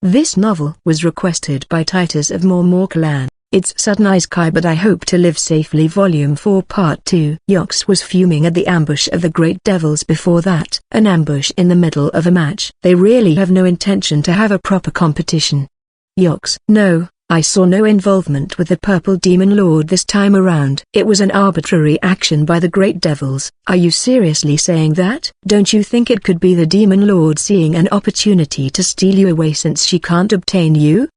This novel was requested by Titus of Mormor Clan. It's sudden Isekai but I hope to live safely Volume 4 Part 2. Yox was fuming at the ambush of the Great Devils before that. An ambush in the middle of a match. They really have no intention to have a proper competition. Yox: no, I saw no involvement with the Purple Demon Lord this time around. It was an arbitrary action by the Great Devils. Are you seriously saying that? Don't you think it could be the Demon Lord seeing an opportunity to steal you away since she can't obtain you?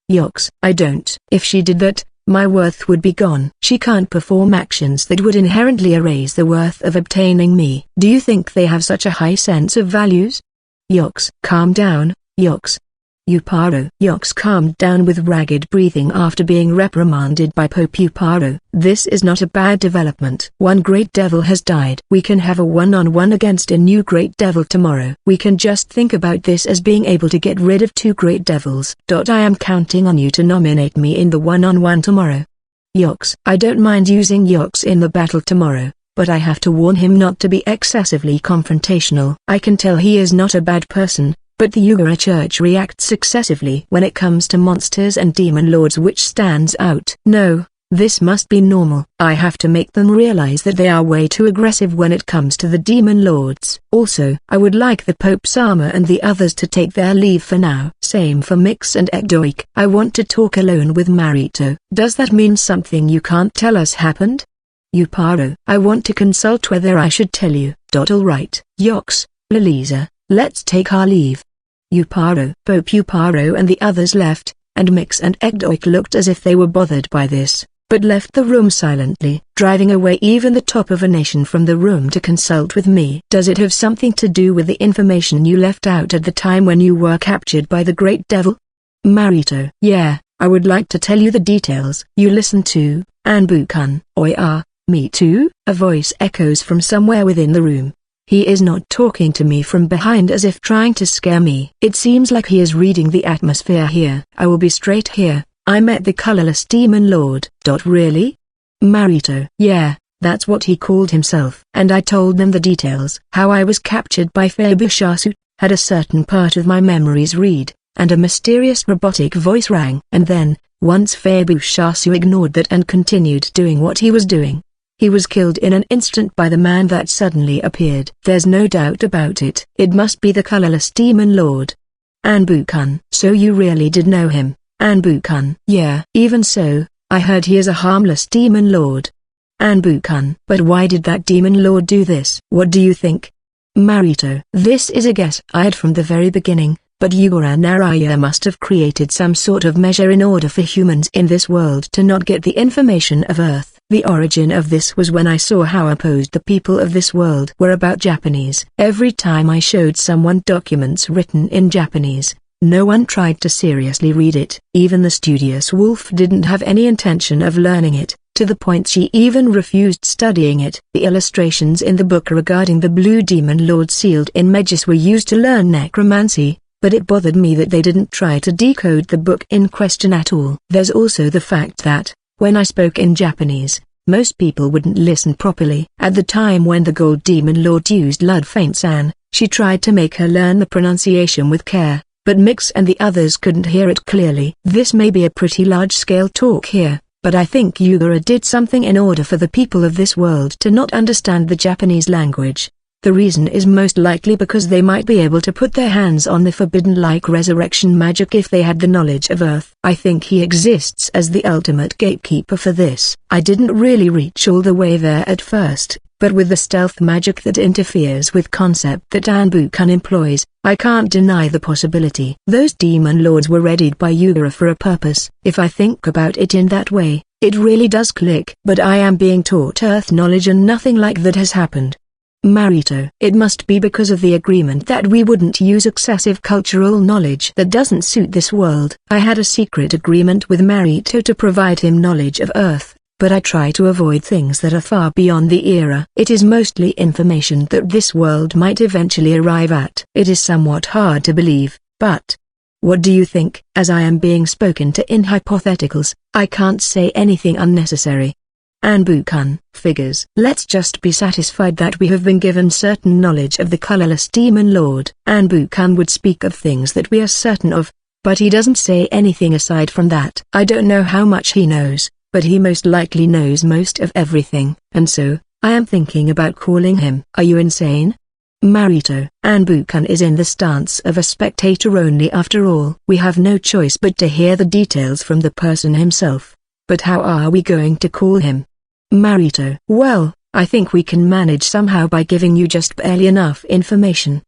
Yox: I don't. If she did that, my worth would be gone. She can't perform actions that would inherently erase the worth of obtaining me. Do you think they have such a high sense of values? Yox: calm down, Yox. Uparo. Yox calmed down with ragged breathing after being reprimanded by Pope Uparo. This is not a bad development. One great devil has died. We can have a one-on-one against a new great devil tomorrow. We can just think about this as being able to get rid of two great devils. I am counting on you to nominate me in the one-on-one tomorrow. Yox: I don't mind using Yox in the battle tomorrow, but I have to warn him not to be excessively confrontational. I can tell he is not a bad person, but the Yugara Church reacts excessively when it comes to monsters and demon lords, which stands out. No, this must be normal. I have to make them realize that they are way too aggressive when it comes to the demon lords. Also, I would like the Pope Sama and the others to take their leave for now. Same for Mix and Ekdoik. I want to talk alone with Marito. Does that mean something you can't tell us happened? Uparo: I want to consult whether I should tell you. Alright. Yox: Liliza, let's take our leave. Uparo. Pope Uparo and the others left, and Mix and Ekdoik looked as if they were bothered by this, but left the room silently, driving away even the top of a nation from the room to consult with me. Does it have something to do with the information you left out at the time when you were captured by the Great Devil? Marito: yeah, I would like to tell you the details. You listen to, Anbu-kun. Oi me too? A voice echoes from somewhere within the room. He is not talking to me from behind as if trying to scare me. It seems like he is reading the atmosphere here. I will be straight here. I met the colorless demon lord. Really? Marito: yeah, that's what he called himself. And I told them the details. How I was captured by Febushasu, had a certain part of my memories read, and a mysterious robotic voice rang. And then, once Febushasu ignored that and continued doing what he was doing, he was killed in an instant by the man that suddenly appeared. There's no doubt about it. It must be the colorless demon lord. Anbu-kun: so you really did know him? Anbu-kun: yeah. Even so, I heard he is a harmless demon lord. Anbu-kun: but why did that demon lord do this? What do you think? Marito: this is a guess I had from the very beginning, but Yugara Naraya must have created some sort of measure in order for humans in this world to not get the information of Earth. The origin of this was when I saw how opposed the people of this world were about Japanese. Every time I showed someone documents written in Japanese, no one tried to seriously read it. Even the studious wolf didn't have any intention of learning it, to the point she even refused studying it. The illustrations in the book regarding the Blue Demon Lord sealed in Megis were used to learn necromancy, but it bothered me that they didn't try to decode the book in question at all. There's also the fact that, when I spoke in Japanese, most people wouldn't listen properly. At the time when the Gold Demon Lord used Ludfaint-san, she tried to make her learn the pronunciation with care, but Mix and the others couldn't hear it clearly. This may be a pretty large-scale talk here, but I think Yugara did something in order for the people of this world to not understand the Japanese language. The reason is most likely because they might be able to put their hands on the forbidden-like resurrection magic if they had the knowledge of Earth. I think he exists as the ultimate gatekeeper for this. I didn't really reach all the way there at first, but with the stealth magic that interferes with concept that Anbu-kun employs, I can't deny the possibility. Those demon lords were readied by Yugara for a purpose. If I think about it in that way, it really does click. But I am being taught Earth knowledge and nothing like that has happened. Marito: it must be because of the agreement that we wouldn't use excessive cultural knowledge that doesn't suit this world. I had a secret agreement with Marito to provide him knowledge of Earth, but I try to avoid things that are far beyond the era. It is mostly information that this world might eventually arrive at. It is somewhat hard to believe, but what do you think? As I am being spoken to in hypotheticals, I can't say anything unnecessary. Anbu-kun: figures. Let's just be satisfied that we have been given certain knowledge of the colorless demon lord. Anbu-kun would speak of things that we are certain of, but he doesn't say anything aside from that. I don't know how much he knows, but he most likely knows most of everything, and so, I am thinking about calling him. Are you insane? Marito. Anbukan is in the stance of a spectator only after all. We have no choice but to hear the details from the person himself. But how are we going to call him? Marito. Well, I think we can manage somehow by giving you just barely enough information.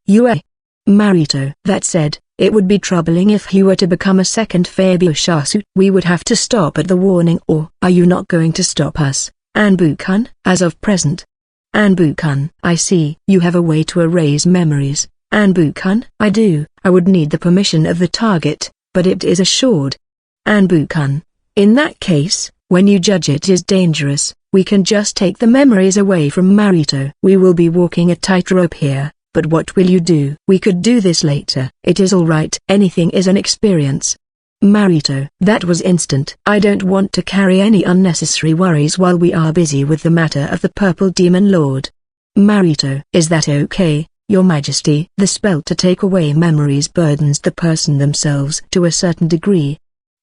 Marito. That said, it would be troubling if he were to become a second Fabushasu. We would have to stop at the warning, or are you not going to stop us, Anbukan? As of present. Anbukan. I see. You have a way to erase memories, Anbukan? I do. I would need the permission of the target, but it is assured. Anbukan. In that case, when you judge it is dangerous, we can just take the memories away from Marito. We will be walking a tightrope here. But what will you do? We could do this later. It is all right. Anything is an experience. Marito. That was instant. I don't want to carry any unnecessary worries while we are busy with the matter of the Purple Demon Lord. Marito. Is that okay, Your Majesty? The spell to take away memories burdens the person themselves to a certain degree.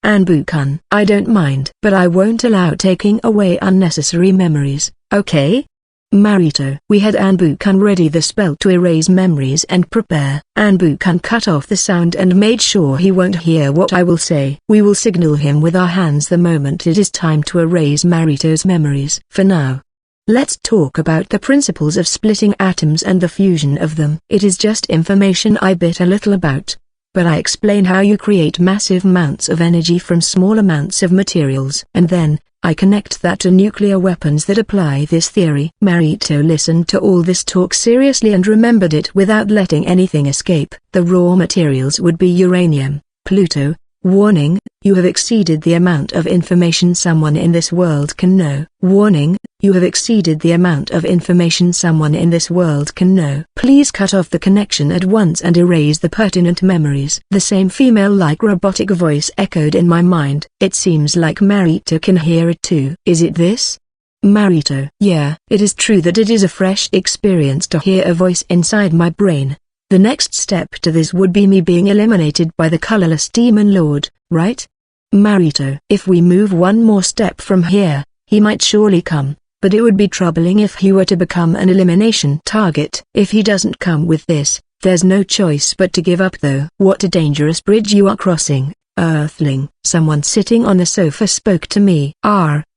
Anbukan. I don't mind. But I won't allow taking away unnecessary memories, okay? Marito. We had Anbukan ready the spell to erase memories and prepare. Anbukan cut off the sound and made sure he won't hear what I will say. We will signal him with our hands the moment it is time to erase Marito's memories. For now, let's talk about the principles of splitting atoms and the fusion of them. It is just information I bit a little about, but I explain how you create massive amounts of energy from small amounts of materials. And then, I connect that to nuclear weapons that apply this theory. Marito listened to all this talk seriously and remembered it without letting anything escape. The raw materials would be uranium, Pluto. Warning, you have exceeded the amount of information someone in this world can know. Warning, you have exceeded the amount of information someone in this world can know. Please cut off the connection at once and erase the pertinent memories. The same female-like robotic voice echoed in my mind. It seems like Marito can hear it too. Is it this? Marito. Yeah, it is true that it is a fresh experience to hear a voice inside my brain. The next step to this would be me being eliminated by the colorless demon lord, right? Marito. If we move one more step from here, he might surely come, but it would be troubling if he were to become an elimination target. If he doesn't come with this, there's no choice but to give up though. What a dangerous bridge you are crossing, Earthling. Someone sitting on the sofa spoke to me.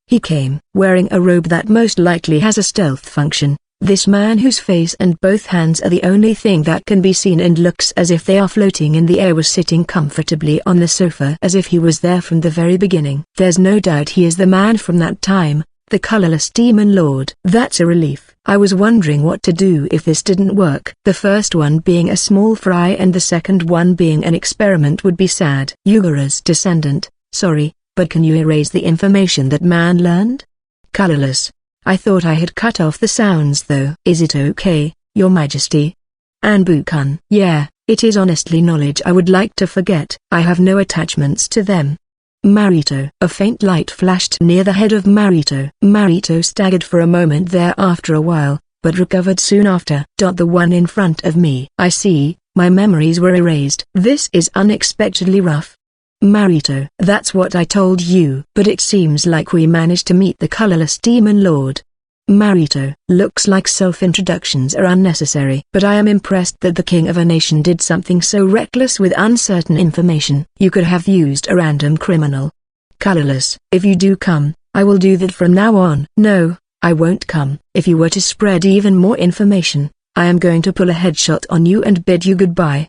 He came wearing a robe that most likely has a stealth function. This man whose face and both hands are the only thing that can be seen and looks as if they are floating in the air was sitting comfortably on the sofa as if he was there from the very beginning. There's no doubt he is the man from that time, the colorless demon lord. That's a relief. I was wondering what to do if this didn't work. The first one being a small fry and the second one being an experiment would be sad. Yugura's descendant. Sorry, but can you erase the information that man learned? Colorless. I thought I had cut off the sounds though. Is it okay, Your Majesty? Anbukan. Yeah, it is honestly knowledge I would like to forget. I have no attachments to them. Marito. A faint light flashed near the head of Marito. Marito staggered for a moment there after a while, but recovered soon after. The one in front of me. I see, my memories were erased. This is unexpectedly rough. Marito. That's what I told you. But it seems like we managed to meet the colorless demon lord. Marito. Looks like self-introductions are unnecessary. But I am impressed that the king of a nation did something so reckless with uncertain information. You could have used a random criminal. Colorless. If you do come, I will do that from now on. No, I won't come. If you were to spread even more information, I am going to pull a headshot on you and bid you goodbye.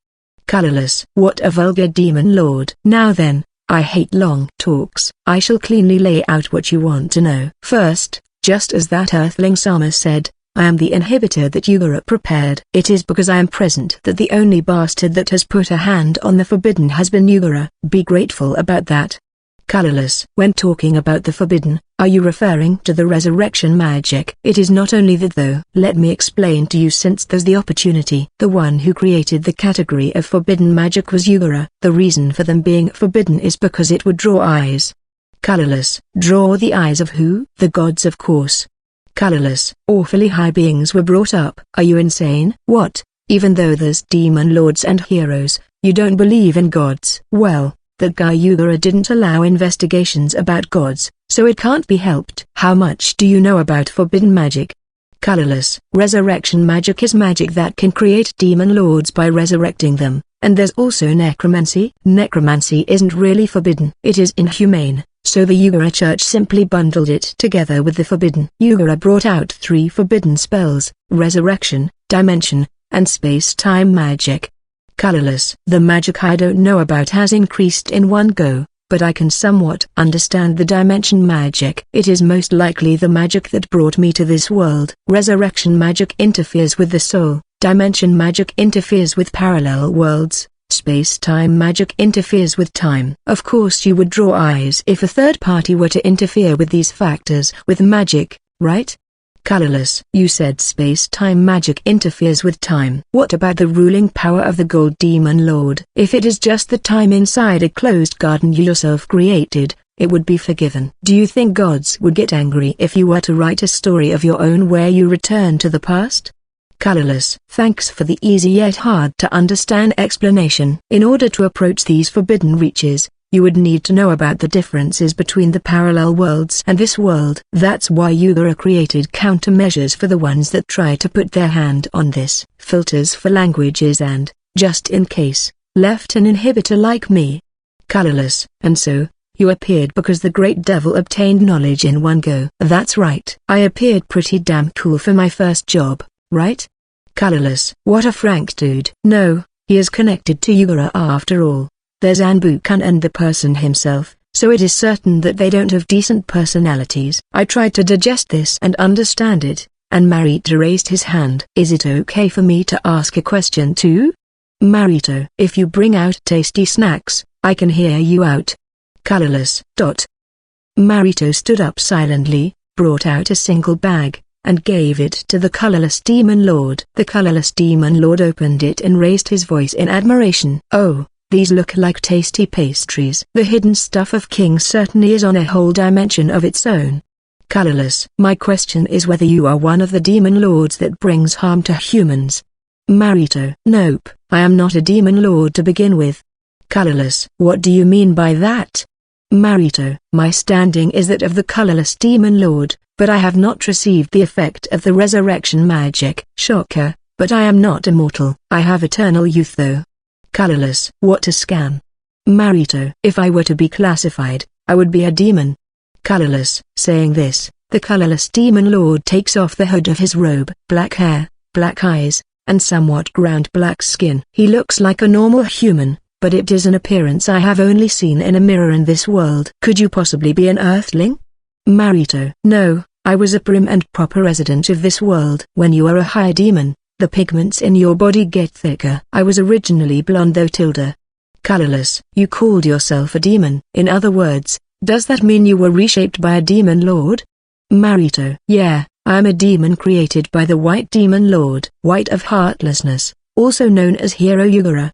Colorless. What a vulgar demon lord. Now then, I hate long talks. I shall cleanly lay out what you want to know. First, just as that Earthling Sama said, I am the inhibitor that Yugura prepared. It is because I am present that the only bastard that has put a hand on the forbidden has been Yugura. Be grateful about that. Colorless. When talking about the forbidden, are you referring to the resurrection magic? It is not only that though. Let me explain to you since there's the opportunity. The one who created the category of forbidden magic was Yugura. The reason for them being forbidden is because it would draw eyes. Colorless. Draw the eyes of who? The gods of course. Colorless. Awfully high beings were brought up. Are you insane? What? Even though there's demon lords and heroes, you don't believe in gods? Well, that guy Yugura didn't allow investigations about gods, so it can't be helped. How much do you know about forbidden magic? Colorless. Resurrection magic is magic that can create demon lords by resurrecting them, and there's also necromancy. Necromancy isn't really forbidden. It is inhumane, so the Yugura Church simply bundled it together with the forbidden. Yugura brought out 3 forbidden spells: resurrection, dimension, and space-time magic. Colorless. The magic I don't know about has increased in one go, but I can somewhat understand the dimension magic. It is most likely the magic that brought me to this world. Resurrection magic interferes with the soul, dimension magic interferes with parallel worlds, space-time magic interferes with time. Of course you would draw eyes if a third party were to interfere with these factors with magic, right? Colorless. You said space-time magic interferes with time. What about the ruling power of the Gold Demon Lord? If it is just the time inside a closed garden you yourself created, it would be forgiven. Do you think gods would get angry if you were to write a story of your own where you return to the past? Colorless. Thanks for the easy yet hard to understand explanation. In order to approach these forbidden reaches, you would need to know about the differences between the parallel worlds and this world. That's why Yugura created countermeasures for the ones that try to put their hand on this. Filters for languages and, just in case, left an inhibitor like me. Colorless. And so, you appeared because the great devil obtained knowledge in one go. That's right. I appeared pretty damn cool for my first job, right? Colorless. What a frank dude. No, he is connected to Yugura after all. There's Anbukan and the person himself, so it is certain that they don't have decent personalities. I tried to digest this and understand it, and Marito raised his hand. Is it okay for me to ask a question too? Marito. If you bring out tasty snacks, I can hear you out. Colorless. Marito stood up silently, brought out a single bag, and gave it to the colorless demon lord. The colorless demon lord opened it and raised his voice in admiration. Oh, these look like tasty pastries. The hidden stuff of King certainly is on a whole dimension of its own. Colorless. My question is whether you are one of the demon lords that brings harm to humans. Marito. Nope, I am not a demon lord to begin with. Colorless. What do you mean by that? Marito. My standing is that of the colorless demon lord, but I have not received the effect of the resurrection magic. Shocker, but I am not immortal. I have eternal youth though. Colorless. What a scam. Marito. If I were to be classified, I would be a demon. Colorless. Saying this, the colorless demon lord takes off the hood of his robe. Black hair, black eyes, and somewhat ground black skin. He looks like a normal human, but it is an appearance I have only seen in a mirror in this world. Could you possibly be an earthling? Marito. No, I was a prim and proper resident of this world. When you are a high demon, the pigments in your body get thicker. I was originally blonde though. Colorless. You called yourself a demon. In other words, does that mean you were reshaped by a demon lord? Marito. Yeah, I am a demon created by the White Demon Lord. White of Heartlessness, also known as Hero Yugura.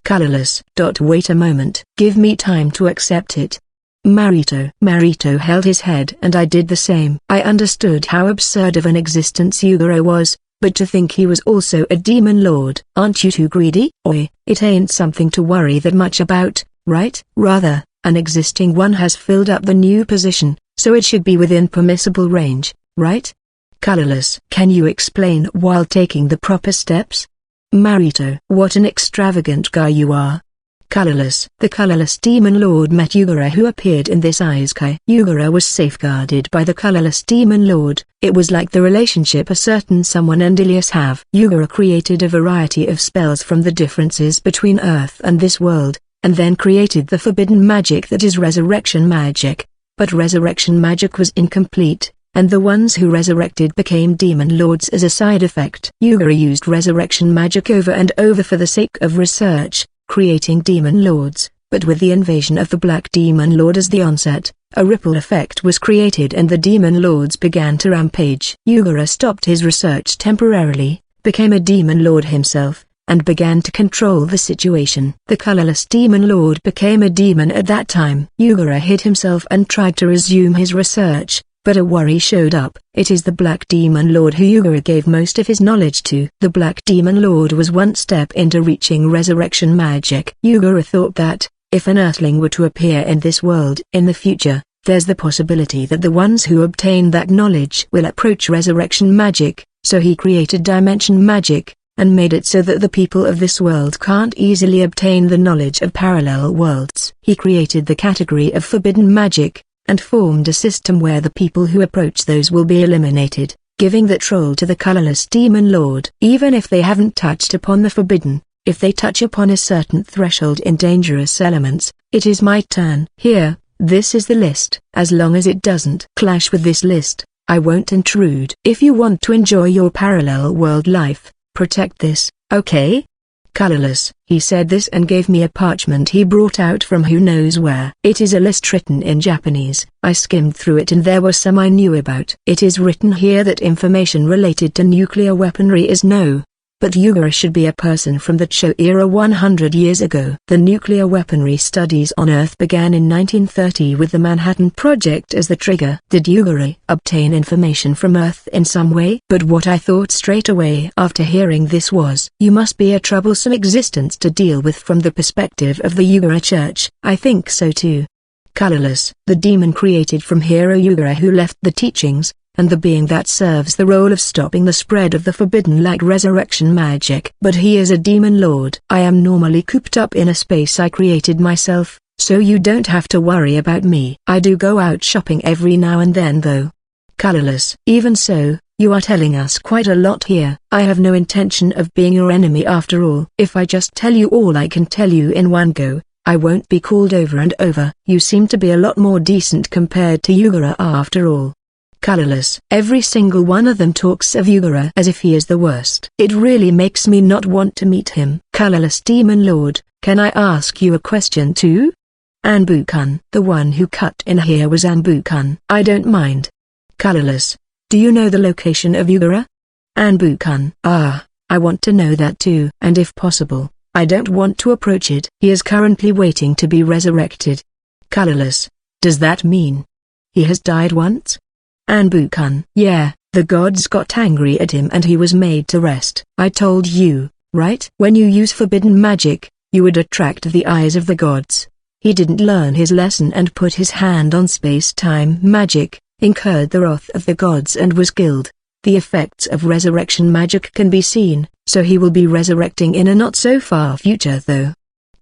Colorless. Wait a moment. Give me time to accept it. Marito. Marito held his head and I did the same. I understood how absurd of an existence Yugura was. But to think he was also a demon lord. Aren't you too greedy? Oi, it ain't something to worry that much about, right? Rather, an existing one has filled up the new position, so it should be within permissible range, right? Colorless. Can you explain while taking the proper steps? Marito. What an extravagant guy you are. Colorless. The colorless demon lord met Yugura who appeared in this Isekai. Yugura was safeguarded by the colorless demon lord. It was like the relationship a certain someone and Ilias have. Yugura created a variety of spells from the differences between Earth and this world, and then created the forbidden magic that is resurrection magic. But resurrection magic was incomplete, and the ones who resurrected became demon lords as a side effect. Yugura used resurrection magic over and over for the sake of research, creating demon lords, but with the invasion of the Black Demon Lord as the onset, a ripple effect was created and the demon lords began to rampage. Yugura stopped his research temporarily, became a demon lord himself, and began to control the situation. The colorless demon lord became a demon at that time. Yugura hid himself and tried to resume his research, but a worry showed up. It is the Black Demon Lord who Yugura gave most of his knowledge to. The Black Demon Lord was one step into reaching resurrection magic. Yugura thought that, If an Earthling were to appear in this world in the future, there's the possibility that the ones who obtain that knowledge will approach resurrection magic, so he created dimension magic, and made it so that the people of this world can't easily obtain the knowledge of parallel worlds. He created the category of forbidden magic, and formed a system where the people who approach those will be eliminated, giving that role to the colorless demon lord. Even if they haven't touched upon the forbidden, if they touch upon a certain threshold in dangerous elements, it is my turn. Here, this is the list. As long as it doesn't clash with this list, I won't intrude. If you want to enjoy your parallel world life, protect this, okay? Colorless. He said this and gave me a parchment he brought out from who knows where. It is a list written in Japanese. I skimmed through it and there were some I knew about. It is written here that information related to nuclear weaponry is no. But Yugara should be a person from the Cho era 100 years ago. The nuclear weaponry studies on Earth began in 1930 with the Manhattan Project as the trigger. Did Yugara obtain information from Earth in some way? But what I thought straight away after hearing this was, you must be a troublesome existence to deal with from the perspective of the Yugara Church. I think so too. Colorless. The demon created from Hero Yugara who left the teachings, and the being that serves the role of stopping the spread of the forbidden like resurrection magic. But he is a demon lord. I am normally cooped up in a space I created myself, so you don't have to worry about me. I do go out shopping every now and then though. Colorless. Even so, you are telling us quite a lot here. I have no intention of being your enemy after all. If I just tell you all I can tell you in one go, I won't be called over and over. You seem to be a lot more decent compared to Yugara after all. Colorless. Every single one of them talks of Yugara as if he is the worst. It really makes me not want to meet him. Colorless Demon Lord, can I ask you a question too? Anbu-kun. The one who cut in here was Anbu-kun. I don't mind. Colorless. Do you know the location of Yugara? Anbu-kun. Ah, I want to know that too. And if possible, I don't want to approach it. He is currently waiting to be resurrected. Colorless. Does that mean he has died once? Anbu-kun. Yeah, the gods got angry at him and he was made to rest. I told you, right? When you use forbidden magic, you would attract the eyes of the gods. He didn't learn his lesson and put his hand on space-time magic, incurred the wrath of the gods and was killed. The effects of resurrection magic can be seen, so he will be resurrecting in a not-so-far future though.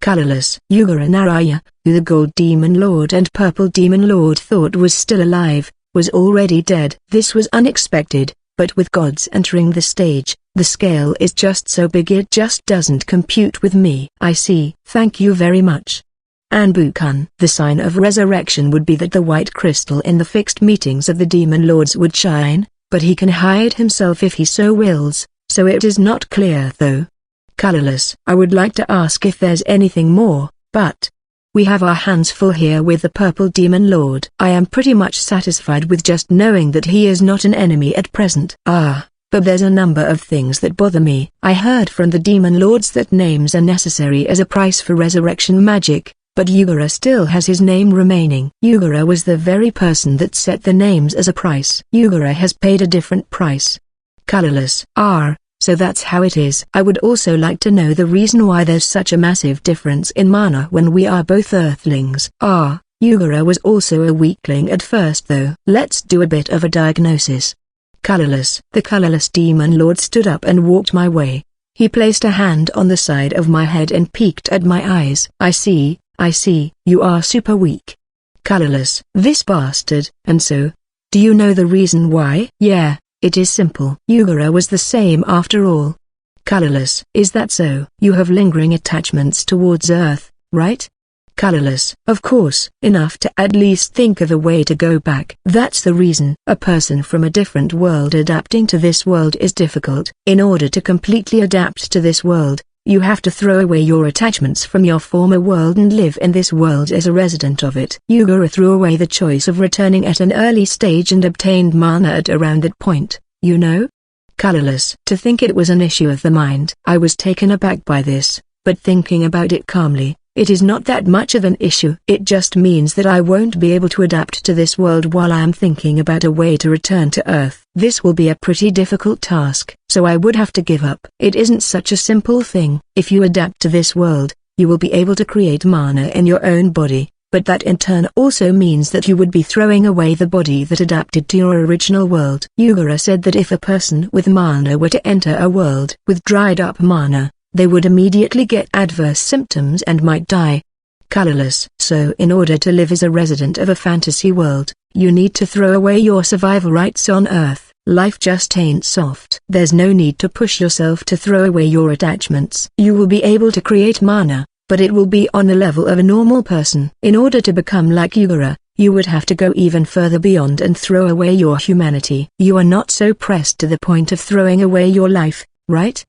Colorless. Yugara Naraya, who the Gold Demon Lord and Purple Demon Lord thought was still alive, was already dead. This was unexpected, but with gods entering the stage, the scale is just so big it just doesn't compute with me. I see. Thank you very much. Anbu-kun. The sign of resurrection would be that the white crystal in the fixed meetings of the demon lords would shine, but he can hide himself if he so wills, so it is not clear though. Colorless. I would like to ask if there's anything more, but we have our hands full here with the Purple Demon Lord. I am pretty much satisfied with just knowing that he is not an enemy at present. Ah, but there's a number of things that bother me. I heard from the Demon Lords that names are necessary as a price for resurrection magic, but Yugara still has his name remaining. Yugara was the very person that set the names as a price. Yugara has paid a different price. Colorless. So that's how it is. I would also like to know the reason why there's such a massive difference in mana when we are both Earthlings. Yugara was also a weakling at first though. Let's do a bit of a diagnosis. Colorless. The colorless demon lord stood up and walked my way. He placed a hand on the side of my head and peeked at my eyes. I see, you are super weak. Colorless. This bastard. And so, do you know the reason why? Yeah. It is simple. Yugara was the same after all. Colorless. Is that so? You have lingering attachments towards Earth, right? Colorless. Of course. Enough to at least think of a way to go back. That's the reason. A person from a different world adapting to this world is difficult. In order to completely adapt to this world, you have to throw away your attachments from your former world and live in this world as a resident of it. Yugara threw away the choice of returning at an early stage and obtained mana at around that point, you know? Colorless. To think it was an issue of the mind. I was taken aback by this, but thinking about it calmly, it is not that much of an issue. It just means that I won't be able to adapt to this world while I am thinking about a way to return to Earth. This will be a pretty difficult task, so I would have to give up. It isn't such a simple thing. If you adapt to this world, you will be able to create mana in your own body, but that in turn also means that you would be throwing away the body that adapted to your original world. Yugara said that if a person with mana were to enter a world with dried up mana, they would immediately get adverse symptoms and might die. Colorless. So in order to live as a resident of a fantasy world, you need to throw away your survival rights on Earth. Life just ain't soft. There's no need to push yourself to throw away your attachments. You will be able to create mana, but it will be on the level of a normal person. In order to become like Yugara, you would have to go even further beyond and throw away your humanity. You are not so pressed to the point of throwing away your life, right?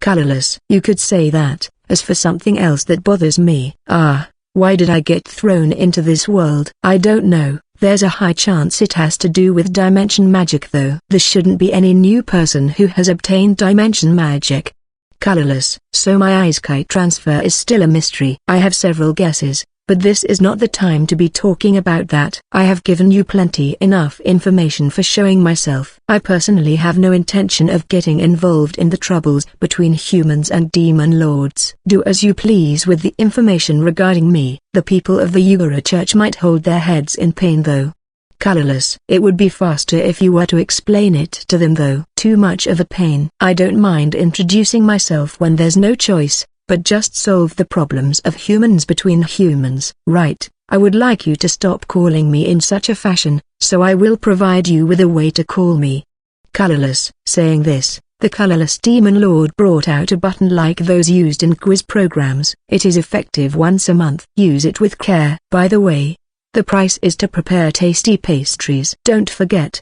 Colorless. You could say that. As for something else that bothers me, why did I get thrown into this world? I don't know. There's a high chance it has to do with dimension magic though. There shouldn't be any new person who has obtained dimension magic. Colorless. So my Isekai transfer is still a mystery. I have several guesses, but this is not the time to be talking about that. I have given you plenty enough information for showing myself. I personally have no intention of getting involved in the troubles between humans and demon lords. Do as you please with the information regarding me. The people of the Yugara Church might hold their heads in pain though. Colorless. It would be faster if you were to explain it to them though. Too much of a pain. I don't mind introducing myself when there's no choice, but just solve the problems of humans between humans. Right. I would like you to stop calling me in such a fashion, so I will provide you with a way to call me. Colorless. Saying this, the colorless demon lord brought out a button like those used in quiz programs. It is effective once a month. Use it with care. By the way, the price is to prepare tasty pastries. Don't forget.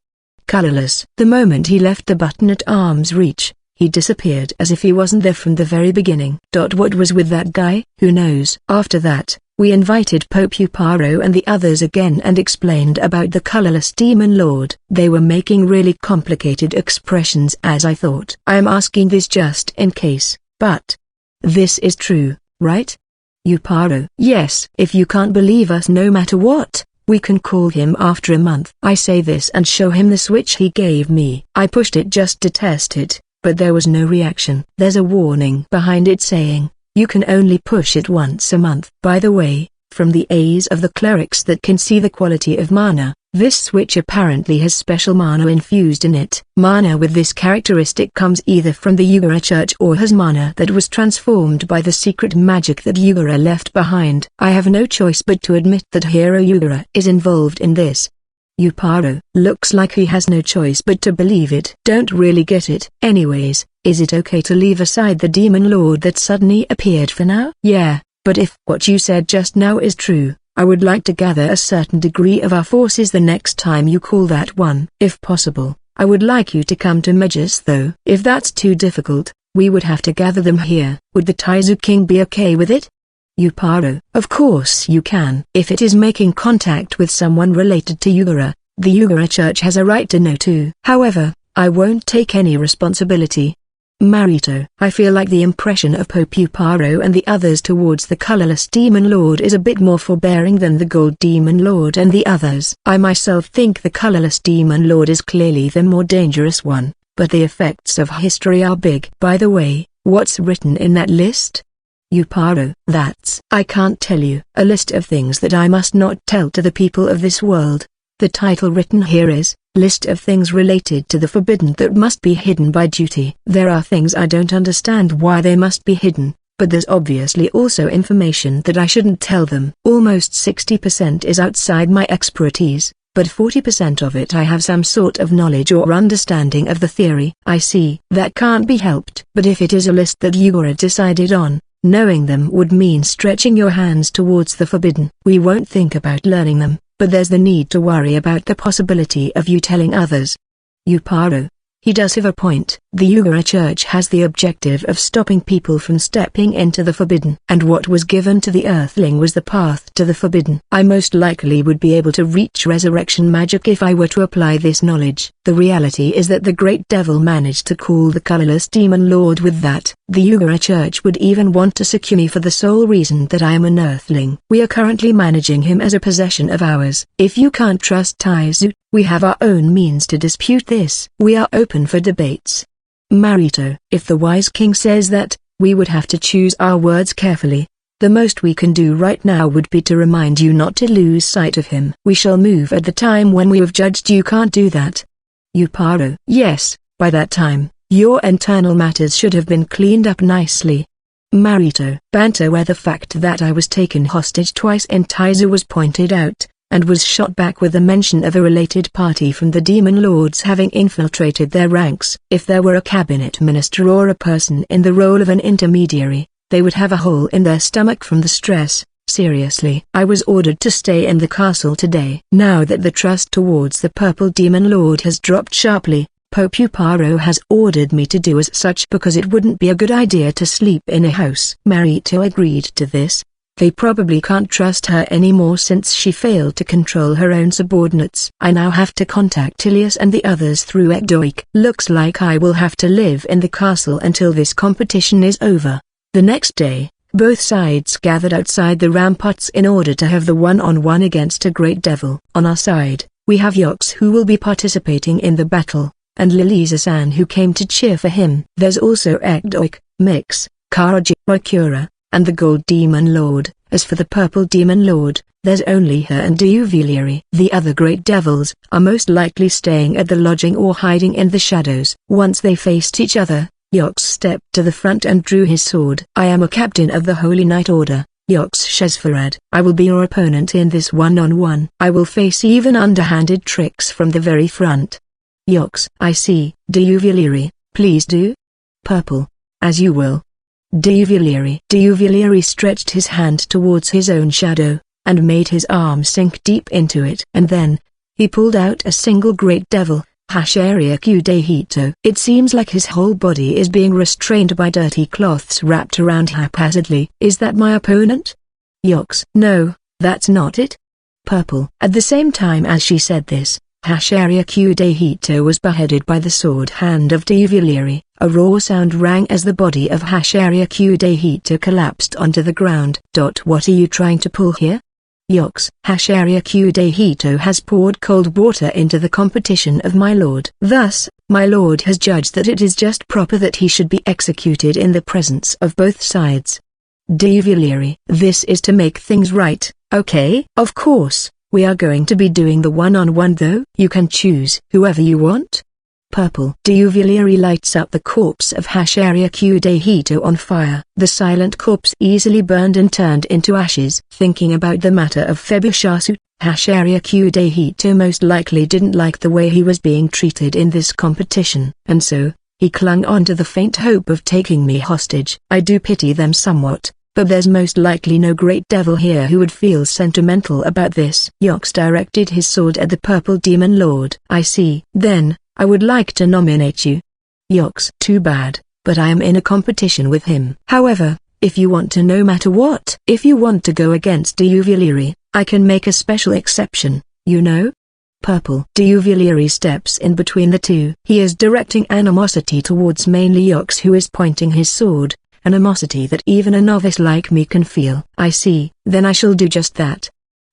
Colorless. The moment he left the button at arm's reach, he disappeared as if he wasn't there from the very beginning. What was with that guy? Who knows? After that, we invited Pope Uparo and the others again and explained about the colorless demon lord. They were making really complicated expressions as I thought. I am asking this just in case, but this is true, right? Uparo. Yes. If you can't believe us no matter what, we can call him after a month. I say this and show him the switch he gave me. I pushed it just to test it, but there was no reaction. There's a warning behind it saying, you can only push it once a month. By the way, from the eyes of the clerics that can see the quality of mana, this switch apparently has special mana infused in it. Mana with this characteristic comes either from the Yugara Church or has mana that was transformed by the secret magic that Yugara left behind. I have no choice but to admit that Hero Yugara is involved in this. Uparo. Looks like he has no choice but to believe it. Don't really get it. Anyways, is it okay to leave aside the demon lord that suddenly appeared for now? Yeah, but if what you said just now is true, I would like to gather a certain degree of our forces the next time you call that one. If possible, I would like you to come to Magus though. If that's too difficult, we would have to gather them here. Would the Taizu King be okay with it? Uparo. Of course you can. If it is making contact with someone related to Yugara, the Yugara Church has a right to know too. However, I won't take any responsibility. Marito. I feel like the impression of Pope Uparo and the others towards the colorless demon lord is a bit more forbearing than the gold demon lord and the others. I myself think the colorless demon lord is clearly the more dangerous one, but the effects of history are big. By the way, what's written in that list? Uparo. That's, I can't tell you. A list of things that I must not tell to the people of this world. The title written here is, List of things related to the forbidden that must be hidden by duty. There are things I don't understand why they must be hidden, but there's obviously also information that I shouldn't tell them. Almost 60% is outside my expertise, but 40% of it I have some sort of knowledge or understanding of the theory. I see. That can't be helped. But if it is a list that Yugara decided on, knowing them would mean stretching your hands towards the forbidden. We won't think about learning them, but there's the need to worry about the possibility of you telling others. Uparo. He does have a point. The Yugara Church has the objective of stopping people from stepping into the forbidden. And what was given to the Earthling was the path to the forbidden. I most likely would be able to reach resurrection magic if I were to apply this knowledge. The reality is that the great devil managed to cool the colorless demon lord with that. The Yugara Church would even want to secure me for the sole reason that I am an Earthling. We are currently managing him as a possession of ours. If you can't trust Taizu, we have our own means to dispute this. We are open for debates. Marito. If the wise king says that, we would have to choose our words carefully. The most we can do right now would be to remind you not to lose sight of him. We shall move at the time when we have judged you can't do that. Yuparo. Yes, by that time, your internal matters should have been cleaned up nicely. Marito. Banter where the fact that I was taken hostage twice in Taizu was pointed out, and was shot back with a mention of a related party from the demon lords having infiltrated their ranks. If there were a cabinet minister or a person in the role of an intermediary, they would have a hole in their stomach from the stress. Seriously. I was ordered to stay in the castle today. Now that the trust towards the purple demon lord has dropped sharply, Pope Yuparo has ordered me to do as such because it wouldn't be a good idea to sleep in a house. Marito agreed to this. They probably can't trust her anymore since she failed to control her own subordinates. I now have to contact Ilias and the others through Ekdoik. Looks like I will have to live in the castle until this competition is over. The next day, both sides gathered outside the ramparts in order to have the one-on-one against a great devil. On our side, we have Yox who will be participating in the battle, and Liliza-san who came to cheer for him. There's also Ekdoik, Mix, Karaji-Wakura, and the Gold Demon Lord. As for the Purple Demon Lord, there's only her and Diuvilieri. The other great devils are most likely staying at the lodging or hiding in the shadows. Once they faced each other, Yox stepped to the front and drew his sword. I am a captain of the Holy Knight Order, Yox Shesfarad. I will be your opponent in this one-on-one. I will face even underhanded tricks from the very front. Yox. I see. Diuvilieri, please do. Purple. As you will. Diuvilieri stretched his hand towards his own shadow, and made his arm sink deep into it. And then, he pulled out a single great devil, Hashiryaku Dehito. It seems like his whole body is being restrained by dirty cloths wrapped around haphazardly. Is that my opponent? Yox. No, that's not it. Purple. At the same time as she said this, Hashiryaku Dehito was beheaded by the sword hand of Diuvilieri. A raw sound rang as the body of Hashiryaku Dehito collapsed onto the ground. What are you trying to pull here? Yox. Hashiryaku Dehito has poured cold water into the competition of my lord. Thus, my lord has judged that it is just proper that he should be executed in the presence of both sides. Diuvilieri. This is to make things right, okay? Of course, we are going to be doing the one-on-one though. You can choose whoever you want. Purple. Diuvilieri lights up the corpse of Hashiryaku Dehito on fire. The silent corpse easily burned and turned into ashes. Thinking about the matter of Febushasu, Hashiryaku Dehito most likely didn't like the way he was being treated in this competition, and so, he clung on to the faint hope of taking me hostage. I do pity them somewhat, but there's most likely no great devil here who would feel sentimental about this. Yox directed his sword at the Purple Demon Lord. I see. Then, I would like to nominate you. Yox. Too bad, but I am in a competition with him. However, if you want to no matter what. If you want to go against Diuvilieri, I can make a special exception, you know? Purple. Diuvilieri steps in between the two. He is directing animosity towards mainly Yox who is pointing his sword, animosity that even a novice like me can feel. I see. Then I shall do just that.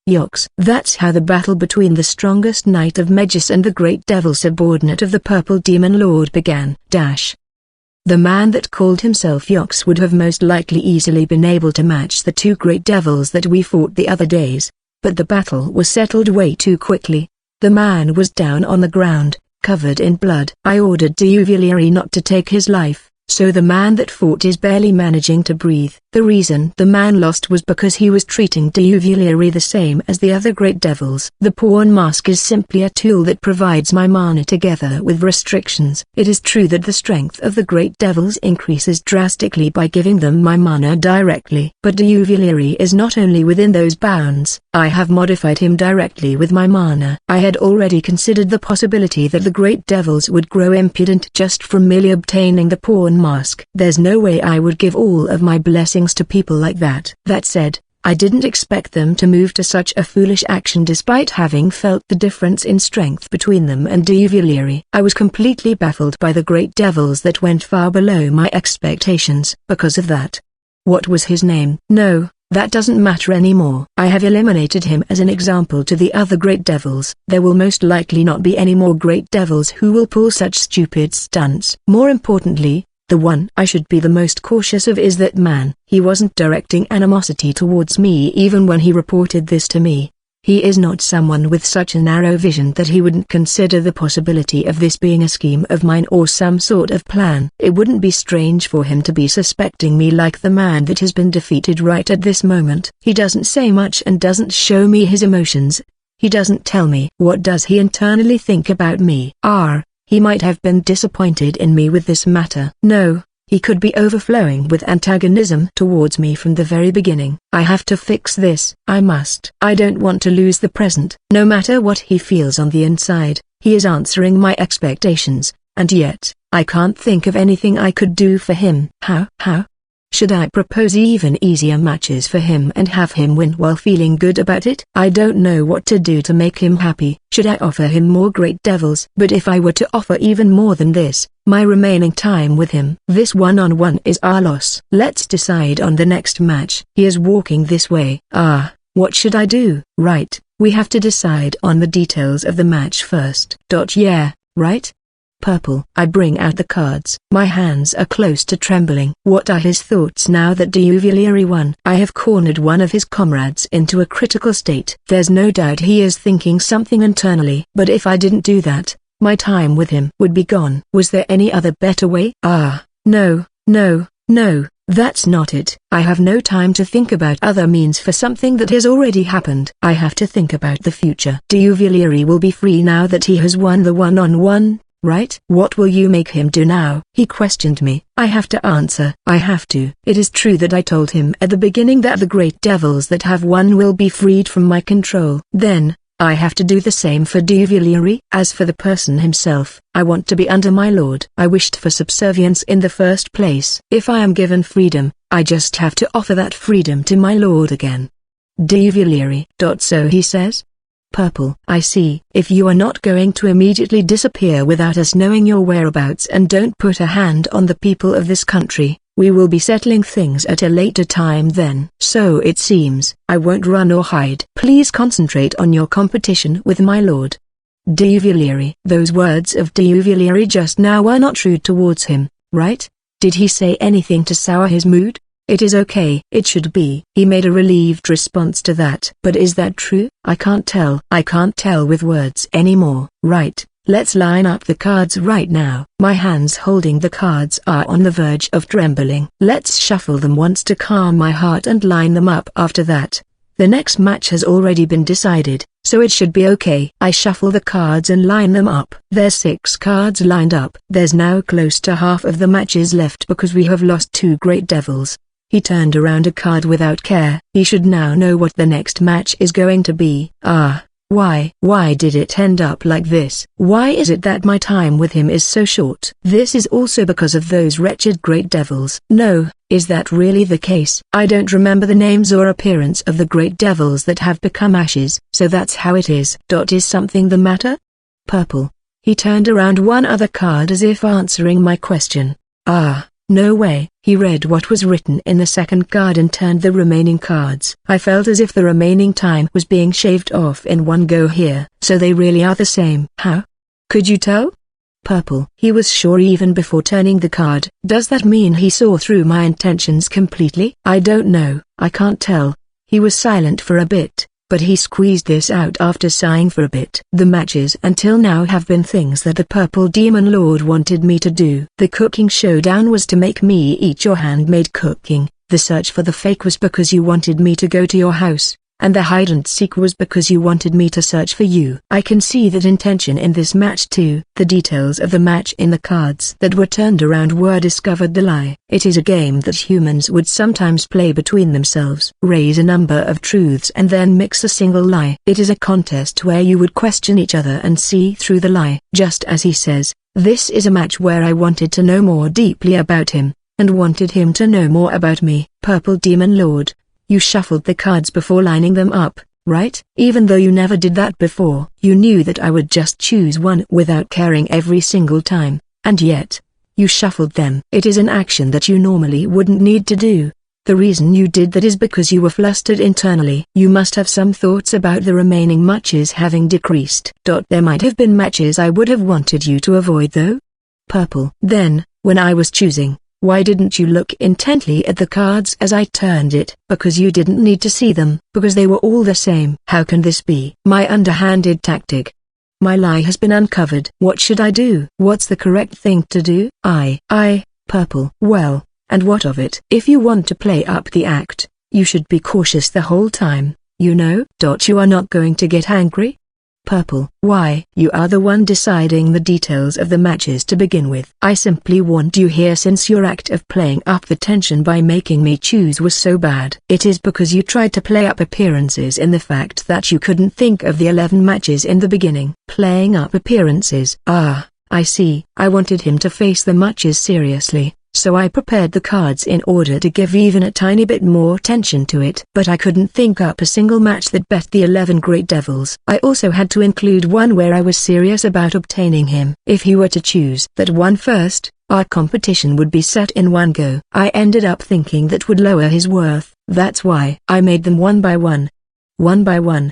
Yox. That's how the battle between the strongest knight of Megas and the great devil subordinate of the Purple Demon Lord began. The man that called himself Yox would have most likely easily been able to match the two great devils that we fought the other days, but the battle was settled way too quickly. The man was down on the ground, covered in blood. I ordered Diuvilieri not to take his life, so the man that fought is barely managing to breathe. The reason the man lost was because he was treating Diuvilieri the same as the other great devils. The pawn mask is simply a tool that provides my mana together with restrictions. It is true that the strength of the great devils increases drastically by giving them my mana directly. But Diuvilieri is not only within those bounds. I have modified him directly with my mana. I had already considered the possibility that the great devils would grow impudent just from merely obtaining the pawn mask. There's no way I would give all of my blessings to people like that. That said, I didn't expect them to move to such a foolish action despite having felt the difference in strength between them and Diuvilieri. I was completely baffled by the great devils that went far below my expectations. Because of that. What was his name? No, that doesn't matter anymore. I have eliminated him as an example to the other great devils. There will most likely not be any more great devils who will pull such stupid stunts. More importantly, the The one I should be the most cautious of is that man. He wasn't directing animosity towards me even when he reported this to me. He is not someone with such a narrow vision that he wouldn't consider the possibility of this being a scheme of mine or some sort of plan. It wouldn't be strange for him to be suspecting me like the man that has been defeated right at this moment. He doesn't say much and doesn't show me his emotions. He doesn't tell me. What does he internally think about me? He might have been disappointed in me with this matter. No. He could be overflowing with antagonism towards me from the very beginning. I have to fix this. I must. I don't want to lose the present. No matter what he feels on the inside, he is answering my expectations, and yet, I can't think of anything I could do for him. How? Should I propose even easier matches for him and have him win while feeling good about it? I don't know what to do to make him happy. Should I offer him more great devils? But if I were to offer even more than this, my remaining time with him, this one-on-one is our loss. Let's decide on the next match. He is walking this way. What should I do? Right, we have to decide on the details of the match first. Yeah, right? Purple. I bring out the cards. My hands are close to trembling. What are his thoughts now that Duvalieri won? I have cornered one of his comrades into a critical state. There's no doubt he is thinking something internally. But if I didn't do that, my time with him would be gone. Was there any other better way? No, that's not it. I have no time to think about other means for something that has already happened. I have to think about the future. Duvalieri will be free now that he has won the one-on-one. Right? What will you make him do now? He questioned me. I have to answer. I have to. It is true that I told him at the beginning that the great devils that have won will be freed from my control. Then, I have to do the same for Duvalieri. As for the person himself, I want to be under my lord. I wished for subservience in the first place. If I am given freedom, I just have to offer that freedom to my lord again. Duvalieri. So he says? Purple. I see. If you are not going to immediately disappear without us knowing your whereabouts and don't put a hand on the people of this country, we will be settling things at a later time then. So it seems. I won't run or hide. Please concentrate on your competition with my lord. Duvalieri. Those words of Duvalieri just now were not rude towards him, right? Did he say anything to sour his mood? It is okay. It should be. He made a relieved response to that. But is that true? I can't tell. I can't tell with words anymore. Right, let's line up the cards right now. My hands holding the cards are on the verge of trembling. Let's shuffle them once to calm my heart and line them up after that. The next match has already been decided, so it should be okay. I shuffle the cards and line them up. There's 6 cards lined up. There's now close to half of the matches left because we have lost 2 great devils. He turned around a card without care. He should now know what the next match is going to be. Why did it end up like this? Why is it that my time with him is so short? This is also because of those wretched great devils. No, is that really the case? I don't remember the names or appearance of the great devils that have become ashes, so that's how it is. Is something the matter? Purple. He turned around one other card as if answering my question. No way. He read what was written in the second card and turned the remaining cards. I felt as if the remaining time was being shaved off in one go here. So they really are the same. How? Could you tell? Purple. He was sure even before turning the card. Does that mean he saw through my intentions completely? I don't know. I can't tell. He was silent for a bit, but he squeezed this out after sighing for a bit. The matches until now have been things that the Purple Demon Lord wanted me to do. The cooking showdown was to make me eat your handmade cooking, the search for the fake was because you wanted me to go to your house, and the hide and seek was because you wanted me to search for you. I can see that intention in this match too. The details of the match in the cards that were turned around were discovered the lie. It is a game that humans would sometimes play between themselves. Raise a number of truths and then mix a single lie. It is a contest where you would question each other and see through the lie. Just as he says, this is a match where I wanted to know more deeply about him, and wanted him to know more about me. Purple Demon Lord. You shuffled the cards before lining them up, right? Even though you never did that before. You knew that I would just choose one without caring every single time, and yet, you shuffled them. It is an action that you normally wouldn't need to do. The reason you did that is because you were flustered internally. You must have some thoughts about the remaining matches having decreased. There might have been matches I would have wanted you to avoid though? Purple. Then, when I was choosing, Why didn't you look intently at the cards as I turned it? Because you didn't need to see them, because they were all the same. How can this be? My underhanded tactic. My lie has been uncovered. What should I do? What's the correct thing to do? Purple. Well, and what of it? If you want to play up the act, you should be cautious the whole time, you know. You are not going to get angry? Purple. Why? You are the one deciding the details of the matches to begin with. I simply want you here since your act of playing up the tension by making me choose was so bad. It is because you tried to play up appearances in the fact that you couldn't think of the 11 matches in the beginning. Playing up appearances. Ah, I see. I wanted him to face the matches seriously, so I prepared the cards in order to give even a tiny bit more tension to it. But I couldn't think up a single match that bet the 11 Great Devils. I also had to include one where I was serious about obtaining him. If he were to choose that one first, our competition would be set in one go. I ended up thinking that would lower his worth. That's why I made them one by one. One by one.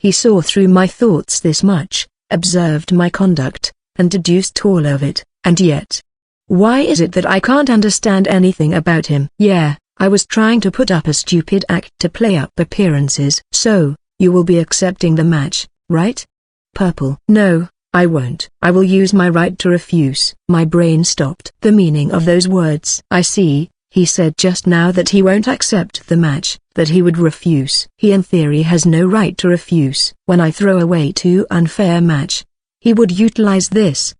He saw through my thoughts this much, observed my conduct, and deduced all of it, and yet, why is it that I can't understand anything about him? Yeah, I was trying to put up a stupid act to play up appearances. So, you will be accepting the match, right? Purple. No, I won't. I will use my right to refuse. My brain stopped. The meaning of those words. I see, he said just now that he won't accept the match, that he would refuse. He in theory has no right to refuse. When I throw away too unfair match, he would utilize this.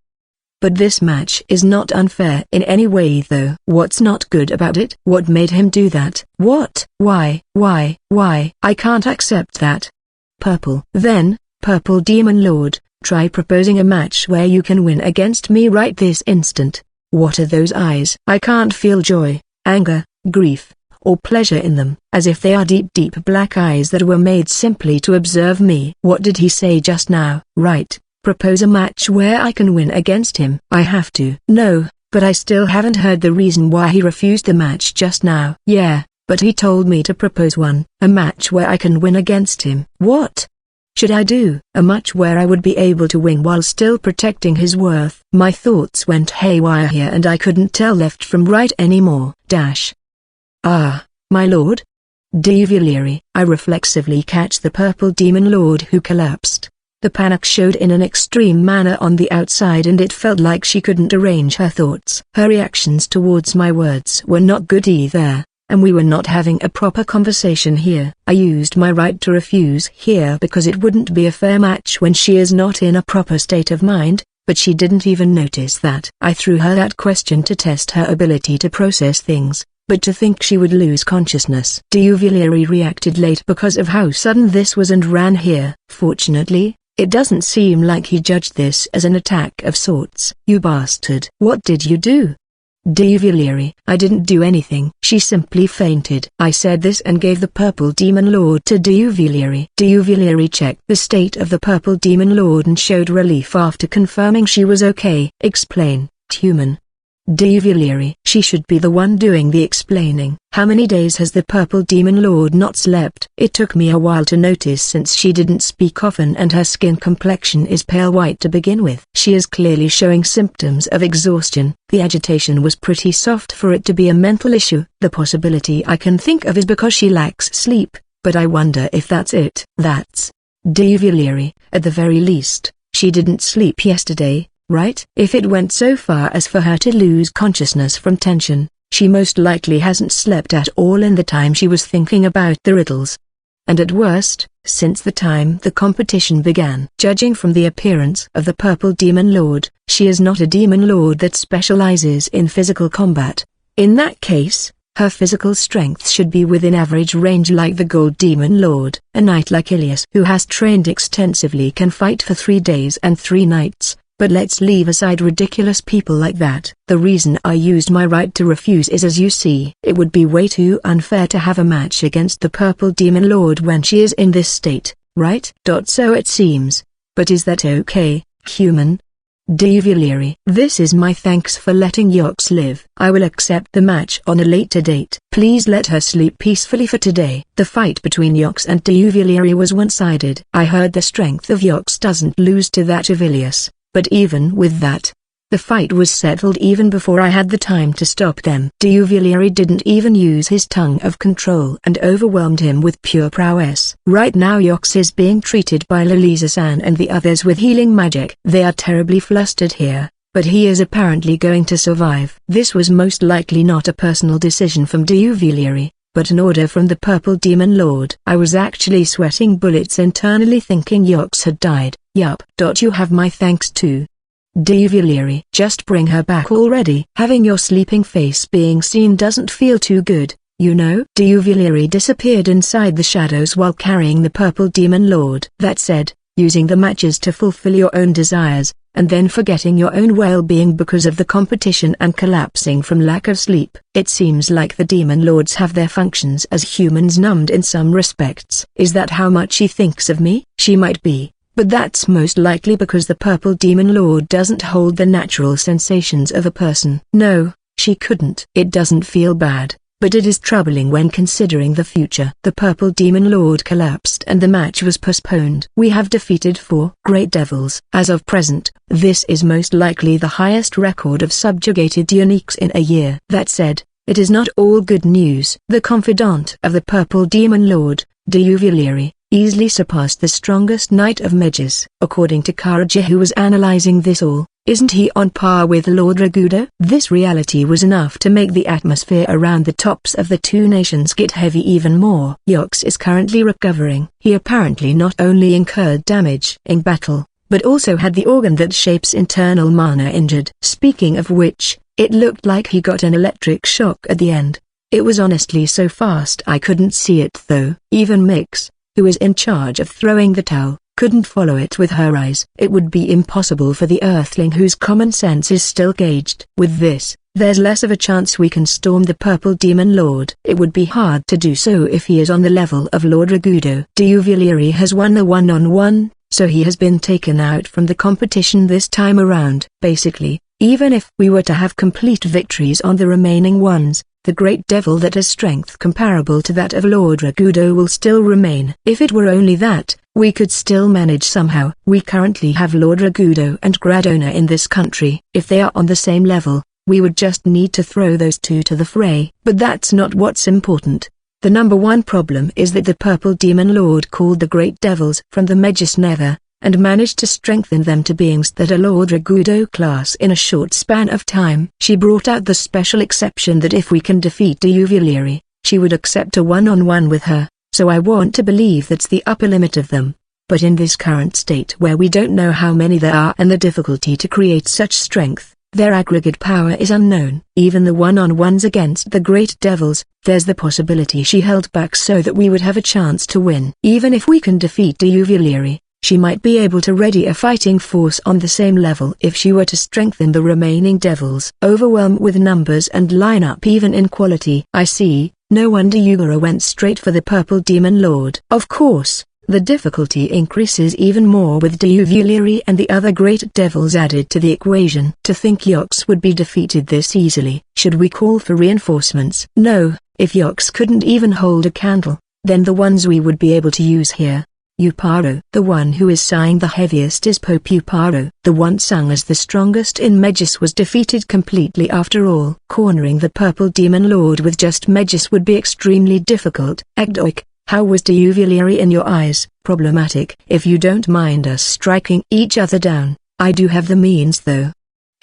But this match is not unfair in any way though. What's not good about it? What made him do that? What? Why? I can't accept that. Purple. Then, Purple Demon Lord, try proposing a match where you can win against me right this instant. What are those eyes? I can't feel joy, anger, grief, or pleasure in them. As if they are deep black eyes that were made simply to observe me. What did he say just now? Right. Propose a match where I can win against him. I have to. No, but I still haven't heard the reason why he refused the match just now. Yeah, but he told me to propose one. A match where I can win against him. What should I do? A match where I would be able to win while still protecting his worth. My thoughts went haywire here and I couldn't tell left from right anymore. My lord? Devilry. I reflexively catch the Purple Demon Lord who collapsed. The panic showed in an extreme manner on the outside and it felt like she couldn't arrange her thoughts. Her reactions towards my words were not good either, and we were not having a proper conversation here. I used my right to refuse here because it wouldn't be a fair match when she is not in a proper state of mind, but she didn't even notice that. I threw her that question to test her ability to process things, but to think she would lose consciousness. Devilry reacted late because of how sudden this was and ran here. Fortunately, it doesn't seem like he judged this as an attack of sorts. You bastard. What did you do? Devilry. I didn't do anything. She simply fainted. I said this and gave the Purple Demon Lord to Devilry. Devilry checked the state of the Purple Demon Lord and showed relief after confirming she was okay. Explain, human. Devilry. She should be the one doing the explaining. How many days has the Purple Demon Lord not slept? It took me a while to notice since she didn't speak often and her skin complexion is pale white to begin with. She is clearly showing symptoms of exhaustion. The agitation was pretty soft for it to be a mental issue. The possibility I can think of is because she lacks sleep, but I wonder if that's it. That's Devilry. At the very least, she didn't sleep yesterday, right? If it went so far as for her to lose consciousness from tension, she most likely hasn't slept at all in the time she was thinking about the riddles. And at worst, since the time the competition began. Judging from the appearance of the Purple Demon Lord, she is not a Demon Lord that specializes in physical combat. In that case, her physical strength should be within average range like the Gold Demon Lord. A knight like Ilias who has trained extensively can fight for 3 days and 3 nights. But let's leave aside ridiculous people like that. The reason I used my right to refuse is as you see. It would be way too unfair to have a match against the Purple Demon Lord when she is in this state, right? So it seems. But is that okay, human? Devilry. This is my thanks for letting Yox live. I will accept the match on a later date. Please let her sleep peacefully for today. The fight between Yox and Devilry was one-sided. I heard the strength of Yox doesn't lose to that of Ilias. But even with that, The fight was settled even before I had the time to stop them. Diuvilieri didn't even use his tongue of control and overwhelmed him with pure prowess. Right now Yox is being treated by Liliza-san and the others with healing magic. They are terribly flustered here, but he is apparently going to survive. This was most likely not a personal decision from Diuvilieri, but an order from the Purple Demon Lord. I was actually sweating bullets internally thinking Yox had died. Yup. You have my thanks too, Diuvilieri. Just bring her back already. Having your sleeping face being seen doesn't feel too good, you know. Diuvilieri disappeared inside the shadows while carrying the Purple Demon Lord. That said, using the matches to fulfill your own desires, and then forgetting your own well-being because of the competition and collapsing from lack of sleep. It seems like the Demon Lords have their functions as humans numbed in some respects. Is that how much she thinks of me? She might be, but that's most likely because the Purple Demon Lord doesn't hold the natural sensations of a person. No, she couldn't. It doesn't feel bad, but it is troubling when considering the future. The Purple Demon Lord collapsed and the match was postponed. We have defeated 4 Great Devils. As of present, this is most likely the highest record of subjugated uniques in a year. That said, it is not all good news. The confidant of the Purple Demon Lord, Diuvilieri, easily surpassed the strongest Knight of Mages. According to Karaji, who was analyzing this all, isn't he on par with Lord Ragudo? This reality was enough to make the atmosphere around the tops of the two nations get heavy even more. Yox is currently recovering. He apparently not only incurred damage in battle, but also had the organ that shapes internal mana injured. Speaking of which, it looked like he got an electric shock at the end. It was honestly so fast I couldn't see it though. Even Mix, who is in charge of throwing the towel, couldn't follow it with her eyes. It would be impossible for the Earthling whose common sense is still gauged. With this, there's less of a chance we can storm the Purple Demon Lord. It would be hard to do so if he is on the level of Lord Ragudo. Diuvilieri has won the one-on-one, so he has been taken out from the competition this time around. Basically, even if we were to have complete victories on the remaining ones, the great devil that has strength comparable to that of Lord Ragudo will still remain. If it were only that, we could still manage somehow. We currently have Lord Ragudo and Gradona in this country. If they are on the same level, we would just need to throw those two to the fray. But that's not what's important. The number one problem is that the Purple Demon Lord called the Great Devils from the Magus Nether, and managed to strengthen them to beings that are Lord Ragudo class in a short span of time. She brought out the special exception that if we can defeat Diuvilieri, she would accept a one-on-one with her, so I want to believe that's the upper limit of them. But in this current state where we don't know how many there are and the difficulty to create such strength, their aggregate power is unknown. Even the one-on-ones against the Great Devils, there's the possibility she held back so that we would have a chance to win. Even if we can defeat Diuvilieri, she might be able to ready a fighting force on the same level if she were to strengthen the remaining devils. Overwhelm with numbers and line up even in quality. I see, no wonder Yugura went straight for the Purple Demon Lord. Of course, the difficulty increases even more with Diuvilieri and the other great devils added to the equation. To think Yox would be defeated this easily. Should we call for reinforcements? No, if Yox couldn't even hold a candle, then the ones we would be able to use here. Uparo. The one who is sighing the heaviest is Pope Uparo. The one sung as the strongest in Magus was defeated completely after all. Cornering the Purple Demon Lord with just Magus would be extremely difficult. Agdoik, how was Diuvilieri in your eyes? Problematic. If you don't mind us striking each other down, I do have the means though.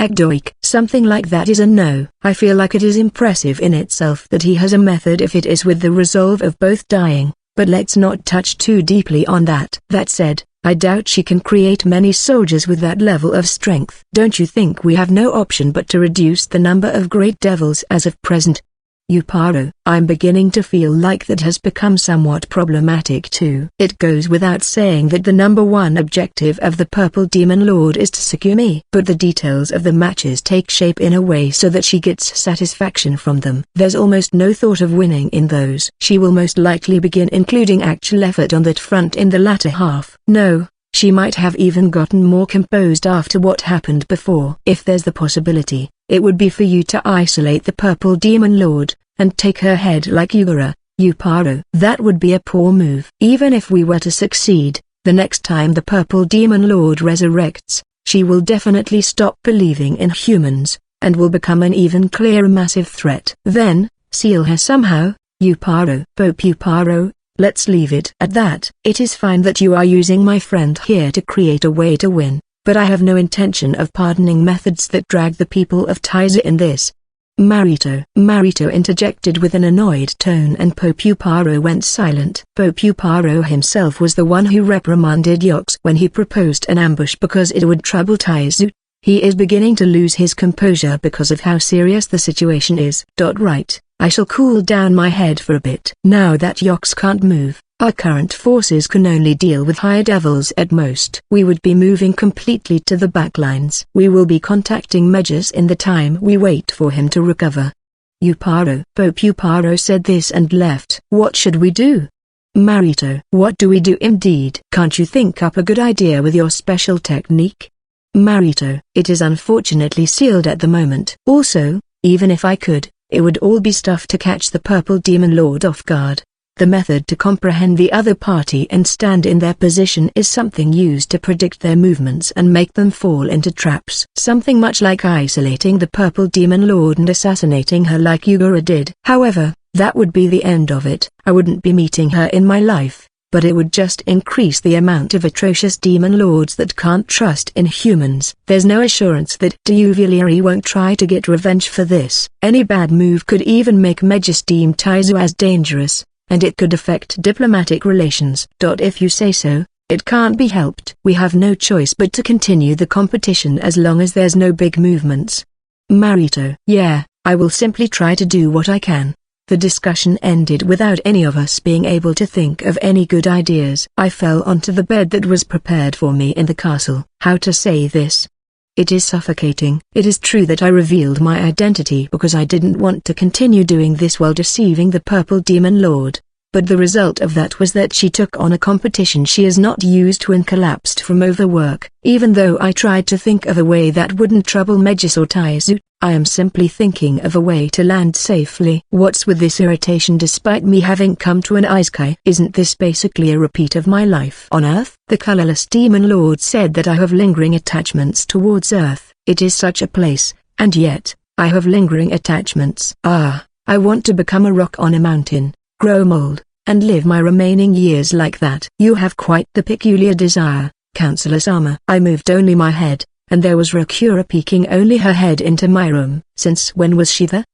Agdoik. Something like that is a no. I feel like it is impressive in itself that he has a method if it is with the resolve of both dying. But let's not touch too deeply on that. That said, I doubt she can create many soldiers with that level of strength. Don't you think we have no option but to reduce the number of great devils as of present? Uparo. I'm beginning to feel like that has become somewhat problematic too. It goes without saying that the number one objective of the Purple Demon Lord is to secure me. But the details of the matches take shape in a way so that she gets satisfaction from them. There's almost no thought of winning in those. She will most likely begin including actual effort on that front in the latter half. No, she might have even gotten more composed after what happened before. If there's the possibility, it would be for you to isolate the Purple Demon Lord, and take her head like Yugura, Uparo. That would be a poor move. Even if we were to succeed, the next time the Purple Demon Lord resurrects, she will definitely stop believing in humans, and will become an even clearer massive threat. Then, seal her somehow, Yuparo. Pope Yuparo, let's leave it at that. It is fine that you are using my friend here to create a way to win, but I have no intention of pardoning methods that drag the people of Taiza in this. Marito interjected with an annoyed tone, and Pope Yuparo went silent. Pope Yuparo himself was the one who reprimanded Yox when he proposed an ambush because it would trouble Taizu. He is beginning to lose his composure because of how serious the situation is. Right, I shall cool down my head for a bit. Now that Yox can't move, our current forces can only deal with higher devils at most. We would be moving completely to the backlines. We will be contacting Megas in the time we wait for him to recover. Pope Yuparo said this and left. What should we do? Marito. What do we do indeed? Can't you think up a good idea with your special technique? Marito. It is unfortunately sealed at the moment. Also, even if I could, it would all be stuff to catch the purple demon lord off guard. The method to comprehend the other party and stand in their position is something used to predict their movements and make them fall into traps. Something much like isolating the purple demon lord and assassinating her like Yugura did. However, that would be the end of it. I wouldn't be meeting her in my life, but it would just increase the amount of atrocious demon lords that can't trust in humans. There's no assurance that Duvilieri won't try to get revenge for this. Any bad move could even make Megas deem Taizu as dangerous, and it could affect diplomatic relations. If you say so, it can't be helped. We have no choice but to continue the competition as long as there's no big movements. Marito. Yeah, I will simply try to do what I can. The discussion ended without any of us being able to think of any good ideas. I fell onto the bed that was prepared for me in the castle. How to say this? It is suffocating. It is true that I revealed my identity because I didn't want to continue doing this while deceiving the purple demon lord, but the result of that was that she took on a competition she is not used to and collapsed from overwork. Even though I tried to think of a way that wouldn't trouble Megas or Taizu, I am simply thinking of a way to land safely. What's with this irritation despite me having come to an Isekai? Isn't this basically a repeat of my life on Earth? The colorless demon lord said that I have lingering attachments towards Earth. It is such a place, and yet, I have lingering attachments. I want to become a rock on a mountain, grow mold, and live my remaining years like that. You have quite the peculiar desire, Counselor Sama. I moved only my head, and there was Rakura peeking only her head into my room. Since when was she there?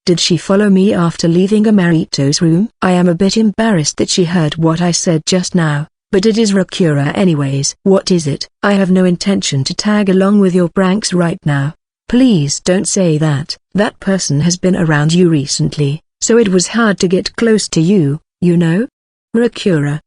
Did she follow me after leaving Marito's room? I am a bit embarrassed that she heard what I said just now, but it is Rakura anyways. What is it? I have no intention to tag along with your pranks right now. Please don't say that. That person has been around you recently, so it was hard to get close to you, you know? Rakura.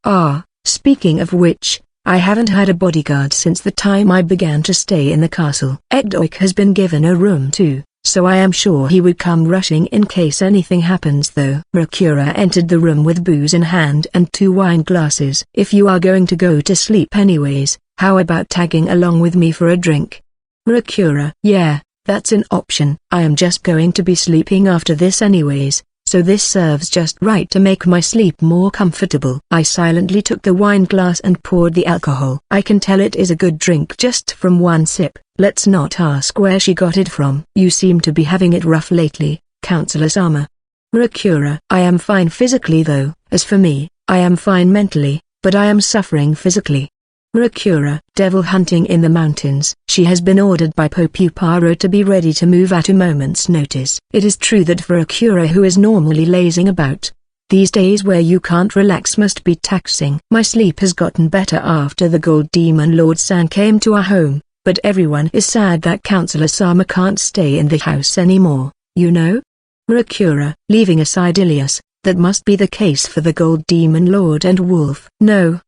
Speaking of which, I haven't had a bodyguard since the time I began to stay in the castle. Egdoik has been given a room too, so I am sure he would come rushing in case anything happens though. Rakura entered the room with booze in hand and 2 wine glasses. If you are going to go to sleep anyways, how about tagging along with me for a drink? Rakura. Yeah, that's an option. I am just going to be sleeping after this anyways, so this serves just right to make my sleep more comfortable. I silently took the wine glass and poured the alcohol. I can tell it is a good drink just from one sip. Let's not ask where she got it from. You seem to be having it rough lately, Counselor Sama. Rakura. I am fine physically though. As for me, I am fine mentally, but I am suffering physically. Rakura. Devil hunting in the mountains. She has been ordered by Pope Yuparo to be ready to move at a moment's notice. It is true that for Rakura, who is normally lazing about, these days where you can't relax must be taxing. My sleep has gotten better after the Gold Demon Lord San came to our home, but everyone is sad that Counselor Sama can't stay in the house anymore, you know? Rakura. Leaving aside Ilias, that must be the case for the Gold Demon Lord and Wolf. No,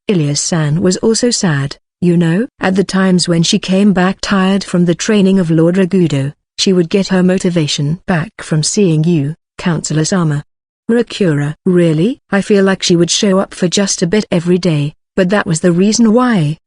Ilias-san was also sad, you know? At the times when she came back tired from the training of Lord Ragudo, she would get her motivation back from seeing you, Counselor Sama. Rakura. Really? I feel like she would show up for just a bit every day, but that was the reason why.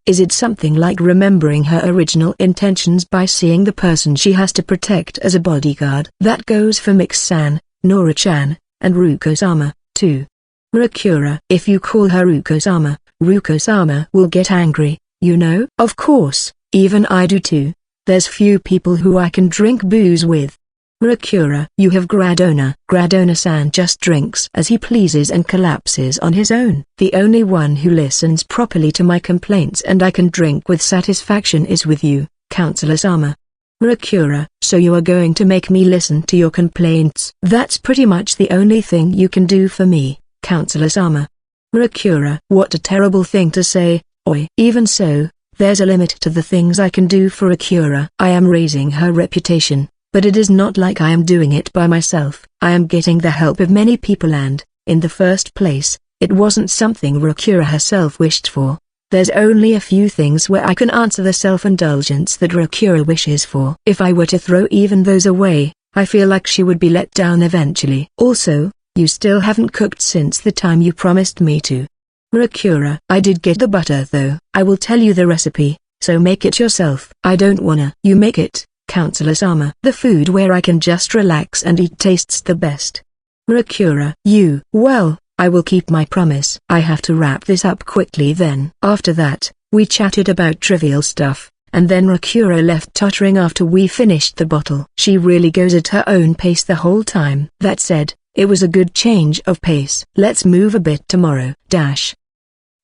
Is it something like remembering her original intentions by seeing the person she has to protect as a bodyguard? That goes for Mix-san, Nora-chan, and Ruko-sama, too. Rakura. If you call her Ruko-sama, Ruko-sama will get angry, You know? Of course, even I do too. There's few people who I can drink booze with. Rakura. You have Gradona. Gradona-san just drinks as he pleases and collapses on his own. The only one who listens properly to my complaints and I can drink with satisfaction is with you, Counselor Sama. Rakura. So you are going to make me listen to your complaints? That's pretty much the only thing you can do for me, Counselor Sama. Rakura. What a terrible thing to say. Oi. Even so, there's a limit to the things I can do for Rakura. I am raising her reputation. But it is not like I am doing it by myself. I am getting the help of many people and, in the first place, it wasn't something Rakura herself wished for. There's only a few things where I can answer the self-indulgence that Rakura wishes for. If I were to throw even those away, I feel like she would be let down eventually. Also, you still haven't cooked since the time you promised me to. Rakura. I did get the butter though. I will tell you the recipe, so make it yourself. I don't wanna. You make it, Counselor Sama. The food where I can just relax and eat tastes the best. Rakura. Well, I will keep my promise. I have to wrap this up quickly then. After that, we chatted about trivial stuff, and then Rakura left tottering after we finished the bottle. She really goes at her own pace the whole time. That said, it was a good change of pace. Let's move a bit tomorrow.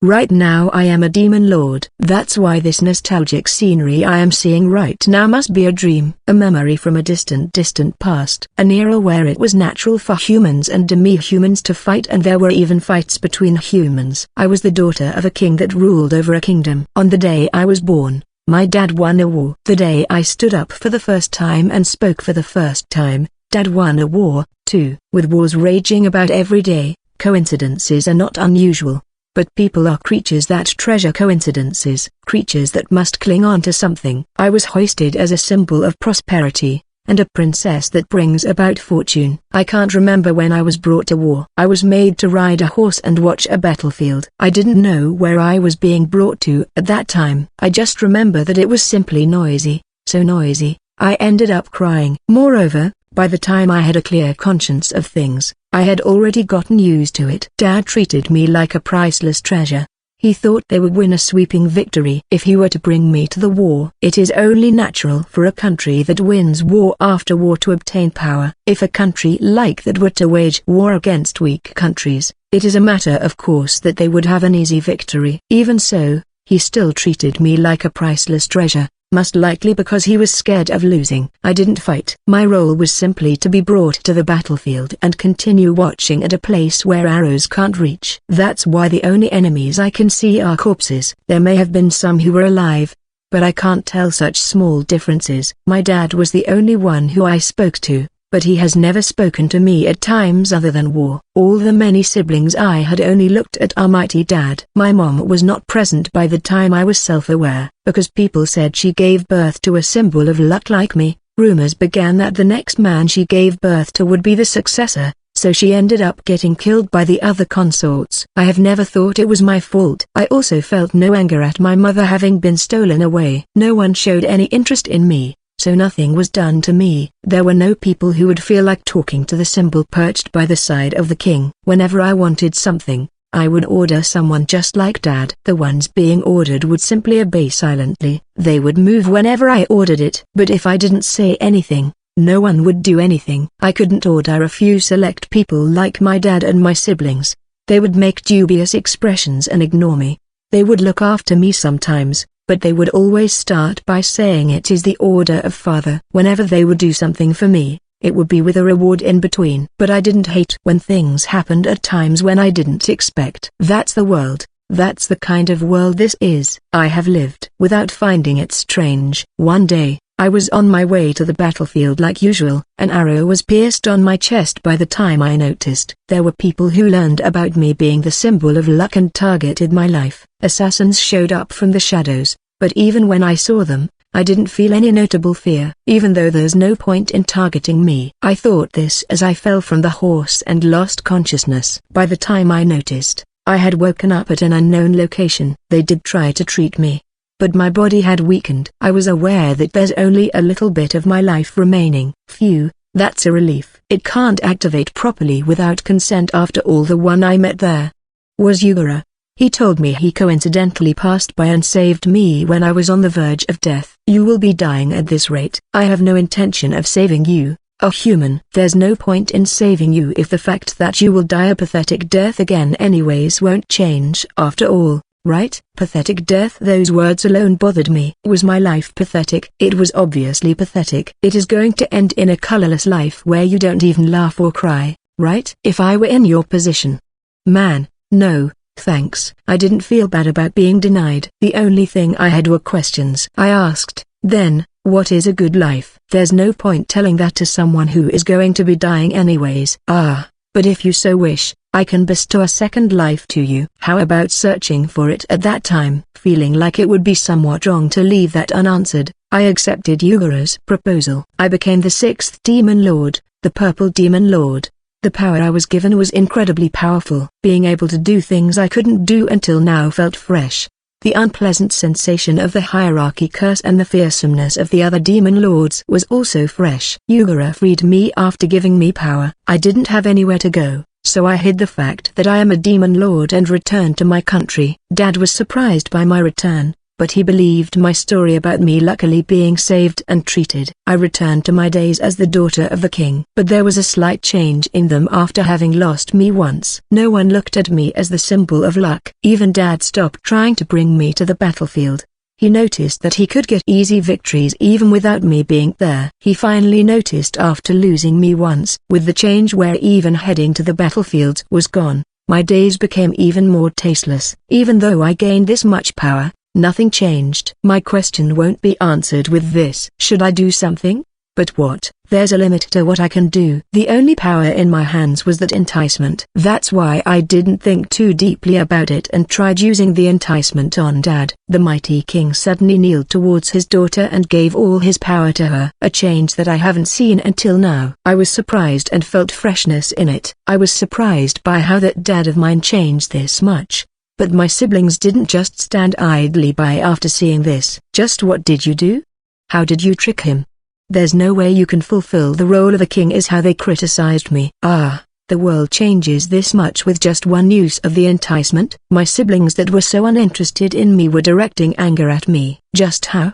Right now I am a demon lord. That's why this nostalgic scenery I am seeing right now must be a dream. A memory from a distant past. An era where it was natural for humans and demi-humans to fight and there were even fights between humans. I was the daughter of a king that ruled over a kingdom. On the day I was born, my dad won a war. The day I stood up for the first time and spoke for the first time, Dad won a war, too. With wars raging about every day, coincidences are not unusual. But people are creatures that treasure coincidences, creatures that must cling on to something. I was hoisted as a symbol of prosperity, and a princess that brings about fortune. I can't remember when I was brought to war. I was made to ride a horse and watch a battlefield. I didn't know where I was being brought to at that time. I just remember that it was simply noisy, so noisy, I ended up crying. Moreover, by the time I had a clear conscience of things, I had already gotten used to it. Dad treated me like a priceless treasure. He thought they would win a sweeping victory if he were to bring me to the war. It is only natural for a country that wins war after war to obtain power. If a country like that were to wage war against weak countries, it is a matter of course that they would have an easy victory. Even so, he still treated me like a priceless treasure. Most likely because he was scared of losing. I didn't fight. My role was simply to be brought to the battlefield and continue watching at a place where arrows can't reach. That's why the only enemies I can see are corpses. There may have been some who were alive, but I can't tell such small differences. My dad was the only one who I spoke to, but he has never spoken to me at times other than war. All the many siblings I had only looked at our mighty dad. My mom was not present by the time I was self-aware, because people said she gave birth to a symbol of luck like me. Rumors began that the next man she gave birth to would be the successor, so she ended up getting killed by the other consorts. I have never thought it was my fault. I also felt no anger at my mother having been stolen away. No one showed any interest in me, so nothing was done to me. There were no people who would feel like talking to the symbol perched by the side of the king. Whenever I wanted something, I would order someone just like Dad. The ones being ordered would simply obey silently. They would move whenever I ordered it. But if I didn't say anything, no one would do anything. I couldn't order a few select people like my dad and my siblings. They would make dubious expressions and ignore me. They would look after me sometimes, but they would always start by saying it is the order of father. Whenever they would do something for me, it would be with a reward in between. But I didn't hate when things happened at times when I didn't expect. That's the world. That's the kind of world this is. I have lived without finding it strange. One day, I was on my way to the battlefield like usual. An arrow was pierced on my chest. By the time I noticed, there were people who learned about me being the symbol of luck and targeted my life. Assassins showed up from the shadows, but even when I saw them, I didn't feel any notable fear. Even though there's no point in targeting me. I thought this as I fell from the horse and lost consciousness. By the time I noticed, I had woken up at an unknown location. They did try to treat me, but my body had weakened. I was aware that there's only a little bit of my life remaining. Phew, that's a relief. It can't activate properly without consent after all. The one I met there was Yugura. He told me he coincidentally passed by and saved me when I was on the verge of death. You will be dying at this rate. I have no intention of saving you, a human. There's no point in saving you if the fact that you will die a pathetic death again anyways won't change after all, right? Pathetic death. Those words alone bothered me. Was my life pathetic? It was obviously pathetic. It is going to end in a colorless life where you don't even laugh or cry, right? If I were in your position. Man, no. Thanks. I didn't feel bad about being denied. The only thing I had were questions. I asked, then, what is a good life? There's no point telling that to someone who is going to be dying anyways. But if you so wish, I can bestow a second life to you. How about searching for it at that time? Feeling like it would be somewhat wrong to leave that unanswered, I accepted Yugura's proposal. I became the 6th Demon Lord, the Purple Demon Lord. The power I was given was incredibly powerful. Being able to do things I couldn't do until now felt fresh. The unpleasant sensation of the hierarchy curse and the fearsomeness of the other demon lords was also fresh. Yugura freed me after giving me power. I didn't have anywhere to go, so I hid the fact that I am a demon lord and returned to my country. Dad was surprised by my return, but he believed my story about me luckily being saved and treated. I returned to my days as the daughter of the king. But there was a slight change in them after having lost me once. No one looked at me as the symbol of luck. Even Dad stopped trying to bring me to the battlefield. He noticed that he could get easy victories even without me being there. He finally noticed after losing me once. With the change where even heading to the battlefield was gone, my days became even more tasteless. Even though I gained this much power, nothing changed. My question won't be answered with this. Should I do something? But what? There's a limit to what I can do. The only power in my hands was that enticement. That's why I didn't think too deeply about it and tried using the enticement on Dad. The mighty king suddenly kneeled towards his daughter and gave all his power to her. A change that I haven't seen until now. I was surprised and felt freshness in it. I was surprised by how that dad of mine changed this much. But my siblings didn't just stand idly by after seeing this. Just what did you do? How did you trick him? There's no way you can fulfill the role of a king is how they criticized me. The world changes this much with just one use of the enticement? My siblings that were so uninterested in me were directing anger at me. Just how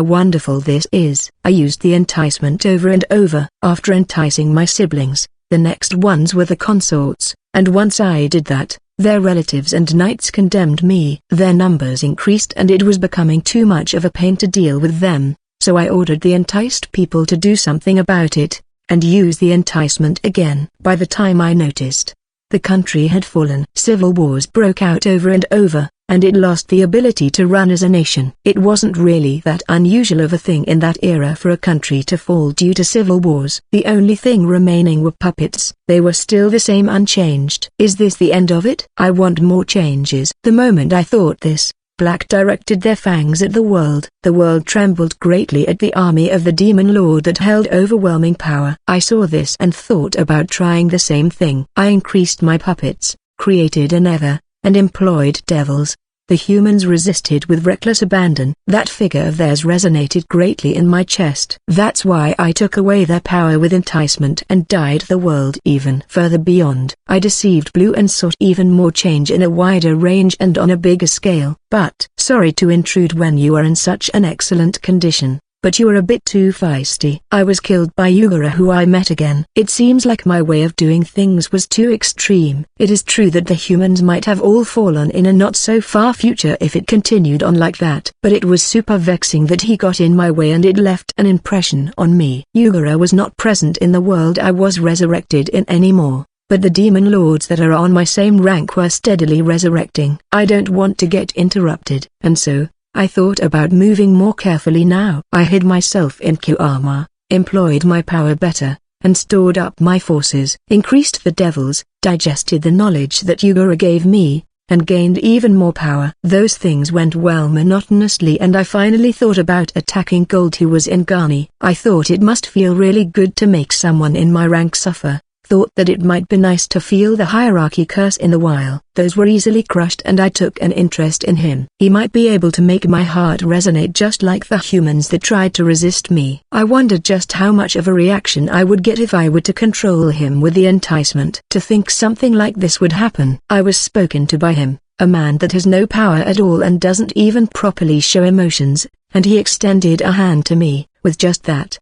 wonderful this is. I used the enticement over and over. After enticing my siblings, the next ones were the consorts, and once I did that, their relatives and knights condemned me. Their numbers increased and it was becoming too much of a pain to deal with them, so I ordered the enticed people to do something about it, and use the enticement again. By the time I noticed, the country had fallen. Civil wars broke out over and over, and it lost the ability to run as a nation. It wasn't really that unusual of a thing in that era for a country to fall due to civil wars. The only thing remaining were puppets. They were still the same unchanged. Is this the end of it? I want more changes. The moment I thought this, Black directed their fangs at the world. The world trembled greatly at the army of the demon lord that held overwhelming power. I saw this and thought about trying the same thing. I increased my puppets, created a nether, and employed devils. The humans resisted with reckless abandon. That figure of theirs resonated greatly in my chest. That's why I took away their power with enticement and dyed the world even further beyond. I deceived Blue and sought even more change in a wider range and on a bigger scale. But, sorry to intrude when you are in such an excellent condition, but you are a bit too feisty. I was killed by Yugura who I met again. It seems like my way of doing things was too extreme. It is true that the humans might have all fallen in a not so far future if it continued on like that. But it was super vexing that he got in my way and it left an impression on me. Yugura was not present in the world I was resurrected in anymore. But the demon lords that are on my same rank were steadily resurrecting. I don't want to get interrupted. And so, I thought about moving more carefully now. I hid myself in Q-armor, employed my power better, and stored up my forces. Increased the devils, digested the knowledge that Yugura gave me, and gained even more power. Those things went well monotonously and I finally thought about attacking Gold who was in Ghani. I thought it must feel really good to make someone in my rank suffer. Thought that it might be nice to feel the hierarchy curse in the while. Those were easily crushed and I took an interest in him. He might be able to make my heart resonate just like the humans that tried to resist me. I wondered just how much of a reaction I would get if I were to control him with the enticement. To think something like this would happen. I was spoken to by him, A man that has no power at all and doesn't even properly show emotions, and he extended a hand to me, with just that.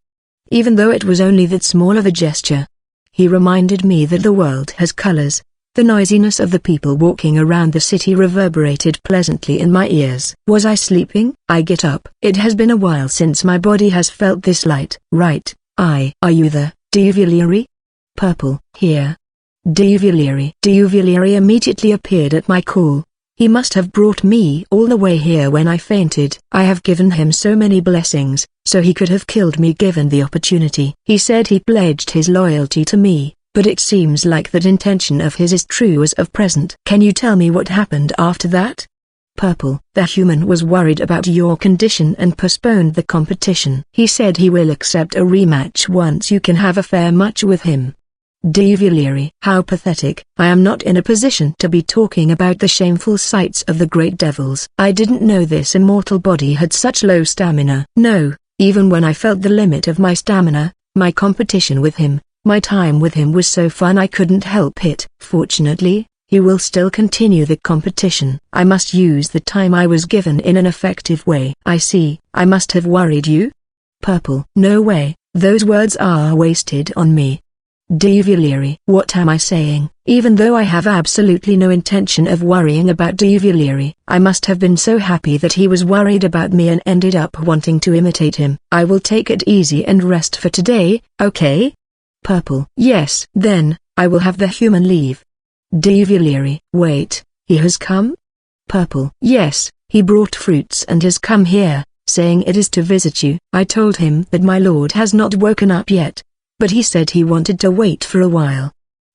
Even though it was only that small of a gesture. He reminded me that the world has colors. The noisiness of the people walking around the city reverberated pleasantly in my ears. Was I sleeping? I get up. It has been a while since my body has felt this light. Right, are you the Duvalieri? Purple, here. Duvalieri immediately appeared at my call. He must have brought me all the way here when I fainted. I have given him so many blessings, so he could have killed me given the opportunity. He said he pledged his loyalty to me, but it seems like that intention of his is true as of present. Can you tell me what happened after that? Purple, the human was worried about your condition and postponed the competition. He said he will accept a rematch once you can have a fair match with him. Duvalieri. How pathetic. I am not in a position to be talking about the shameful sights of the great devils. I didn't know this immortal body had such low stamina. No, even when I felt the limit of my stamina, my competition with him, my time with him was so fun I couldn't help it. Fortunately, he will still continue the competition. I must use the time I was given in an effective way. I see. I must have worried you? Purple. No way, those words are wasted on me. Duvalieri. What am I saying? Even though I have absolutely no intention of worrying about Duvalieri, I must have been so happy that he was worried about me and ended up wanting to imitate him. I will take it easy and rest for today, okay? Purple. Yes. Then, I will have the human leave. Duvalieri. Wait, he has come? Purple. Yes, he brought fruits and has come here, saying it is to visit you. I told him that my lord has not woken up yet, but he said he wanted to wait for a while.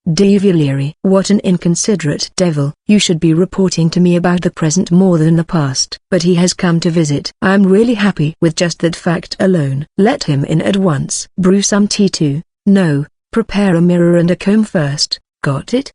Duvalieri. What an inconsiderate devil. You should be reporting to me about the present more than the past. But he has come to visit. I am really happy with just that fact alone. Let him in at once. Brew some tea too. No, prepare a mirror and a comb first. Got it?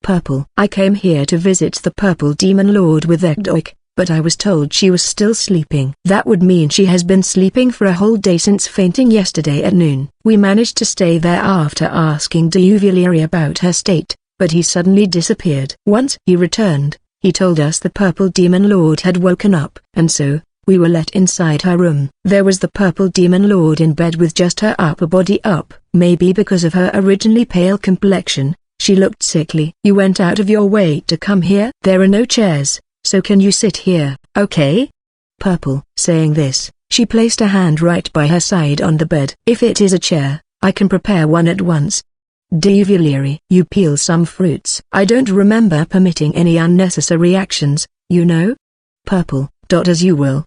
Purple. I came here to visit the purple demon lord with Ekdoik, but I was told she was still sleeping. That would mean she has been sleeping for a whole day since fainting yesterday at noon. We managed to stay there after asking Duvalieri about her state, but he suddenly disappeared. Once he returned, he told us the purple demon lord had woken up, and so, we were let inside her room. There was the purple demon lord in bed with just her upper body up. Maybe because of her originally pale complexion, she looked sickly. You went out of your way to come here? There are no chairs, so can you sit here, okay? Purple. Saying this, she placed a hand right by her side on the bed. If it is a chair, I can prepare one at once. Duvalieri. You peel some fruits. I don't remember permitting any unnecessary actions, you know? Purple. As you will.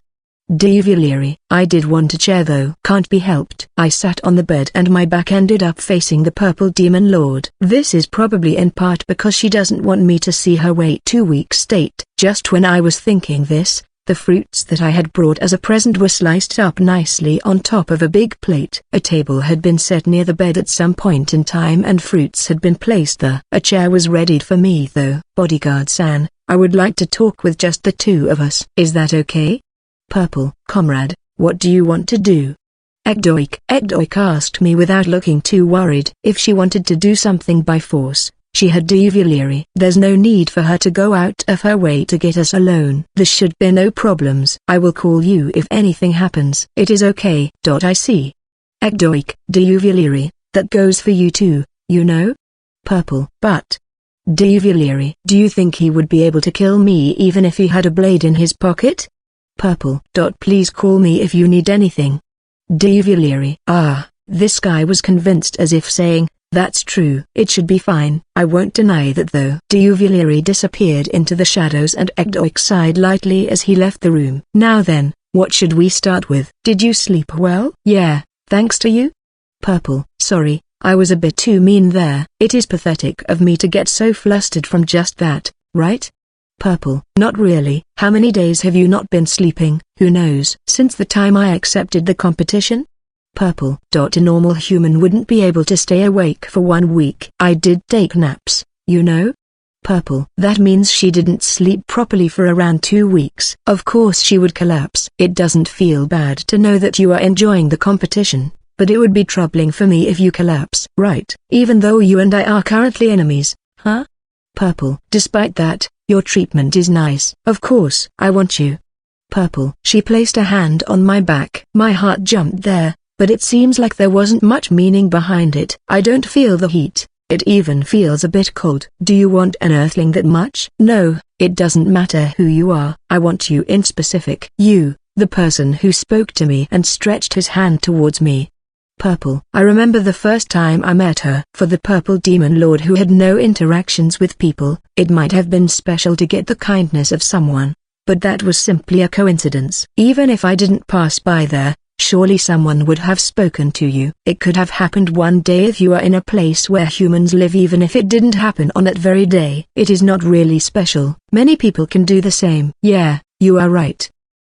Duvalieri. I did want a chair though. Can't be helped. I sat on the bed and my back ended up facing the purple demon lord. This is probably in part because she doesn't want me to see her wait 2 weeks state. Just when I was thinking this, the fruits that I had brought as a present were sliced up nicely on top of a big plate. A table had been set near the bed at some point in time and fruits had been placed there. A chair was readied for me though. Bodyguard-san, I would like to talk with just the two of us. Is that okay? Purple. Comrade, what do you want to do? Ekdoik. Ekdoik asked me without looking too worried. If she wanted to do something by force, she had Duvalieri. There's no need for her to go out of her way to get us alone. There should be no problems. I will call you if anything happens. It is okay. I see. Ekdoik. Duvalieri, that goes for you too, you know? Purple. But Duvalieri. Do you think he would be able to kill me even if he had a blade in his pocket? Purple. Please call me if you need anything. Duvalieri. This guy was convinced as if saying, that's true. It should be fine. I won't deny that though. Duvalieri disappeared into the shadows and Ekdoik sighed lightly as he left the room. Now then, what should we start with? Did you sleep well? Yeah, thanks to you. Purple. Sorry, I was a bit too mean there. It is pathetic of me to get so flustered from just that, right? Purple. Not really. How many days have you not been sleeping? Who knows? Since the time I accepted the competition? Purple. A normal human wouldn't be able to stay awake for 1 week. I did take naps, you know? Purple. That means she didn't sleep properly for around 2 weeks. Of course she would collapse. It doesn't feel bad to know that you are enjoying the competition, but it would be troubling for me if you collapse. Right. Even though you and I are currently enemies, huh? Purple. Despite that, Your treatment is nice. Of course, I want you. Purple. She placed a hand on my back. My heart jumped there, but it seems like there wasn't much meaning behind it. I don't feel the heat. It even feels a bit cold. Do you want an earthling that much? No, it doesn't matter who you are. I want you in specific. You, the person who spoke to me and stretched his hand towards me. Purple. I remember the first time I met her. For the purple demon lord who had no interactions with people, it might have been special to get the kindness of someone. But that was simply a coincidence. Even if I didn't pass by there, surely someone would have spoken to you. It could have happened one day if you are in a place where humans live, even if it didn't happen on that very day. It is not really special. Many people can do the same. Yeah, you are right.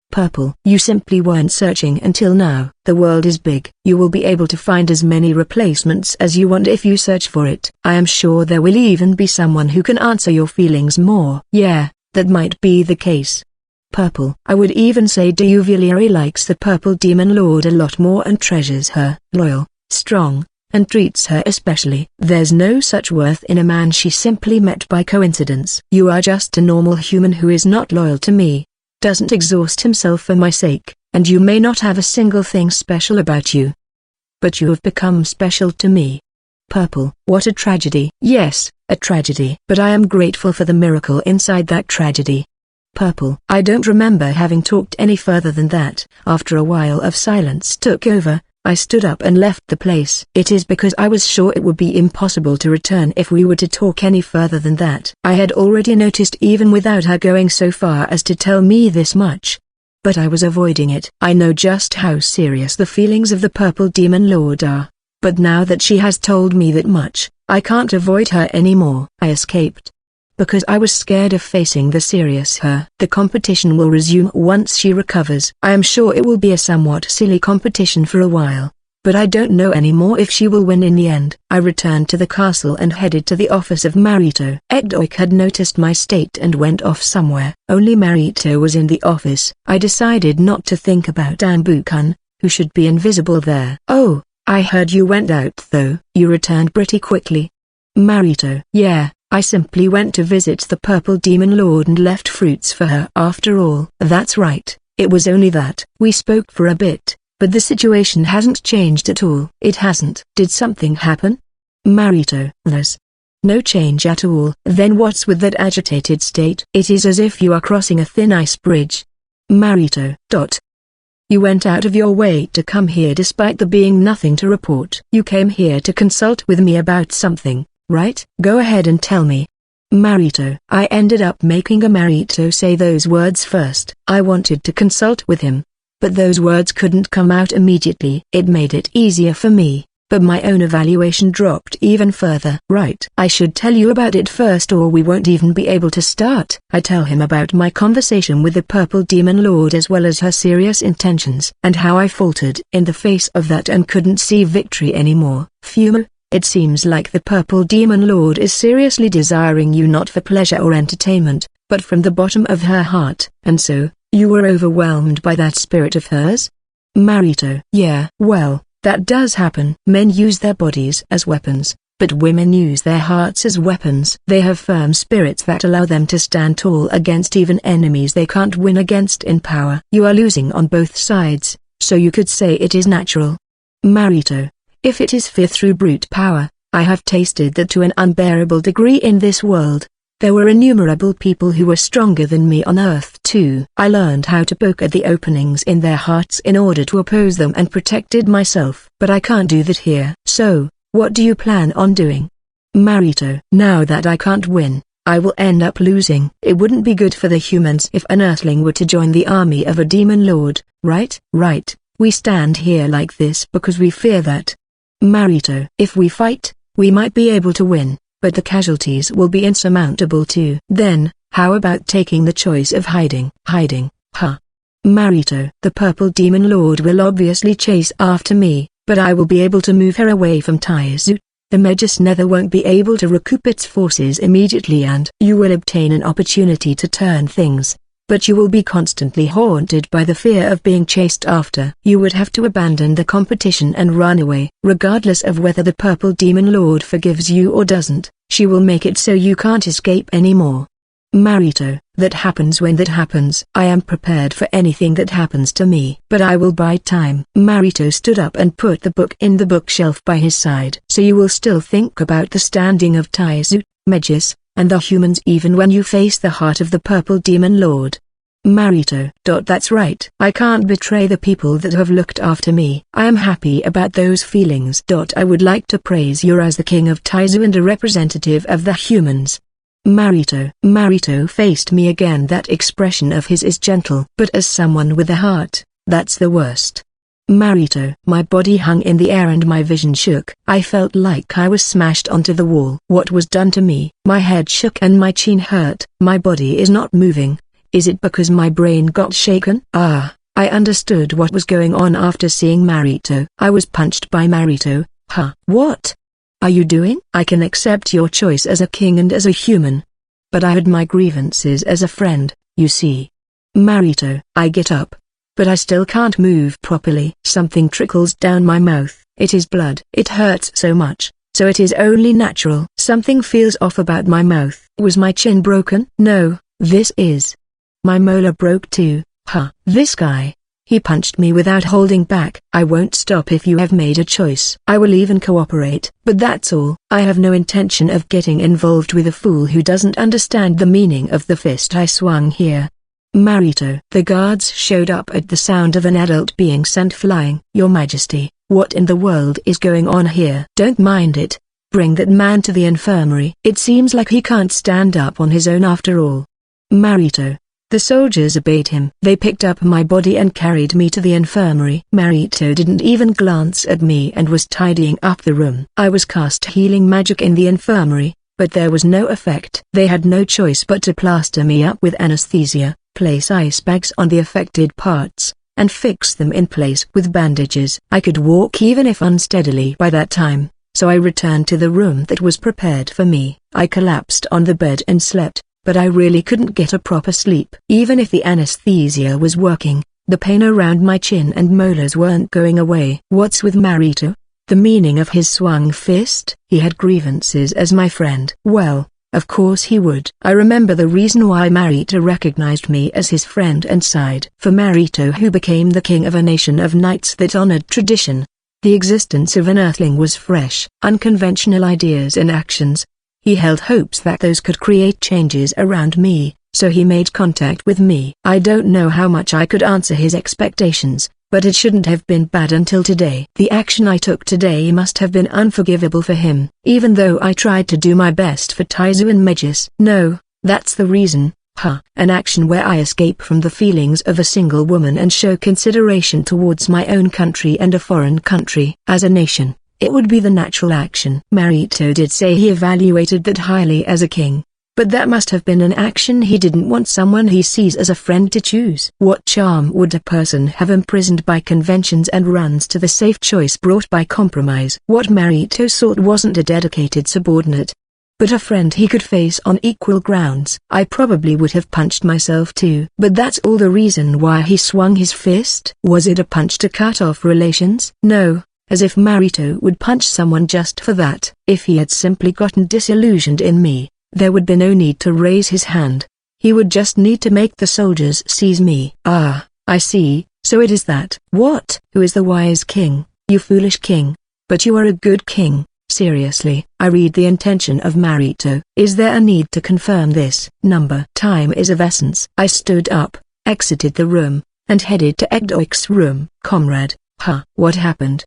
Purple. You simply weren't searching until now. The world is big. You will be able to find as many replacements as you want if you search for it. I am sure there will even be someone who can answer your feelings more. Yeah, that might be the case. Purple. I would even say Duvilieri likes the purple demon lord a lot more and treasures her. Loyal, strong, and treats her especially. There's no such worth in a man she simply met by coincidence. You are just a normal human who is not loyal to me, doesn't exhaust himself for my sake, and you may not have a single thing special about you. But you have become special to me. Purple. What a tragedy. Yes, a tragedy. But I am grateful for the miracle inside that tragedy. Purple. I don't remember having talked any further than that. After a while of silence took over, I stood up and left the place. It is because I was sure it would be impossible to return if we were to talk any further than that. I had already noticed even without her going so far as to tell me this much. But I was avoiding it. I know just how serious the feelings of the purple demon lord are. But now that she has told me that much, I can't avoid her anymore. I escaped because I was scared of facing the serious her. The competition will resume once she recovers. I am sure it will be a somewhat silly competition for a while, but I don't know anymore if she will win in the end. I returned to the castle and headed to the office of Marito. Ekdoik had noticed my state and went off somewhere. Only Marito was in the office. I decided not to think about Ambu-kun, who should be invisible there. Oh, I heard you went out though. You returned pretty quickly. Marito. Yeah. I simply went to visit the purple demon lord and left fruits for her. After all, that's right, it was only that. We spoke for a bit, but the situation hasn't changed at all. It hasn't. Did something happen? Marito. There's no change at all. Then what's with that agitated state? It is as if you are crossing a thin ice bridge. Marito. You went out of your way to come here despite there being nothing to report. You came here to consult with me about something, right? Go ahead and tell me. Marito. I ended up making a Marito say those words first. I wanted to consult with him, but those words couldn't come out immediately. It made it easier for me, but my own evaluation dropped even further. Right. I should tell you about it first or we won't even be able to start. I tell him about my conversation with the purple demon lord as well as her serious intentions and how I faltered in the face of that and couldn't see victory anymore. Fumo. It seems like the purple demon lord is seriously desiring you not for pleasure or entertainment, but from the bottom of her heart. And so, you were overwhelmed by that spirit of hers? Marito. Yeah. Well, that does happen. Men use their bodies as weapons, but women use their hearts as weapons. They have firm spirits that allow them to stand tall against even enemies they can't win against in power. You are losing on both sides, so you could say it is natural. Marito. If it is fear through brute power, I have tasted that to an unbearable degree in this world. There were innumerable people who were stronger than me on Earth too. I learned how to poke at the openings in their hearts in order to oppose them and protected myself. But I can't do that here. So, what do you plan on doing? Marito. Now that I can't win, I will end up losing. It wouldn't be good for the humans if an Earthling were to join the army of a demon lord, right? Right. We stand here like this because we fear that. Marito. If we fight, we might be able to win, but the casualties will be insurmountable too. Then, how about taking the choice of hiding? Hiding, huh? Marito. The purple demon lord will obviously chase after me, but I will be able to move her away from Taizu. The Magus Nether won't be able to recoup its forces immediately and you will obtain an opportunity to turn things. But you will be constantly haunted by the fear of being chased after. You would have to abandon the competition and run away. Regardless of whether the purple demon lord forgives you or doesn't, she will make it so you can't escape anymore. Marito, that happens when that happens. I am prepared for anything that happens to me. But I will bide time. Marito stood up and put the book in the bookshelf by his side. So you will still think about the standing of Taizu, Megis, and the humans even when you face the heart of the Purple Demon Lord. Marito. That's right. I can't betray the people that have looked after me. I am happy about those feelings. I would like to praise you as the king of Taizu and a representative of the humans. Marito. Marito faced me again. That expression of his is gentle. But as someone with a heart, that's the worst. Marito. My body hung in the air and my vision shook. I felt like I was smashed onto the wall. What was done to me? My head shook and my chin hurt. My body is not moving. Is it because my brain got shaken? I understood what was going on after seeing Marito. I was punched by Marito. What are you doing? I can accept your choice as a king and as a human. But I had my grievances as a friend, you see. Marito. I get up. But I still can't move properly. Something trickles down my mouth. It is blood. It hurts so much, so it is only natural. Something feels off about my mouth. Was my chin broken? No, this is. My molar broke too. This guy. He punched me without holding back. I won't stop if you have made a choice. I will even cooperate. But that's all. I have no intention of getting involved with a fool who doesn't understand the meaning of the fist I swung here. Marito. The guards showed up at the sound of an adult being sent flying. Your Majesty, what in the world is going on here? Don't mind it. Bring that man to the infirmary. It seems like he can't stand up on his own after all. Marito. The soldiers obeyed him. They picked up my body and carried me to the infirmary. Marito didn't even glance at me and was tidying up the room. I was cast healing magic in the infirmary, but there was no effect. They had no choice but to plaster me up with anesthesia, place ice bags on the affected parts, and fix them in place with bandages. I could walk even if unsteadily by that time, so I returned to the room that was prepared for me. I collapsed on the bed and slept. But I really couldn't get a proper sleep. Even if the anesthesia was working, the pain around my chin and molars weren't going away. What's with Marito? The meaning of his swung fist? He had grievances as my friend. Well, of course he would. I remember the reason why Marito recognized me as his friend and sighed. For Marito, who became the king of a nation of knights that honored tradition, the existence of an earthling was fresh. Unconventional ideas and actions. He held hopes that those could create changes around me, so he made contact with me. I don't know how much I could answer his expectations, but it shouldn't have been bad until today. The action I took today must have been unforgivable for him, even though I tried to do my best for Taizu and Megis. No, that's the reason. An action where I escape from the feelings of a single woman and show consideration towards my own country and a foreign country. As a nation, it would be the natural action. Marito did say he evaluated that highly as a king, but that must have been an action he didn't want someone he sees as a friend to choose. What charm would a person have imprisoned by conventions and runs to the safe choice brought by compromise? What Marito sought wasn't a dedicated subordinate, but a friend he could face on equal grounds. I probably would have punched myself too. But that's all the reason why he swung his fist? Was it a punch to cut off relations? No. As if Marito would punch someone just for that. If he had simply gotten disillusioned in me, there would be no need to raise his hand. He would just need to make the soldiers seize me. I see, so it is that. What? Who is the wise king? You foolish king. But you are a good king. Seriously, I read the intention of Marito. Is there a need to confirm this? Time is of essence. I stood up, exited the room, and headed to Egdoik's room. Comrade, what happened?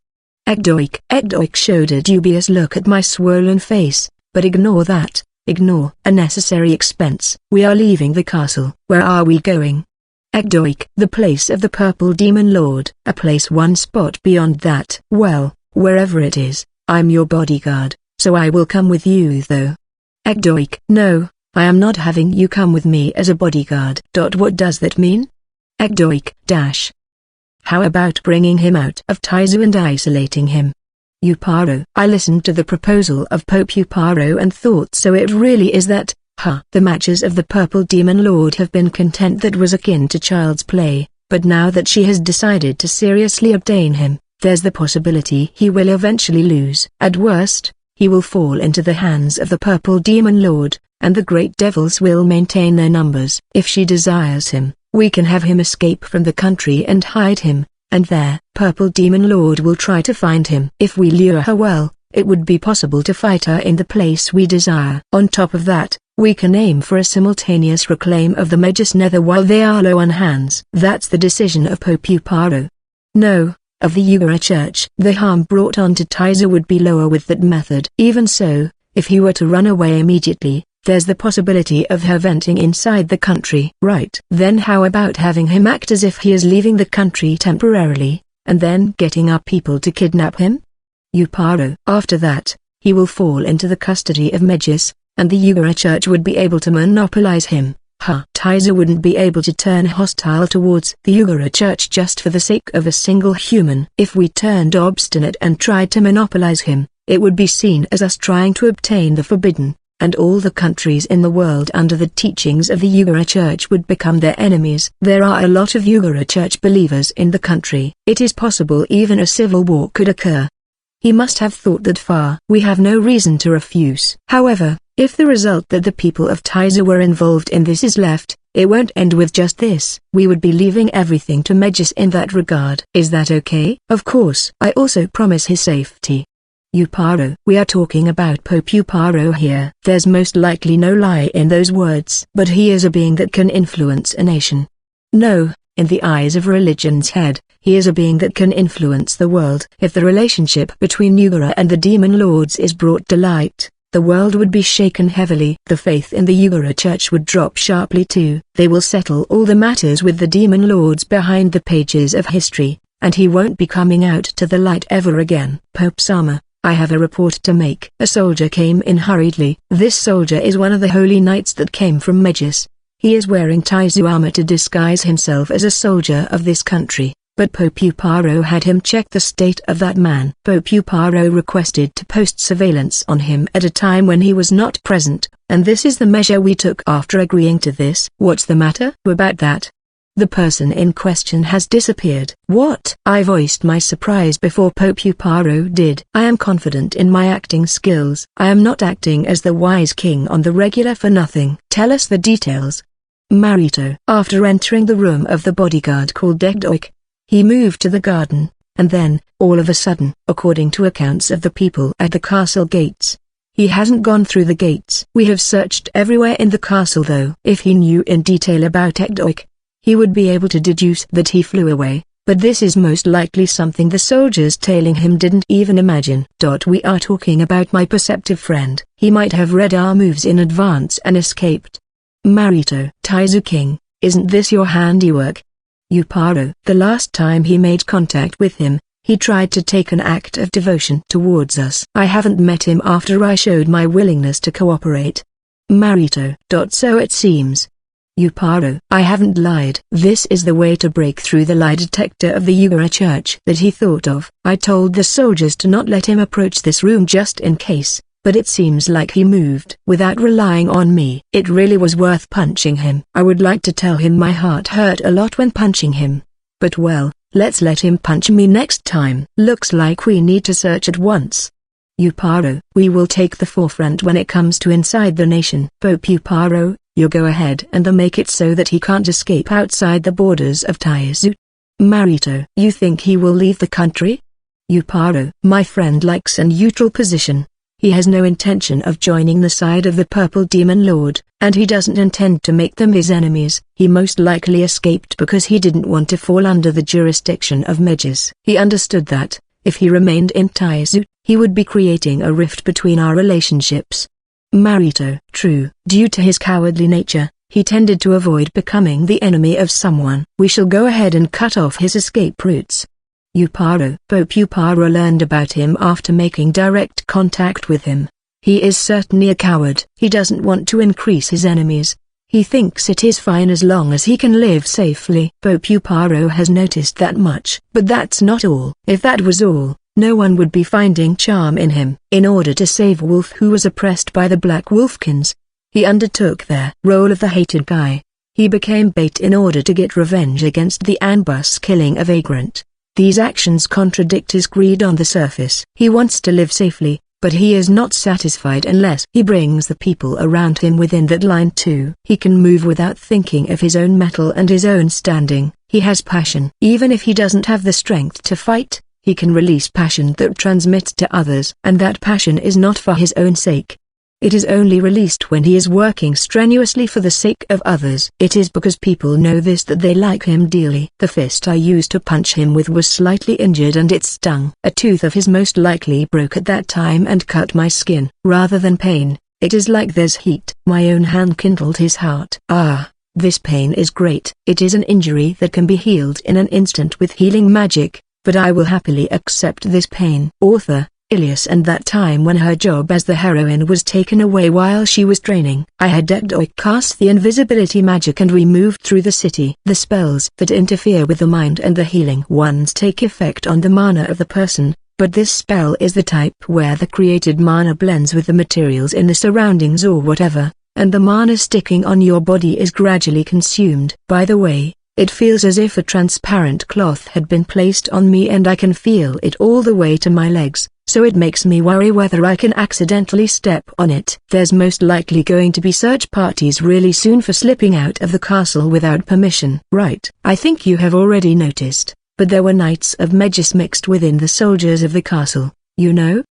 Egdoik showed a dubious look at my swollen face, but ignore that, ignore a necessary expense. We are leaving the castle. Where are we going? Egdoik. The place of the Purple Demon Lord. A place one spot beyond that. Well, wherever it is, I'm your bodyguard, so I will come with you though. Egdoik. No, I am not having you come with me as a bodyguard. What does that mean? Egdoik. How about bringing him out of Taizu and isolating him? Uparo. I listened to the proposal of Pope Uparo and thought, so it really is that, the matches of the Purple Demon Lord have been content that was akin to child's play, but now that she has decided to seriously obtain him, there's the possibility he will eventually lose. At worst, he will fall into the hands of the Purple Demon Lord, and the great devils will maintain their numbers. If she desires him, we can have him escape from the country and hide him, and there, Purple Demon Lord will try to find him. If we lure her well, it would be possible to fight her in the place we desire. On top of that, we can aim for a simultaneous reclaim of the Magus Nether while they are low on hands. That's the decision of Pope Paro. No, of the Yugara Church. The harm brought on to Taiza would be lower with that method. Even so, if he were to run away immediately, there's the possibility of her venting inside the country. Right. Then how about having him act as if he is leaving the country temporarily, and then getting our people to kidnap him? Paro. After that, he will fall into the custody of Magus, and the Yugara Church would be able to monopolize him. Taiza wouldn't be able to turn hostile towards the Yugara Church just for the sake of a single human. If we turned obstinate and tried to monopolize him, it would be seen as us trying to obtain the forbidden, and all the countries in the world under the teachings of the Yugara Church would become their enemies. There are a lot of Yugara Church believers in the country. It is possible even a civil war could occur. He must have thought that far. We have no reason to refuse. However, if the result that the people of Taiza were involved in this is left, it won't end with just this. We would be leaving everything to Magus in that regard. Is that okay? Of course. I also promise his safety. Paro. We are talking about Pope Paro here. There's most likely no lie in those words. But he is a being that can influence a nation. No, in the eyes of religion's head, he is a being that can influence the world. If the relationship between Yugara and the Demon Lords is brought to light, the world would be shaken heavily. The faith in the Yugara Church would drop sharply too. They will settle all the matters with the Demon Lords behind the pages of history, and he won't be coming out to the light ever again. Pope Sama, I have a report to make. A soldier came in hurriedly. This soldier is one of the holy knights that came from Magus. He is wearing Taizu armor to disguise himself as a soldier of this country, but Pope Paro had him check the state of that man. Pope Paro requested to post surveillance on him at a time when he was not present, and this is the measure we took after agreeing to this. What's the matter about that? The person in question has disappeared. What? I voiced my surprise before Pope Paro did. I am confident in my acting skills. I am not acting as the wise king on the regular for nothing. Tell us the details. Marito. After entering the room of the bodyguard called Dekdoik, he moved to the garden, and then, all of a sudden, according to accounts of the people at the castle gates, he hasn't gone through the gates. We have searched everywhere in the castle though. If he knew in detail about Dekdoik, he would be able to deduce that he flew away, but this is most likely something the soldiers tailing him didn't even imagine. We are talking about my perceptive friend. He might have read our moves in advance and escaped. Marito. Taizu King, isn't this your handiwork? Paro. The last time he made contact with him, he tried to take an act of devotion towards us. I haven't met him after I showed my willingness to cooperate. Marito. So it seems. Paro. I haven't lied. This is the way to break through the lie detector of the Yugara Church that he thought of. I told the soldiers to not let him approach this room just in case, but it seems like he moved without relying on me. It really was worth punching him. I would like to tell him my heart hurt a lot when punching him. But well, let's let him punch me next time. Looks like we need to search at once. Paro. We will take the forefront when it comes to inside the nation. Pope Paro, you go ahead and make it so that he can't escape outside the borders of Taizu. Marito. You think he will leave the country? Paro. My friend likes a neutral position. He has no intention of joining the side of the Purple Demon Lord, and he doesn't intend to make them his enemies. He most likely escaped because he didn't want to fall under the jurisdiction of Magus. He understood that, if he remained in Taizu, he would be creating a rift between our relationships. Marito. True. Due to his cowardly nature, he tended to avoid becoming the enemy of someone. We shall go ahead and cut off his escape routes. Paro. Pope Paro learned about him after making direct contact with him. He is certainly a coward. He doesn't want to increase his enemies. He thinks it is fine as long as he can live safely. Pope Paro has noticed that much. But that's not all. If that was all, no one would be finding charm in him. In order to save Wolf who was oppressed by the Black Wolfkins, he undertook their role of the hated guy. He became bait in order to get revenge against the Anbus killing of Vagrant. These actions contradict his greed on the surface. He wants to live safely, But he is not satisfied unless he brings the people around him within that line too. He can move without thinking of his own mettle and his own standing. He has passion. Even if he doesn't have the strength to fight, he can release passion that transmits to others. And that passion is not for his own sake. It is only released when he is working strenuously for the sake of others. It is because people know this that they like him dearly. The fist I used to punch him with was slightly injured and it stung. A tooth of his most likely broke at that time and cut my skin. Rather than pain, it is like there's heat. My own hand kindled his heart. Ah, this pain is great. It is an injury that can be healed in an instant with healing magic, but I will happily accept this pain. Author Ilias. And that time when her job as the heroine was taken away while she was training, I had Ekdoi cast the invisibility magic and we moved through the city. The spells that interfere with the mind and the healing ones take effect on the mana of the person, but this spell is the type where the created mana blends with the materials in the surroundings or whatever, and the mana sticking on your body is gradually consumed. By the way, it feels as if a transparent cloth had been placed on me and I can feel it all the way to my legs, so it makes me worry whether I can accidentally step on it. There's most likely going to be search parties really soon for slipping out of the castle without permission. Right. I think you have already noticed, but there were knights of Magus mixed within the soldiers of the castle, you know?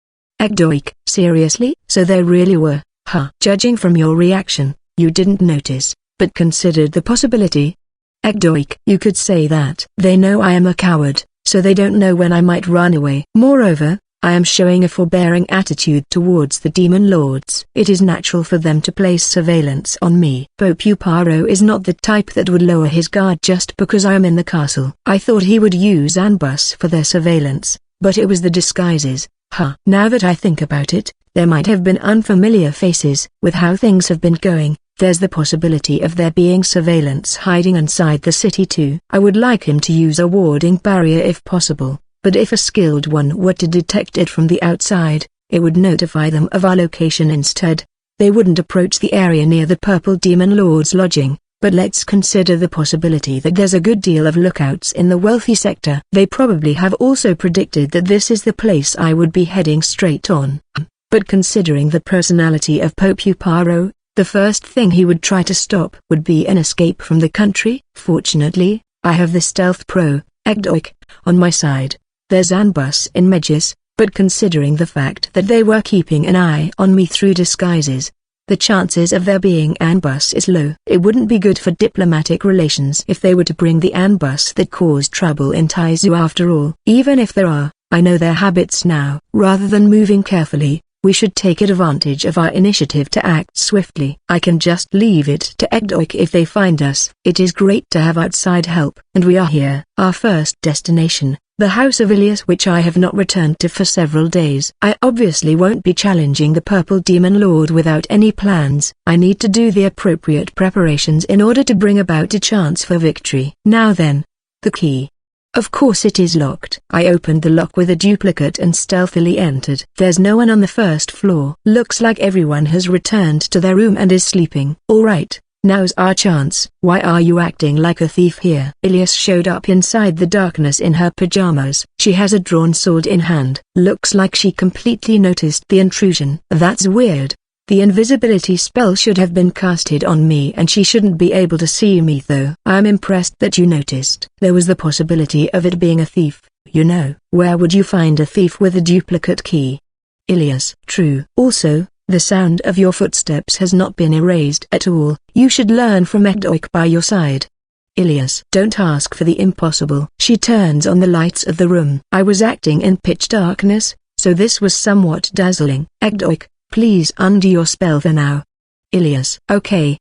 Ekdoik. Seriously? So there really were, huh? Judging from your reaction, you didn't notice, but considered the possibility. Ekdoik. You could say that. They know I am a coward, so they don't know when I might run away. Moreover, I am showing a forbearing attitude towards the demon lords. It is natural for them to place surveillance on me. Popuparo is not the type that would lower his guard just because I am in the castle. I thought he would use ambush for their surveillance, but it was the disguises. Huh. Now that I think about it, there might have been unfamiliar faces. With how things have been going, there's the possibility of there being surveillance hiding inside the city too. I would like him to use a warding barrier if possible, but if a skilled one were to detect it from the outside, it would notify them of our location instead. They wouldn't approach the area near the Purple Demon Lord's lodging, but let's consider the possibility that there's a good deal of lookouts in the wealthy sector. They probably have also predicted that this is the place I would be heading straight on. But considering the personality of Popuparo, the first thing he would try to stop would be an escape from the country. Fortunately, I have the stealth pro, Ekdoik, on my side. There's ambush in Magus, but considering the fact that they were keeping an eye on me through disguises, the chances of there being ambush is low. It wouldn't be good for diplomatic relations if they were to bring the ambush that caused trouble in Taizu after all. Even if there are, I know their habits now. Rather than moving carefully, we should take advantage of our initiative to act swiftly. I can just leave it to Ekdoik if they find us. It is great to have outside help. And we are here. Our first destination, the House of Ilias, which I have not returned to for several days. I obviously won't be challenging the Purple Demon Lord without any plans. I need to do the appropriate preparations in order to bring about a chance for victory. Now then, the key. Of course it is locked. I opened the lock with a duplicate and stealthily entered. There's no one on the first floor. Looks like everyone has returned to their room and is sleeping. Alright, now's our chance. Why are you acting like a thief here? Ilias showed up inside the darkness in her pajamas. She has a drawn sword in hand. Looks like she completely noticed the intrusion. That's weird. The invisibility spell should have been casted on me and she shouldn't be able to see me though. I'm impressed that you noticed. There was the possibility of it being a thief, you know. Where would you find a thief with a duplicate key? Ilias. True. Also, the sound of your footsteps has not been erased at all. You should learn from Ekdoik by your side. Ilias. Don't ask for the impossible. She turns on the lights of the room. I was acting in pitch darkness, so this was somewhat dazzling. Ekdoik. Please undo your spell for now. Ilias. Okay.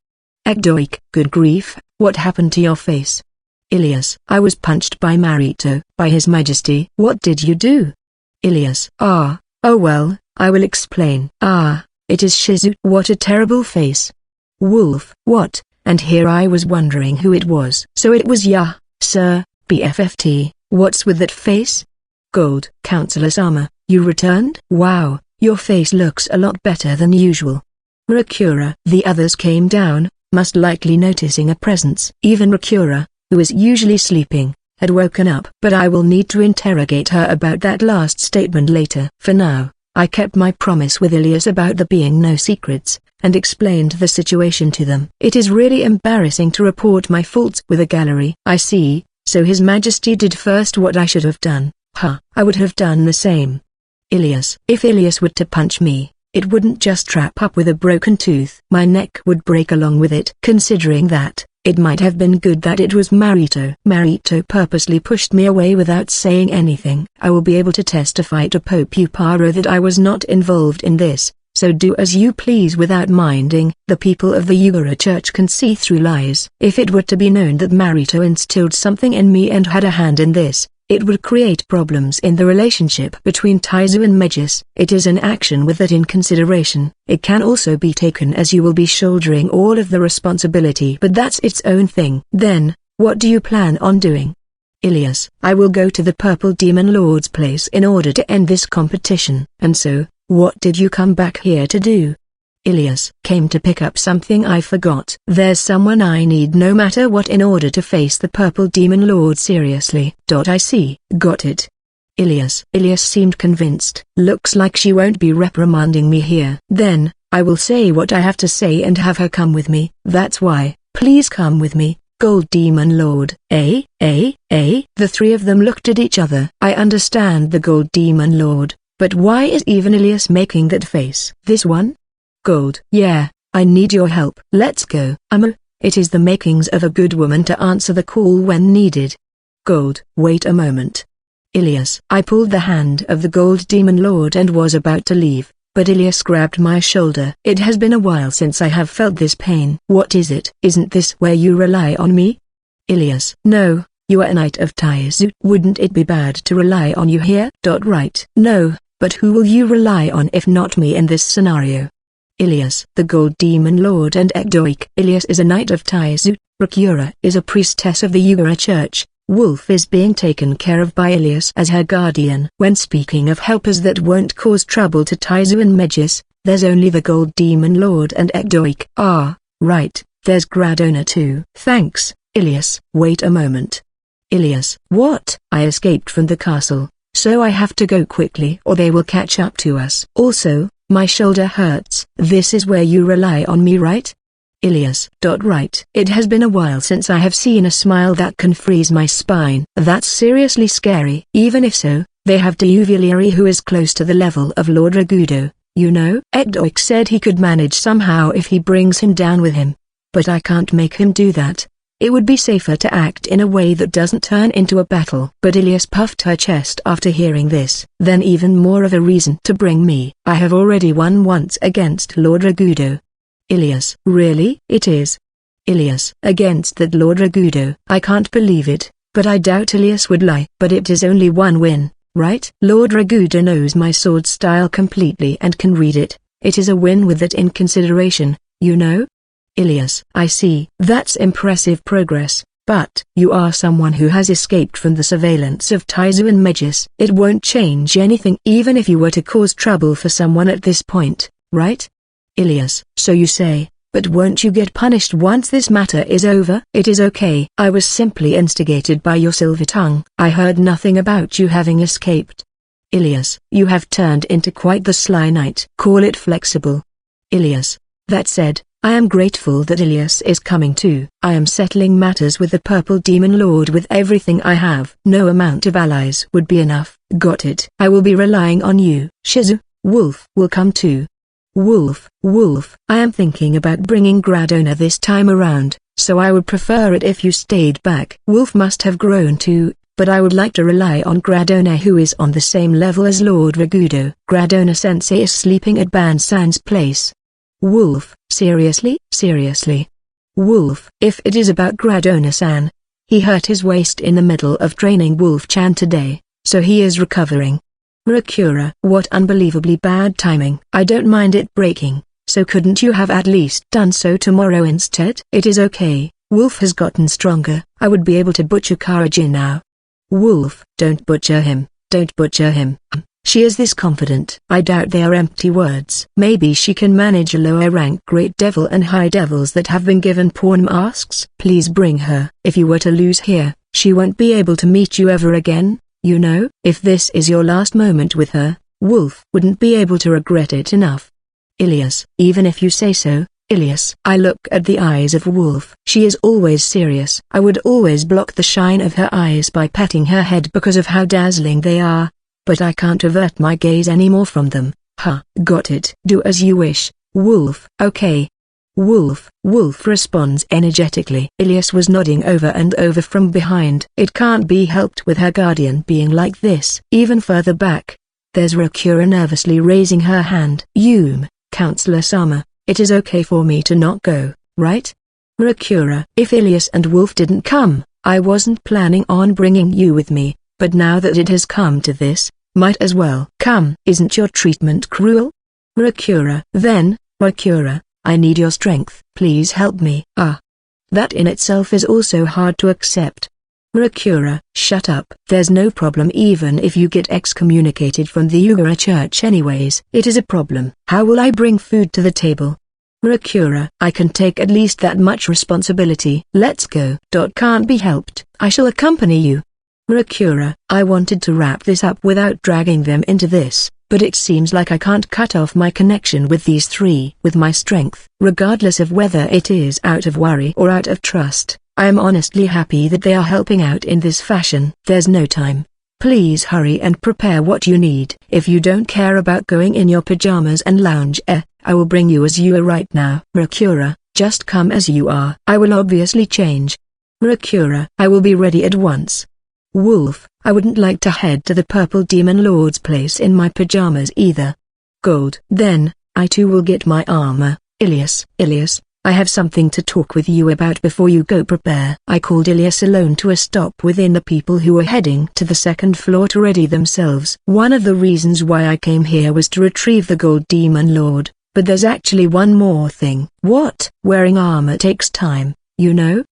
Ekdoik. Good grief, what happened to your face? Ilias. I was punched by Marito. By His Majesty. What did you do? Ilias. Oh well, I will explain. It is Shizu. What a terrible face. Wolf. What? And here I was wondering who it was. So it was sir, BFFT. What's with that face? Gold. Counselor Sama, you returned? Wow. Your face looks a lot better than usual. Rakura. The others came down, most likely noticing a presence. Even Rakura, who is usually sleeping, had woken up. But I will need to interrogate her about that last statement later. For now, I kept my promise with Ilias about there being no secrets, and explained the situation to them. It is really embarrassing to report my faults with a gallery. I see, so His Majesty did first what I should have done. I would have done the same. Ilias. If Ilias were to punch me, it wouldn't just trap up with a broken tooth. My neck would break along with it. Considering that, it might have been good that it was Marito. Marito purposely pushed me away without saying anything. I will be able to testify to Pope Uparo that I was not involved in this, so do as you please without minding. The people of the Ugara Church can see through lies. If it were to be known that Marito instilled something in me and had a hand in this, it would create problems in the relationship between Taizu and Megis. It is an action with that in consideration. It can also be taken as you will be shouldering all of the responsibility, but that's its own thing. Then, what do you plan on doing? Ilias. I will go to the Purple Demon Lord's place in order to end this competition. And so, what did you come back here to do? Ilias. Came to pick up something I forgot. There's someone I need no matter what in order to face the Purple Demon Lord seriously. I see. Got it. Ilias. Ilias seemed convinced. Looks like she won't be reprimanding me here. Then, I will say what I have to say and have her come with me. That's why. Please come with me, Gold Demon Lord. The three of them looked at each other. I understand the Gold Demon Lord, but why is even Ilias making that face? This one? Gold. Yeah, I need your help. Let's go. It is the makings of a good woman to answer the call when needed. Gold. Wait a moment. Ilias. I pulled the hand of the Gold Demon Lord and was about to leave, but Ilias grabbed my shoulder. It has been a while since I have felt this pain. What is it? Isn't this where you rely on me? Ilias. No, you are a knight of Taizu. Wouldn't it be bad to rely on you here? Right. No, but who will you rely on if not me in this scenario? Ilias. The Gold Demon Lord and Ekdoik. Ilias is a knight of Taizu. Rakura is a priestess of the Ugara Church. Wolf is being taken care of by Ilias as her guardian. When speaking of helpers that won't cause trouble to Taizu and Megis, there's only the Gold Demon Lord and Ekdoik. Ah, right, there's Gradona too. Thanks, Ilias. Wait a moment. Ilias. What? I escaped from the castle, so I have to go quickly or they will catch up to us. Also, my shoulder hurts. This is where you rely on me, right? Ilias. Right. It has been a while since I have seen a smile that can freeze my spine. That's seriously scary. Even if so, they have Diuvileri who is close to the level of Lord Ragudo, you know? Ekdoik said he could manage somehow if he brings him down with him. But I can't make him do that. It would be safer to act in a way that doesn't turn into a battle. But Ilias puffed her chest after hearing this. Then even more of a reason to bring me. I have already won once against Lord Ragudo. Ilias. Really? It is. Ilias. Against that Lord Ragudo. I can't believe it, but I doubt Ilias would lie. But it is only one win, right? Lord Ragudo knows my sword style completely and can read it. It is a win with that in consideration, you know? Ilias. I see. That's impressive progress, but you are someone who has escaped from the surveillance of Taizu and Megis. It won't change anything even if you were to cause trouble for someone at this point, right? Ilias. So you say, but won't you get punished once this matter is over? It is okay. I was simply instigated by your silver tongue. I heard nothing about you having escaped. Ilias. You have turned into quite the sly knight. Call it flexible. Ilias. That said, I am grateful that Ilias is coming too. I am settling matters with the Purple Demon Lord with everything I have. No amount of allies would be enough. Got it. I will be relying on you. Shizu. Wolf will come too. Wolf. I am thinking about bringing Gradona this time around, so I would prefer it if you stayed back. Wolf must have grown too, but I would like to rely on Gradona who is on the same level as Lord Ragudo. Gradona-sensei is sleeping at Ban-san's place. Wolf. Seriously? Wolf. If it is about Gradona-san. He hurt his waist in the middle of training Wolf-chan today, so he is recovering. Rakura. What unbelievably bad timing. I don't mind it breaking, so couldn't you have at least done so tomorrow instead? It is okay, Wolf has gotten stronger. I would be able to butcher Karajin now. Wolf. Don't butcher him. She is this confident. I doubt they are empty words. Maybe she can manage a lower rank Great Devil and High Devils that have been given pawn masks. Please bring her. If you were to lose here, she won't be able to meet you ever again, you know? If this is your last moment with her, Wolf wouldn't be able to regret it enough. Ilias, even if you say so, Ilias. I look at the eyes of Wolf. She is always serious. I would always block the shine of her eyes by patting her head because of how dazzling they are. But I can't avert my gaze anymore from them. Ha, got it. Do as you wish, Wolf. Okay. Wolf responds energetically. Ilias was nodding over and over from behind. It can't be helped with her guardian being like this. Even further back, there's Rakura nervously raising her hand. Counselor Sama, it is okay for me to not go, right? Rakura, if Ilias and Wolf didn't come, I wasn't planning on bringing you with me, but now that it has come to this, might as well come. Isn't your treatment cruel? Rakura, Rakura, I need your strength. Please help me. That in itself is also hard to accept. Rakura, shut up. There's no problem even if you get excommunicated from the Ugara church anyways. It is a problem. How will I bring food to the table? Rakura, I can take at least that much responsibility. Let's go. Can't be helped. I shall accompany you. Rakura, I wanted to wrap this up without dragging them into this, but it seems like I can't cut off my connection with these three with my strength. Regardless of whether it is out of worry or out of trust, I am honestly happy that they are helping out in this fashion. There's no time. Please hurry and prepare what you need. If you don't care about going in your pajamas and lounge, I will bring you as you are right now. Rakura, just come as you are. I will obviously change. Rakura, I will be ready at once. Wolf, I wouldn't like to head to the Purple Demon Lord's place in my pajamas either. Gold. Then, I too will get my armor. Ilias, I have something to talk with you about before you go. Prepare. I called Ilias alone to a stop within the people who were heading to the second floor to ready themselves. One of the reasons why I came here was to retrieve the Gold Demon Lord, but there's actually one more thing. What? Wearing armor takes time, you know?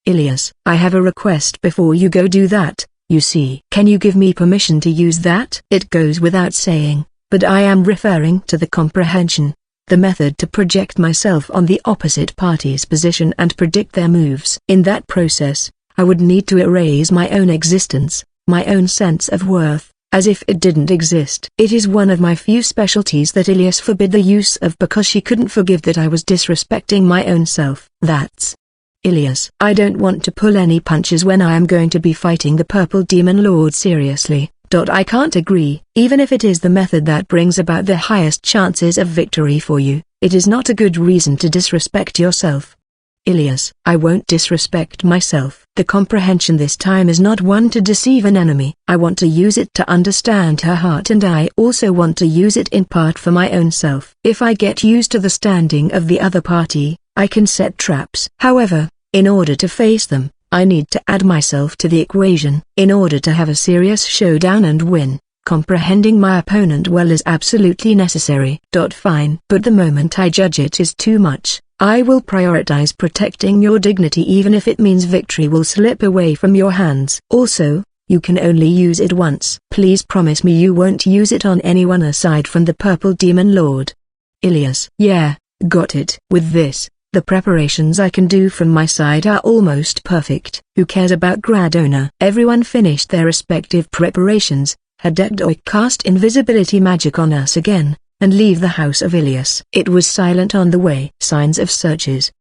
Ilias, I have a request before you go do that. You see, can you give me permission to use that? It goes without saying, but I am referring to the comprehension, the method to project myself on the opposite party's position and predict their moves. In that process, I would need to erase my own existence, my own sense of worth, as if it didn't exist. It is one of my few specialties that Ilias forbid the use of because she couldn't forgive that I was disrespecting my own self. That's Ilias. I don't want to pull any punches when I am going to be fighting the Purple Demon Lord seriously. I can't agree. Even if it is the method that brings about the highest chances of victory for you, it is not a good reason to disrespect yourself. Ilias, I won't disrespect myself. The comprehension this time is not one to deceive an enemy. I want to use it to understand her heart, and I also want to use it in part for my own self. If I get used to the standing of the other party, I can set traps. However, in order to face them, I need to add myself to the equation. In order to have a serious showdown and win, comprehending my opponent well is absolutely necessary. Fine. But the moment I judge it is too much, I will prioritize protecting your dignity even if it means victory will slip away from your hands. Also, you can only use it once. Please promise me you won't use it on anyone aside from the Purple Demon Lord. Ilias. Yeah, got it. With this, the preparations I can do from my side are almost perfect. Who cares about Gradona? Everyone finished their respective preparations, had Ekdoik cast invisibility magic on us again, and leave the house of Ilias. It was silent on the way. Signs of searches.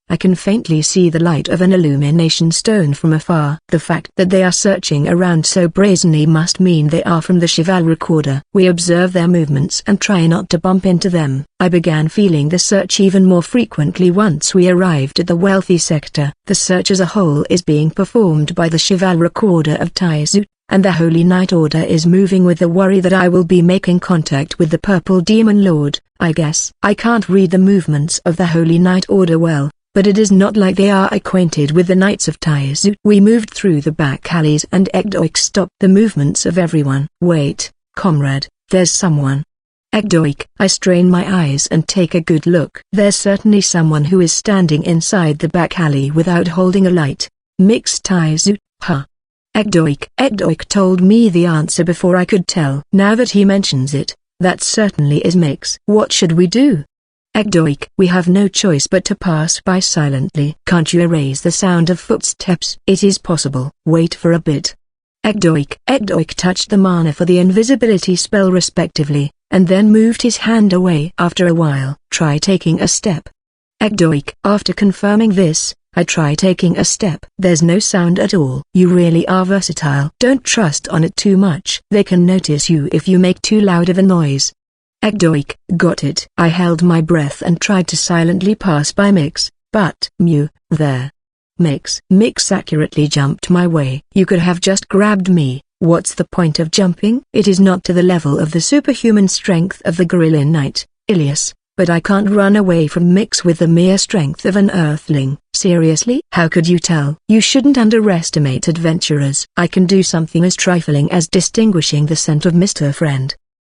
I can faintly see the light of an illumination stone from afar. The fact that they are searching around so brazenly must mean they are from the chivalric order. We observe their movements and try not to bump into them. I began feeling the search even more frequently once we arrived at the wealthy sector. The search as a whole is being performed by the chivalric order of Taizu, and the Holy Knight Order is moving with the worry that I will be making contact with the Purple Demon Lord. I guess I can't read the movements of the Holy Knight Order well, but it is not like they are acquainted with the Knights of Taizu. We moved through the back alleys and Ekdoik stopped the movements of everyone. Wait, comrade, there's someone. Ekdoik. I strain my eyes and take a good look. There's certainly someone who is standing inside the back alley without holding a light. Mixed Taizu, huh? Ekdoik told me the answer before I could tell. Now that he mentions it, that certainly is Mix. What should we do? Ekdoik. We have no choice but to pass by silently. Can't you erase the sound of footsteps? It is possible. Wait for a bit. Ekdoik touched the mana for the invisibility spell respectively, and then moved his hand away. After a while, try taking a step. Ekdoik. After confirming this, I try taking a step. There's no sound at all. You really are versatile. Don't trust on it too much. They can notice you if you make too loud of a noise. Ekdoik. Got it. I held my breath and tried to silently pass by Mix, but Mew, there. Mix accurately jumped my way. You could have just grabbed me. What's the point of jumping? It is not to the level of the superhuman strength of the gorilla knight, Ilias, but I can't run away from Mix with the mere strength of an earthling. Seriously? How could you tell? You shouldn't underestimate adventurers. I can do something as trifling as distinguishing the scent of Mr. Friend.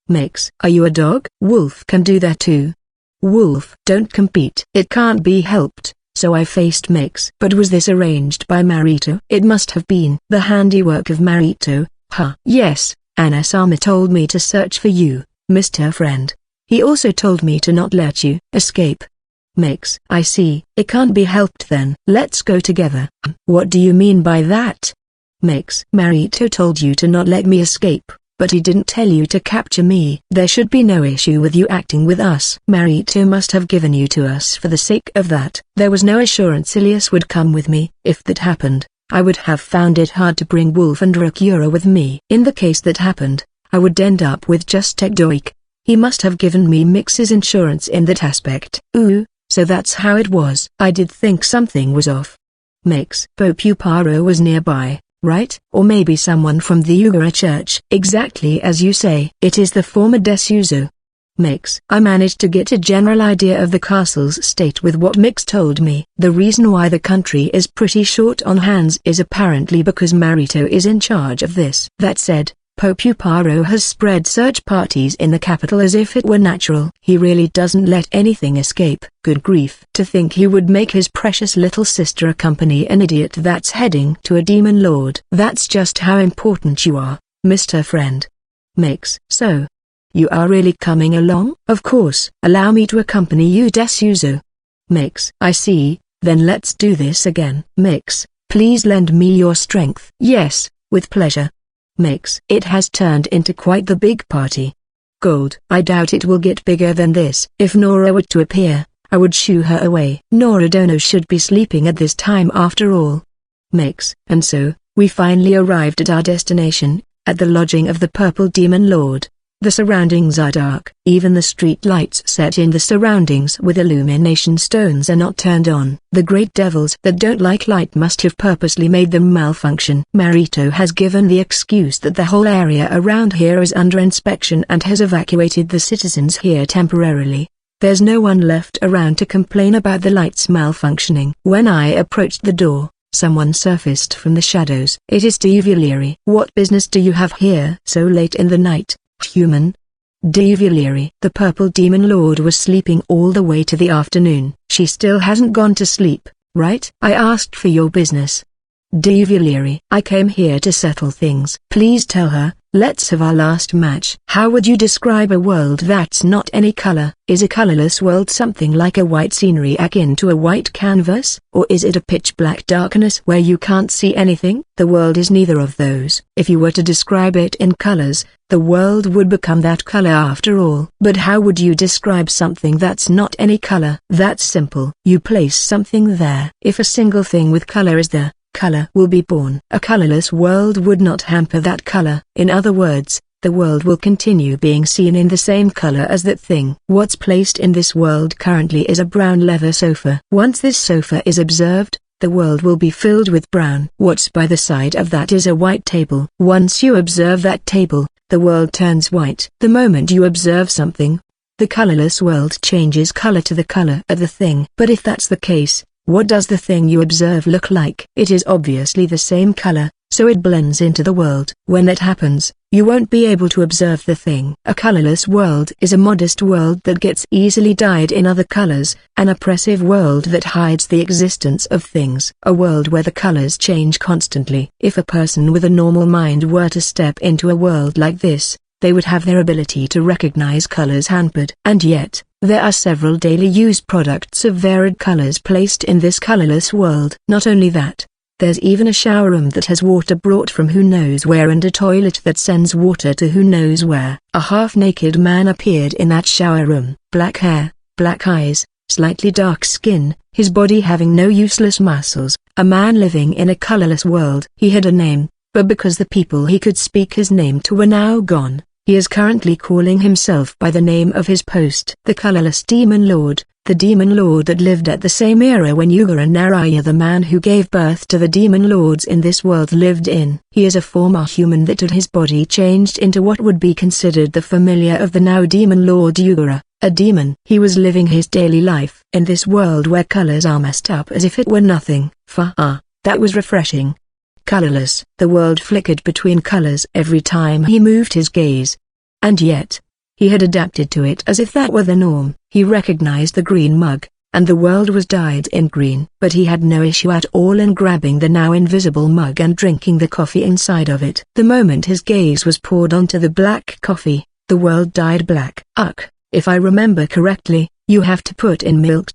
Mix. Are you a dog? Wolf can do that too. Wolf. Don't compete. It can't be helped. So I faced Mix. But was this arranged by Marito? It must have been. The handiwork of Marito, huh? Yes, Anasama told me to search for you, Mr. Friend. He also told me to not let you escape. Mix. I see. It can't be helped then. Let's go together. What do you mean by that? Mix. Marito told you to not let me escape, but he didn't tell you to capture me. There should be no issue with you acting with us. Marito must have given you to us for the sake of that. There was no assurance Ilias would come with me. If that happened, I would have found it hard to bring Wolf and Rakura with me. In the case that happened, I would end up with just Ekdoik. He must have given me Mix's insurance in that aspect. Ooh, so that's how it was. I did think something was off. Mix. Popuparo was nearby, right? Or maybe someone from the Ugara church. Exactly as you say. It is the former Desuzo. Mix. I managed to get a general idea of the castle's state with what Mix told me. The reason why the country is pretty short on hands is apparently because Marito is in charge of this. That said, Popuparo has spread search parties in the capital as if it were natural. He really doesn't let anything escape. Good grief. To think he would make his precious little sister accompany an idiot that's heading to a demon lord. That's just how important you are, Mr. Friend. Mix. So, you are really coming along? Of course. Allow me to accompany you, Desuzo. Mix. I see, then let's do this again. Mix, please lend me your strength. Yes, with pleasure. Mix. It has turned into quite the big party. Gold. I doubt it will get bigger than this. If Nora were to appear, I would shoo her away. Nora Dono should be sleeping at this time after all. Mix. And so, we finally arrived at our destination, at the lodging of the Purple Demon Lord. The surroundings are dark. Even the street lights set in the surroundings with illumination stones are not turned on. The great devils that don't like light must have purposely made them malfunction. Marito has given the excuse that the whole area around here is under inspection and has evacuated the citizens here temporarily. There's no one left around to complain about the lights malfunctioning. When I approached the door, someone surfaced from the shadows. It is Devuleri. What business do you have here so late in the night? Human. Devuleri. The Purple Demon Lord was sleeping all the way to the afternoon. She still hasn't gone to sleep, right? I asked for your business. Devuleri. I came here to settle things. Please tell her, let's have our last match. How would you describe a world that's not any color? Is a colorless world something like a white scenery akin to a white canvas? Or is it a pitch-black darkness where you can't see anything? The world is neither of those. If you were to describe it in colors, the world would become that color after all. But how would you describe something that's not any color? That's simple. You place something there. If a single thing with color is there, color will be born. A colorless world would not hamper that color. In other words, the world will continue being seen in the same color as that thing. What's placed in this world currently is a brown leather sofa. Once this sofa is observed, the world will be filled with brown. What's by the side of that is a white table. Once you observe that table, the world turns white. The moment you observe something, the colorless world changes color to the color of the thing. But if that's the case, what does the thing you observe look like? It is obviously the same color, so it blends into the world. When that happens, you won't be able to observe the thing. A colorless world is a modest world that gets easily dyed in other colors, an oppressive world that hides the existence of things. A world where the colors change constantly. If a person with a normal mind were to step into a world like this, they would have their ability to recognize colors hampered. And yet, there are several daily use products of varied colors placed in this colorless world. Not only that, There's even a shower room that has water brought from who knows where and a toilet that sends water to who knows where. A half-naked man appeared in that shower room. Black hair, black eyes, slightly dark skin, his body having no useless muscles. A man living in a colorless world. He had a name, but because the people he could speak his name to were now gone, he is currently calling himself by the name of his post. The colorless demon lord. The demon lord that lived at the same era when Yuga and Naraya, the man who gave birth to the demon lords in this world, lived in. He is a former human that had his body changed into what would be considered the familiar of the now demon lord Yuga, a demon. He was living his daily life in this world where colors are messed up as if it were nothing. That was refreshing. Colorless. The world flickered between colors every time he moved his gaze. And yet, he had adapted to it as if that were the norm. He recognized the green mug, and the world was dyed in green. But he had no issue at all in grabbing the now invisible mug and drinking the coffee inside of it. The moment his gaze was poured onto the black coffee, the world dyed black. If I remember correctly, you have to put in milk.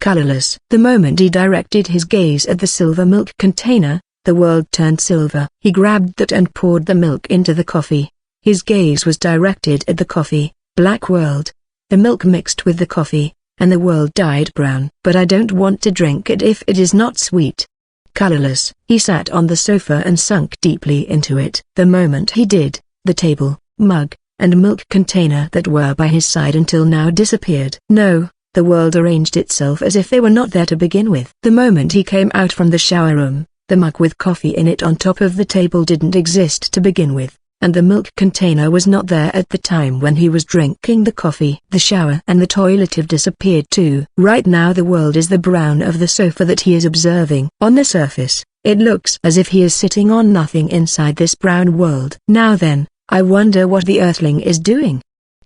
Colorless. The moment he directed his gaze at the silver milk container, the world turned silver. He grabbed that and poured the milk into the coffee. His gaze was directed at the coffee. Black world. The milk mixed with the coffee, and the world dyed brown. But I don't want to drink it if it is not sweet. Colorless. He sat on the sofa and sunk deeply into it. The moment he did, the table, mug, and milk container that were by his side until now disappeared. No, the world arranged itself as if they were not there to begin with. The moment he came out from the shower room, the mug with coffee in it on top of the table didn't exist to begin with. And the milk container was not there at the time when he was drinking the coffee. The shower and the toilet have disappeared too. Right now the world is the brown of the sofa that he is observing. On the surface, it looks as if he is sitting on nothing inside this brown world. Now then, I wonder what the earthling is doing.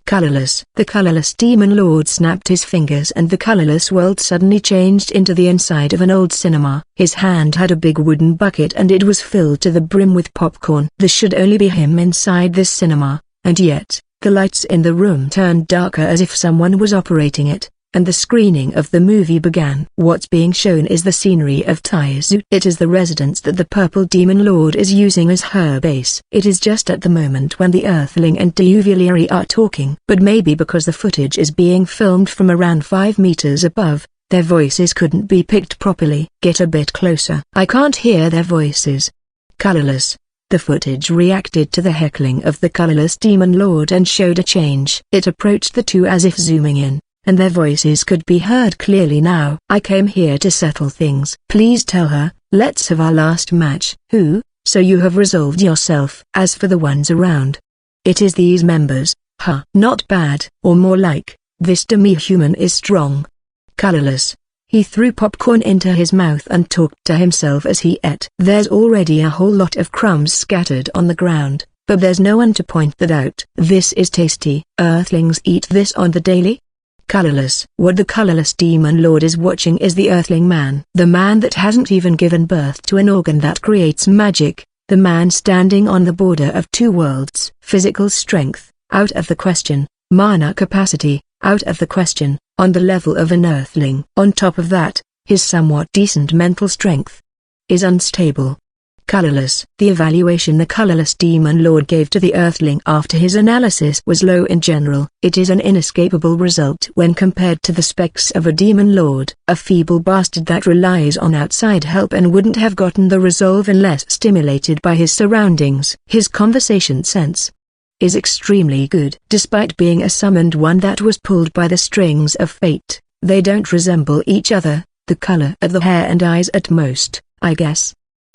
Colorless. The colorless demon lord snapped his fingers and the colorless world suddenly changed into the inside of an old cinema. His hand had a big wooden bucket and it was filled to the brim with popcorn. There should only be him inside this cinema, and yet, the lights in the room turned darker as if someone was operating it, and the screening of the movie began. What's being shown is the scenery of Taizu. It is the residence that the purple demon lord is using as her base. It is just at the moment when the earthling and Diuvilieri are talking. But maybe because the footage is being filmed from around 5 meters above, their voices couldn't be picked properly. Get a bit closer. I can't hear their voices. Colorless. The footage reacted to the heckling of the colorless demon lord and showed a change. It approached the two as if zooming in, and their voices could be heard clearly now. I came here to settle things. Please tell her, let's have our last match. Who? So you have resolved yourself. As for the ones around, it is these members. Not bad. Or more like, this demi-human is strong. Colorless. He threw popcorn into his mouth and talked to himself as he ate. There's already a whole lot of crumbs scattered on the ground, but there's no one to point that out. This is tasty. Earthlings eat this on the daily? Colorless. What the colorless demon lord is watching is the earthling man. The man that hasn't even given birth to an organ that creates magic. The man standing on the border of two worlds. Physical strength, out of the question. Mana capacity, out of the question, on the level of an earthling. On top of that, his somewhat decent mental strength is unstable. Colorless. The evaluation the colorless demon lord gave to the earthling after his analysis was low in general. It is an inescapable result when compared to the specs of a demon lord. A feeble bastard that relies on outside help and wouldn't have gotten the resolve unless stimulated by his surroundings. His conversation sense is extremely good. Despite being a summoned one that was pulled by the strings of fate, they don't resemble each other, the color of the hair and eyes at most, I guess.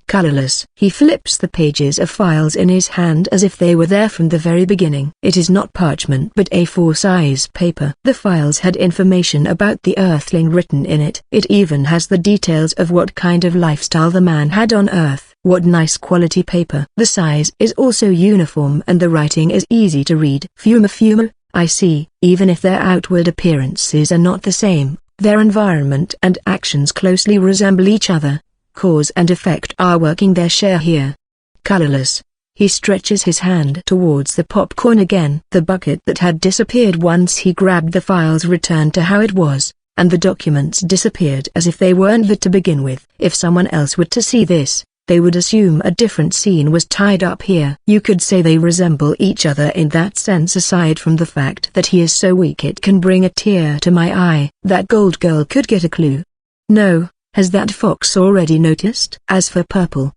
Colorless. He flips the pages of files in his hand as if they were there from the very beginning. It is not parchment but A4 size paper. The files had information about the earthling written in it. It even has the details of what kind of lifestyle the man had on Earth. What nice quality paper. The size is also uniform and the writing is easy to read. Fuma, I see. Even if their outward appearances are not the same, their environment and actions closely resemble each other. Cause and effect are working their share here. Colorless. He stretches his hand towards the popcorn again. The bucket that had disappeared once he grabbed the files returned to how it was, and the documents disappeared as if they weren't there to begin with. If someone else were to see this, they would assume a different scene was tied up here. You could say they resemble each other in that sense, aside from the fact that he is so weak it can bring a tear to my eye. That gold girl could get a clue. No, has that fox already noticed? As for Purple,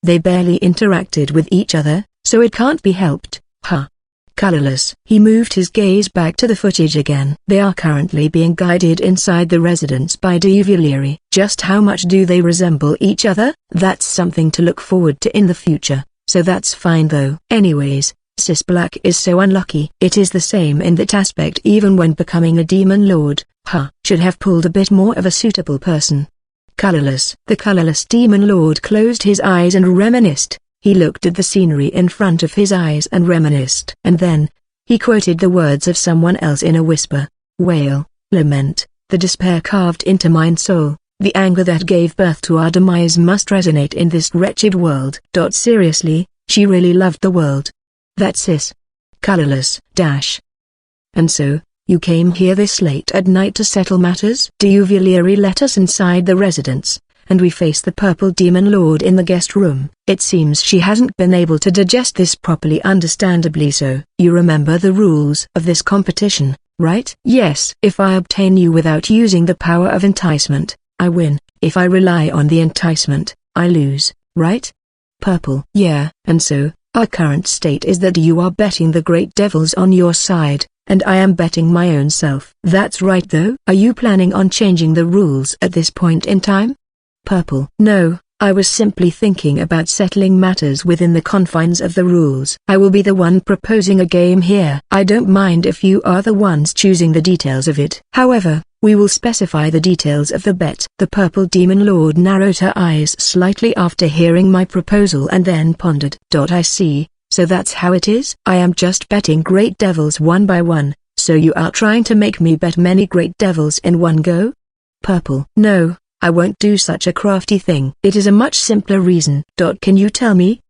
they barely interacted with each other, so it can't be helped. Huh. Colorless. He moved his gaze back to the footage again. They are currently being guided inside the residence by Duvalieri. Just how much do they resemble each other? That's something to look forward to in the future, so that's fine though. Anyways, Sis Black is so unlucky. It is the same in that aspect even when becoming a demon lord. Should have pulled a bit more of a suitable person. Colorless. The colorless demon lord closed his eyes and reminisced. He looked at the scenery in front of his eyes and reminisced. And then, he quoted the words of someone else in a whisper. Wail, lament, the despair carved into mine soul, the anger that gave birth to our demise must resonate in this wretched world. Seriously, she really loved the world. That Sis. Colorless. And so, you came here this late at night to settle matters? Duvalieri let us inside the residence, and we face the purple demon lord in the guest room. It seems she hasn't been able to digest this properly, understandably so. You remember the rules of this competition, right? Yes. If I obtain you without using the power of enticement, I win. If I rely on the enticement, I lose, right? Purple. Yeah. And so, our current state is that you are betting the great devils on your side, and I am betting my own self. That's right though. Are you planning on changing the rules at this point in time? Purple. No, I was simply thinking about settling matters within the confines of the rules. I will be the one proposing a game here. I don't mind if you are the ones choosing the details of it. However, we will specify the details of the bet. The purple demon lord narrowed her eyes slightly after hearing my proposal and then pondered. I see, so that's how it is? I am just betting great devils one by one, so you are trying to make me bet many great devils in one go? Purple. No. I won't do such a crafty thing. It is a much simpler reason. Can you tell me?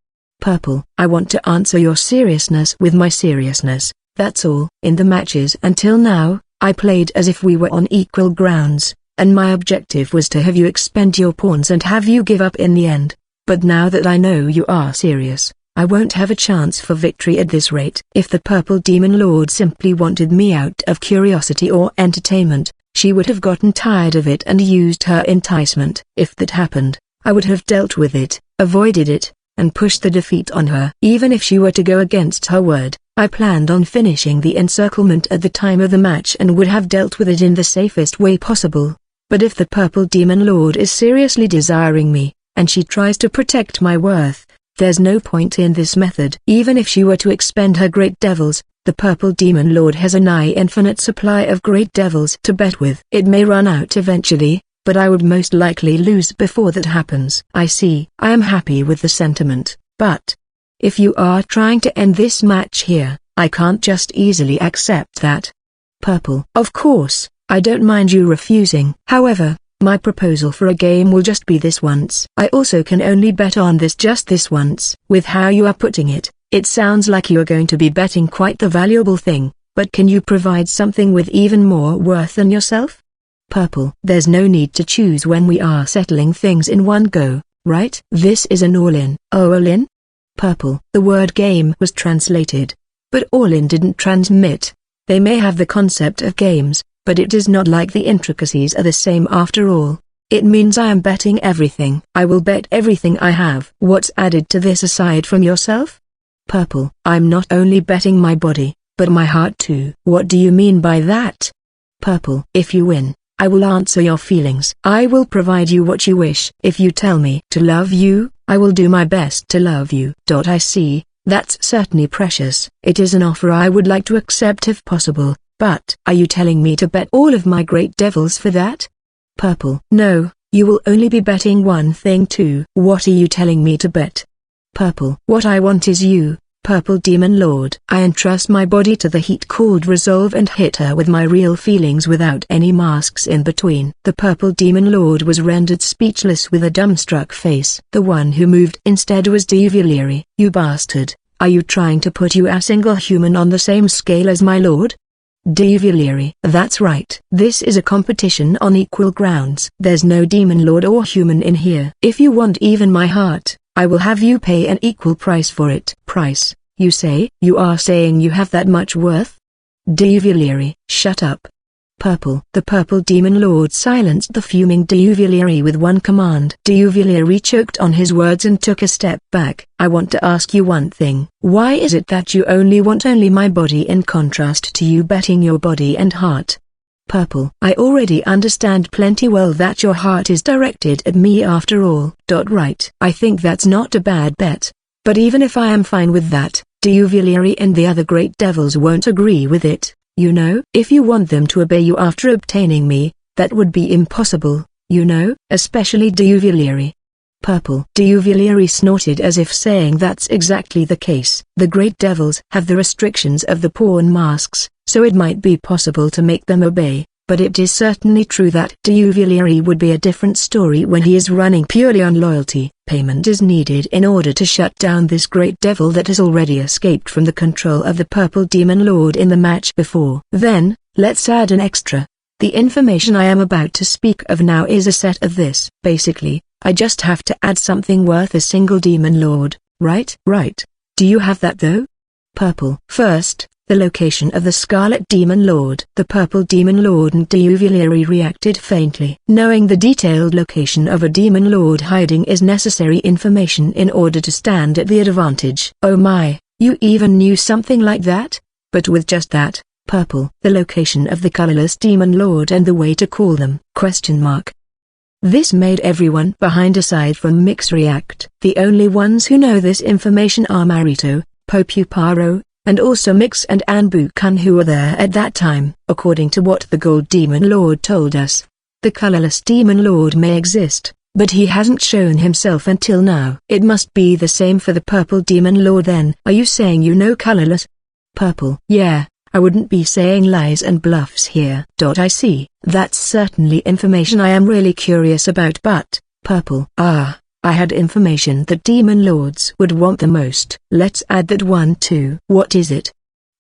Purple. I want to answer your seriousness with my seriousness, that's all. In the matches until now, I played as if we were on equal grounds, and my objective was to have you expend your pawns and have you give up in the end. But now that I know you are serious, I won't have a chance for victory at this rate. If the purple demon lord simply wanted me out of curiosity or entertainment, she would have gotten tired of it and used her enticement. If that happened, I would have dealt with it, avoided it, and pushed the defeat on her. Even if she were to go against her word, I planned on finishing the encirclement at the time of the match and would have dealt with it in the safest way possible. But if the purple demon lord is seriously desiring me, and she tries to protect my worth, there's no point in this method. Even if she were to expend her great devils, the purple demon lord has a nigh infinite supply of great devils to bet with. It may run out eventually, but I would most likely lose before that happens. I see. I am happy with the sentiment, but if you are trying to end this match here, I can't just easily accept that. Purple. Of course, I don't mind you refusing. However, my proposal for a game will just be this once. I also can only bet on this just this once. With how you are putting it, it sounds like you are going to be betting quite the valuable thing, but can you provide something with even more worth than yourself? Purple. There's no need to choose when we are settling things in one go, right? This is an all-in. Oh, all-in? Purple. The word game was translated, but all-in didn't transmit. They may have the concept of games, but it is not like the intricacies are the same after all. It means I am betting everything. I will bet everything I have. What's added to this aside from yourself? Purple. I'm not only betting my body, but my heart too. What do you mean by that? Purple. If you win, I will answer your feelings. I will provide you what you wish. If you tell me to love you, I will do my best to love you. I see, that's certainly precious. It is an offer I would like to accept if possible, but are you telling me to bet all of my great devils for that? Purple. No, you will only be betting one thing too. What are you telling me to bet? Purple. What I want is you, purple demon lord. I entrust my body to the heat called resolve and hit her with my real feelings without any masks in between. The purple demon lord was rendered speechless with a dumbstruck face. The one who moved instead was Duvalieri. You bastard, are you trying to put you a single human on the same scale as my lord? Devilery. That's right. This is a competition on equal grounds. There's no demon lord or human in here. If you want even my heart, I will have you pay an equal price for it. Price, you say? You are saying you have that much worth? Devilery. Shut up. Purple. The purple demon lord silenced the fuming Devilery with one command. Devilery choked on his words and took a step back. I want to ask you one thing. Why is it that you only want my body in contrast to you betting your body and heart? Purple. I already understand plenty well that your heart is directed at me after all. Right. I think that's not a bad bet. But even if I am fine with that, Devilery and the other great devils won't agree with it. You know, if you want them to obey you after obtaining me, that would be impossible, you know, especially Devilery. Purple. Devilery snorted as if saying that's exactly the case. The great devils have the restrictions of the pawn masks, so it might be possible to make them obey, but it is certainly true that Devilery would be a different story when he is running purely on loyalty. Payment is needed in order to shut down this great devil that has already escaped from the control of the purple demon lord in the match before. Then, let's add an extra. The information I am about to speak of now is a set of this. Basically, I just have to add something worth a single demon lord, right? Right. Do you have that though? Purple. First, the location of the Scarlet Demon Lord. The Purple Demon Lord and Devilery reacted faintly. Knowing the detailed location of a Demon Lord hiding is necessary information in order to stand at the advantage. Oh my, you even knew something like that? But with just that, Purple, the location of the colorless Demon Lord and the way to call them? Question mark. This made everyone behind aside from Mix react. The only ones who know this information are Marito, Popuparo, and also Mix and Anbu-kun who were there at that time. According to what the Gold Demon Lord told us, the colorless Demon Lord may exist, but he hasn't shown himself until now. It must be the same for the Purple Demon Lord then. Are you saying you know colorless? Purple. Yeah, I wouldn't be saying lies and bluffs here. I see. That's certainly information I am really curious about, but, Purple. I had information that demon lords would want the most. Let's add that one too. What is it?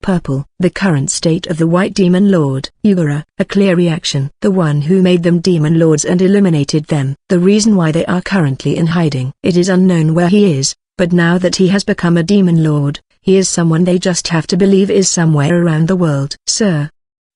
Purple. The current state of the White Demon Lord. Yugura. A clear reaction. The one who made them demon lords and eliminated them. The reason why they are currently in hiding. It is unknown where he is, but now that he has become a demon lord, he is someone they just have to believe is somewhere around the world. Sir.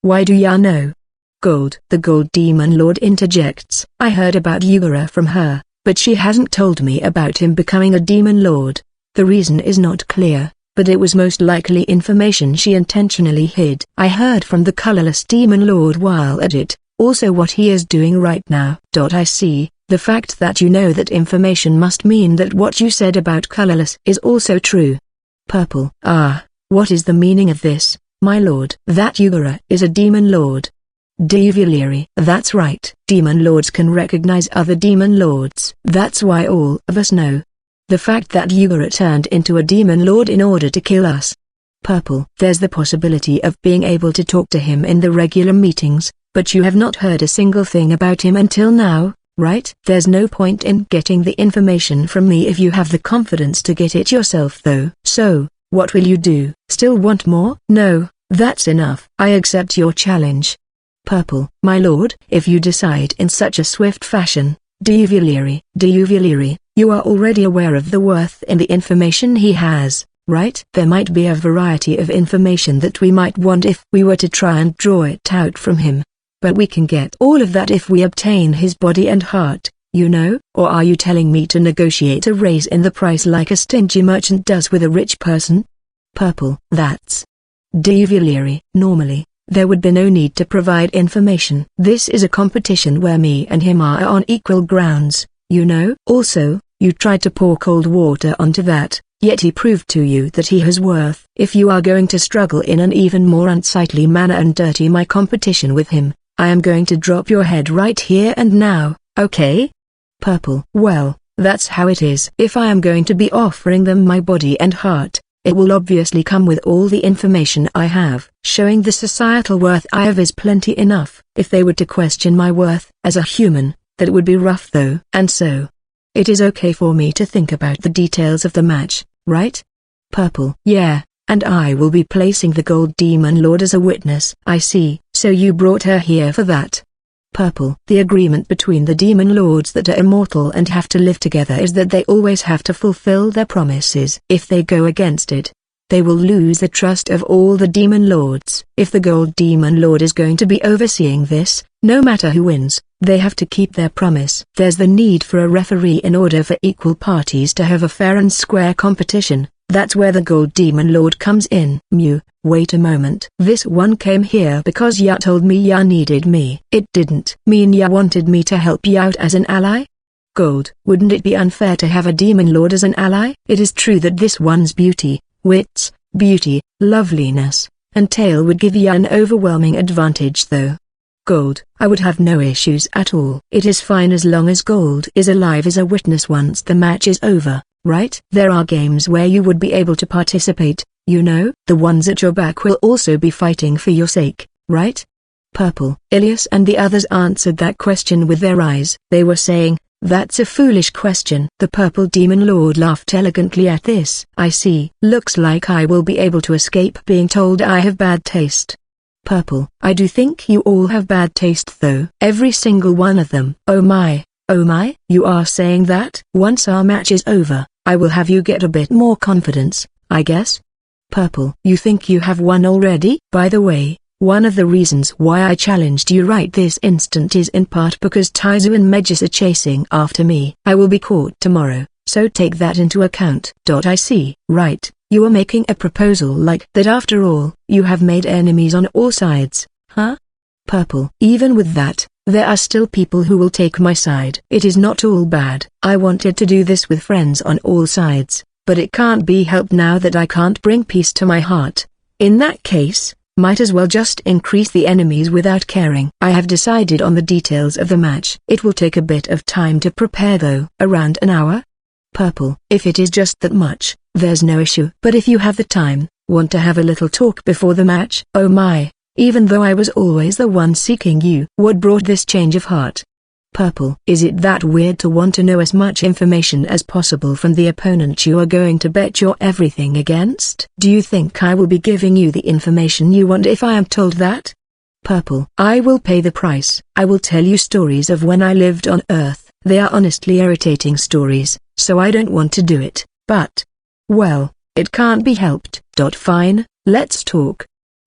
Why do ya know? Gold. The Gold Demon Lord interjects. I heard about Yugura from her, but she hasn't told me about him becoming a demon lord. The reason is not clear, but it was most likely information she intentionally hid. I heard from the colorless demon lord while at it, also what he is doing right now. I see. The fact that you know that information must mean that what you said about colorless is also true. Purple. What is the meaning of this, my lord? That Yugura is a demon lord. Devilery. That's right. Demon lords can recognize other demon lords. That's why all of us know. The fact that Yugura turned into a demon lord in order to kill us. Purple. There's the possibility of being able to talk to him in the regular meetings, but you have not heard a single thing about him until now, right? There's no point in getting the information from me if you have the confidence to get it yourself though. So, what will you do? Still want more? No, that's enough. I accept your challenge. Purple. My lord, if you decide in such a swift fashion, Devilery, you are already aware of the worth in the information he has, right? There might be a variety of information that we might want if we were to try and draw it out from him. But we can get all of that if we obtain his body and heart, you know? Or are you telling me to negotiate a raise in the price like a stingy merchant does with a rich person? Purple. That's Devilery. Normally, there would be no need to provide information. This is a competition where me and him are on equal grounds, you know? Also, you tried to pour cold water onto that, yet he proved to you that he has worth. If you are going to struggle in an even more unsightly manner and dirty my competition with him, I am going to drop your head right here and now, okay? Purple. Well, that's how it is. If I am going to be offering them my body and heart, it will obviously come with all the information I have. Showing the societal worth I have is plenty enough. If they were to question my worth as a human, that would be rough though. And so, it is okay for me to think about the details of the match, right? Purple. Yeah, and I will be placing the Gold Demon Lord as a witness. I see. So you brought her here for that. Purple. The agreement between the demon lords that are immortal and have to live together is that they always have to fulfill their promises. If they go against it, they will lose the trust of all the demon lords. If the Gold Demon Lord is going to be overseeing this, no matter who wins, they have to keep their promise. There's the need for a referee in order for equal parties to have a fair and square competition. That's where the Gold Demon Lord comes in. Wait a moment. This one came here because Ya told me Ya needed me. It didn't mean Ya wanted me to help Ya out as an ally? Gold. Wouldn't it be unfair to have a Demon Lord as an ally? It is true that this one's beauty, wits, beauty, loveliness, and tail would give Ya an overwhelming advantage though. Gold. I would have no issues at all. It is fine as long as Gold is alive as a witness once the match is over. Right? There are games where you would be able to participate, you know? The ones at your back will also be fighting for your sake, right? Purple. Ilias and the others answered that question with their eyes. They were saying, that's a foolish question. The Purple Demon Lord laughed elegantly at this. I see. Looks like I will be able to escape being told I have bad taste. Purple. I do think you all have bad taste though. Every single one of them. Oh my, you are saying that? Once our match is over, I will have you get a bit more confidence, I guess. Purple. You think you have won already? By the way, one of the reasons why I challenged you right this instant is in part because Taizu and Megis are chasing after me. I will be caught tomorrow, so take that into account. I see. Right, you are making a proposal like that after all. You have made enemies on all sides, huh? Purple. Even with that, there are still people who will take my side. It is not all bad. I wanted to do this with friends on all sides, but it can't be helped now that I can't bring peace to my heart. In that case, might as well just increase the enemies without caring. I have decided on the details of the match. It will take a bit of time to prepare though. Around an hour? Purple. If it is just that much, there's no issue. But if you have the time, want to have a little talk before the match? Oh my. Even though I was always the one seeking you. What brought this change of heart? Purple. Is it that weird to want to know as much information as possible from the opponent you are going to bet your everything against? Do you think I will be giving you the information you want if I am told that? Purple. I will pay the price. I will tell you stories of when I lived on Earth. They are honestly irritating stories, so I don't want to do it, but... well, it can't be helped. Fine, let's talk.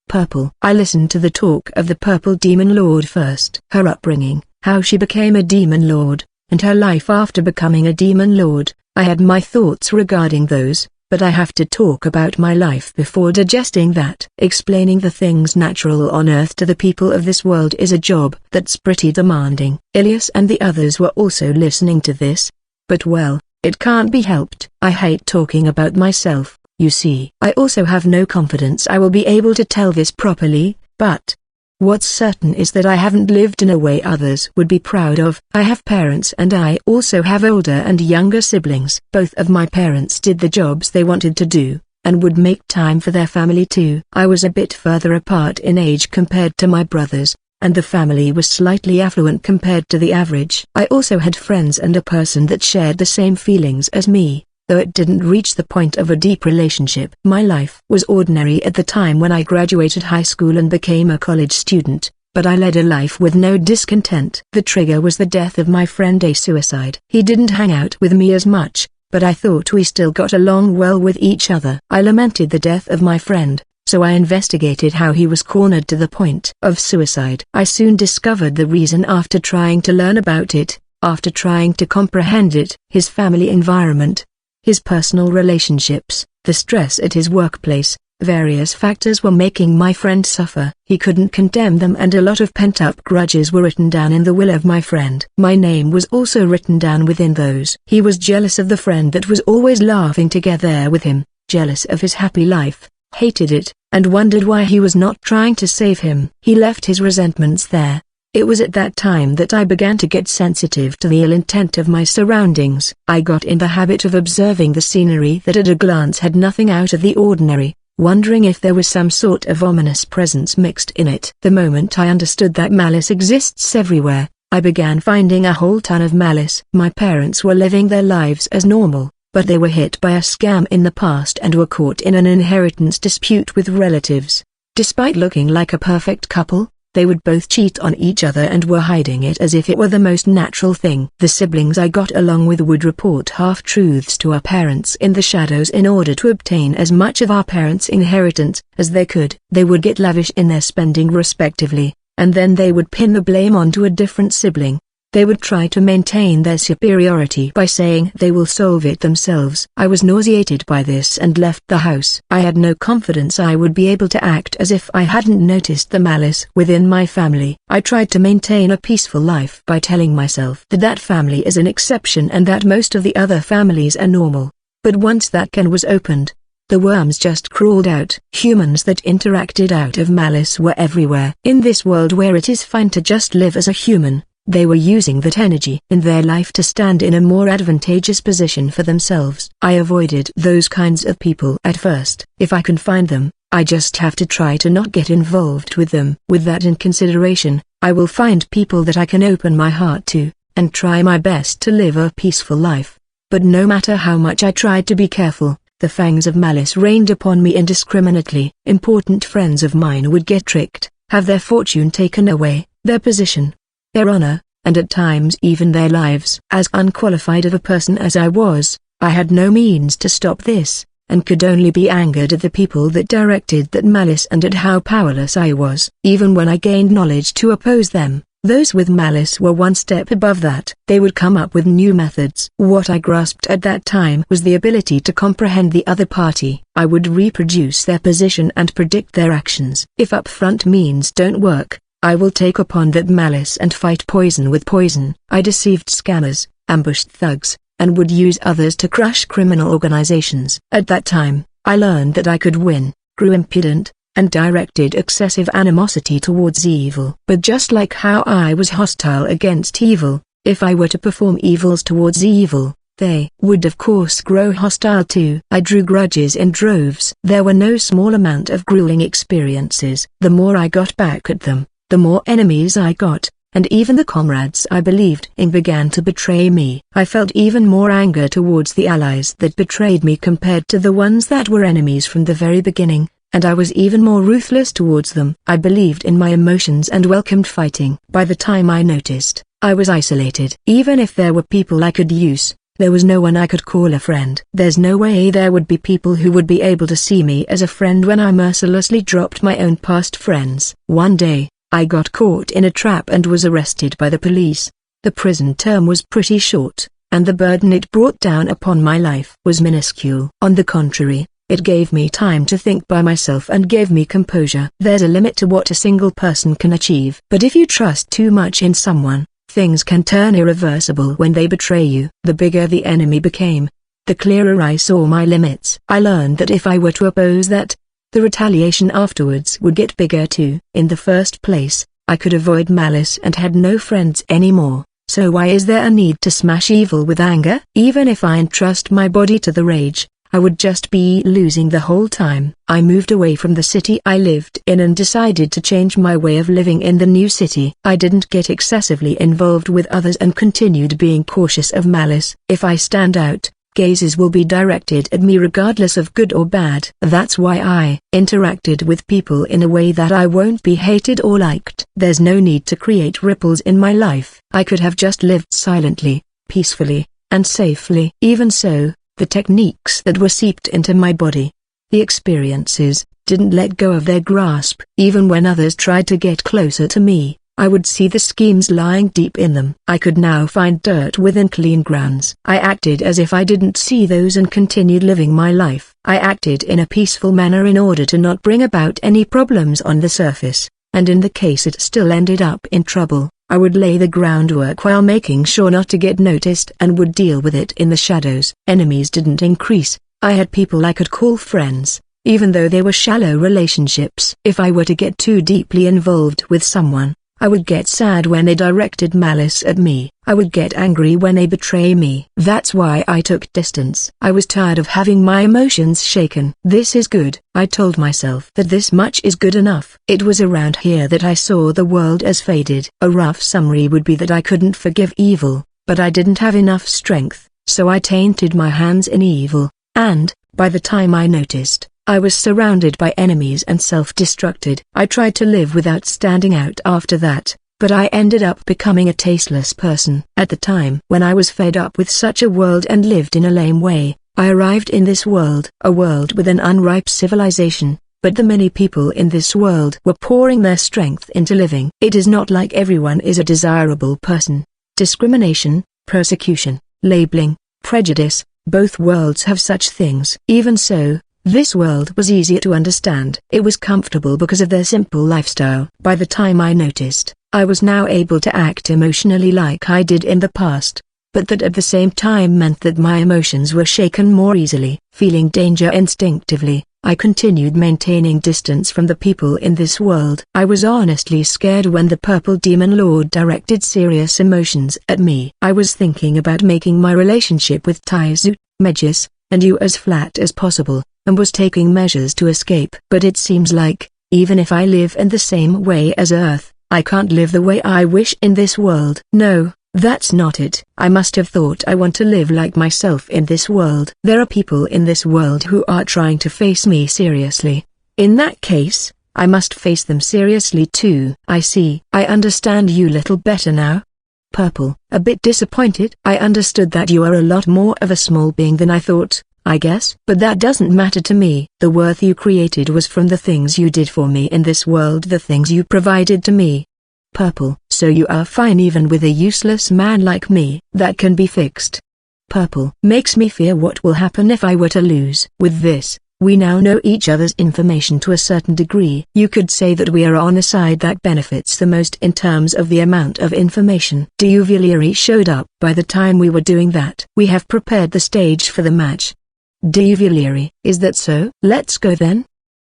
Purple. I listened to the talk of the Purple Demon Lord first. Her upbringing, how she became a Demon Lord, and her life after becoming a Demon Lord. I had my thoughts regarding those, but I have to talk about my life before digesting that. Explaining the things natural on Earth to the people of this world is a job that's pretty demanding. Ilias and the others were also listening to this. But well, it can't be helped. I hate talking about myself. You see, I also have no confidence I will be able to tell this properly, but what's certain is that I haven't lived in a way others would be proud of. I have parents and I also have older and younger siblings. Both of my parents did the jobs they wanted to do, and would make time for their family too. I was a bit further apart in age compared to my brothers, and the family was slightly affluent compared to the average. I also had friends and a person that shared the same feelings as me, though it didn't reach the point of a deep relationship. My life was ordinary at the time when I graduated high school and became a college student, but I led a life with no discontent. The trigger was the death of my friend, a suicide. He didn't hang out with me as much, but I thought we still got along well with each other. I lamented the death of my friend, so I investigated how he was cornered to the point of suicide. I soon discovered the reason after trying to learn about it, after trying to comprehend it. His family environment, his personal relationships, the stress at his workplace, various factors were making my friend suffer. He couldn't condemn them and a lot of pent-up grudges were written down in the will of my friend. My name was also written down within those. He was jealous of the friend that was always laughing together with him, jealous of his happy life, hated it, and wondered why he was not trying to save him. He left his resentments there. It was at that time that I began to get sensitive to the ill intent of my surroundings. I got in the habit of observing the scenery that at a glance had nothing out of the ordinary, wondering if there was some sort of ominous presence mixed in it. The moment I understood that malice exists everywhere, I began finding a whole ton of malice. My parents were living their lives as normal, but they were hit by a scam in the past and were caught in an inheritance dispute with relatives. Despite looking like a perfect couple, they would both cheat on each other and were hiding it as if it were the most natural thing. The siblings I got along with would report half-truths to our parents in the shadows in order to obtain as much of our parents' inheritance as they could. They would get lavish in their spending respectively, and then they would pin the blame onto a different sibling. They would try to maintain their superiority by saying they will solve it themselves. I was nauseated by this and left the house. I had no confidence I would be able to act as if I hadn't noticed the malice within my family. I tried to maintain a peaceful life by telling myself that that family is an exception and that most of the other families are normal. But once that can was opened, the worms just crawled out. Humans that interacted out of malice were everywhere. In this world where it is fine to just live as a human, they were using that energy in their life to stand in a more advantageous position for themselves. I avoided those kinds of people at first. If I can find them, I just have to try to not get involved with them. With that in consideration, I will find people that I can open my heart to, and try my best to live a peaceful life. But no matter how much I tried to be careful, the fangs of malice rained upon me indiscriminately. Important friends of mine would get tricked, have their fortune taken away, their position, their honor, and at times even their lives. As unqualified of a person as I was, I had no means to stop this, and could only be angered at the people that directed that malice and at how powerless I was. Even when I gained knowledge to oppose them, those with malice were one step above that. They would come up with new methods. What I grasped at that time was the ability to comprehend the other party. I would reproduce their position and predict their actions. If upfront means don't work, I will take upon that malice and fight poison with poison. I deceived scammers, ambushed thugs, and would use others to crush criminal organizations. At that time, I learned that I could win, grew impudent, and directed excessive animosity towards evil. But just like how I was hostile against evil, if I were to perform evils towards evil, they would of course grow hostile too. I drew grudges in droves. There were no small amount of grueling experiences. The more I got back at them, the more enemies I got, and even the comrades I believed in began to betray me. I felt even more anger towards the allies that betrayed me compared to the ones that were enemies from the very beginning, and I was even more ruthless towards them. I believed in my emotions and welcomed fighting. By the time I noticed, I was isolated. Even if there were people I could use, there was no one I could call a friend. There's no way there would be people who would be able to see me as a friend when I mercilessly dropped my own past friends. One day, I got caught in a trap and was arrested by the police. The prison term was pretty short, and the burden it brought down upon my life was minuscule. On the contrary, it gave me time to think by myself and gave me composure. There's a limit to what a single person can achieve. But if you trust too much in someone, things can turn irreversible when they betray you. The bigger the enemy became, the clearer I saw my limits. I learned that if I were to oppose that, the retaliation afterwards would get bigger too. In the first place, I could avoid malice and had no friends anymore, so why is there a need to smash evil with anger? Even if I entrust my body to the rage, I would just be losing the whole time. I moved away from the city I lived in and decided to change my way of living in the new city. I didn't get excessively involved with others and continued being cautious of malice. If I stand out, gazes will be directed at me regardless of good or bad. That's why I interacted with people in a way that I won't be hated or liked. There's no need to create ripples in my life. I could have just lived silently, peacefully, and safely. Even so, the techniques that were seeped into my body, the experiences, didn't let go of their grasp. Even when others tried to get closer to me, I would see the schemes lying deep in them. I could now find dirt within clean grounds. I acted as if I didn't see those and continued living my life. I acted in a peaceful manner in order to not bring about any problems on the surface, and in the case it still ended up in trouble, I would lay the groundwork while making sure not to get noticed and would deal with it in the shadows. Enemies didn't increase. I had people I could call friends, even though they were shallow relationships. If I were to get too deeply involved with someone, I would get sad when they directed malice at me. I would get angry when they betray me. That's why I took distance. I was tired of having my emotions shaken. This is good. I told myself that this much is good enough. It was around here that I saw the world as faded. A rough summary would be that I couldn't forgive evil, but I didn't have enough strength, So I tainted my hands in evil, and, by the time I noticed, I was surrounded by enemies and self-destructed. I tried to live without standing out after that, but I ended up becoming a tasteless person. At the time when I was fed up with such a world and lived in a lame way, I arrived in this world, a world with an unripe civilization, but the many people in this world were pouring their strength into living. It is not like everyone is a desirable person. Discrimination, persecution, labeling, prejudice, both worlds have such things. Even so, this world was easier to understand. It was comfortable because of their simple lifestyle. By the time I noticed, I was now able to act emotionally like I did in the past, but that at the same time meant that my emotions were shaken more easily. Feeling danger instinctively, I continued maintaining distance from the people in this world. I was honestly scared when the Purple Demon Lord directed serious emotions at me. I was thinking about making my relationship with Taizu, Megis, and you as flat as possible, and was taking measures to escape. But it seems like, even if I live in the same way as Earth, I can't live the way I wish in this world. No, that's not it. I must have thought I want to live like myself in this world. There are people in this world who are trying to face me seriously. In that case, I must face them seriously too. I see. I understand you little better now. Purple, a bit disappointed. I understood that you are a lot more of a small being than I thought, I guess. But that doesn't matter to me. The worth you created was from the things you did for me in this world, the things you provided to me. Purple, so you are fine even with a useless man like me. That can be fixed. Purple, makes me fear what will happen if I were to lose. With this, we now know each other's information to a certain degree. You could say that we are on a side that benefits the most in terms of the amount of information. Duvalieri showed up by the time we were doing that. We have prepared the stage for the match. Duvalieri, is that so? Let's go then.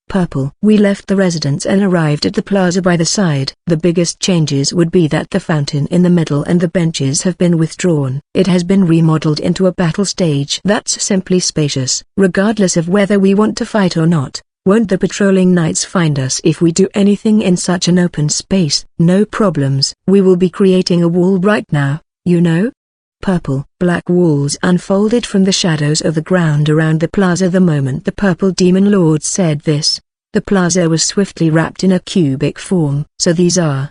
Purple. We left the residence and arrived at the plaza by the side. The biggest changes would be that the fountain in the middle and the benches have been withdrawn. It has been remodeled into a battle stage that's simply spacious. Regardless of whether we want to fight or not, won't the patrolling knights find us if we do anything in such an open space? No problems. We will be creating a wall right now, you know? Purple. Black walls unfolded from the shadows of the ground around the plaza the moment the Purple Demon Lord said this. The plaza was swiftly wrapped in a cubic form. So these are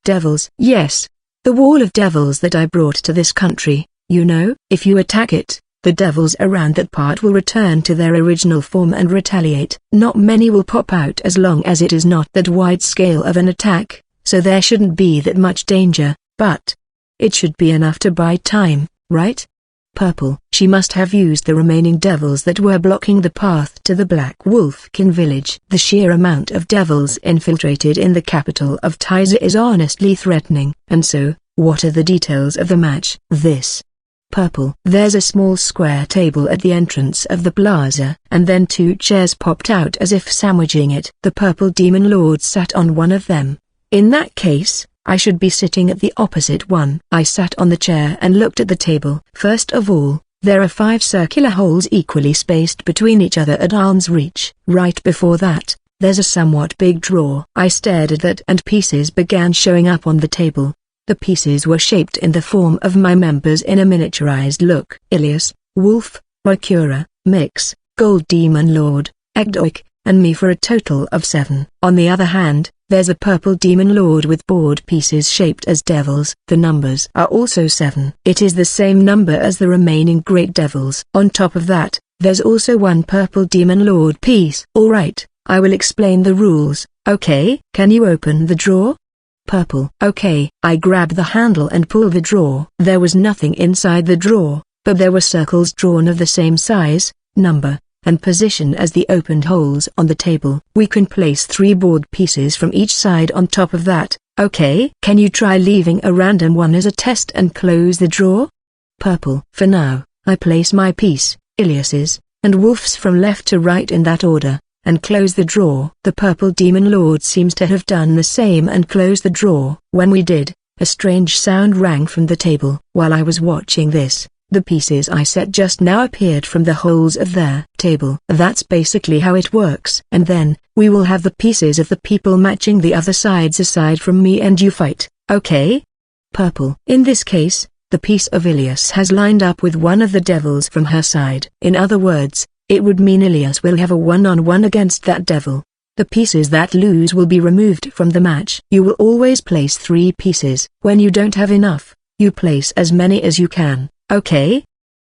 devils? Yes. The wall of devils that I brought to this country, you know. If you attack it, the devils around that part will return to their original form and retaliate. Not many will pop out as long as it is not that wide scale of an attack, so there shouldn't be that much danger, but it should be enough to buy time, right? Purple. She must have used the remaining devils that were blocking the path to the Black Wolfkin village. The sheer amount of devils infiltrated in the capital of Taiza is honestly threatening. And so, what are the details of the match? This. Purple. There's a small square table at the entrance of the plaza, and then two chairs popped out as if sandwiching it. The Purple Demon Lord sat on one of them. In that case, I should be sitting at the opposite one. I sat on the chair and looked at the table. First of all, there are 5 circular holes equally spaced between each other at arm's reach. Right before that, there's a somewhat big drawer. I stared at that and pieces began showing up on the table. The pieces were shaped in the form of my members in a miniaturized look. Ilias, Wolf, Rokura, Mix, Gold Demon Lord, Agdoik, and me for a total of 7. On the other hand, there's a Purple Demon Lord with board pieces shaped as devils. The numbers are also 7. It is the same number as the remaining Great Devils. On top of that, there's also one Purple Demon Lord piece. Alright, I will explain the rules, okay? Can you open the drawer? Purple. Okay. I grabbed the handle and pulled the drawer. There was nothing inside the drawer, but there were circles drawn of the same size, number, and position as the opened holes on the table. We can place 3 board pieces from each side on top of that, okay? Can you try leaving a random one as a test and close the drawer? Purple. For now, I place my piece, Ilias's, and Wolf's from left to right in that order, and close the drawer. The Purple Demon Lord seems to have done the same and closed the drawer. When we did, a strange sound rang from the table. While I was watching this, the pieces I set just now appeared from the holes of their table. That's basically how it works. And then, we will have the pieces of the people matching the other sides aside from me and you fight, okay? Purple. In this case, the piece of Ilias has lined up with one of the devils from her side. In other words, it would mean Ilias will have a one-on-one against that devil. The pieces that lose will be removed from the match. You will always place 3 pieces. When you don't have enough, you place as many as you can, okay?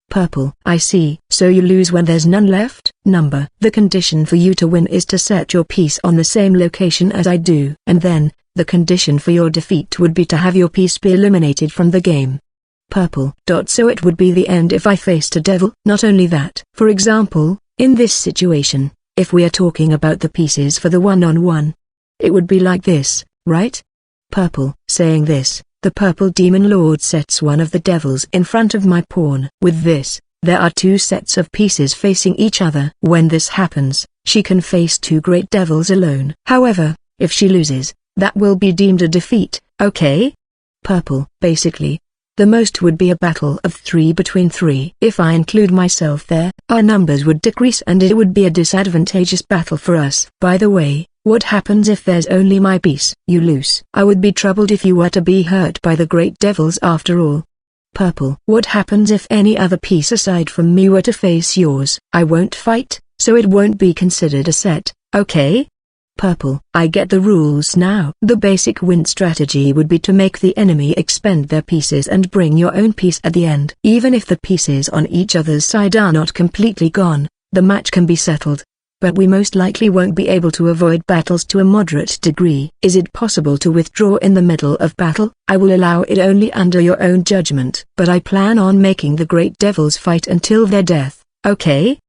Purple. I see. So you lose when there's none left? Number. The condition for you to win is to set your piece on the same location as I do. And then, the condition for your defeat would be to have your piece be eliminated from the game. Purple. So it would be the end if I faced a devil? Not only that. For example, in this situation, if we are talking about the pieces for the one-on-one, it would be like this, right? Purple. Saying this, the purple demon lord sets one of the devils in front of my pawn. With this, there are 2 sets of pieces facing each other. When this happens, she can face 2 great devils alone. However, if she loses, that will be deemed a defeat, okay? Purple. Basically, the most would be a battle of 3 between 3. If I include myself there, our numbers would decrease and it would be a disadvantageous battle for us. By the way, what happens if there's only my piece? You lose. I would be troubled if you were to be hurt by the great devils after all. Purple. What happens if any other piece aside from me were to face yours? I won't fight, so it won't be considered a set, okay? Purple. I get the rules now. The basic win strategy would be to make the enemy expend their pieces and bring your own piece at the end. Even if the pieces on each other's side are not completely gone, the match can be settled. But we most likely won't be able to avoid battles to a moderate degree. Is it possible to withdraw in the middle of battle? I will allow it only under your own judgment. But I plan on making the great devils fight until their death, okay?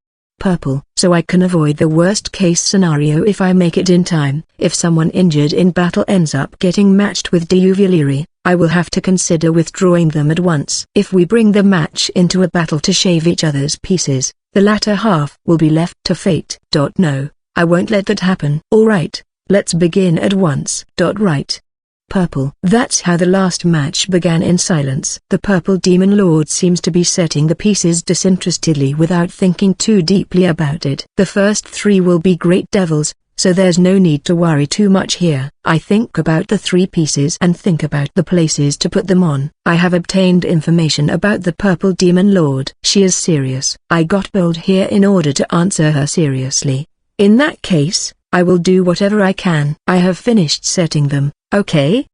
Purple. So I can avoid the worst case scenario if I make it in time. If someone injured in battle ends up getting matched with Diuvuleri, I will have to consider withdrawing them at once. If we bring the match into a battle to shave each other's pieces, the latter half will be left to fate. No, I won't let that happen. Alright, let's begin at once. Right. Purple. That's how the last match began in silence. The purple demon lord seems to be setting the pieces disinterestedly without thinking too deeply about it. The first 3 will be great devils, so there's no need to worry too much here. I think about the 3 pieces and think about the places to put them on. I have obtained information about the purple demon lord. She is serious. I got bold here in order to answer her seriously. In that case, I will do whatever I can. I have finished setting them, okay?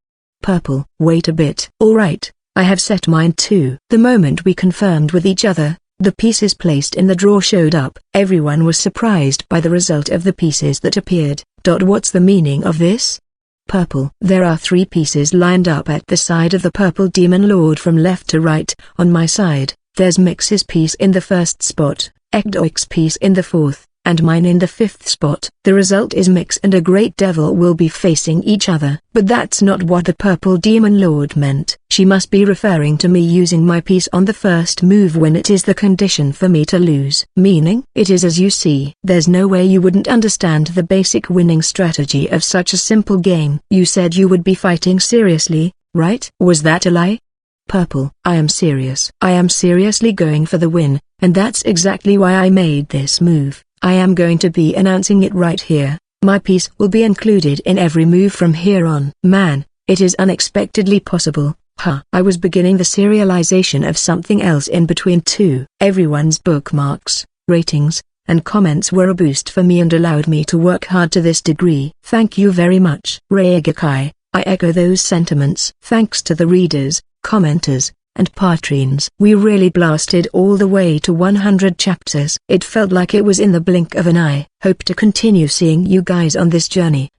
Purple. Wait a bit. Alright, I have set mine too. The moment we confirmed with each other, the pieces placed in the drawer showed up. Everyone was surprised by the result of the pieces that appeared. What's the meaning of this? Purple. There are 3 pieces lined up at the side of the purple demon lord from left to right. On my side, there's Mix's piece in the 1st spot, Ekdoik's piece in the 4th, and mine in the 5th spot. The result is Mix and a great devil will be facing each other. But that's not what the purple demon lord meant. She must be referring to me using my piece on the first move when it is the condition for me to lose. Meaning? It is as you see. There's no way you wouldn't understand the basic winning strategy of such a simple game. You said you would be fighting seriously, right? Was that a lie? Purple. I am serious. I am seriously going for the win, and that's exactly why I made this move. I am going to be announcing it right here. My piece will be included in every move from here on. Man, it is unexpectedly possible. I was beginning the serialization of something else in between too. Everyone's bookmarks, ratings, and comments were a boost for me and allowed me to work hard to this degree. Thank you very much. Isekai, I echo those sentiments. Thanks to the readers, commenters, and patrons. We really blasted all the way to 100 chapters. It felt like it was in the blink of an eye. Hope to continue seeing you guys on this journey.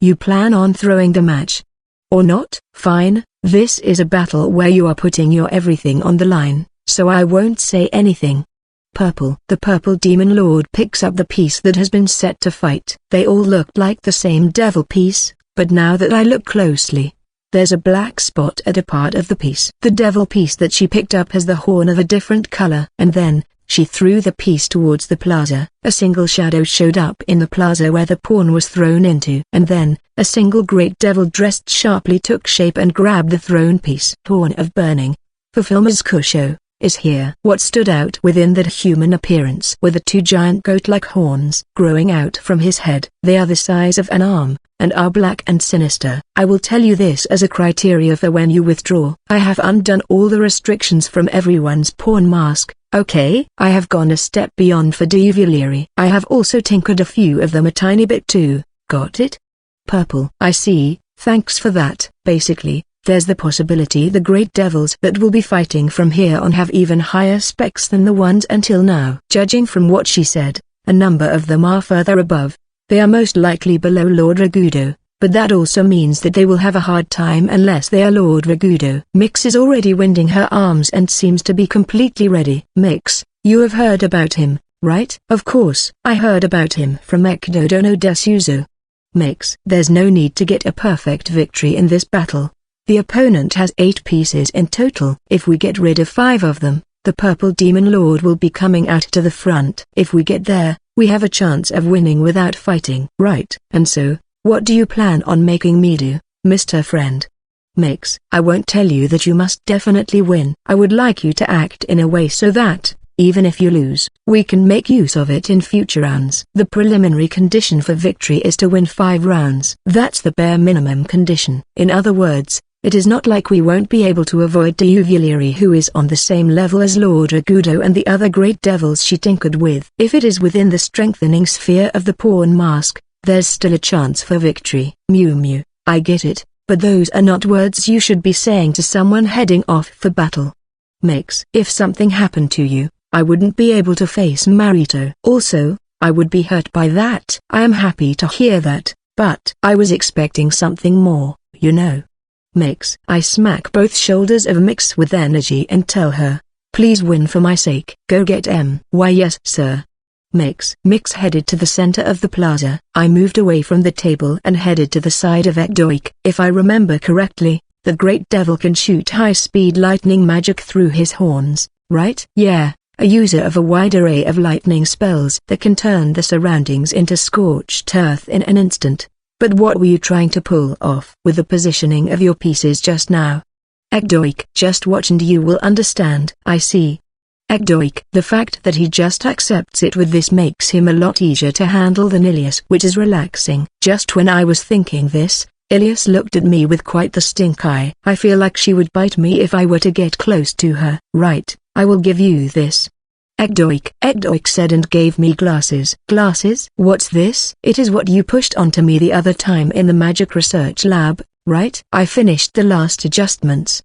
You plan on throwing the match? Or not? Fine, this is a battle where you are putting your everything on the line, so I won't say anything. Purple. The purple demon lord picks up the piece that has been set to fight. They all looked like the same devil piece, but now that I look closely, there's a black spot at a part of the piece. The devil piece that she picked up has the horn of a different color. And then, she threw the piece towards the plaza. A single shadow showed up in the plaza where the pawn was thrown into. And then, a single great devil dressed sharply took shape and grabbed the thrown piece. Horn of Burning. Fulfillment's Kusho. is here. What stood out within that human appearance were the two giant goat-like horns growing out from his head. They are the size of an arm, and are black and sinister. I will tell you this as a criteria for when you withdraw. I have undone all the restrictions from everyone's porn mask, okay? I have gone a step beyond for Duvalieri. I have also tinkered a few of them a tiny bit too, got it? Purple. I see, thanks for that. Basically, there's the possibility the great devils that will be fighting from here on have even higher specs than the ones until now. Judging from what she said, a number of them are further above. They are most likely below Lord Ragudo, but that also means that they will have a hard time unless they are Lord Ragudo. Mix is already winding her arms and seems to be completely ready. Mix, you have heard about him, right? Of course. I heard about him from Ekdodo no Desuzo. Mix, there's no need to get a perfect victory in this battle. The opponent has 8 pieces in total. If we get rid of 5 of them, the Purple Demon Lord will be coming out to the front. If we get there, we have a chance of winning without fighting. Right. And so, what do you plan on making me do, Mr. Friend? Mix, I won't tell you that you must definitely win. I would like you to act in a way so that, even if you lose, we can make use of it in future rounds. The preliminary condition for victory is to win 5 rounds. That's the bare minimum condition. In other words, it is not like we won't be able to avoid Duvalieri, who is on the same level as Lord Ragudo and the other great devils she tinkered with. If it is within the strengthening sphere of the pawn mask, there's still a chance for victory. Mew mew, I get it, but those are not words you should be saying to someone heading off for battle. Mix, if something happened to you, I wouldn't be able to face Marito. Also, I would be hurt by that. I am happy to hear that, but I was expecting something more, you know. Mix. I smack both shoulders of Mix with energy and tell her, please win for my sake. Go get M. Why yes sir. Mix. Mix headed to the center of the plaza. I moved away from the table and headed to the side of Ekdoik. If I remember correctly, the great devil can shoot high-speed lightning magic through his horns, right? Yeah, a user of a wide array of lightning spells that can turn the surroundings into scorched earth in an instant. But what were you trying to pull off with the positioning of your pieces just now? Ekdoik, just watch and you will understand. I see. Ekdoik, the fact that he just accepts it with this makes him a lot easier to handle than Ilias, which is relaxing. Just when I was thinking this, Ilias looked at me with quite the stink eye. I feel like she would bite me if I were to get close to her. Right, I will give you this. Ekdoik said and gave me glasses. Glasses? What's this? It is what you pushed onto me the other time in the magic research lab, right? I finished the last adjustments.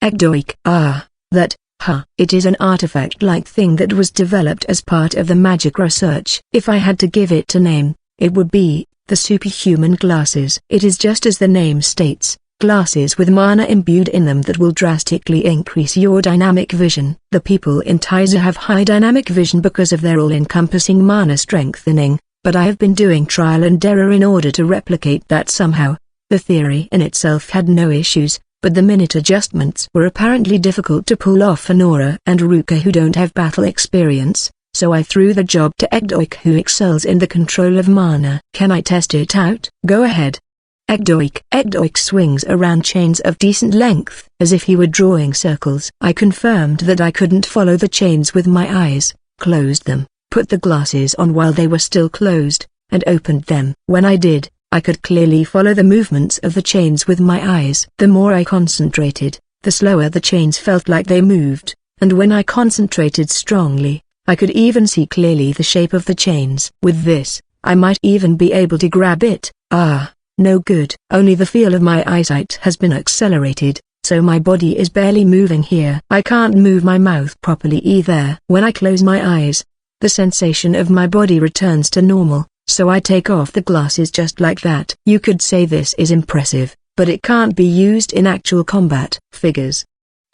Ekdoik. Ah, that, huh. It is an artifact-like thing that was developed as part of the magic research. If I had to give it a name, it would be, the superhuman glasses. It is just as the name states. Glasses with mana imbued in them that will drastically increase your dynamic vision. The people in Taiza have high dynamic vision because of their all-encompassing mana strengthening, but I have been doing trial and error in order to replicate that somehow. The theory in itself had no issues, but the minute adjustments were apparently difficult to pull off for Nora and Ruka who don't have battle experience, so I threw the job to Ekdoik who excels in the control of mana. Can I test it out? Go ahead. Ekdoik swings around chains of decent length, as if he were drawing circles. I confirmed that I couldn't follow the chains with my eyes, closed them, put the glasses on while they were still closed, and opened them. When I did, I could clearly follow the movements of the chains with my eyes. The more I concentrated, the slower the chains felt like they moved, and when I concentrated strongly, I could even see clearly the shape of the chains. With this, I might even be able to grab it. Ah. No good. Only the feel of my eyesight has been accelerated, so my body is barely moving here. I can't move my mouth properly either. When I close my eyes, the sensation of my body returns to normal, so I take off the glasses just like that. You could say this is impressive, but it can't be used in actual combat. Figures.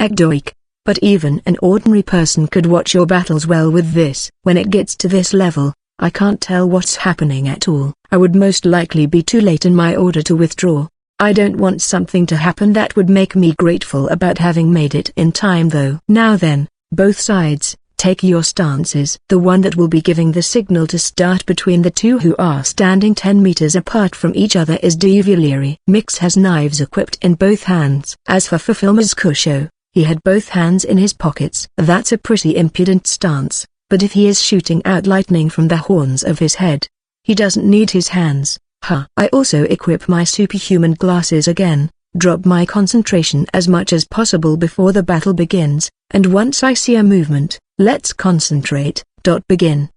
Ekdoik. But even an ordinary person could watch your battles well with this. When it gets to this level, I can't tell what's happening at all. I would most likely be too late in my order to withdraw. I don't want something to happen that would make me grateful about having made it in time though. Now then, both sides, take your stances. The one that will be giving the signal to start between the two who are standing 10 meters apart from each other is Duvalieri. Mix has knives equipped in both hands. As for Fulfilmer's Kusho, He had both hands in his pockets. That's a pretty impudent stance, but if he is shooting out lightning from the horns of his head, he doesn't need his hands. Huh. I also equip my superhuman glasses again, drop my concentration as much as possible before the battle begins, and once I see a movement, let's concentrate. Begin.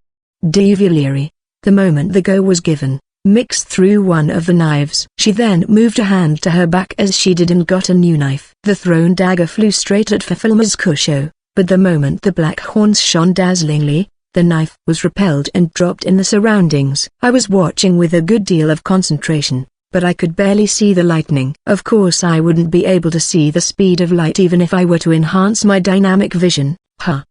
Devilery. The moment the go was given, Mix threw one of the knives. She then moved a hand to her back as she did and got a new knife. The thrown dagger flew straight at Fafilma's Kusho, but the moment the black horns shone dazzlingly, the knife was repelled and dropped in the surroundings. I was watching with a good deal of concentration, but I could barely see the lightning. Of course I wouldn't be able to see the speed of light even if I were to enhance my dynamic vision.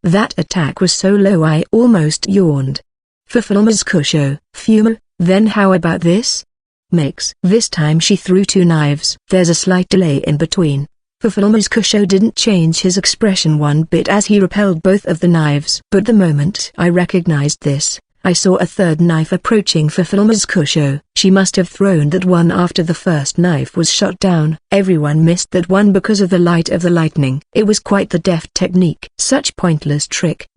That attack was so low I almost yawned. Fafilma's Kusho, Fuma, then how about this? Mix. This time she threw two knives. There's a slight delay in between. Fafilma's Kusho didn't change his expression one bit as he repelled both of the knives. But the moment I recognized this, I saw a third knife approaching Fafilma's Kusho. She must have thrown that one after the first knife was shot down. Everyone missed that one because of the light of the lightning. It was quite the deft technique. Such pointless trick.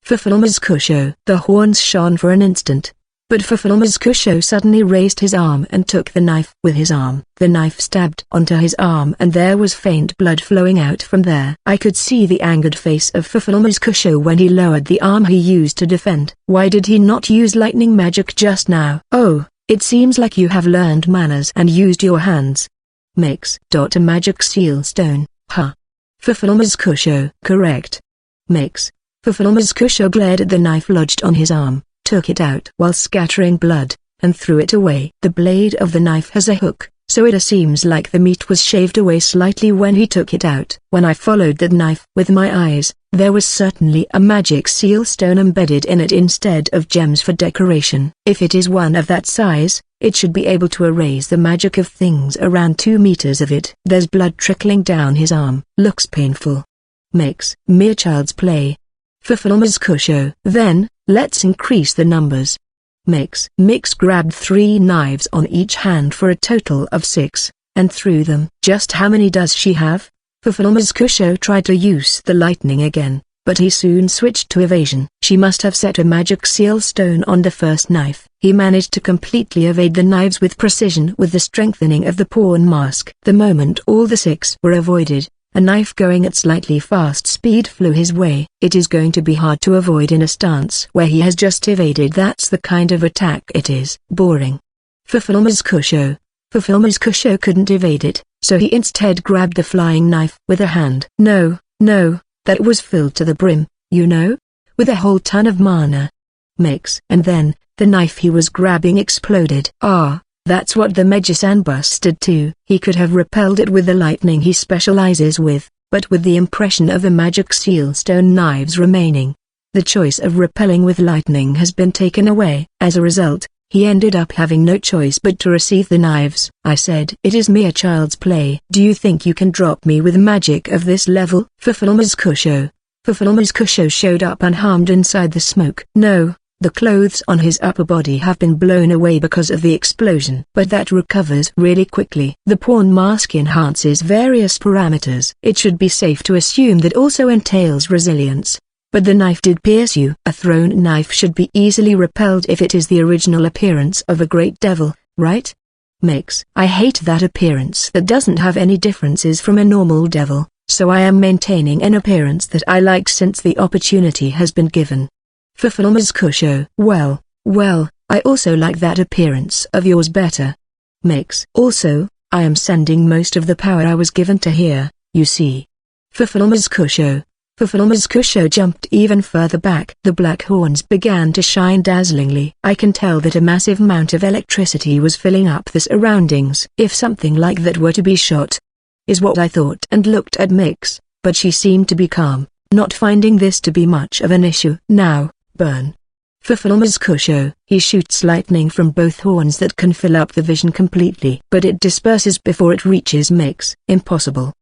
Fafilma's Kusho. The horns shone for an instant, but Fafilma's Kusho suddenly raised his arm and took the knife with his arm. The knife stabbed onto his arm and there was faint blood flowing out from there. I could see the angered face of Fafilma's Kusho when he lowered the arm he used to defend. Why did he not use lightning magic just now? Oh, it seems like you have learned manners and used your hands. Mix. A magic seal stone. Fafilma's Kusho. Correct. Mix. Fafilma's Kusho glared at the knife lodged on his arm, took it out while scattering blood, and threw it away. The blade of the knife has a hook, so it seems like the meat was shaved away slightly when he took it out. When I followed that knife with my eyes, there was certainly a magic seal stone embedded in it instead of gems for decoration. If it is one of that size, it should be able to erase the magic of things around 2 meters of it. There's blood trickling down his arm. Looks painful. Mix. Mere child's play. Fafilma's Kusho. Then, let's increase the numbers. Mix. Mix grabbed 3 knives on each hand for a total of 6, and threw them. Just how many does she have? Fafilma's Kusho tried to use the lightning again, but he soon switched to evasion. She must have set a magic seal stone on the first knife. He managed to completely evade the knives with precision with the strengthening of the pawn mask. The moment all the 6 were avoided, a knife going at slightly fast speed flew his way. It is going to be hard to avoid in a stance where he has just evaded. That's the kind of attack it is. Boring. Fafilma's Kusho. Fafilma's Kusho couldn't evade it, so he instead grabbed the flying knife with a hand. No, that was filled to the brim, you know? With a whole ton of mana. Mix. And then, the knife he was grabbing exploded. That's what the Mejisan busted too. He could have repelled it with the lightning he specializes with, but with the impression of the magic seal stone knives remaining, the choice of repelling with lightning has been taken away. As a result, he ended up having no choice but to receive the knives. I said, it is mere child's play. Do you think you can drop me with magic of this level? Fafilma's Kusho. Fafilma's Kusho showed up unharmed inside the smoke. No. The clothes on his upper body have been blown away because of the explosion, but that recovers really quickly. The pawn mask enhances various parameters. It should be safe to assume that also entails resilience. But the knife did pierce you. A thrown knife should be easily repelled if it is the original appearance of a great devil, right? Mix. I hate that appearance that doesn't have any differences from a normal devil, so I am maintaining an appearance that I like since the opportunity has been given. Fafilma's Kusho. Well, I also like that appearance of yours better. Mix. Also, I am sending most of the power I was given to here, you see. Fafilma's Kusho. Fafilma's Kusho jumped even further back. The black horns began to shine dazzlingly. I can tell that a massive amount of electricity was filling up the surroundings. If something like that were to be shot, is what I thought, and looked at Mix, but she seemed to be calm, not finding this to be much of an issue. Now, burn. Fafilma's Kusho. He shoots lightning from both horns that can fill up the vision completely, but it disperses before it reaches Mix. Impossible.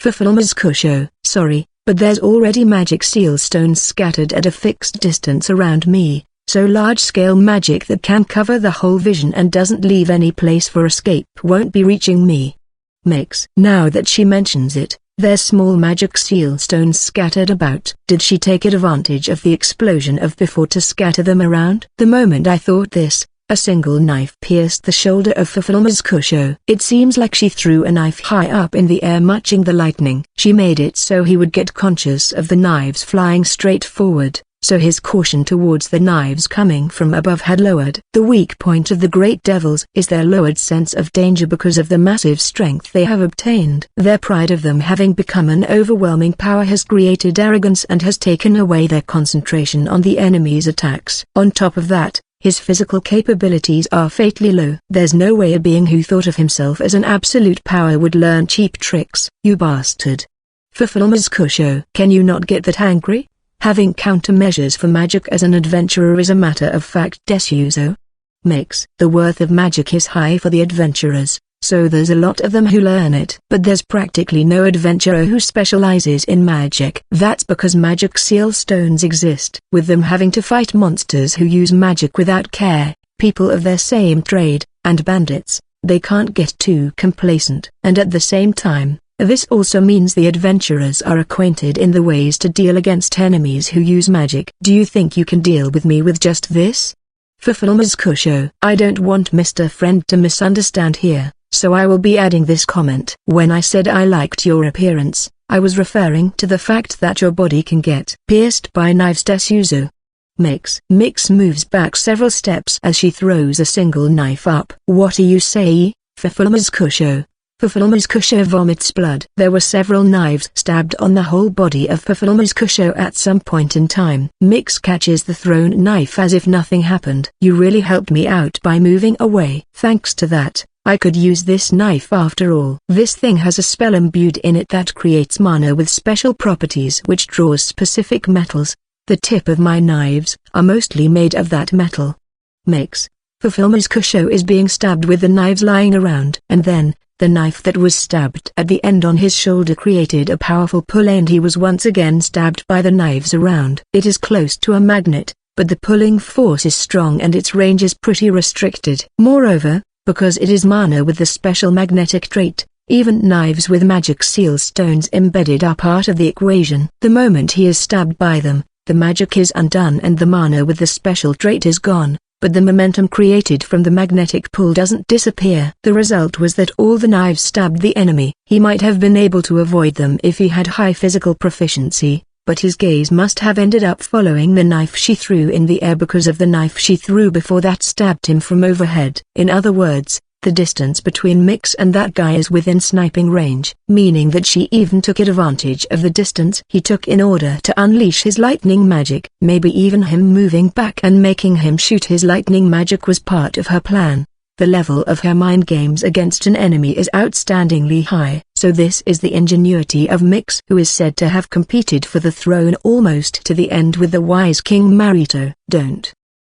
Fafilma's Kusho. Sorry, but there's already magic seal stones scattered at a fixed distance around me, so large-scale magic that can cover the whole vision and doesn't leave any place for escape won't be reaching me. Mix. Now that she mentions it, There's small magic seal stones scattered about. Did she take advantage of the explosion of before to scatter them around? The moment I thought this, a single knife pierced the shoulder of Kusho. It seems like she threw a knife high up in the air matching the lightning. She made it so he would get conscious of the knives flying straight forward, so his caution towards the knives coming from above had lowered. The weak point of the great devils is their lowered sense of danger because of the massive strength they have obtained. Their pride of them having become an overwhelming power has created arrogance and has taken away their concentration on the enemy's attacks. On top of that, his physical capabilities are fatally low. There's no way a being who thought of himself as an absolute power would learn cheap tricks. You bastard. Kusho. Can you not get that angry? Having countermeasures for magic as an adventurer is a matter of fact. Desuzo makes. The worth of magic is high for the adventurers, so there's a lot of them who learn it. But there's practically no adventurer who specializes in magic. That's because magic seal stones exist. With them having to fight monsters who use magic without care, people of their same trade, and bandits, they can't get too complacent. And at the same time, this also means the adventurers are acquainted in the ways to deal against enemies who use magic. Do you think you can deal with me with just this? Kusho. I don't want Mr. Friend to misunderstand here, so I will be adding this comment. When I said I liked your appearance, I was referring to the fact that your body can get pierced by knives. Desuzo makes. Mix moves back several steps as she throws a single knife up. What do you say? Kusho. Kusho vomits blood. There were several knives stabbed on the whole body of Kusho at some point in time. Mix catches the thrown knife as if nothing happened. You really helped me out by moving away. Thanks to that, I could use this knife after all. This thing has a spell imbued in it that creates mana with special properties which draws specific metals. The tip of my knives are mostly made of that metal. Mix. Kusho is being stabbed with the knives lying around. And then, the knife that was stabbed at the end on his shoulder created a powerful pull and he was once again stabbed by the knives around. It is close to a magnet, but the pulling force is strong and its range is pretty restricted. Moreover, because it is mana with the special magnetic trait, even knives with magic seal stones embedded are part of the equation. The moment he is stabbed by them, the magic is undone and the mana with the special trait is gone. But the momentum created from the magnetic pull doesn't disappear. The result was that all the knives stabbed the enemy. He might have been able to avoid them if he had high physical proficiency, but his gaze must have ended up following the knife she threw in the air because of the knife she threw before that stabbed him from overhead. In other words, the distance between Mix and that guy is within sniping range, meaning that she even took advantage of the distance he took in order to unleash his lightning magic. Maybe even him moving back and making him shoot his lightning magic was part of her plan. The level of her mind games against an enemy is outstandingly high. So this is the ingenuity of Mix, who is said to have competed for the throne almost to the end with the wise King Marito. Don't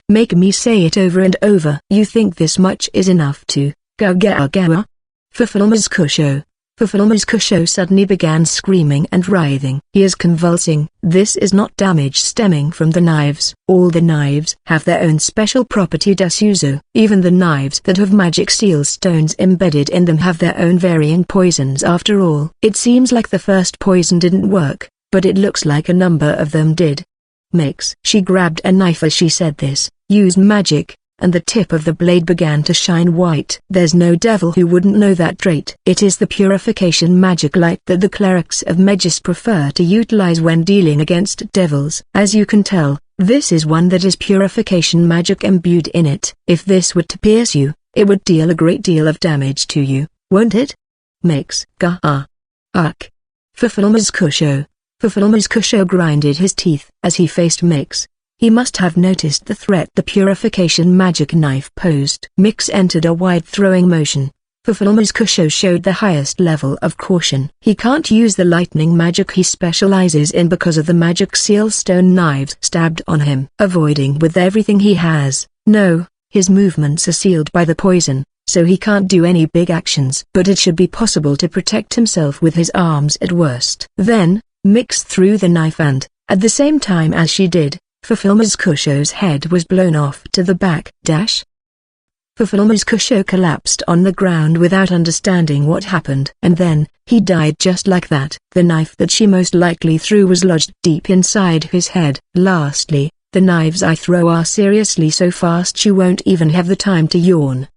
make me say it over and over. You think this much is enough to Gagawa? Kusho. Kusho suddenly began screaming and writhing. He is convulsing. This is not damage stemming from the knives. All the knives have their own special property. Desuzo. Even the knives that have magic seal stones embedded in them have their own varying poisons. After all, it seems like the first poison didn't work, but it looks like a number of them did. Mix. She grabbed a knife as she said this, used magic, and the tip of the blade began to shine white. There's no devil who wouldn't know that trait. It is the purification magic light that the clerics of Magus prefer to utilize when dealing against devils. As you can tell, this is one that is purification magic imbued in it. If this were to pierce you, it would deal a great deal of damage to you, won't it? Mix. Uk. Kusho. Kusho grinded his teeth as he faced Mix. He must have noticed the threat the purification magic knife posed. Mix entered a wide throwing motion. Kusho showed the highest level of caution. He can't use the lightning magic he specializes in because of the magic seal stone knives stabbed on him. Avoiding with everything he has. No, his movements are sealed by the poison, so he can't do any big actions. But it should be possible to protect himself with his arms at worst. Then, Mix threw the knife and, at the same time as she did, Kusho's head was blown off to the back. Fulfilma's Kusho collapsed on the ground without understanding what happened. And then, he died just like that. The knife that she most likely threw was lodged deep inside his head. Lastly, the knives I throw are seriously so fast you won't even have the time to yawn.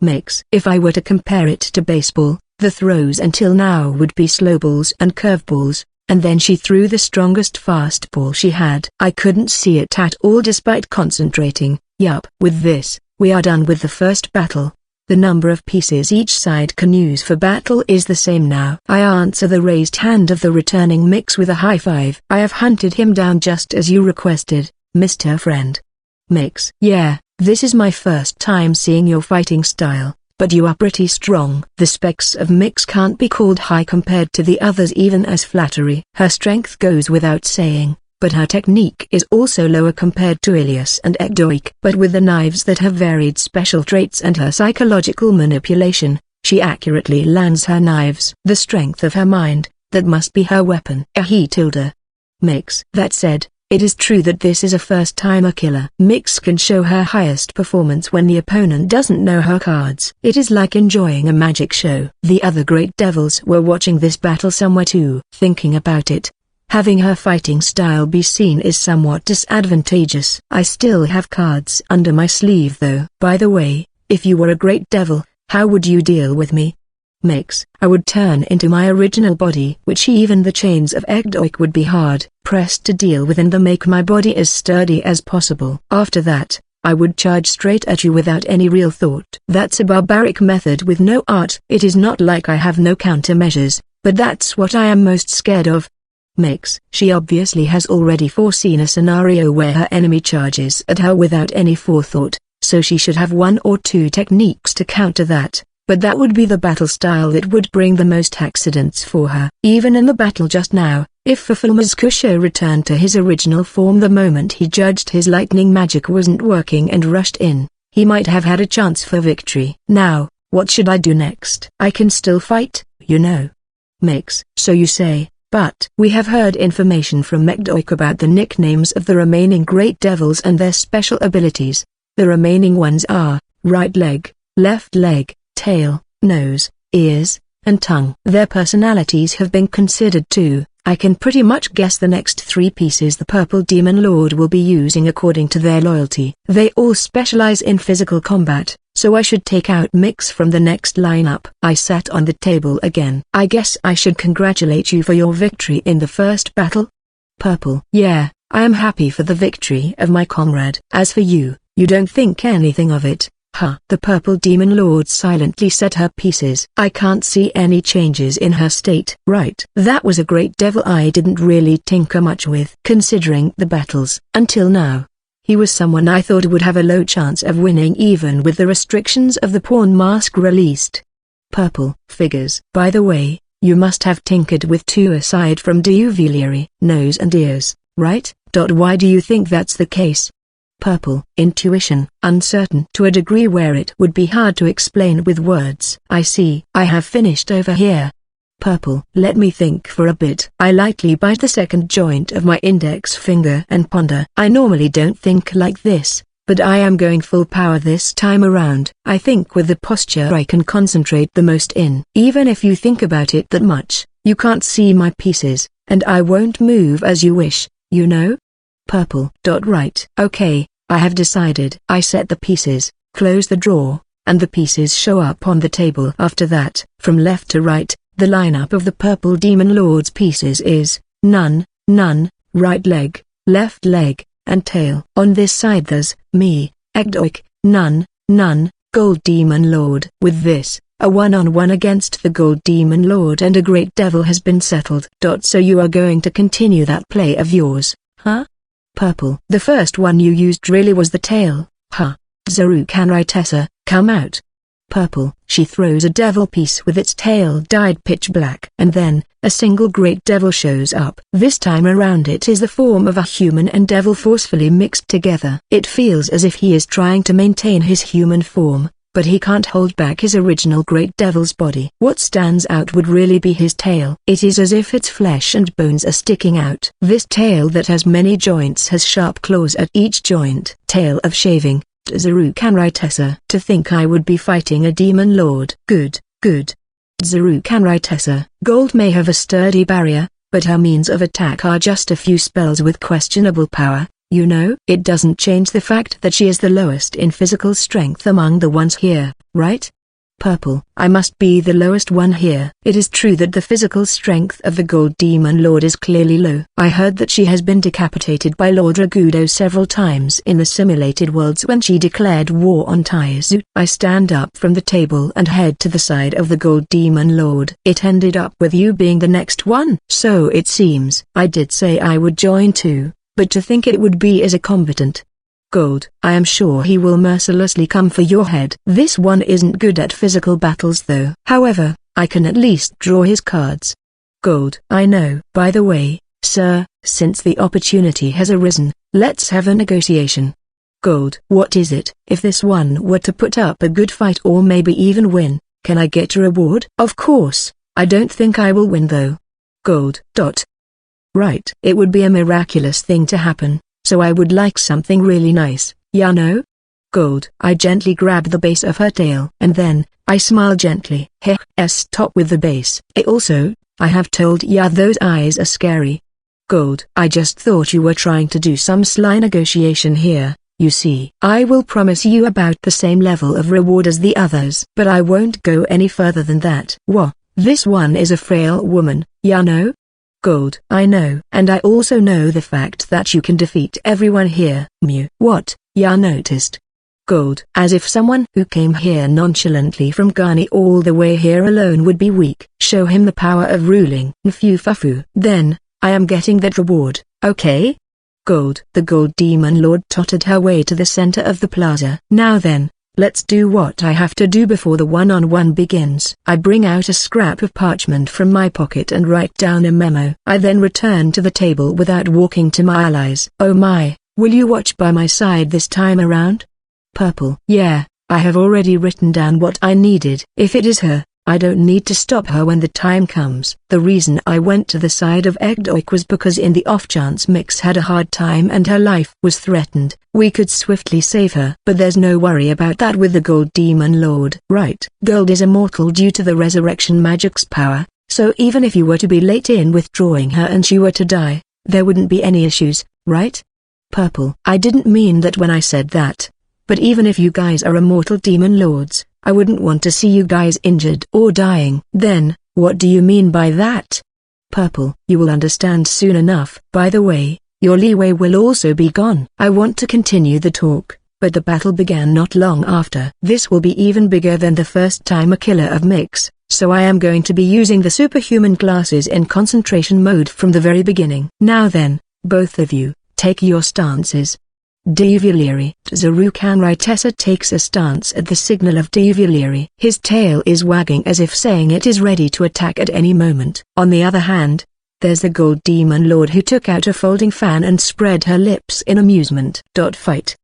Makes. If I were to compare it to baseball, the throws until now would be slow balls and curveballs, and then she threw the strongest fastball she had. I couldn't see it at all despite concentrating. Yup. With this, we are done with the first battle. The number of pieces each side can use for battle is the same now. I answer the raised hand of the returning Mix with a high five. I have hunted him down just as you requested, Mr. Friend. Mix. Yeah, this is my first time seeing your fighting style, but you are pretty strong. The specs of Mix can't be called high compared to the others even as flattery. Her strength goes without saying, but her technique is also lower compared to Ilias and Ekdoik. But with the knives that have varied special traits and her psychological manipulation, she accurately lands her knives. The strength of her mind, that must be her weapon. Mix. That said, it is true that this is a first-timer killer. Mix can show her highest performance when the opponent doesn't know her cards. It is like enjoying a magic show. The other great devils were watching this battle somewhere too. Thinking about it, having her fighting style be seen is somewhat disadvantageous. I still have cards under my sleeve though. By the way, if you were a great devil, how would you deal with me? Mix. I would turn into my original body, which even the chains of Ekdoik would be hard pressed to deal with, and make my body as sturdy as possible. After that, I would charge straight at you without any real thought. That's a barbaric method with no art. It is not like I have no countermeasures, but that's what I am most scared of. Mix. She obviously has already foreseen a scenario where her enemy charges at her without any forethought, so she should have one or two techniques to counter that, but that would be the battle style that would bring the most accidents for her. Even in the battle just now, if Fulfilma's Kusho returned to his original form the moment he judged his lightning magic wasn't working and rushed in, he might have had a chance for victory. Now, what should I do next? I can still fight, you know. Mix. So you say. But we have heard information from Ekdoik about the nicknames of the remaining great devils and their special abilities. The remaining ones are right leg, left leg, tail, nose, ears, and tongue. Their personalities have been considered too. I can pretty much guess the next three pieces the Purple Demon Lord will be using according to their loyalty. They all specialize in physical combat, so I should take out Mix from the next lineup. I sat on the table again. I guess I should congratulate you for your victory in the first battle? Purple. Yeah, I am happy for the victory of my comrade. As for you, you don't think anything of it. Huh. The Purple Demon Lord silently set her pieces. I can't see any changes in her state. Right. That was a great devil I didn't really tinker much with. Considering the battles until now, he was someone I thought would have a low chance of winning even with the restrictions of the pawn mask released. Purple. Figures. By the way, you must have tinkered with two aside from Duvilieri, nose and ears, right? Why do you think that's the case? Purple. Intuition. Uncertain to a degree where it would be hard to explain with words. I see. I have finished over here. Purple. Let me think for a bit. I lightly bite the second joint of my index finger and ponder. I normally don't think like this, but I am going full power this time around. I think with the posture I can concentrate the most in. Even if you think about it that much, you can't see my pieces, and I won't move as you wish, you know? Purple. Right. Okay, I have decided. I set the pieces, close the drawer, and the pieces show up on the table. After that, from left to right, the lineup of the Purple Demon Lord's pieces is none, right leg, left leg, and tail. On this side there's me, Ekdoik, none, Gold Demon Lord. With this, a one-on-one against the Gold Demon Lord and a Great Devil has been settled. So you are going to continue that play of yours, huh? Purple. The first one you used really was the tail, huh? Zarukan Tessa, come out. Purple. She throws a devil piece with its tail dyed pitch black. And then, a single great devil shows up. This time around it is the form of a human and devil forcefully mixed together. It feels as if he is trying to maintain his human form, but he can't hold back his original great devil's body. What stands out would really be his tail. It is as if its flesh and bones are sticking out. This tail that has many joints has sharp claws at each joint. Tail of shaving, Zarukanrai-tessa. To think I would be fighting a demon lord. Good, good. Zarukanrai-tessa. Gold may have a sturdy barrier, but her means of attack are just a few spells with questionable power. You know, it doesn't change the fact that she is the lowest in physical strength among the ones here, right? Purple. I must be the lowest one here. It is true that the physical strength of the Gold Demon Lord is clearly low. I heard that she has been decapitated by Lord Ragudo several times in the simulated worlds when she declared war on Taizu. I stand up from the table and head to the side of the Gold Demon Lord. It ended up with you being the next one. So it seems. I did say I would join too, but to think it would be as a combatant. Gold. I am sure he will mercilessly come for your head. This one isn't good at physical battles though. However, I can at least draw his cards. Gold. I know. By the way, sir, since the opportunity has arisen, let's have a negotiation. Gold. What is it? If this one were to put up a good fight or maybe even win, can I get a reward? Of course. I don't think I will win though. Gold. Right. It would be a miraculous thing to happen. So I would like something really nice, ya know? Gold. I gently grab the base of her tail and then, I smile gently. Stop with the base. I have told ya those eyes are scary. Gold. I just thought you were trying to do some sly negotiation here, you see. I will promise you about the same level of reward as the others. But I won't go any further than that. Wha? This one is a frail woman, ya know? Gold. I know. And I also know the fact that you can defeat everyone here. Mew. What? Ya noticed? Gold. As if someone who came here nonchalantly from Ghani all the way here alone would be weak. Show him the power of ruling. Nfufafu. Then, I am getting that reward, okay? Gold. The Gold Demon Lord tottered her way to the center of the plaza. Now then, let's do what I have to do before the one-on-one begins. I bring out a scrap of parchment from my pocket and write down a memo. I then return to the table without walking to my allies. Oh my, will you watch by my side this time around? Purple. Yeah, I have already written down what I needed. If it is her, I don't need to stop her when the time comes. The reason I went to the side of Egdoik was because in the off chance Mix had a hard time and her life was threatened, we could swiftly save her. But there's no worry about that with the Gold Demon Lord. Right. Gold is immortal due to the resurrection magic's power, so even if you were to be late in withdrawing her and she were to die, there wouldn't be any issues, right? Purple. I didn't mean that when I said that. But even if you guys are immortal demon lords, I wouldn't want to see you guys injured or dying. Then, what do you mean by that? Purple. You will understand soon enough. By the way, your leeway will also be gone. I want to continue the talk, but the battle began not long after. This will be even bigger than the first time a killer of Mix, so I am going to be using the superhuman classes in concentration mode from the very beginning. Now then, both of you, take your stances. Devuleri. Zarukanrai-tessa takes a stance at the signal of Devuleri. His tail is wagging as if saying it is ready to attack at any moment. On the other hand, there's the Gold Demon Lord who took out a folding fan and spread her lips in amusement. Fight.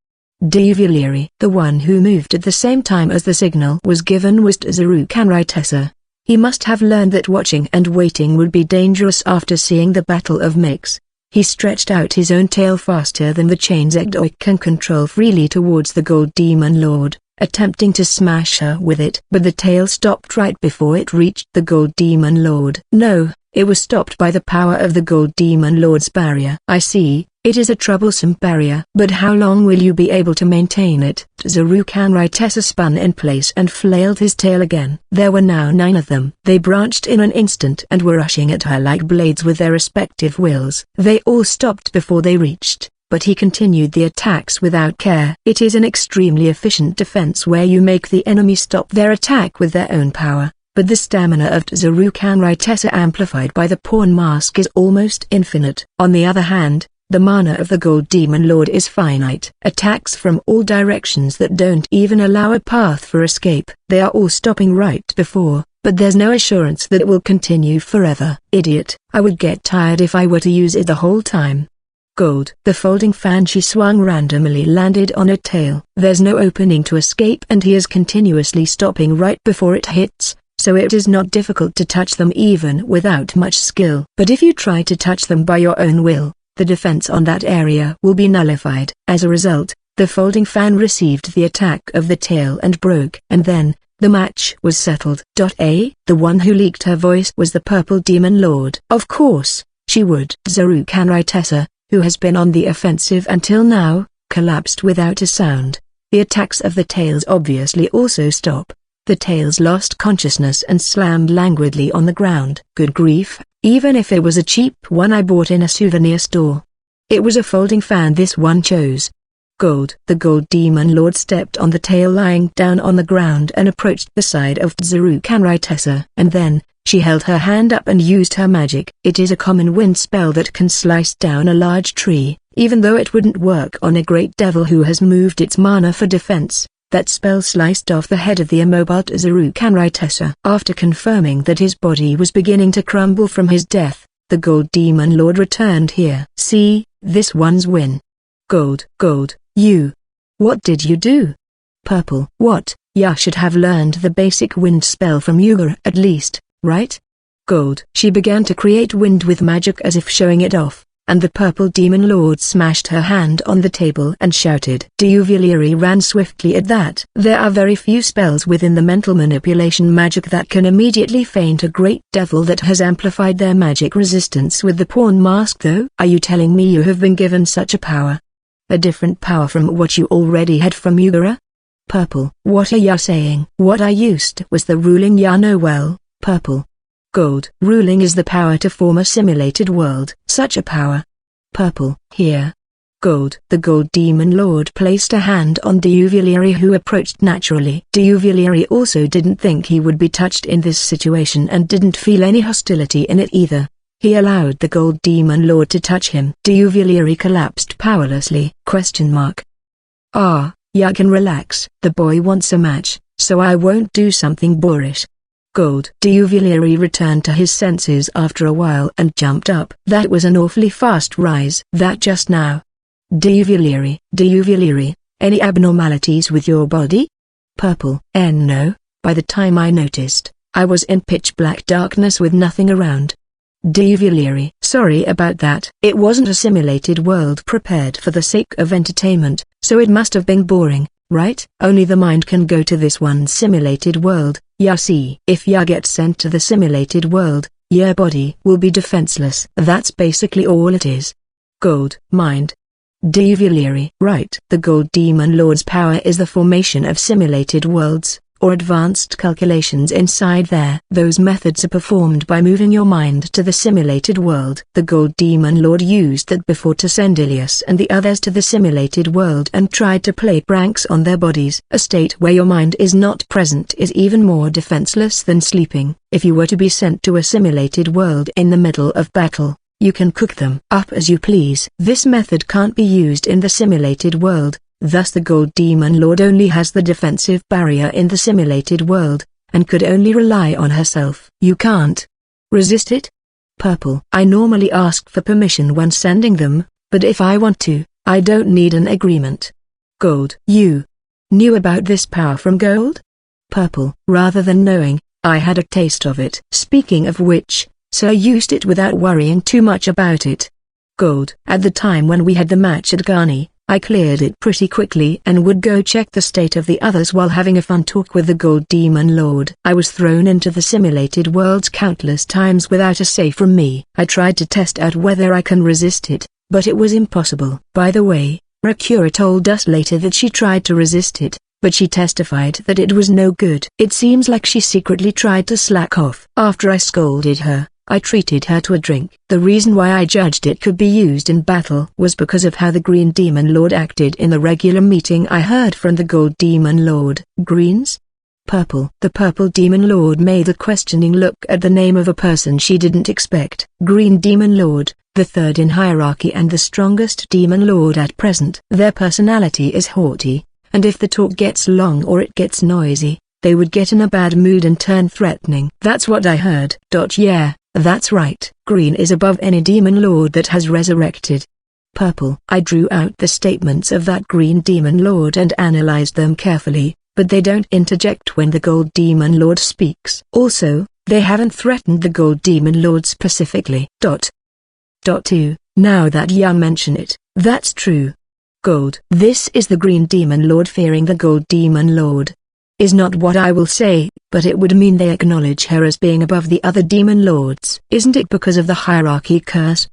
Devuleri. The one who moved at the same time as the signal was given was Zarukanrai-tessa. He must have learned that watching and waiting would be dangerous after seeing the Battle of Mix. He stretched out his own tail faster than the chains Egdoik can control freely towards the Gold Demon Lord, attempting to smash her with it. But the tail stopped right before it reached the Gold Demon Lord. No, it was stopped by the power of the Gold Demon Lord's barrier. I see, it is a troublesome barrier. But how long will you be able to maintain it? Zarukanrai-tessa spun in place and flailed his tail again. There were now 9 of them. They branched in an instant and were rushing at her like blades with their respective wills. They all stopped before they reached, but he continued the attacks without care. It is an extremely efficient defense where you make the enemy stop their attack with their own power. But the stamina of Zarukanrai-tessa amplified by the pawn mask is almost infinite. On the other hand, the mana of the Gold Demon Lord is finite. Attacks from all directions that don't even allow a path for escape. They are all stopping right before, but there's no assurance that it will continue forever. Idiot. I would get tired if I were to use it the whole time. Gold. The folding fan she swung randomly landed on her tail. There's no opening to escape and he is continuously stopping right before it hits, so it is not difficult to touch them even without much skill. But if you try to touch them by your own will, the defense on that area will be nullified. As a result, the The folding fan received the attack of the tail and broke. And then, the match was settled. The one who leaked her voice was the Purple Demon Lord. Of course, she would. Zarukanrai Tessa, who has been on the offensive until now, collapsed without a sound. The attacks of the tails obviously also stop. The tails lost consciousness and slammed languidly on the ground. Good grief, even if it was a cheap one I bought in a souvenir store. It was a folding fan this one chose. Gold. The Gold Demon Lord stepped on the tail lying down on the ground and approached the side of Zarukanrai Tessa. And then, she held her hand up and used her magic. It is a common wind spell that can slice down a large tree, even though it wouldn't work on a great devil who has moved its mana for defense. That spell sliced off the head of the immobile Zarukanrai Tessa. After confirming that his body was beginning to crumble from his death, the Gold Demon Lord returned here. See, this one's win. Gold. You. What did you do? Purple. What? Ya should have learned the basic wind spell from Yugara at least, right? Gold. She began to create wind with magic as if showing it off, and the Purple Demon Lord smashed her hand on the table and shouted. Diuvilieri ran swiftly at that. There are very few spells within the mental manipulation magic that can immediately feint a great devil that has amplified their magic resistance with the pawn mask though. Are you telling me you have been given such a power? A different power from what you already had from Yugara? Purple. What are ya saying? What I used was the ruling ya know well. Purple. Gold. Ruling is the power to form a simulated world. Such a power. Purple. Here. Gold. The Gold Demon Lord placed a hand on Diuvilieri who approached naturally. Diuvilieri also didn't think he would be touched in this situation and didn't feel any hostility in it either. He allowed the Gold Demon Lord to touch him. Diuvilieri collapsed powerlessly. Ya can relax. The boy wants a match, so I won't do something boorish. Gold. Diuvilieri returned to his senses after a while and jumped up. That was an awfully fast rise. That just now. Diuvilieri, any abnormalities with your body? Purple. No, by the time I noticed, I was in pitch black darkness with nothing around. Diuvilieri. Sorry about that. It wasn't a simulated world prepared for the sake of entertainment, so it must have been boring, right? Only the mind can go to this one simulated world, ya see. If ya get sent to the simulated world, your body will be defenseless. That's basically all it is. Gold. Mind. Diuvilieri. Right. The Gold Demon Lord's power is the formation of simulated worlds, or advanced calculations inside there. Those methods are performed by moving your mind to the simulated world. The Gold Demon Lord used that before to send Ilias and the others to the simulated world and tried to play pranks on their bodies. A state where your mind is not present is even more defenseless than sleeping. If you were to be sent to a simulated world in the middle of battle, you can cook them up as you please. This method can't be used in the simulated world. Thus the Gold Demon Lord only has the defensive barrier in the simulated world, and could only rely on herself. You can't resist it? Purple. I normally ask for permission when sending them, but if I want to, I don't need an agreement. Gold. You knew about this power from Gold? Purple. Rather than knowing, I had a taste of it. Speaking of which, so I used it without worrying too much about it. Gold. At the time when we had the match at Ghani, I cleared it pretty quickly and would go check the state of the others while having a fun talk with the Gold Demon Lord. I was thrown into the simulated worlds countless times without a say from me. I tried to test out whether I can resist it, but it was impossible. By the way, Rakura told us later that she tried to resist it, but she testified that it was no good. It seems like she secretly tried to slack off. After I scolded her, I treated her to a drink. The reason why I judged it could be used in battle was because of how the Green Demon Lord acted in the regular meeting I heard from the Gold Demon Lord. Greens? Purple. The Purple Demon Lord made a questioning look at the name of a person she didn't expect. Green Demon Lord, the third in hierarchy and the strongest Demon Lord at present. Their personality is haughty, and if the talk gets long or it gets noisy, they would get in a bad mood and turn threatening. That's what I heard. Yeah. That's right. Green is above any demon lord that has resurrected. Purple. I drew out the statements of that Green Demon Lord and analyzed them carefully, but they don't interject when the Gold Demon Lord speaks. Also, they haven't threatened the Gold Demon Lord specifically. 2. Now that you mention it, that's true. Gold. This is the Green Demon Lord fearing the Gold Demon Lord. Is not what I will say, but it would mean they acknowledge her as being above the other demon lords. Isn't it because of the hierarchy curse?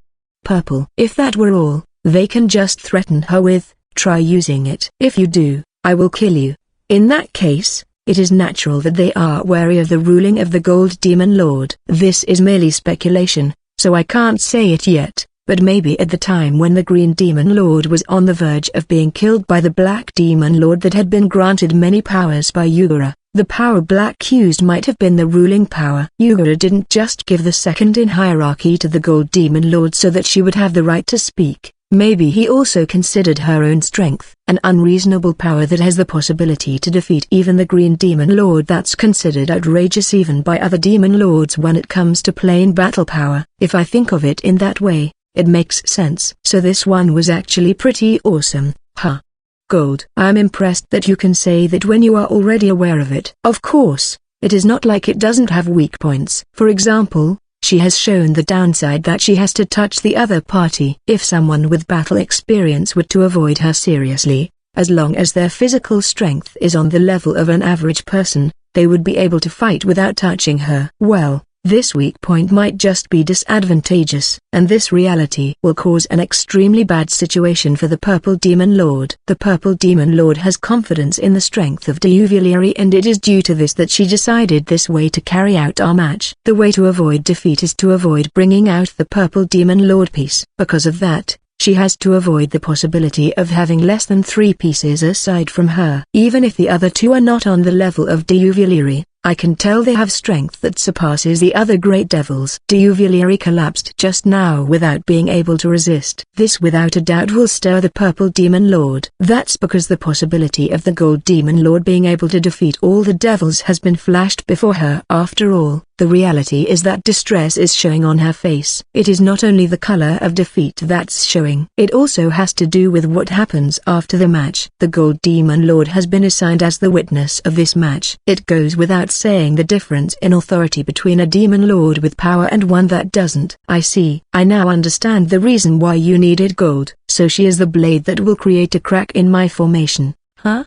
Purple. If that were all, they can just threaten her with, try using it. If you do, I will kill you. In that case, it is natural that they are wary of the ruling of the Gold Demon Lord. This is merely speculation, so I can't say it yet, but maybe at the time when the Green Demon Lord was on the verge of being killed by the Black Demon Lord that had been granted many powers by Yugura, the power Black used might have been the ruling power. Yugura didn't just give the second in hierarchy to the Gold Demon Lord so that she would have the right to speak. Maybe he also considered her own strength an unreasonable power that has the possibility to defeat even the Green Demon Lord. That's considered outrageous even by other demon lords when it comes to plain battle power. If I think of it in that way, it makes sense. So this one was actually pretty awesome, huh? Gold. I'm impressed that you can say that when you are already aware of it. Of course, it is not like it doesn't have weak points. For example, she has shown the downside that she has to touch the other party. If someone with battle experience were to avoid her seriously, as long as their physical strength is on the level of an average person, they would be able to fight without touching her. Well, this weak point might just be disadvantageous, and this reality will cause an extremely bad situation for the Purple Demon Lord. The Purple Demon Lord has confidence in the strength of Diuvilieri, and it is due to this that she decided this way to carry out our match. The way to avoid defeat is to avoid bringing out the Purple Demon Lord piece. Because of that, she has to avoid the possibility of having less than 3 pieces aside from her. Even if the other 2 are not on the level of Diuvilieri, I can tell they have strength that surpasses the other great devils. Diuvilieri collapsed just now without being able to resist. This without a doubt will stir the Purple Demon Lord. That's because the possibility of the Gold Demon Lord being able to defeat all the devils has been flashed before her. After all, the reality is that distress is showing on her face. It is not only the color of defeat that's showing. It also has to do with what happens after the match. The Gold Demon Lord has been assigned as the witness of this match. It goes without saying the difference in authority between a demon lord with power and one that doesn't. I see. I now understand the reason why you needed gold. So she is the blade that will create a crack in my formation, huh?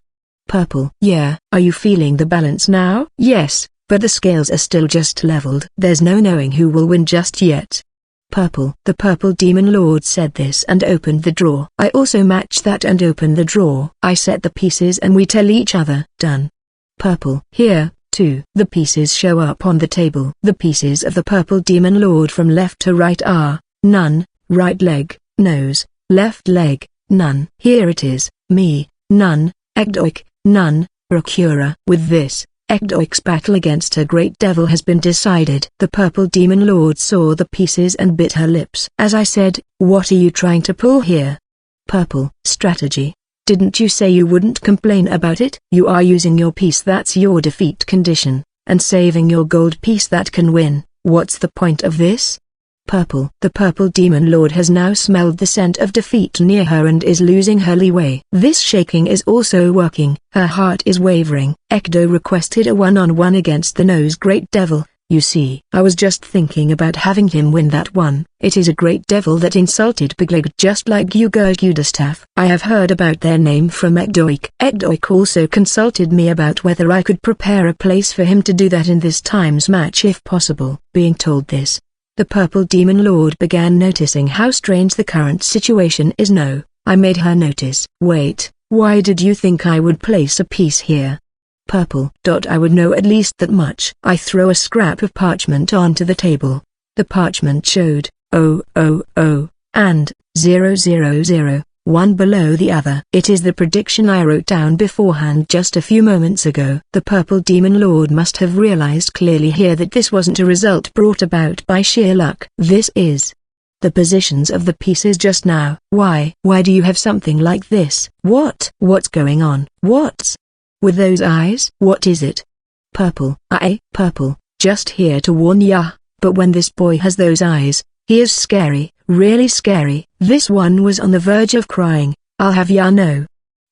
Purple. Yeah. Are you feeling the balance now? Yes. But the scales are still just leveled. There's no knowing who will win just yet. Purple. The Purple Demon Lord said this and opened the drawer. I also matched that and opened the drawer. I set the pieces and we tell each other. Done. Purple. Here, too. The pieces show up on the table. The pieces of the Purple Demon Lord from left to right are, none, right leg, nose, left leg, none. Here it is, me, none, Ekdoik, none, Procura. With this, Ekdoik's battle against her great devil has been decided. The Purple Demon Lord saw the pieces and bit her lips. As I said, what are you trying to pull here? Purple. Strategy. Didn't you say you wouldn't complain about it? You are using your piece that's your defeat condition, and saving your gold piece that can win. What's the point of this? Purple. The Purple Demon Lord has now smelled the scent of defeat near her and is losing her leeway. This shaking is also working. Her heart is wavering. Ekdo requested a one-on-one against the Nose Great Devil. You see, I was just thinking about having him win that one. It is a great devil that insulted Bigleg just like Yugustaff. I have heard about their name from Ekdoik. Ekdoik also consulted me about whether I could prepare a place for him to do that in this time's match if possible. Being told this, the Purple Demon Lord began noticing how strange the current situation is. No, I made her notice. Wait, why did you think I would place a piece here? Purple. I would know at least that much. I throw a scrap of parchment onto the table. The parchment showed, 000, and 000, one below the other. It is the prediction I wrote down beforehand just a few moments ago. The Purple Demon Lord must have realized clearly here that this wasn't a result brought about by sheer luck. This is the positions of the pieces just now. Why do you have something like this? What's going on? What's with those eyes? What is it? Purple. Purple, just here to warn ya, but when this boy has those eyes, he is scary, really scary. This one was on the verge of crying, I'll have ya know.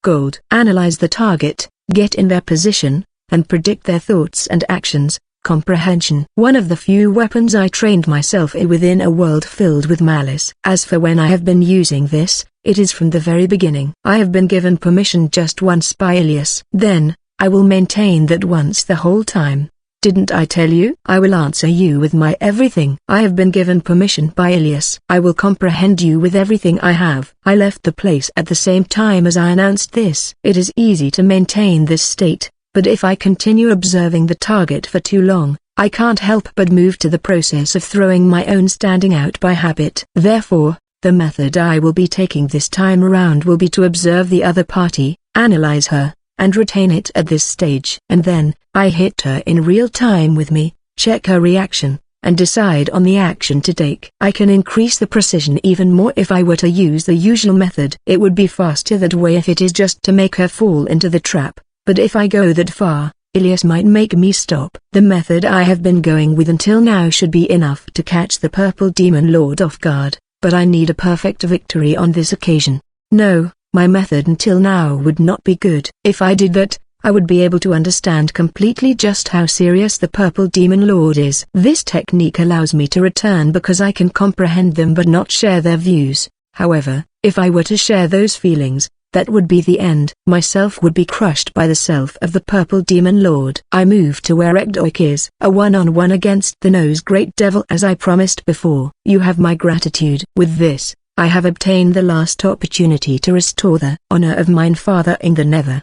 Gold. Analyze the target, get in their position, and predict their thoughts and actions. comprehension. One of the few weapons I trained myself in within a world filled with malice. As for when I have been using this, it is from the very beginning. I have been given permission just once by Ilias. Then, I will maintain that once the whole time. Didn't I tell you? I will answer you with my everything. I have been given permission by Ilias. I will comprehend you with everything I have. I left the place at the same time as I announced this. It is easy to maintain this state, but if I continue observing the target for too long, I can't help but move to the process of throwing my own standing out by habit. Therefore, the method I will be taking this time around will be to observe the other party, analyze her, and retain it at this stage. And then, I hit her in real time with me, check her reaction, and decide on the action to take. I can increase the precision even more if I were to use the usual method. It would be faster that way if it is just to make her fall into the trap, but if I go that far, Ilias might make me stop. The method I have been going with until now should be enough to catch the purple demon lord off guard, but I need a perfect victory on this occasion. No, my method until now would not be good. If I did that, I would be able to understand completely just how serious the purple demon lord is. This technique allows me to return because I can comprehend them but not share their views. However, if I were to share those feelings, that would be the end. Myself would be crushed by the self of the purple demon lord. I move to where Ekdoik is. A one-on-one against the nose great devil as I promised before. You have my gratitude. With this, I have obtained the last opportunity to restore the honor of mine father in the Nether.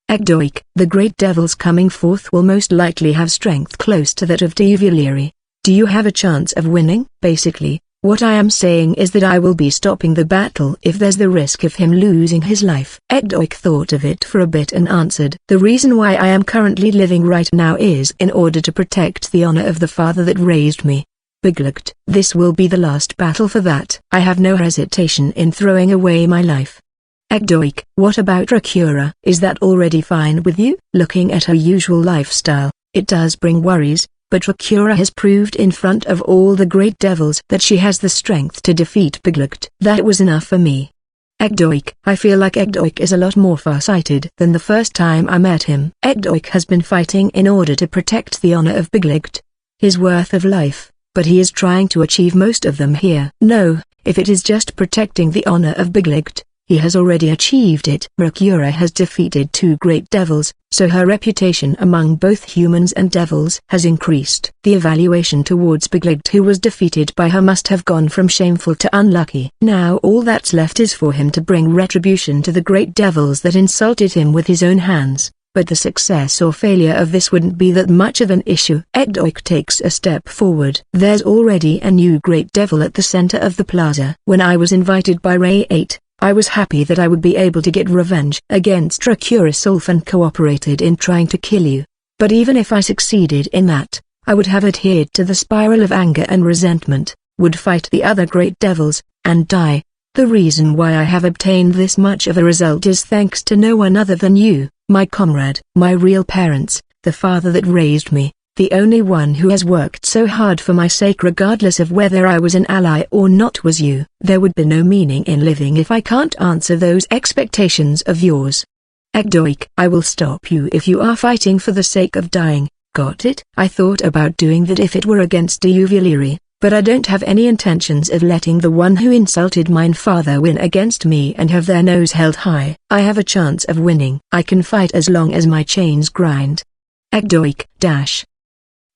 Ekdoik, the great devils coming forth will most likely have strength close to that of Diuvileri. Do you have a chance of winning? Basically, what I am saying is that I will be stopping the battle if there's the risk of him losing his life. Ekdoik thought of it for a bit and answered. The reason why I am currently living right now is in order to protect the honor of the father that raised me. Biglukt. This will be the last battle for that. I have no hesitation in throwing away my life. Ekdoik. What about Rakura? Is that already fine with you? Looking at her usual lifestyle, it does bring worries, but Rakura has proved in front of all the great devils that she has the strength to defeat Biglukt. That was enough for me. Ekdoik. I feel like Ekdoik is a lot more far-sighted than the first time I met him. Ekdoik has been fighting in order to protect the honor of Biglukt. His worth of life. But he is trying to achieve most of them here. No, if it is just protecting the honor of Biglukt, he has already achieved it. Rakura has defeated 2 great devils, so her reputation among both humans and devils has increased. The evaluation towards Biglukt who was defeated by her must have gone from shameful to unlucky. Now all that's left is for him to bring retribution to the great devils that insulted him with his own hands. But the success or failure of this wouldn't be that much of an issue. Ekdoik takes a step forward. There's already a new great devil at the center of the plaza. When I was invited by Ray 8, I was happy that I would be able to get revenge against Rakura Solf and cooperated in trying to kill you. But even if I succeeded in that, I would have adhered to the spiral of anger and resentment, would fight the other great devils, and die. The reason why I have obtained this much of a result is thanks to no one other than you, my comrade. My real parents, the father that raised me, the only one who has worked so hard for my sake regardless of whether I was an ally or not was you. There would be no meaning in living if I can't answer those expectations of yours. Ekdoik. I will stop you if you are fighting for the sake of dying, got it? I thought about doing that if it were against Diuvileri, but I don't have any intentions of letting the one who insulted mine father win against me and have their nose held high. I have a chance of winning. I can fight as long as my chains grind. Ekdoik.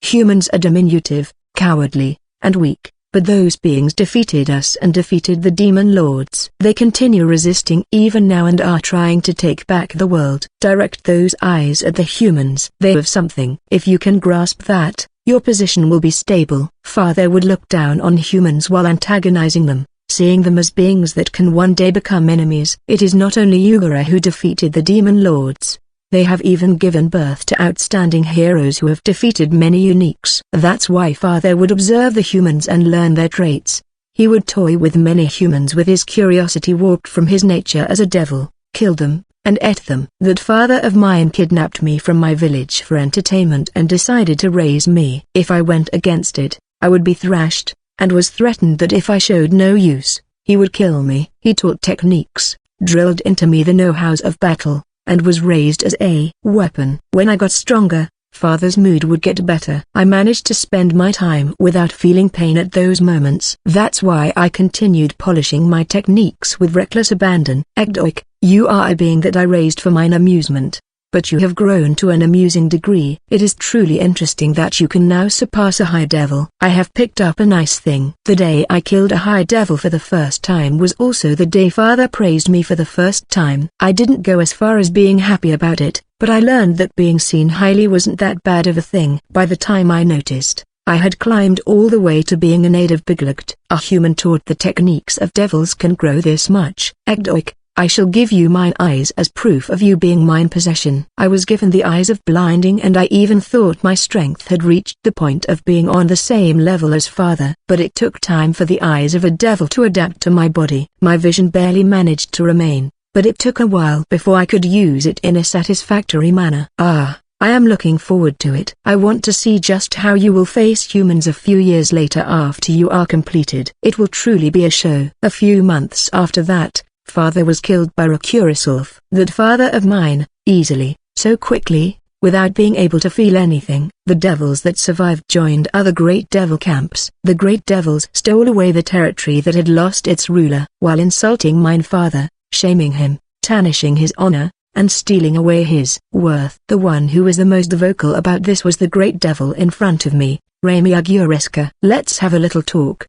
Humans are diminutive, cowardly, and weak, but those beings defeated us and defeated the demon lords. They continue resisting even now and are trying to take back the world. Direct those eyes at the humans. They have something. If you can grasp that, your position will be stable. Father would look down on humans while antagonizing them, seeing them as beings that can one day become enemies. It is not only Yugara who defeated the demon lords. They have even given birth to outstanding heroes who have defeated many uniques. That's why Father would observe the humans and learn their traits. He would toy with many humans with his curiosity warped from his nature as a devil, kill them, and ate them. That father of mine kidnapped me from my village for entertainment and decided to raise me. If I went against it, I would be thrashed, and was threatened that if I showed no use, he would kill me. He taught techniques, drilled into me the know-hows of battle, and was raised as a weapon. When I got stronger, Father's mood would get better. I managed to spend my time without feeling pain at those moments. That's why I continued polishing my techniques with reckless abandon. Egdoik, you are a being that I raised for mine amusement. But you have grown to an amusing degree. It is truly interesting that you can now surpass a high devil. I have picked up a nice thing. The day I killed a high devil for the first time was also the day Father praised me for the first time. I didn't go as far as being happy about it, but I learned that being seen highly wasn't that bad of a thing. By the time I noticed, I had climbed all the way to being a native Biglegt. A human taught the techniques of devils can grow this much. Egdoik, I shall give you mine eyes as proof of you being mine possession. I was given the eyes of blinding, and I even thought my strength had reached the point of being on the same level as Father. But it took time for the eyes of a devil to adapt to my body. My vision barely managed to remain, but it took a while before I could use it in a satisfactory manner. I am looking forward to it. I want to see just how you will face humans a few years later after you are completed. It will truly be a show. A few months after that, Father was killed by Rakurasulf. That father of mine, easily, so quickly, without being able to feel anything. The devils that survived joined other great devil camps. The great devils stole away the territory that had lost its ruler, while insulting mine father, shaming him, tarnishing his honor, and stealing away his worth. The one who was the most vocal about this was the great devil in front of me, Rami Agureska. Let's have a little talk.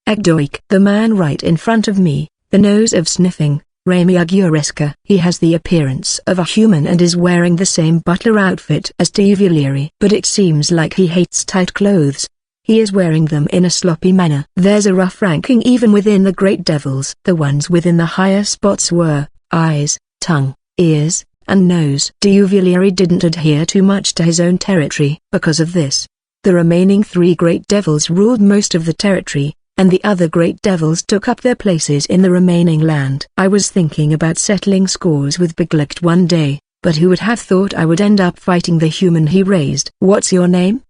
Egdoik. The man right in front of me, the nose of sniffing, Rami Agureska. He has the appearance of a human and is wearing the same butler outfit as Tivuliri. But it seems like he hates tight clothes. He is wearing them in a sloppy manner. There's a rough ranking even within the great devils. The ones within the higher spots were eyes, tongue, ears, and nose. Tivuliri didn't adhere too much to his own territory. Because of this, the remaining three great devils ruled most of the territory, and the other great devils took up their places in the remaining land. I was thinking about settling scores with Biglegt one day, but who would have thought I would end up fighting the human he raised? What's your name?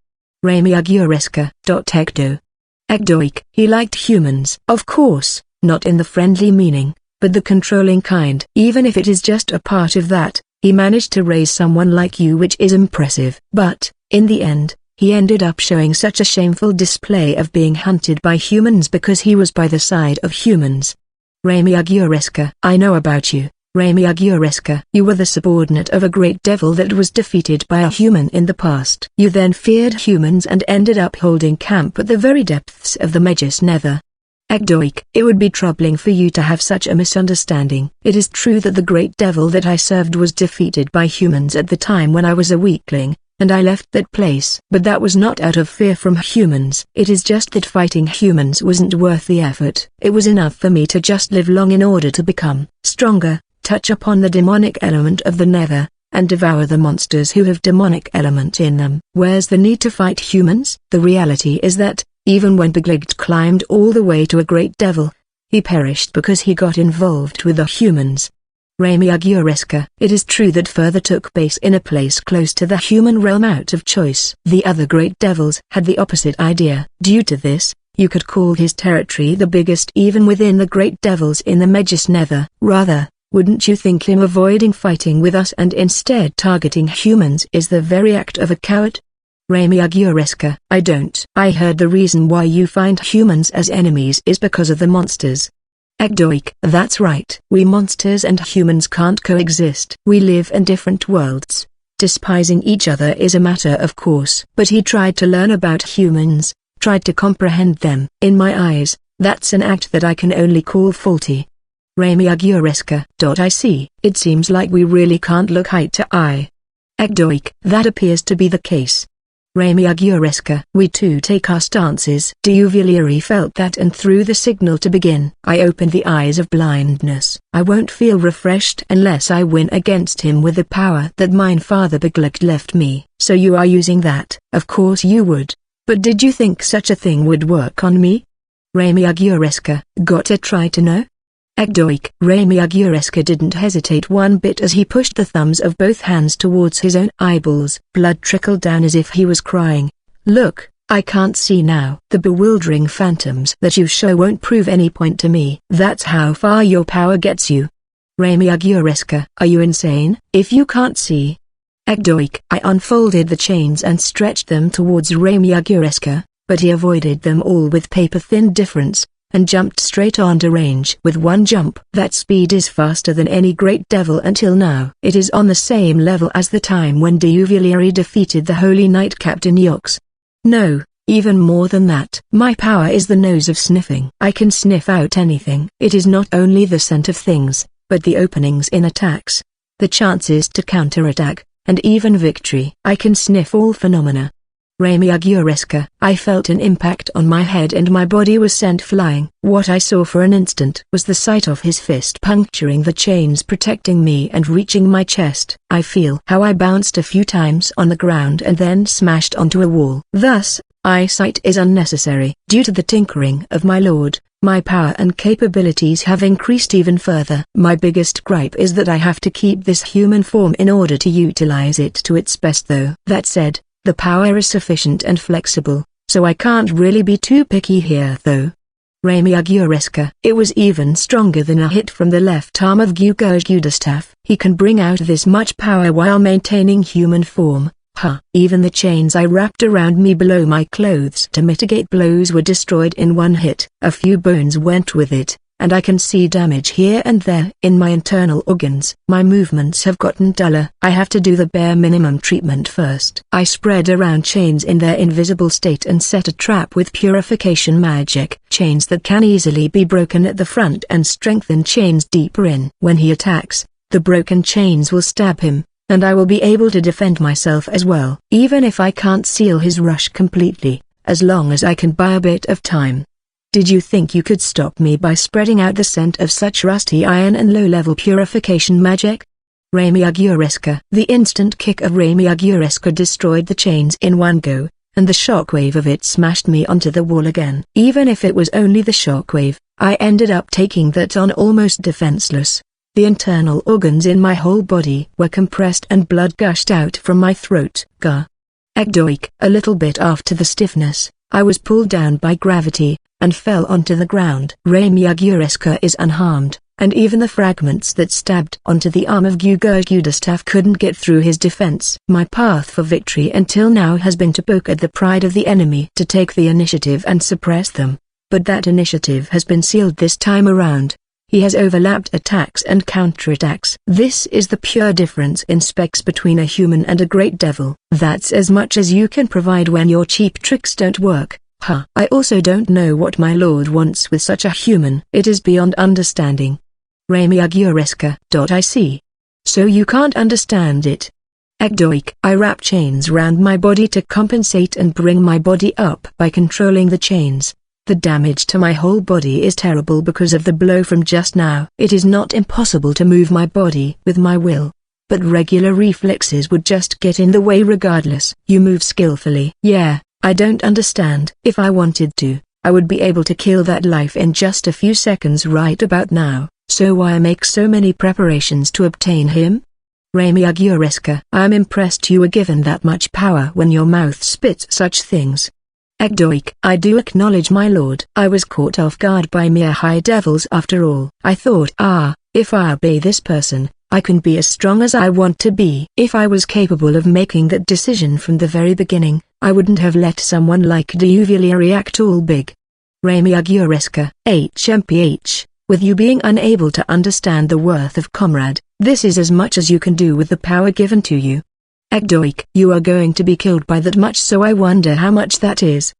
Rami Agureska. Egdo. Egdoik. He liked humans. Of course, not in the friendly meaning, but the controlling kind. Even if it is just a part of that, he managed to raise someone like you, which is impressive. But, in the end, he ended up showing such a shameful display of being hunted by humans because he was by the side of humans. Rami Agureska. I know about you, Rami Agureska. You were the subordinate of a great devil that was defeated by a human in the past. You then feared humans and ended up holding camp at the very depths of the Magus Nether. Egdoik. It would be troubling for you to have such a misunderstanding. It is true that the great devil that I served was defeated by humans at the time when I was a weakling, and I left that place. But that was not out of fear from humans. It is just that fighting humans wasn't worth the effort. It was enough for me to just live long in order to become stronger, touch upon the demonic element of the Nether, and devour the monsters who have demonic element in them. Where's the need to fight humans? The reality is that, even when Biglegt climbed all the way to a great devil, he perished because he got involved with the humans. Rami Agureska. It is true that Further took base in a place close to the human realm out of choice. The other great devils had the opposite idea. Due to this, you could call his territory the biggest even within the great devils in the Magus Nether. Rather, wouldn't you think him avoiding fighting with us and instead targeting humans is the very act of a coward? Rami Agureska. I don't. I heard the reason why you find humans as enemies is because of the monsters. Egdoik. That's right. We monsters and humans can't coexist. We live in different worlds. Despising each other is a matter of course. But he tried to learn about humans, tried to comprehend them. In my eyes, that's an act that I can only call faulty. Rami Agureska. I see. It seems like we really can't look eye to eye. Egdoik. That appears to be the case. Rami Agureska. We too take our stances. Tivuliri felt that and threw the signal to begin. I opened the eyes of blindness. I won't feel refreshed unless I win against him with the power that mine father Biglegt left me. So you are using that? Of course you would. But did you think such a thing would work on me? Rami Agureska. Gotta try to know? Egdoik. Rami Agureska didn't hesitate one bit as he pushed the thumbs of both hands towards his own eyeballs. Blood trickled down as if he was crying. Look, I can't see now. The bewildering phantoms that you show won't prove any point to me. That's how far your power gets you. Rami Agureska. Are you insane? If you can't see, Egdoik. I unfolded the chains and stretched them towards Ramiagureska, but he avoided them all with paper-thin difference, and jumped straight onto range with one jump. That speed is faster than any great devil until now. It is on the same level as the time when Deuvilieri defeated the Holy Knight Captain Yox. No, even more than that. My power is the nose of sniffing. I can sniff out anything. It is not only the scent of things, but the openings in attacks, the chances to counterattack, and even victory. I can sniff all phenomena. Ramiagureska. I felt an impact on my head and my body was sent flying. What I saw for an instant was the sight of his fist puncturing the chains protecting me and reaching my chest. I feel how I bounced a few times on the ground and then smashed onto a wall. Thus, eyesight is unnecessary. Due to the tinkering of my lord, my power and capabilities have increased even further. My biggest gripe is that I have to keep this human form in order to utilize it to its best though. That said, the power is sufficient and flexible, so I can't really be too picky here though. Ramiagureska. It was even stronger than a hit from the left arm of Gugustav. He can bring out this much power while maintaining human form. Even the chains I wrapped around me below my clothes to mitigate blows were destroyed in one hit. A few bones went with it, and I can see damage here and there in my internal organs. My movements have gotten duller. I have to do the bare minimum treatment first. I spread around chains in their invisible state and set a trap with purification magic. Chains that can easily be broken at the front and strengthen chains deeper in. When he attacks, the broken chains will stab him, and I will be able to defend myself as well. Even if I can't seal his rush completely, as long as I can buy a bit of time. Did you think you could stop me by spreading out the scent of such rusty iron and low-level purification magic? Ramiagureska. The instant kick of Ramiagureska destroyed the chains in one go, and the shockwave of it smashed me onto the wall again. Even if it was only the shockwave, I ended up taking that on almost defenseless. The internal organs in my whole body were compressed and blood gushed out from my throat. Egdoik. A little bit after the stiffness, I was pulled down by gravity, and fell onto the ground. Ramiagureska is unharmed, and even the fragments that stabbed onto the arm of Gugustav couldn't get through his defense. My path for victory until now has been to poke at the pride of the enemy, to take the initiative and suppress them. But that initiative has been sealed this time around. He has overlapped attacks and counterattacks. This is the pure difference in specs between a human and a great devil. That's as much as you can provide when your cheap tricks don't work. I also don't know what my lord wants with such a human. It is beyond understanding. Ramiagureska. I see. So you can't understand it. Egdoik. I wrap chains round my body to compensate and bring my body up by controlling the chains. The damage to my whole body is terrible because of the blow from just now. It is not impossible to move my body with my will, but regular reflexes would just get in the way regardless. You move skillfully. Yeah, I don't understand. If I wanted to, I would be able to kill that life in just a few seconds right about now. So why make so many preparations to obtain him? Ramiagureska. I'm impressed you were given that much power when your mouth spits such things. Egdoik. I do acknowledge my lord. I was caught off guard by mere high devils after all. I thought, if I obey this person, I can be as strong as I want to be. If I was capable of making that decision from the very beginning, I wouldn't have let someone like Deuvilieri act all big. Ramiagureska. HMPH. With you being unable to understand the worth of comrade, this is as much as you can do with the power given to you. Egdoik. You are going to be killed by that much, so I wonder how much that is.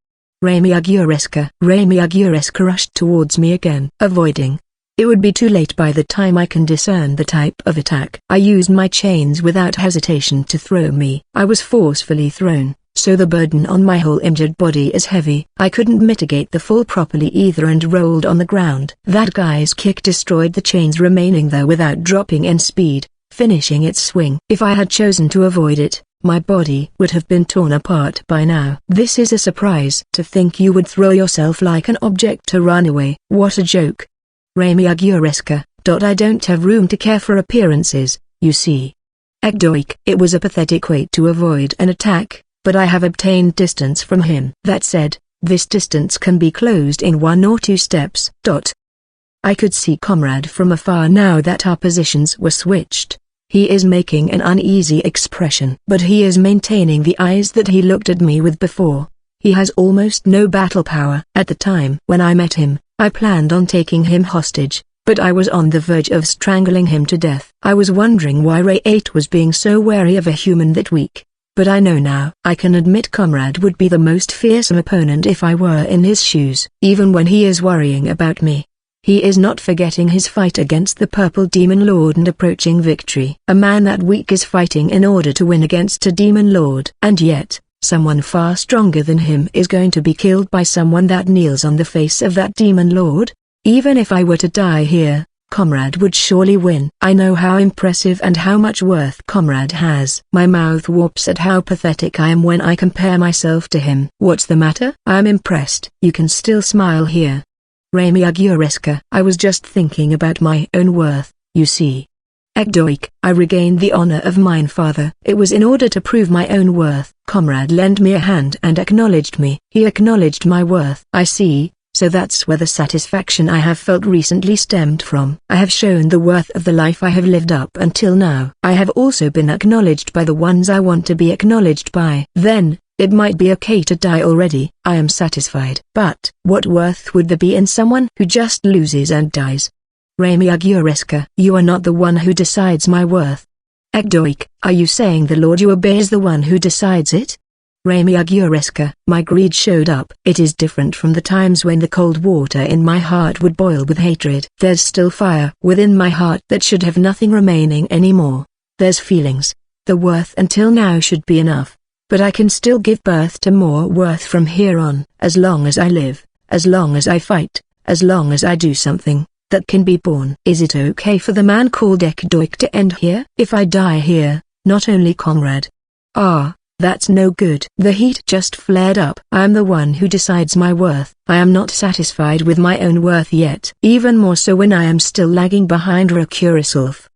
Ramiagureska. Ramiagureska rushed towards me again. Avoiding. It would be too late by the time I can discern the type of attack. I used my chains without hesitation to throw me. I was forcefully thrown, so the burden on my whole injured body is heavy. I couldn't mitigate the fall properly either and rolled on the ground. That guy's kick destroyed the chains remaining there without dropping in speed, finishing its swing. If I had chosen to avoid it, my body would have been torn apart by now. This is a surprise. To think you would throw yourself like an object to run away. What a joke. Ramiagureska. I don't have room to care for appearances, you see. Egdoik. It was a pathetic way to avoid an attack, but I have obtained distance from him. That said, this distance can be closed in 1 or 2 steps. I could see comrade from afar now that our positions were switched. He is making an uneasy expression, but he is maintaining the eyes that he looked at me with before. He has almost no battle power. At the time when I met him, I planned on taking him hostage, but I was on the verge of strangling him to death. I was wondering why Ray 8 was being so wary of a human that weak. But I know now. I can admit Comrade would be the most fearsome opponent if I were in his shoes. Even when he is worrying about me, he is not forgetting his fight against the Purple Demon Lord and approaching victory. A man that weak is fighting in order to win against a Demon Lord. And yet, someone far stronger than him is going to be killed by someone that kneels on the face of that Demon Lord? Even if I were to die here, Comrade would surely win. I know how impressive and how much worth Comrade has. My mouth warps at how pathetic I am when I compare myself to him. What's the matter? I am impressed. You can still smile here. Remy Aguresca. I was just thinking about my own worth, you see. Ekdoik, I regained the honor of mine father. It was in order to prove my own worth. Comrade lent me a hand and acknowledged me. He acknowledged my worth. I see, so that's where the satisfaction I have felt recently stemmed from. I have shown the worth of the life I have lived up until now. I have also been acknowledged by the ones I want to be acknowledged by. Then, it might be okay to die already. I am satisfied. But what worth would there be in someone who just loses and dies? Remy Aguresca. You are not the one who decides my worth. Ekdoik, are you saying the Lord you obey is the one who decides it? Remy Aguresca. My greed showed up. It is different from the times when the cold water in my heart would boil with hatred. There's still fire within my heart that should have nothing remaining anymore. There's feelings. The worth until now should be enough. But I can still give birth to more worth from here on. As long as I live, as long as I fight, as long as I do something that can be born. Is it okay for the man called Ekdoik to end here? If I die here, not only Comrade. That's no good. The heat just flared up. I am the one who decides my worth. I am not satisfied with my own worth yet. Even more so when I am still lagging behind Rakura-self.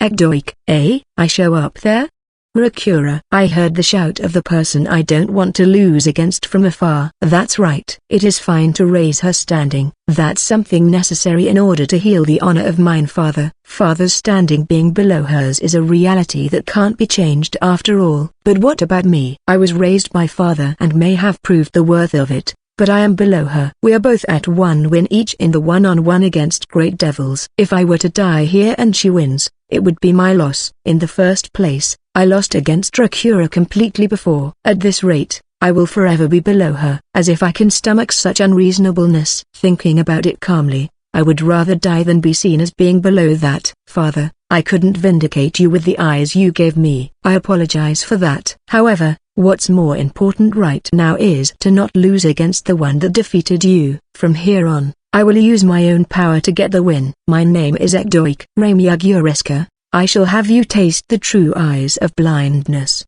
Ekdoik, I show up there? Rakura. I heard the shout of the person I don't want to lose against from afar. That's right. It is fine to raise her standing. That's something necessary in order to heal the honor of mine father. Father's standing being below hers is a reality that can't be changed after all. But what about me? I was raised by father and may have proved the worth of it, but I am below her. We are both at one win each in the one-on-one against great devils. If I were to die here and she wins, it would be my loss. In the first place, I lost against Rakura completely before. At this rate, I will forever be below her. As if I can stomach such unreasonableness. Thinking about it calmly, I would rather die than be seen as being below that. Father, I couldn't vindicate you with the eyes you gave me. I apologize for that. However, what's more important right now is to not lose against the one that defeated you. From here on, I will use my own power to get the win. My name is Ekdoik. Remy Aguresca. I shall have you taste the true eyes of blindness.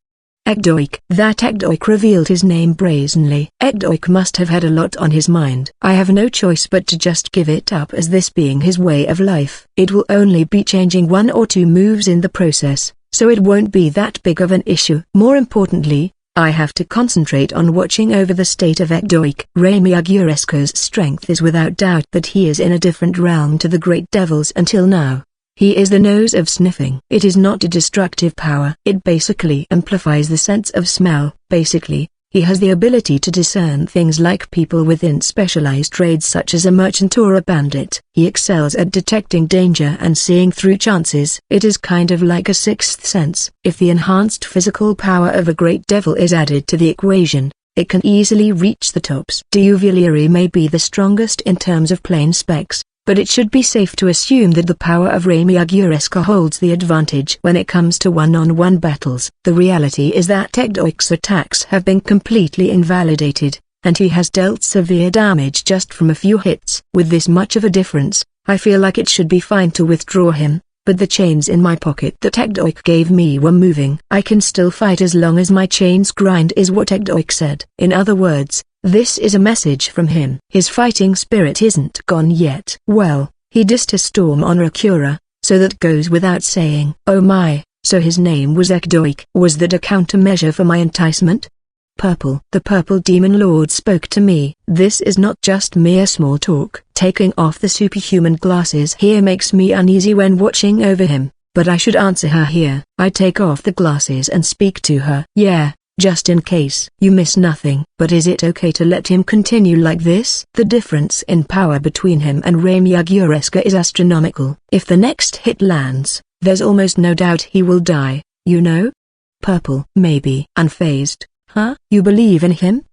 Ekdoik. That Ekdoik revealed his name brazenly. Ekdoik must have had a lot on his mind. I have no choice but to just give it up, as this being his way of life. It will only be changing one or two moves in the process, so it won't be that big of an issue. More importantly, I have to concentrate on watching over the state of Ekdoik. Remy Aguresca's strength is without doubt that he is in a different realm to the great devils until now. He is the nose of sniffing. It is not a destructive power. It basically amplifies the sense of smell. Basically, he has the ability to discern things like people within specialized trades such as a merchant or a bandit. He excels at detecting danger and seeing through chances. It is kind of like a sixth sense. If the enhanced physical power of a great devil is added to the equation, it can easily reach the tops. Duvalieri may be the strongest in terms of plain specs, but it should be safe to assume that the power of Remy Aguresca holds the advantage when it comes to one-on-one battles. The reality is that Ekdoik's attacks have been completely invalidated, and he has dealt severe damage just from a few hits. With this much of a difference, I feel like it should be fine to withdraw him, but the chains in my pocket that Ekdoik gave me were moving. I can still fight as long as my chains grind, is what Ekdoik said. In other words, this is a message from him. His fighting spirit isn't gone yet. Well, he dissed a storm on Rakura, so that goes without saying. Oh my, so his name was Ekdoik. Was that a countermeasure for my enticement? Purple. The Purple Demon Lord spoke to me. This is not just mere small talk. Taking off the superhuman glasses here makes me uneasy when watching over him, but I should answer her here. I take off the glasses and speak to her. Yeah, just in case. You miss nothing. But is it okay to let him continue like this? The difference in power between him and Remy Aguresca is astronomical. If the next hit lands, there's almost no doubt he will die, you know? Purple. Maybe. Unfazed. Huh? You believe in him?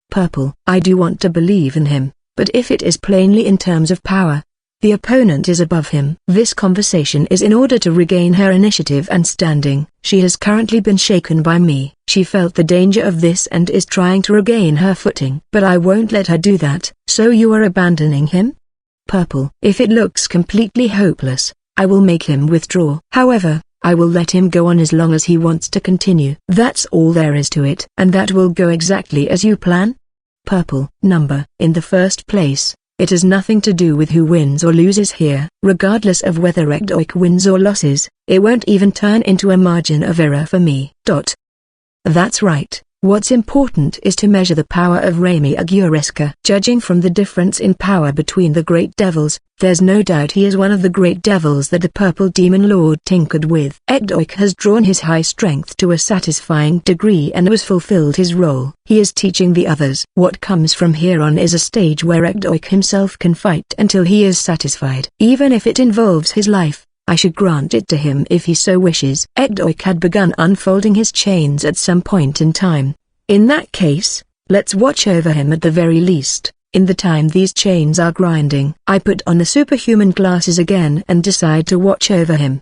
Purple. I do want to believe in him, but if it is plainly in terms of power, the opponent is above him. This conversation is in order to regain her initiative and standing. She has currently been shaken by me. She felt the danger of this and is trying to regain her footing. But I won't let her do that. So you are abandoning him? Purple. If it looks completely hopeless, I will make him withdraw. However, I will let him go on as long as he wants to continue. That's all there is to it. And that will go exactly as you plan? Purple. Number. In the first place, it has nothing to do with who wins or loses here. Regardless of whether Ekdoik wins or loses, it won't even turn into a margin of error for me. That's right. What's important is to measure the power of Remy Aguresca. Judging from the difference in power between the great devils, there's no doubt he is one of the great devils that the purple demon lord tinkered with. Ekdoik has drawn his high strength to a satisfying degree and has fulfilled his role. He is teaching the others. What comes from here on is a stage where Ekdoik himself can fight until he is satisfied. Even if it involves his life, I should grant it to him if he so wishes. Ekdoik had begun unfolding his chains at some point in time. In that case, let's watch over him at the very least. In the time these chains are grinding, I put on the superhuman glasses again and decide to watch over him.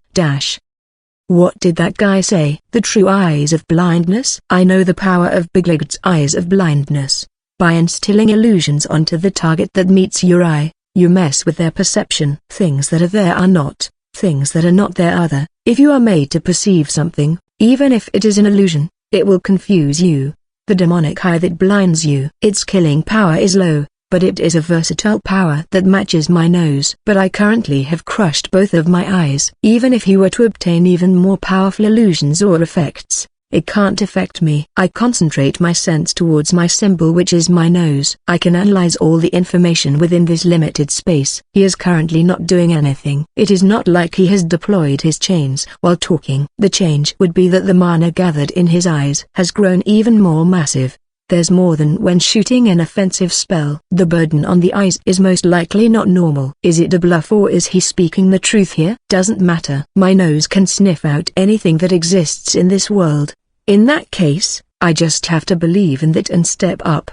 What did that guy say? The true eyes of blindness? I know the power of Biglig's eyes of blindness. By instilling illusions onto the target that meets your eye, you mess with their perception. Things that are there are not. Things that are not there are there. If you are made to perceive something, even if it is an illusion, it will confuse you. The demonic eye that blinds you. Its killing power is low, but it is a versatile power that matches my nose. But I currently have crushed both of my eyes. Even if he were to obtain even more powerful illusions or effects, it can't affect me. I concentrate my sense towards my symbol, which is my nose. I can analyze all the information within this limited space. He is currently not doing anything. It is not like he has deployed his chains while talking. The change would be that the mana gathered in his eyes has grown even more massive. There's more than when shooting an offensive spell. The burden on the eyes is most likely not normal. Is it a bluff or is he speaking the truth here? Doesn't matter. My nose can sniff out anything that exists in this world. In that case, I just have to believe in that and step up.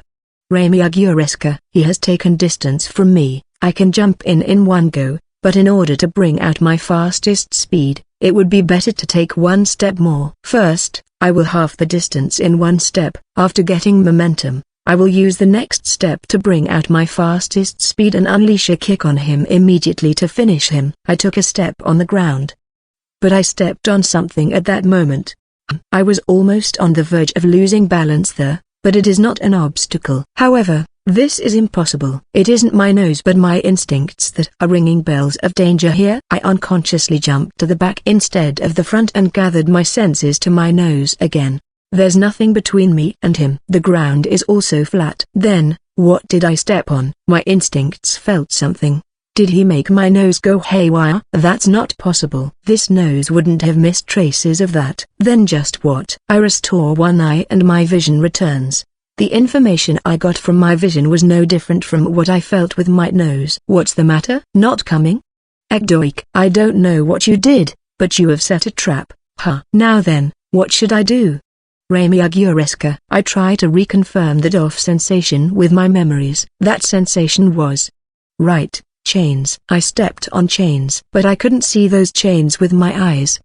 Remy Aguresca. He has taken distance from me. I can jump in one go, but in order to bring out my fastest speed, it would be better to take one step more. First, I will halve the distance in one step. After getting momentum, I will use the next step to bring out my fastest speed and unleash a kick on him immediately to finish him. I took a step on the ground, but I stepped on something at that moment. I was almost on the verge of losing balance there, but it is not an obstacle. However, this is impossible. It isn't my nose but my instincts that are ringing bells of danger here. I unconsciously jumped to the back instead of the front and gathered my senses to my nose again. There's nothing between me and him. The ground is also flat. Then, what did I step on? My instincts felt something. Did he make my nose go haywire? That's not possible. This nose wouldn't have missed traces of that. Then just what? I restore one eye and my vision returns. The information I got from my vision was no different from what I felt with my nose. What's the matter? Not coming? Ekdoik. I don't know what you did, but you have set a trap. Now then, what should I do? Remy Aguresca. I try to reconfirm that off sensation with my memories. That sensation was right. Chains. I stepped on chains, but I couldn't see those chains with my eyes,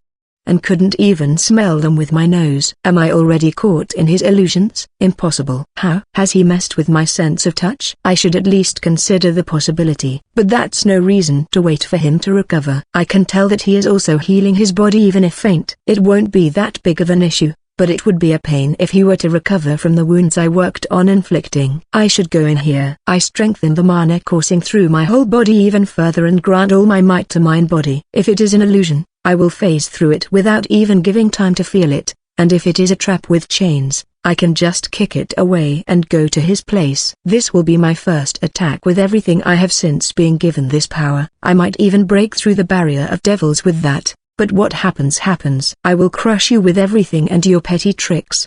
and couldn't even smell them with my nose. Am I already caught in his illusions? Impossible. How? Has he messed with my sense of touch? I should at least consider the possibility, but that's no reason to wait for him to recover. I can tell that he is also healing his body even if faint. It won't be that big of an issue, but it would be a pain if he were to recover from the wounds I worked on inflicting. I should go in here. I strengthen the mana coursing through my whole body even further and grant all my might to my body. If it is an illusion, I will phase through it without even giving time to feel it, and if it is a trap with chains, I can just kick it away and go to his place. This will be my first attack with everything I have since being given this power. I might even break through the barrier of devils with that, But what happens happens. I will crush you with everything and your petty tricks.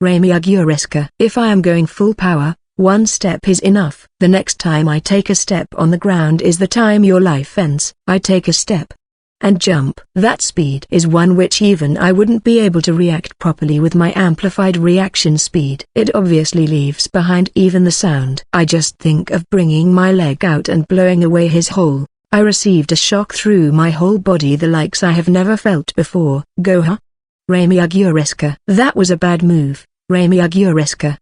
Remy-Aguresca. If I am going full power, one step is enough. The next time I take a step on the ground is the time your life ends. I take a step and jump. That speed is one which even I wouldn't be able to react properly with my amplified reaction speed. It obviously leaves behind even the sound. I just think of bringing my leg out and blowing away his hole. I received a shock through my whole body the likes I have never felt before. Go huh? Remy-Aguresca. That was a bad move, Remy-Aguresca.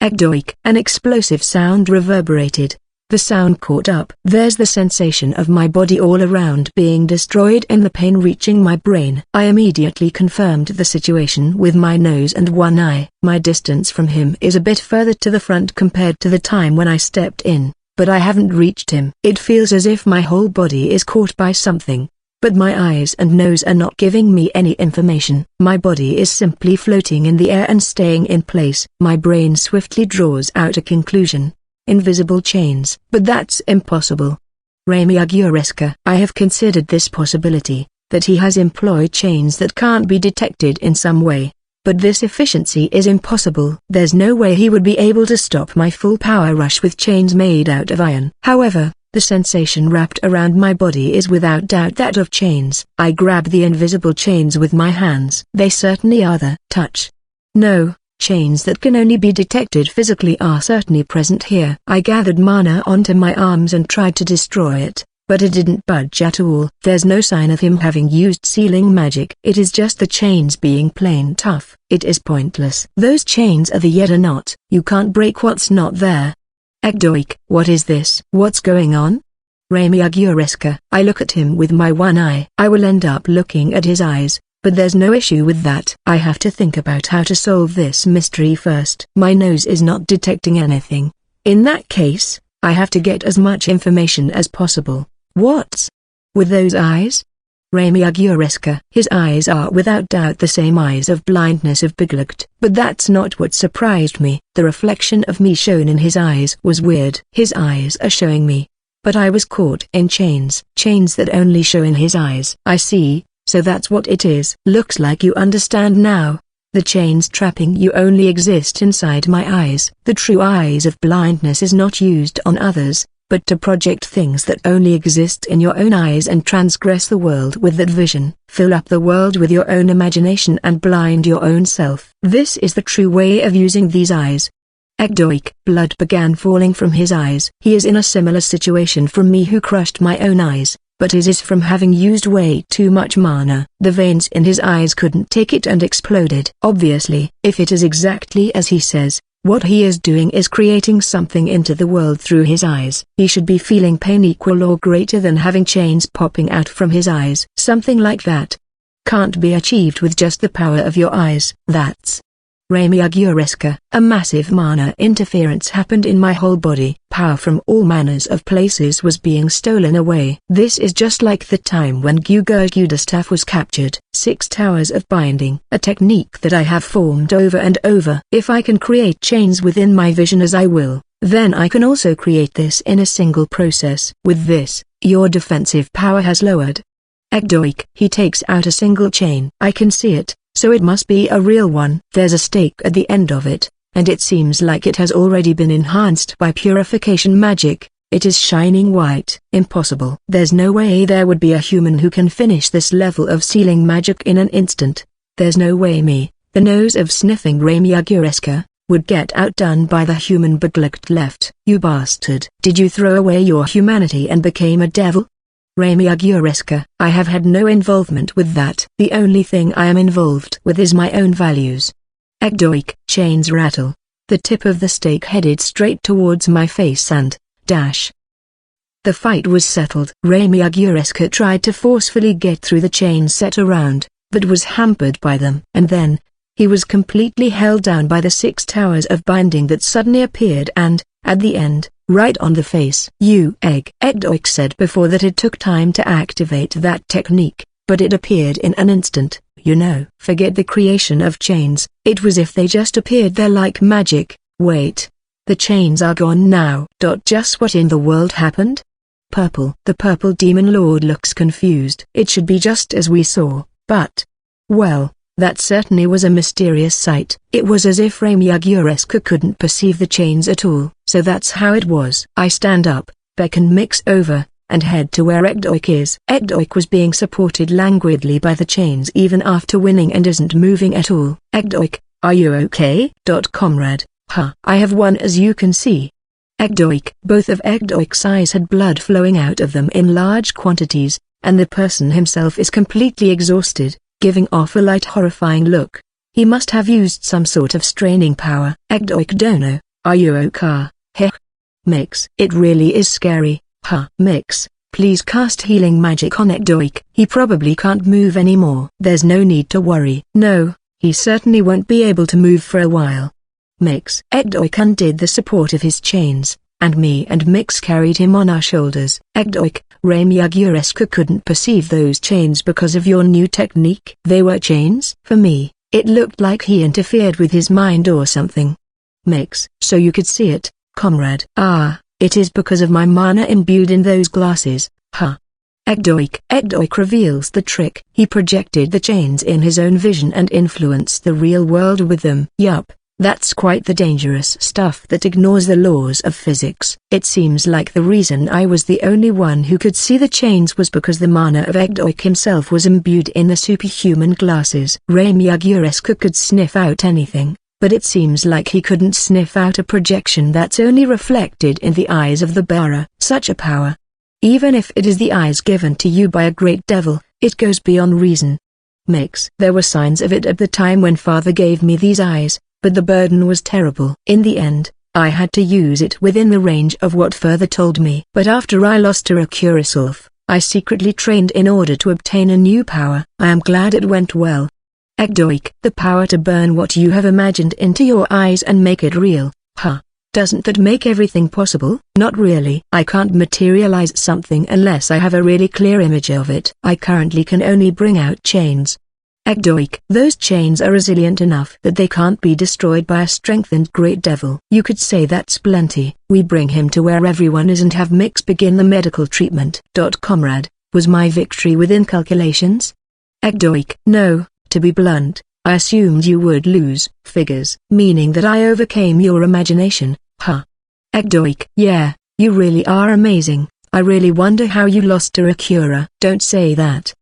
Ekdoik. An explosive sound reverberated. The sound caught up. There's the sensation of my body all around being destroyed and the pain reaching my brain. I immediately confirmed the situation with my nose and one eye. My distance from him is a bit further to the front compared to the time when I stepped in, but I haven't reached him. It feels as if my whole body is caught by something, but my eyes and nose are not giving me any information. My body is simply floating in the air and staying in place. My brain swiftly draws out a conclusion. Invisible chains. But that's impossible. Remy-Aguresca. I have considered this possibility, that he has employed chains that can't be detected in some way. But this efficiency is impossible. There's no way he would be able to stop my full power rush with chains made out of iron. However, the sensation wrapped around my body is without doubt that of chains. I grab the invisible chains with my hands. They certainly are the touch. No. Chains that can only be detected physically are certainly present here. I gathered mana onto my arms and tried to destroy it, but it didn't budge at all. There's no sign of him having used sealing magic. It is just the chains being plain tough. It is pointless. Those chains are the yet or not. You can't break what's not there. Ekdoik. What is this? What's going on? Remy-Aguresca. I look at him with my one eye. I will end up looking at his eyes. But there's no issue with that. I have to think about how to solve this mystery first. My nose is not detecting anything. In that case, I have to get as much information as possible. What's with those eyes? Remy-Aguresca. His eyes are without doubt the same eyes of blindness of Beglückt. But that's not what surprised me. The reflection of me shown in his eyes was weird. His eyes are showing me. But I was caught in chains. Chains that only show in his eyes. I see. So that's what it is. Looks like you understand now. The chains trapping you only exist inside my eyes. The true eyes of blindness is not used on others, but to project things that only exist in your own eyes and transgress the world with that vision. Fill up the world with your own imagination and blind your own self. This is the true way of using these eyes. Ekdoik. Blood began falling from his eyes. He is in a similar situation from me who crushed my own eyes. But his is from having used way too much mana. The veins in his eyes couldn't take it and exploded. Obviously, if it is exactly as he says, what he is doing is creating something into the world through his eyes. He should be feeling pain equal or greater than having chains popping out from his eyes. Something like that can't be achieved with just the power of your eyes. That's Remy-Aguresca. A massive mana interference happened in my whole body. Power from all manners of places was being stolen away. This is just like the time when Gustav was captured. 6 towers of binding. A technique that I have formed over and over. If I can create chains within my vision as I will, then I can also create this in a single process. With this, your defensive power has lowered. Ekdoik. He takes out a single chain. I can see it. So it must be a real one. There's a stake at the end of it, and it seems like it has already been enhanced by purification magic. It is shining white. Impossible. There's no way there would be a human who can finish this level of sealing magic in an instant. There's no way me, the nose of sniffing Remy-Aguresca, would get outdone by the human Beglückt left. You bastard. Did you throw away your humanity and became a devil? Remy-Aguresca. I have had no involvement with that. The only thing I am involved with is my own values. Ekdoik. Chains rattle. The tip of the stake headed straight towards my face and, dash. The fight was settled. Remy-Aguresca tried to forcefully get through the chains set around, but was hampered by them. And then, he was completely held down by the 6 towers of binding that suddenly appeared and, at the end, right on the face. You egg. Ekdoik said before that it took time to activate that technique, but it appeared in an instant. You know, forget the creation of chains, it was if they just appeared there like magic. Wait. The chains are gone now. Just what in the world happened? Purple. The purple demon lord looks confused. It should be just as we saw. But, well, that certainly was a mysterious sight. It was as if Ramiyagureska couldn't perceive the chains at all. So that's how it was. I stand up, beckon Mix over, and head to where Ekdoik is. Ekdoik was being supported languidly by the chains even after winning and isn't moving at all. Ekdoik, are you okay? Comrade, I have one, as you can see. Ekdoik. Both of Ekdoik's eyes had blood flowing out of them in large quantities, and the person himself is completely exhausted, giving off a light horrifying look. He must have used some sort of straining power. Ekdoik Dono, are you okay? Heh. Mix. It really is scary. Mix, please cast healing magic on Ekdoik. He probably can't move anymore. There's no need to worry. No, he certainly won't be able to move for a while. Mix. Ekdoik undid the support of his chains, and me and Mix carried him on our shoulders. Ekdoik, Ramiyagureska couldn't perceive those chains because of your new technique. They were chains? For me, it looked like he interfered with his mind or something. Mix. So you could see it, comrade? It is because of my mana imbued in those glasses. Ekdoik reveals the trick. He projected the chains in his own vision and influenced the real world with them. Yup. That's quite the dangerous stuff that ignores the laws of physics. It seems like the reason I was the only one who could see the chains was because the mana of Ekdoik himself was imbued in the superhuman glasses. Ramiyagureska could sniff out anything, but it seems like he couldn't sniff out a projection that's only reflected in the eyes of the bearer. Such a power. Even if it is the eyes given to you by a great devil, it goes beyond reason. Mix. There were signs of it at the time when Father gave me these eyes, but the burden was terrible. In the end, I had to use it within the range of what Father told me. But after I lost to Akuraself, I secretly trained in order to obtain a new power. I am glad it went well. Ekdoik. The power to burn what you have imagined into your eyes and make it real. Doesn't that make everything possible? Not really. I can't materialize something unless I have a really clear image of it. I currently can only bring out chains. Ekdoik. Those chains are resilient enough that they can't be destroyed by a strengthened great devil. You could say that's plenty. We bring him to where everyone is and have Mix begin the medical treatment. Comrade, was my victory within calculations? Ekdoik. No, to be blunt, I assumed you would lose. Figures. Meaning that I overcame your imagination. Ekdoik. Yeah, you really are amazing. I really wonder how you lost to Akura. Don't say that.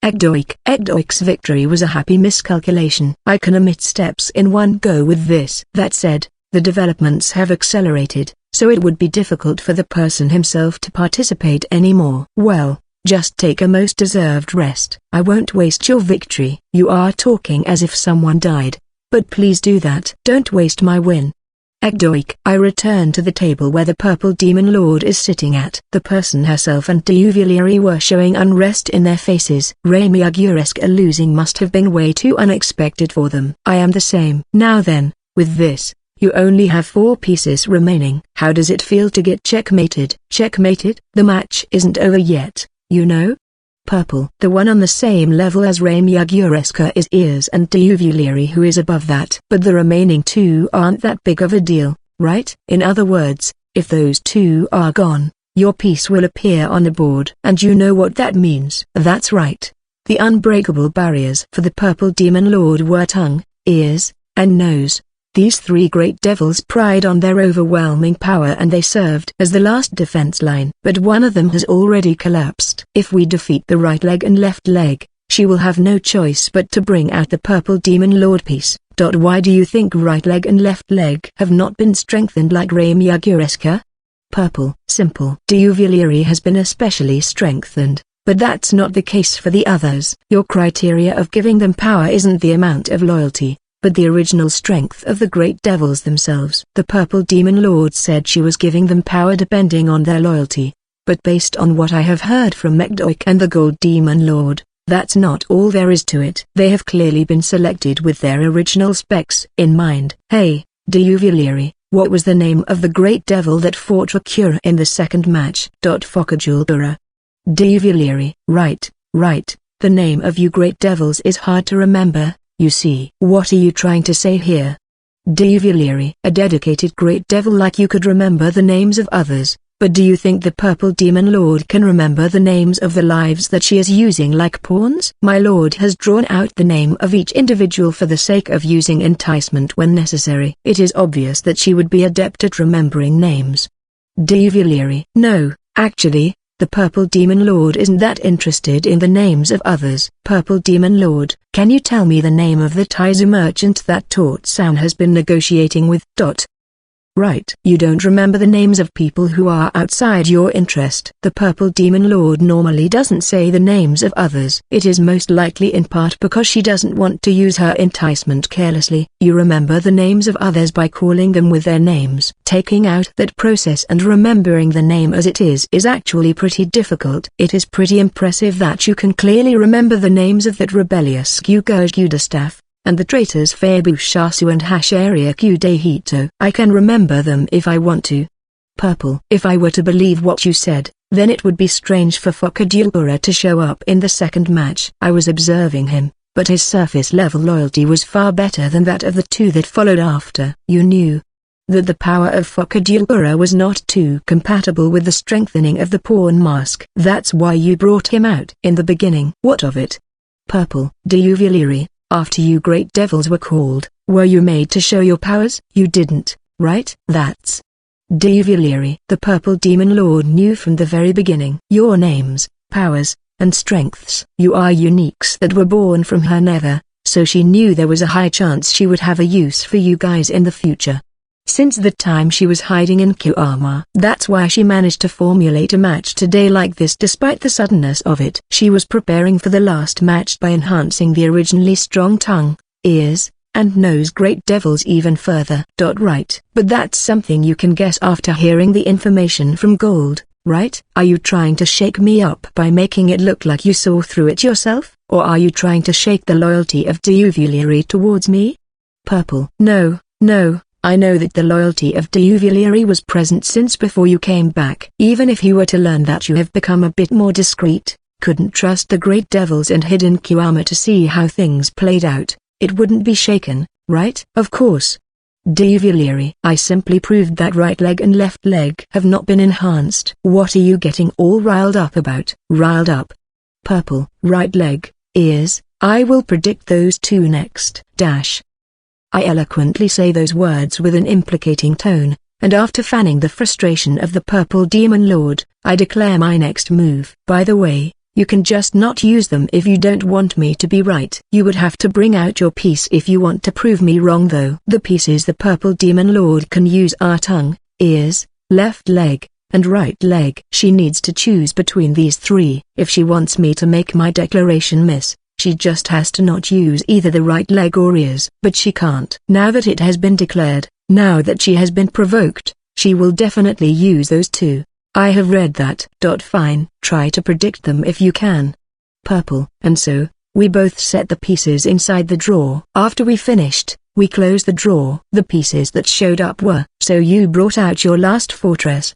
Ekdoik. Ekdoik's victory was a happy miscalculation. I can omit steps in one go with this. That said, the developments have accelerated, so it would be difficult for the person himself to participate anymore. Well, just take a most deserved rest. I won't waste your victory. You are talking as if someone died, but please do that. Don't waste my win. Ekdoik. I return to the table where the purple demon lord is sitting at. The person herself and Diuvileri were showing unrest in their faces. Ramiyagureska losing must have been way too unexpected for them. I am the same. Now then, with this, you only have 4 pieces remaining. How does it feel to get checkmated? Checkmated? The match isn't over yet, you know? Purple. The one on the same level as Ramiyagureska is Ears and Diuvileri, who is above that. But the remaining 2 aren't that big of a deal, right? In other words, if those 2 are gone, your piece will appear on the board. And you know what that means. That's right. The unbreakable barriers for the purple demon lord were tongue, ears, and nose. These 3 great devils pried on their overwhelming power and they served as the last defense line. But one of them has already collapsed. If we defeat the right leg and left leg, she will have no choice but to bring out the purple demon lord piece. Why do you think right leg and left leg have not been strengthened like Ramiyagureska? Purple. Simple. Diuvileri has been especially strengthened, but that's not the case for the others. Your criteria of giving them power isn't the amount of loyalty, but the original strength of the great devils themselves. The purple demon lord said she was giving them power depending on their loyalty, but based on what I have heard from Ekdoik and the gold demon lord, that's not all there is to it. They have clearly been selected with their original specs in mind. Hey, Diuvileri, what was the name of the great devil that fought Akura in the second match? Fokajulura. Diuvileri. Right, the name of you great devils is hard to remember. You see. What are you trying to say here? Diuvileri. A dedicated great devil like you could remember the names of others, But do you think the Purple Demon Lord can remember the names of the lives that she is using like pawns? My lord has drawn out the name of each individual for the sake of using enticement when necessary. It is obvious that she would be adept at remembering names. Devilery. No, actually, the Purple Demon Lord isn't that interested in the names of others. Purple Demon Lord, can you tell me the name of the Taizu merchant that Tort-san has been negotiating with? Right. You don't remember the names of people who are outside your interest. The Purple Demon Lord normally doesn't say the names of others. It is most likely in part because she doesn't want to use her enticement carelessly. You remember the names of others by calling them with their names. Taking out that process and remembering the name as it is actually pretty difficult. It is pretty impressive that you can clearly remember the names of that rebellious Kyuga staff, and the traitors Fabushasu and Hasharia Kudehito. I can remember them if I want to. Purple. If I were to believe what you said, then it would be strange for Fukadura to show up in the second match. I was observing him, but his surface-level loyalty was far better than that of the two that followed after. You knew that the power of Fukadura was not too compatible with the strengthening of the pawn mask. That's why you brought him out in the beginning. What of it? Purple. Deuvillery. After you great devils were called, were you made to show your powers? You didn't, right? That's Deuvillery. The Purple Demon Lord knew from the very beginning your names, powers, and strengths. You are uniques that were born from her nether, so she knew there was a high chance she would have a use for you guys in the future. Since the time she was hiding in Kuama. That's why she managed to formulate a match today like this despite the suddenness of it. She was preparing for the last match by enhancing the originally strong tongue, ears, and nose great devils even further. Right. But that's something you can guess after hearing the information from Gold, right? Are you trying to shake me up by making it look like you saw through it yourself? Or are you trying to shake the loyalty of Deuvillery towards me? Purple. No. I know that the loyalty of Deuvillery was present since before you came back. Even if he were to learn that you have become a bit more discreet, couldn't trust the great devils and hid in Kuama to see how things played out, it wouldn't be shaken, right? Of course. Deuvillery. I simply proved that right leg and left leg have not been enhanced. What are you getting all riled up about? Riled up? Purple. Right leg, ears, I will predict those two next. I eloquently say those words with an implicating tone, and after fanning the frustration of the Purple Demon Lord, I declare my next move. By the way, you can just not use them if you don't want me to be right. You would have to bring out your piece if you want to prove me wrong though. The pieces the Purple Demon Lord can use are tongue, ears, left leg, and right leg. She needs to choose between these three. If she wants me to make my declaration miss, she just has to not use either the right leg or ears. But she can't. Now that it has been declared, now that she has been provoked, she will definitely use those two. I have read that. Fine. Try to predict them if you can. Purple. And so, we both set the pieces inside the drawer. After we finished, we closed the drawer. The pieces that showed up were, so you brought out your last fortress.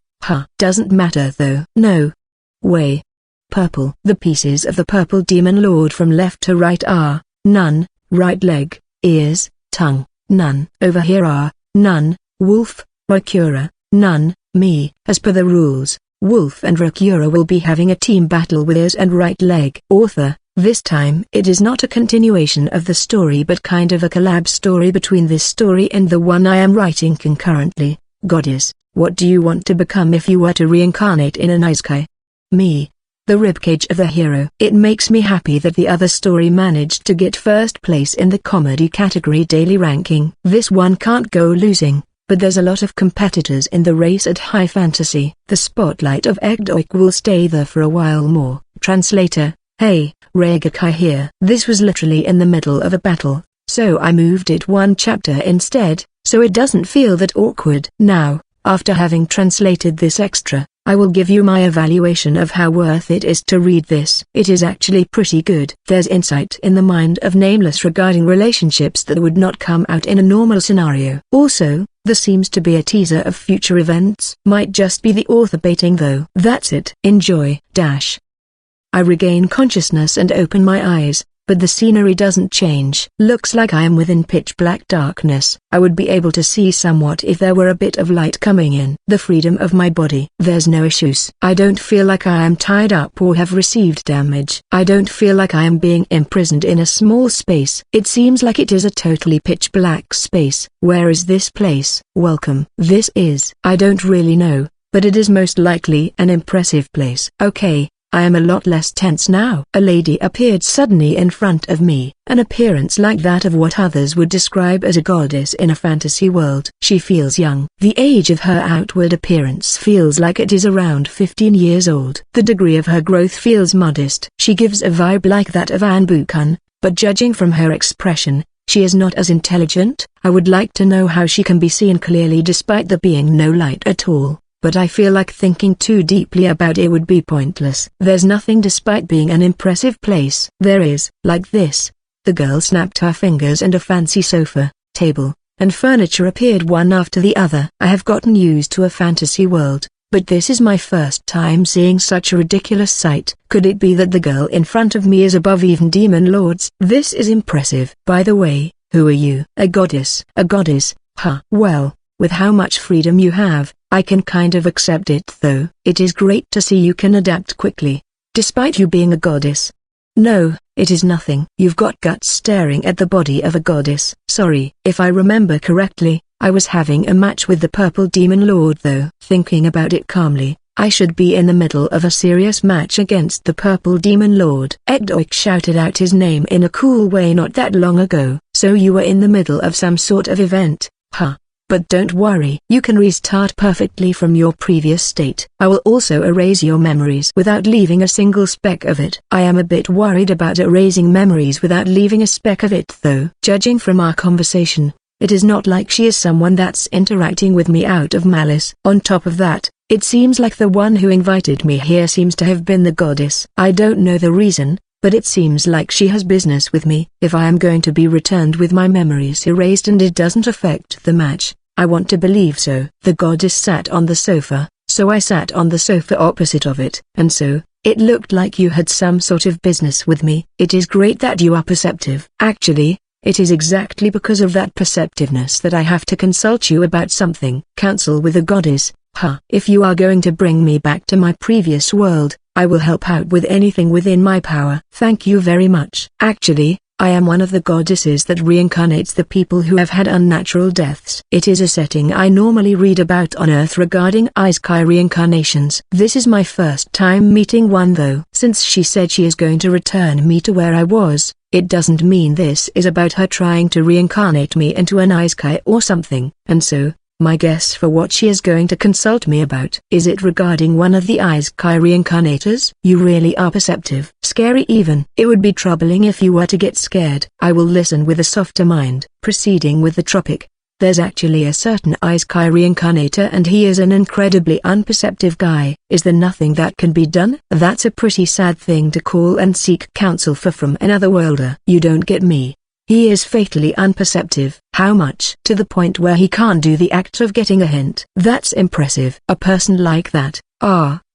Doesn't matter though. No way. Purple. The pieces of the Purple Demon Lord from left to right are, none, right leg, ears, tongue, none. Over here are, none, Wolf, Rakura, none, me. As per the rules, Wolf and Rakura will be having a team battle with ears and right leg. Author, this time it is not a continuation of the story but kind of a collab story between this story and the one I am writing concurrently. Goddess, what do you want to become if you were to reincarnate in an Isekai? Me. The ribcage of the hero. It makes me happy that the other story managed to get first place in the comedy category daily ranking. This one can't go losing, but there's a lot of competitors in the race at high fantasy. The spotlight of Egdoik will stay there for a while more. Translator, hey, Regakai here. This was literally in the middle of a battle, so I moved it one chapter instead, so it doesn't feel that awkward. Now, after having translated this extra, I will give you my evaluation of how worth it is to read this. It is actually pretty good. There's insight in the mind of Nameless regarding relationships that would not come out in a normal scenario. Also, there seems to be a teaser of future events. Might just be the author baiting though. That's it. Enjoy. I regain consciousness and open my eyes, but the scenery doesn't change. Looks like I am within pitch black darkness. I would be able to see somewhat if there were a bit of light coming in. The freedom of my body. There's no issues. I don't feel like I am tied up or have received damage. I don't feel like I am being imprisoned in a small space. It seems like it is a totally pitch black space. Where is this place? Welcome. This is. I don't really know, but it is most likely an impressive place. Okay. I am a lot less tense now. A lady appeared suddenly in front of me, an appearance like that of what others would describe as a goddess in a fantasy world. She feels young. The age of her outward appearance feels like it is around 15 years old. The degree of her growth feels modest. She gives a vibe like that of Anne Buchan, but judging from her expression, she is not as intelligent. I would like to know how she can be seen clearly despite there being no light at all. But I feel like thinking too deeply about it would be pointless. There's nothing despite being an impressive place. There is. Like this. The girl snapped her fingers and a fancy sofa, table, and furniture appeared one after the other. I have gotten used to a fantasy world, but this is my first time seeing such a ridiculous sight. Could it be that the girl in front of me is above even demon lords? This is impressive. By the way, who are you? A goddess. A goddess, huh? Well, with how much freedom you have, I can kind of accept it though. It is great to see you can adapt quickly, despite you being a goddess. No, it is nothing. You've got guts staring at the body of a goddess. Sorry. If I remember correctly, I was having a match with the purple demon lord though. Thinking about it calmly, I should be in the middle of a serious match against the purple demon lord. Ekdoik shouted out his name in a cool way not that long ago. So you were in the middle of some sort of event, huh? But don't worry, you can restart perfectly from your previous state. I will also erase your memories without leaving a single speck of it. I am a bit worried about erasing memories without leaving a speck of it though. Judging from our conversation, it is not like she is someone that's interacting with me out of malice. On top of that, it seems like the one who invited me here seems to have been the goddess. I don't know the reason, but it seems like she has business with me. If I am going to be returned with my memories erased and it doesn't affect the match, I want to believe so. The goddess sat on the sofa, so I sat on the sofa opposite of it. And so, it looked like you had some sort of business with me. It is great that you are perceptive. Actually, it is exactly because of that perceptiveness that I have to consult you about something. Counsel with a goddess, huh? If you are going to bring me back to my previous world, I will help out with anything within my power. Thank you very much. Actually, I am one of the goddesses that reincarnates the people who have had unnatural deaths. It is a setting I normally read about on Earth regarding Isekai reincarnations. This is my first time meeting one though. Since she said she is going to return me to where I was, it doesn't mean this is about her trying to reincarnate me into an Isekai or something. And so, my guess for what she is going to consult me about. Is it regarding one of the Isekai reincarnators? You really are perceptive. Scary even. It would be troubling if you were to get scared. I will listen with a softer mind. Proceeding with the topic. There's actually a certain Isekai reincarnator and he is an incredibly unperceptive guy. Is there nothing that can be done? That's a pretty sad thing to call and seek counsel for from another worlder. You don't get me. He is fatally unperceptive. How much? To the point where he can't do the act of getting a hint. That's impressive. A person like that.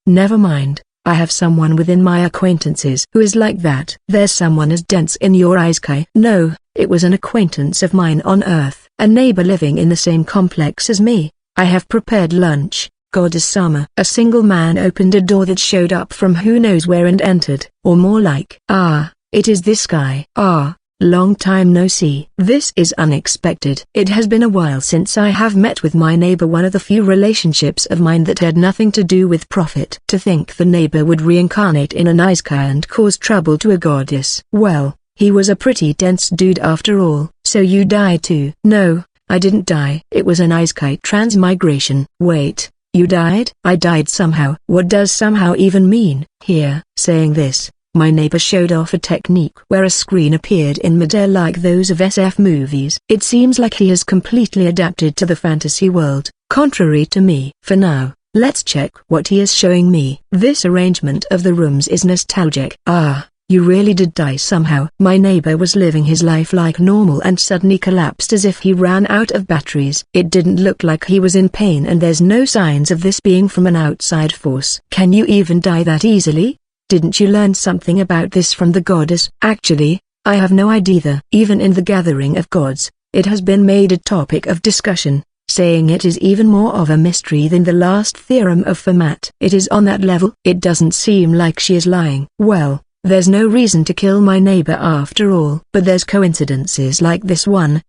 Never mind. I have someone within my acquaintances who is like that. There's someone as dense in your Isekai. No, it was an acquaintance of mine on Earth. A neighbor living in the same complex as me. I have prepared lunch. Goddess Sama. A single man opened a door that showed up from who knows where and entered. Or more like. It is this guy. Long time no see. This is unexpected. It has been a while since I have met with my neighbor, one of the few relationships of mine that had nothing to do with profit. To think the neighbor would reincarnate in an Isekai and cause trouble to a goddess. Well, he was a pretty dense dude after all. So you died too? No, I didn't die. It was an Isekai transmigration. Wait, you died? I died somehow. What does somehow even mean? Here, saying this, my neighbor showed off a technique where a screen appeared in midair like those of SF movies. It seems like he has completely adapted to the fantasy world, contrary to me. For now, let's check what he is showing me. This arrangement of the rooms is nostalgic. You really did die somehow. My neighbor was living his life like normal and suddenly collapsed as if he ran out of batteries. It didn't look like he was in pain and there's no signs of this being from an outside force. Can you even die that easily? Didn't you learn something about this from the goddess? Actually, I have no idea. Even in the gathering of gods, it has been made a topic of discussion, saying it is even more of a mystery than the last theorem of Fermat. It is on that level. It doesn't seem like she is lying. Well, there's no reason to kill my neighbor after all. But there's coincidences like this one.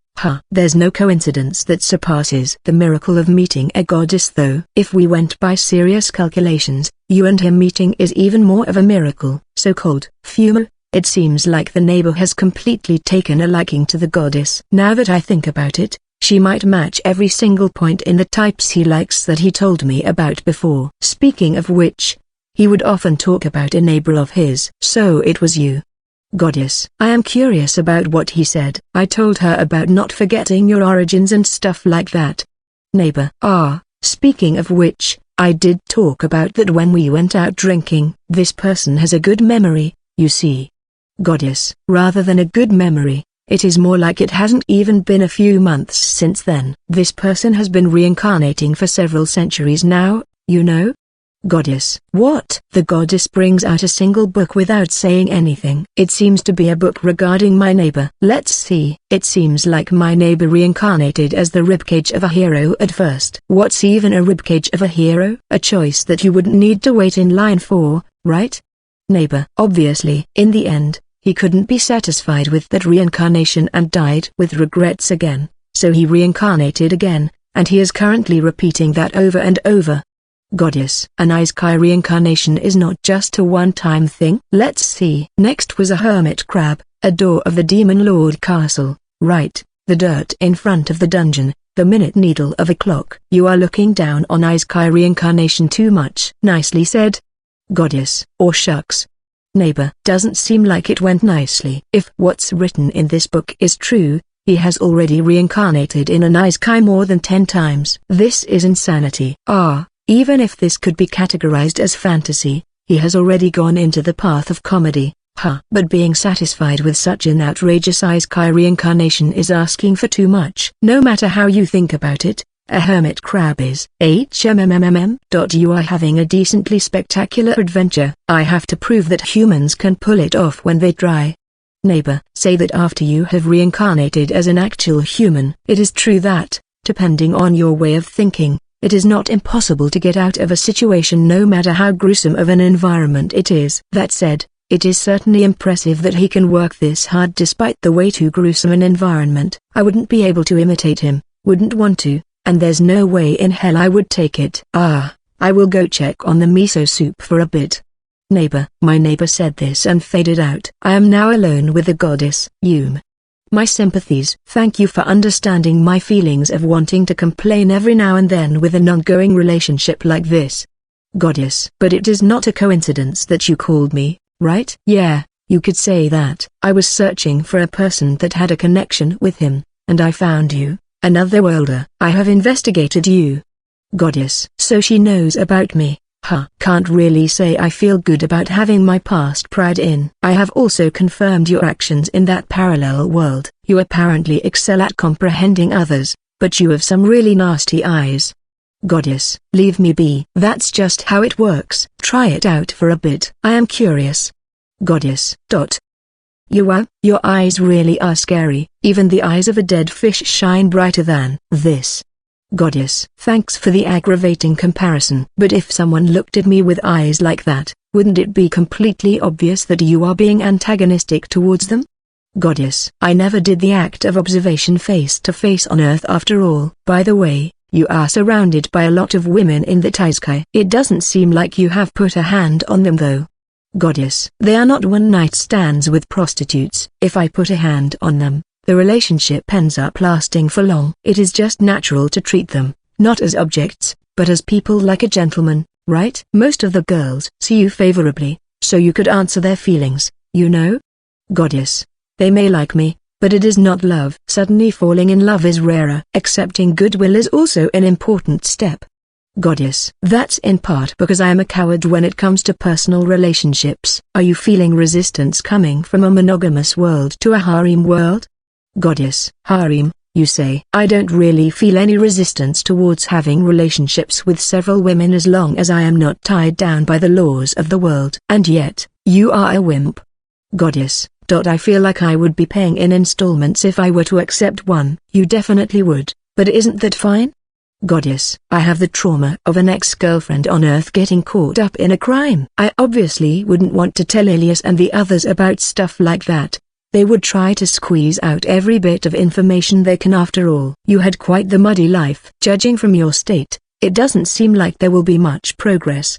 There's no coincidence that surpasses the miracle of meeting a goddess though. If we went by serious calculations, you and him meeting is even more of a miracle. So-called Fumo, it seems like the neighbor has completely taken a liking to the goddess. Now that I think about it, she might match every single point in the types he likes that he told me about before. Speaking of which, he would often talk about a neighbor of his. So it was you. Goddess. I am curious about what he said. I told her about not forgetting your origins and stuff like that. Neighbor. Speaking of which, I did talk about that when we went out drinking. This person has a good memory, you see. Goddess. Rather than a good memory, it is more like it hasn't even been a few months since then. This person has been reincarnating for several centuries now, you know? Goddess. What? The goddess brings out a single book without saying anything. It seems to be a book regarding my neighbor. Let's see. It seems like my neighbor reincarnated as the ribcage of a hero at first. What's even a ribcage of a hero? A choice that you wouldn't need to wait in line for, right? Neighbor. Obviously. In the end, he couldn't be satisfied with that reincarnation and died with regrets again, so he reincarnated again, and he is currently repeating that over and over. Goddess. An Isekai reincarnation is not just a one-time thing. Let's see. Next was a hermit crab, a door of the Demon Lord Castle, right, the dirt in front of the dungeon, the minute needle of a clock. You are looking down on Isekai reincarnation too much. Nicely said. Goddess. Or shucks. Neighbor. Doesn't seem like it went nicely. If what's written in this book is true, he has already reincarnated in an Isekai more than 10 times. This is insanity. Even if this could be categorized as fantasy, he has already gone into the path of comedy. But being satisfied with such an outrageous Isekai reincarnation is asking for too much. No matter how you think about it, a hermit crab is You are having a decently spectacular adventure. I have to prove that humans can pull it off when they try. Neighbor. Say that after you have reincarnated as an actual human. It is true that, depending on your way of thinking, it is not impossible to get out of a situation no matter how gruesome of an environment it is. That said, it is certainly impressive that he can work this hard despite the way too gruesome an environment. I wouldn't be able to imitate him, wouldn't want to, and there's no way in hell I would take it. I will go check on the miso soup for a bit. Neighbor. My neighbor said this and faded out. I am now alone with the goddess. My sympathies. Thank you for understanding my feelings of wanting to complain every now and then with an ongoing relationship like this. Goddess. But it is not a coincidence that you called me, right? Yeah, you could say that. I was searching for a person that had a connection with him, and I found you, another worlder. I have investigated you. Goddess. So she knows about me. Can't really say I feel good about having my past pried in. I have also confirmed your actions in that parallel world. You apparently excel at comprehending others, but you have some really nasty eyes. Goddess. Leave me be. That's just how it works. Try it out for a bit. I am curious. Goddess. Your eyes really are scary. Even the eyes of a dead fish shine brighter than this. Goddess. Thanks for the aggravating comparison. But if someone looked at me with eyes like that, wouldn't it be completely obvious that you are being antagonistic towards them? Goddess. I never did the act of observation face to face on Earth after all. By the way, you are surrounded by a lot of women in the Isekai. It doesn't seem like you have put a hand on them though. Goddess. They are not one-night stands with prostitutes. If I put a hand on them, the relationship ends up lasting for long. It is just natural to treat them, not as objects, but as people like a gentleman, right? Most of the girls see you favorably, so you could answer their feelings, you know? Goddess. They may like me, but it is not love. Suddenly falling in love is rarer. Accepting goodwill is also an important step. Goddess. That's in part because I am a coward when it comes to personal relationships. Are you feeling resistance coming from a monogamous world to a harem world? Goddess. Harem, you say? I don't really feel any resistance towards having relationships with several women as long as I am not tied down by the laws of the world. And yet, you are a wimp. Goddess. I feel like I would be paying in installments if I were to accept one. You definitely would, but isn't that fine? Goddess, I have the trauma of an ex-girlfriend on Earth getting caught up in a crime. I obviously wouldn't want to tell Elias and the others about stuff like that. They would try to squeeze out every bit of information they can. After all, you had quite the muddy life. Judging from your state, it doesn't seem like there will be much progress.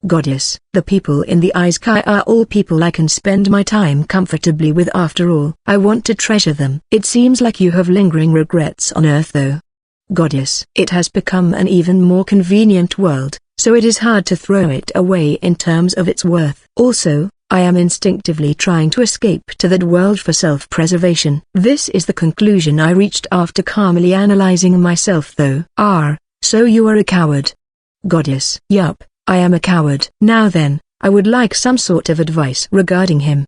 Goddess, the people in the Isekai are all people I can spend my time comfortably with. After all, I want to treasure them. It seems like you have lingering regrets on Earth though. Goddess, it has become an even more convenient world, so it is hard to throw it away in terms of its worth. Also, I am instinctively trying to escape to that world for self-preservation. This is the conclusion I reached after calmly analyzing myself though. So you are a coward. Goddess, yup, I am a coward. Now then, I would like some sort of advice regarding him.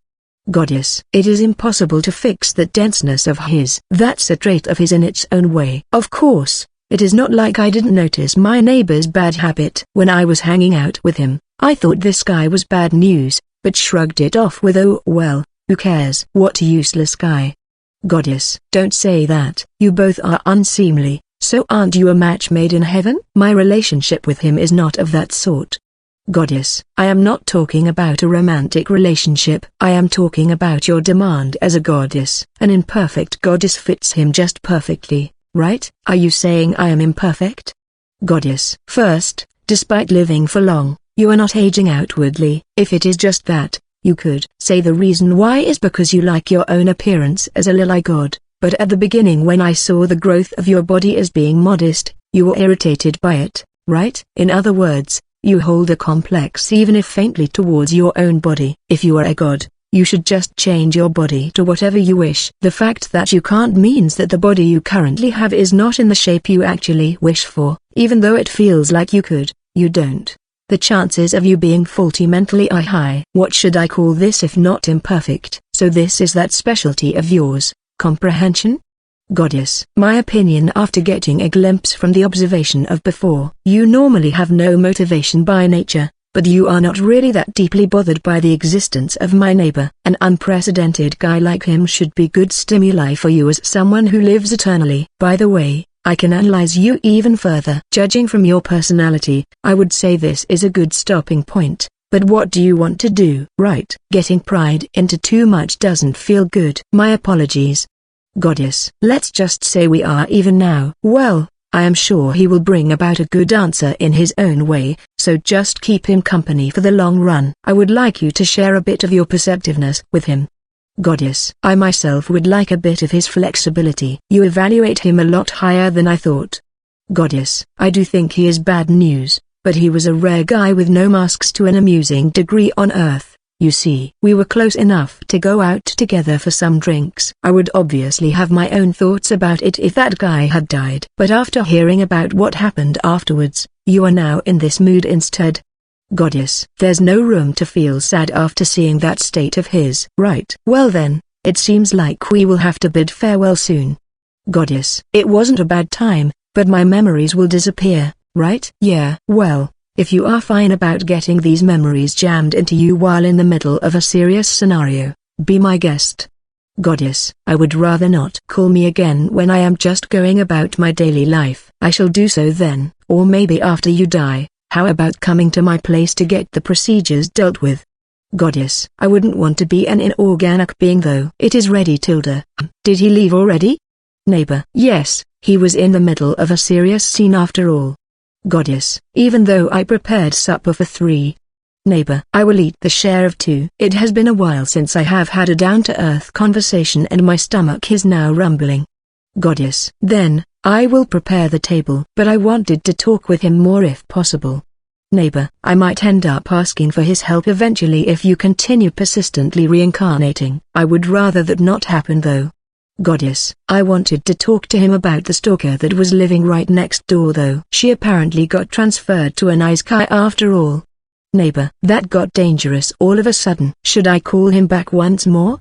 Goddess, it is impossible to fix that denseness of his. That's a trait of his in its own way. Of course, it is not like I didn't notice my neighbor's bad habit. When I was hanging out with him, I thought this guy was bad news, but shrugged it off with oh well, who cares? What a useless guy. Goddess, don't say that. You both are unseemly, so aren't you a match made in heaven? My relationship with him is not of that sort. Goddess, I am not talking about a romantic relationship. I am talking about your demand as a goddess. An imperfect goddess fits him just perfectly, right? Are you saying I am imperfect? Goddess, first, despite living for long, you are not aging outwardly. If it is just that, you could say the reason why is because you like your own appearance as a lily god, but at the beginning when I saw the growth of your body as being modest, you were irritated by it, right? In other words, you hold a complex even if faintly towards your own body. If you are a god, you should just change your body to whatever you wish. The fact that you can't means that the body you currently have is not in the shape you actually wish for. Even though it feels like you could, you don't. The chances of you being faulty mentally are high. What should I call this if not imperfect? So this is that specialty of yours, comprehension? Goddess, my opinion after getting a glimpse from the observation of before. You normally have no motivation by nature, but you are not really that deeply bothered by the existence of my neighbor. An unprecedented guy like him should be good stimuli for you as someone who lives eternally. By the way, I can analyze you even further. Judging from your personality, I would say this is a good stopping point. But what do you want to do? Right. Getting pried into too much doesn't feel good. My apologies. Goddess, let's just say we are even now. Well, I am sure he will bring about a good answer in his own way, so just keep him company for the long run. I would like you to share a bit of your perceptiveness with him. Goddess, I myself would like a bit of his flexibility. You evaluate him a lot higher than I thought. Goddess, I do think he is bad news, but he was a rare guy with no masks to an amusing degree on Earth. You see, we were close enough to go out together for some drinks. I would obviously have my own thoughts about it if that guy had died. But after hearing about what happened afterwards, you are now in this mood instead. Goddess, there's no room to feel sad after seeing that state of his. Right. Well then, it seems like we will have to bid farewell soon. Goddess, it wasn't a bad time, but my memories will disappear, right? Yeah. Well, if you are fine about getting these memories jammed into you while in the middle of a serious scenario, be my guest. Goddess, I would rather not. Call me again when I am just going about my daily life. I shall do so then, or maybe after you die. How about coming to my place to get the procedures dealt with? Goddess, I wouldn't want to be an inorganic being though. It is ready, Tilda. Did he leave already? Neighbor, yes, he was in the middle of a serious scene after all. Goddess, even though I prepared supper for 3. Neighbor, I will eat the share of 2. It has been a while since I have had a down-to-earth conversation and my stomach is now rumbling. Goddess, then, I will prepare the table. But I wanted to talk with him more if possible. Neighbor, I might end up asking for his help eventually if you continue persistently reincarnating. I would rather that not happen though. Goddess, I wanted to talk to him about the stalker that was living right next door though. She apparently got transferred to an Isekai after all. Neighbor, that got dangerous all of a sudden. Should I call him back once more?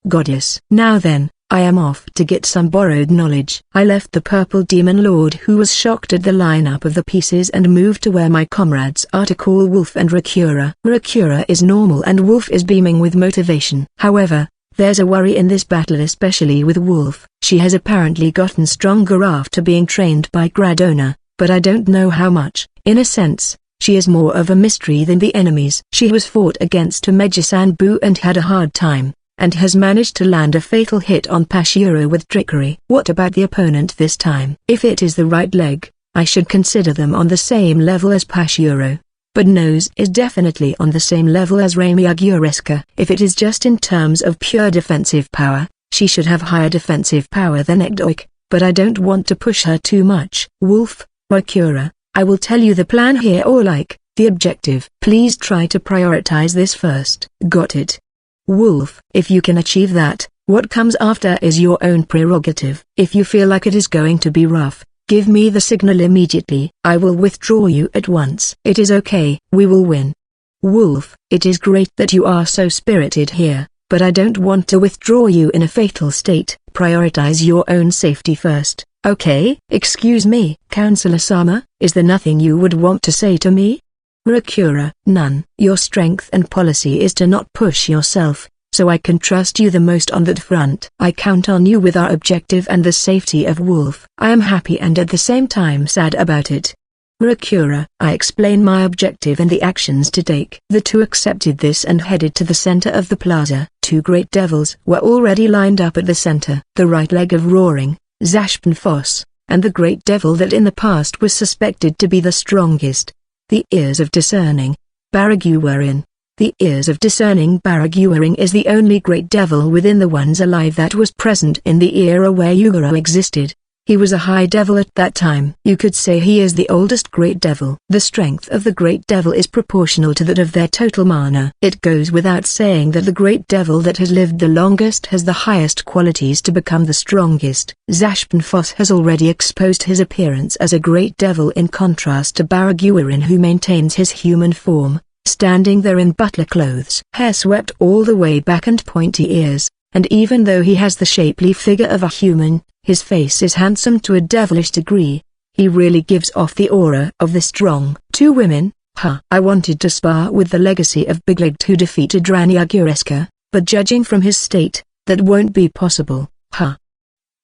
Goddess, now then, I am off to get some borrowed knowledge. I left the purple demon lord who was shocked at the lineup of the pieces and moved to where my comrades are to call Wolf and Rakura. Rakura is normal and Wolf is beaming with motivation. However, There's a worry in this battle, especially with Wolf. She has apparently gotten stronger after being trained by Gradona, but I don't know how much. In a sense, she is more of a mystery than the enemies. She was fought against Tomeji-Sanbu and had a hard time, and has managed to land a fatal hit on Pashiro with trickery. What about the opponent this time? If it is the right leg, I should consider them on the same level as Pashiro. But nose is definitely on the same level as Rami Aguresca. If it is just in terms of pure defensive power, she should have higher defensive power than Ekdoik, but I don't want to push her too much. Wolf, Makura, I will tell you the plan here, or like, the objective. Please try to prioritize this first. Got it? Wolf, if you can achieve that, what comes after is your own prerogative. If you feel like it is going to be rough, give me the signal immediately. I will withdraw you at once. It is okay, we will win. Wolf, it is great that you are so spirited here, but I don't want to withdraw you in a fatal state. Prioritize your own safety first, okay? Excuse me, Counselor-sama, is there nothing you would want to say to me? Rakura, none. Your strength and policy is to not push yourself, so I can trust you the most on that front. I count on you with our objective and the safety of Wolf. I am happy and at the same time sad about it. Rakura, I explain my objective and the actions to take. The two accepted this and headed to the center of the plaza. Two great devils were already lined up at the center. The right leg of Roaring, Zashpenfoss, and the great devil that in the past was suspected to be the strongest. The ears of Discerning, Baraguarin. The ears of Discerning Baraguarin is the only great devil within the ones alive that was present in the era where Yugoro existed. He was a high devil at that time. You could say he is the oldest great devil. The strength of the great devil is proportional to that of their total mana. It goes without saying that the great devil that has lived the longest has the highest qualities to become the strongest. Zashpenfoss has already exposed his appearance as a great devil in contrast to Baraguarin, who maintains his human form, standing there in butler clothes. Hair swept all the way back and pointy ears, and even though he has the shapely figure of a human, his face is handsome to a devilish degree. He really gives off the aura of the strong. Two women, huh? I wanted to spar with the legacy of Big Leg who defeated Rani Aguresca, but judging from his state, that won't be possible, huh?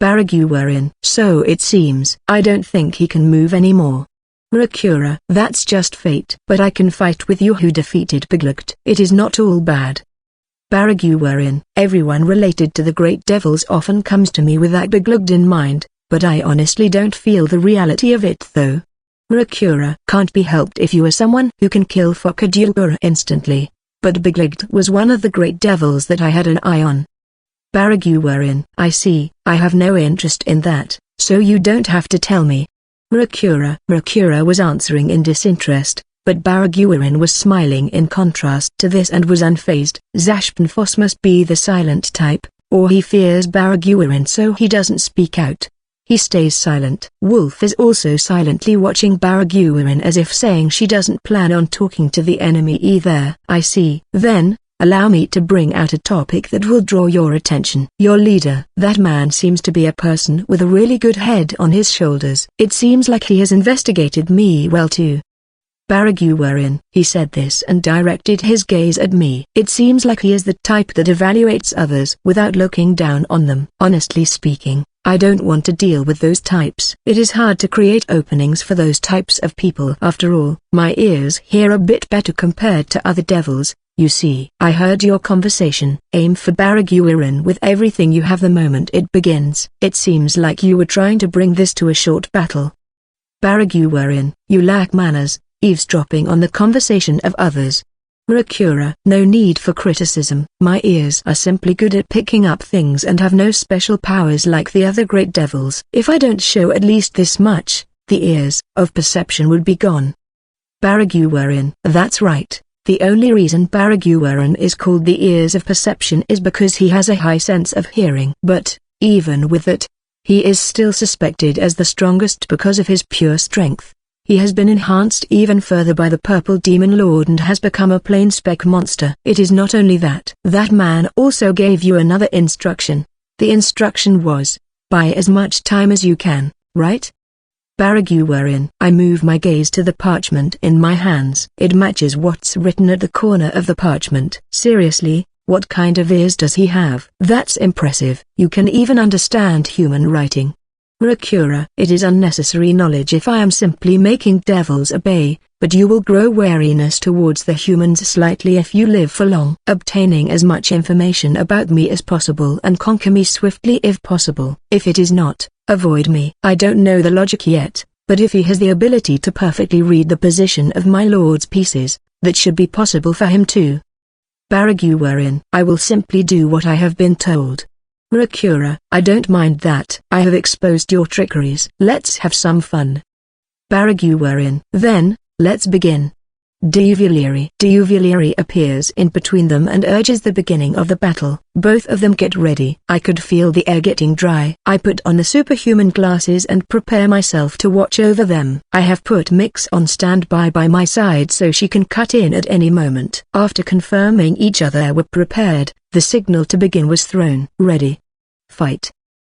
Baraguarin. So it seems. I don't think he can move anymore. Rakura. That's just fate. But I can fight with you who defeated Big Leg. It is not all bad. Baraguarin. Everyone related to the great devils often comes to me with that Big Leg in mind, but I honestly don't feel the reality of it though. Rakura. Can't be helped if you are someone who can kill Fukajugura instantly, but Big Leg was one of the great devils that I had an eye on. Baraguarin. I see. I have no interest in that, so you don't have to tell me. Rakura. Rakura was answering in disinterest, but Baraguarin was smiling in contrast to this and was unfazed. Zashpenfoss must be the silent type, or he fears Baraguarin so he doesn't speak out. He stays silent. Wolf is also silently watching Baraguarin as if saying she doesn't plan on talking to the enemy either. I see. Then, allow me to bring out a topic that will draw your attention. Your leader. That man seems to be a person with a really good head on his shoulders. It seems like he has investigated me well too. Baraguarin. He said this and directed his gaze at me. It seems like he is the type that evaluates others without looking down on them. Honestly speaking, I don't want to deal with those types. It is hard to create openings for those types of people. After all, my ears hear a bit better compared to other devils. You see. I heard your conversation. Aim for Baraguarin with everything you have the moment it begins. It seems like you were trying to bring this to a short battle. Baraguarin. You lack manners. Eavesdropping on the conversation of others. Rakura. No need for criticism. My ears are simply good at picking up things and have no special powers like the other great devils. If I don't show at least this much, the ears of perception would be gone. Baraguarin. That's right. The only reason Baraguarin is called the ears of perception is because he has a high sense of hearing. But, even with that, he is still suspected as the strongest because of his pure strength. He has been enhanced even further by the Purple Demon Lord and has become a plain spec monster. It is not only that. That man also gave you another instruction. The instruction was, buy as much time as you can, right? Baraguarin. I move my gaze to the parchment in my hands. It matches what's written at the corner of the parchment. Seriously, What kind of ears does he have? That's impressive. You can even understand human writing. Rakura, it is unnecessary knowledge if I am simply making devils obey, but you will grow wariness towards the humans slightly if you live for long. Obtaining as much information about me as possible and conquer me swiftly if possible. If it is not, avoid me. I don't know the logic yet, but if he has the ability to perfectly read the position of my lord's pieces, that should be possible for him too. Baraguwarin, I will simply do what I have been told. Rakura, I don't mind that. I have exposed your trickeries. Let's have some fun. Baraguwarin, then, let's begin. Diuvalieri appears in between them and urges the beginning of the battle. Both of them get ready. I could feel the air getting dry. I put on the superhuman glasses and prepare myself to watch over them. I have put Mix on standby by my side so she can cut in at any moment. After confirming each other were prepared, the signal to begin was thrown. Ready. Fight.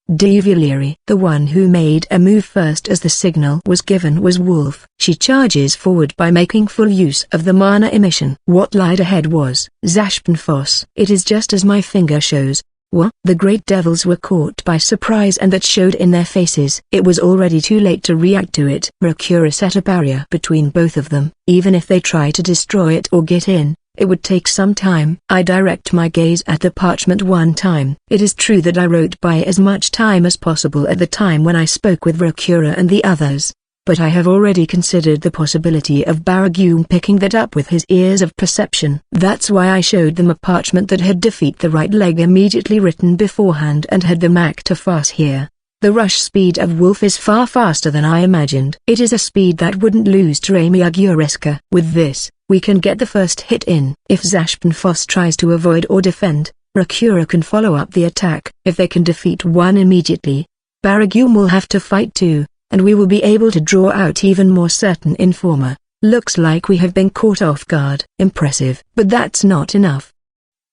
Diuvalieri, the one who made a move first as the signal was given, was Wolf. She charges forward by making full use of the mana emission. What lied ahead was Zashpenfoss. It is just as my finger shows. What? The great devils were caught by surprise, and that showed in their faces. It was already too late to react to it. Rakura set a barrier between both of them. Even if they try to destroy it or get in, it would take some time. I direct my gaze at the parchment one time. It is true that I wrote by as much time as possible at the time when I spoke with Rakura and the others, but I have already considered the possibility of Baraguin picking that up with his ears of perception. That's why I showed them a parchment that had defeat the right leg immediately written beforehand and had them act to fast here. The rush speed of Wolf is far faster than I imagined. It is a speed that wouldn't lose to Ramiagureska. With this, we can get the first hit in. If Zashpenfoss tries to avoid or defend, Rakura can follow up the attack. If they can defeat one immediately, Baraguin will have to fight too, and we will be able to draw out even more certain informer. Looks like we have been caught off guard. Impressive. But that's not enough.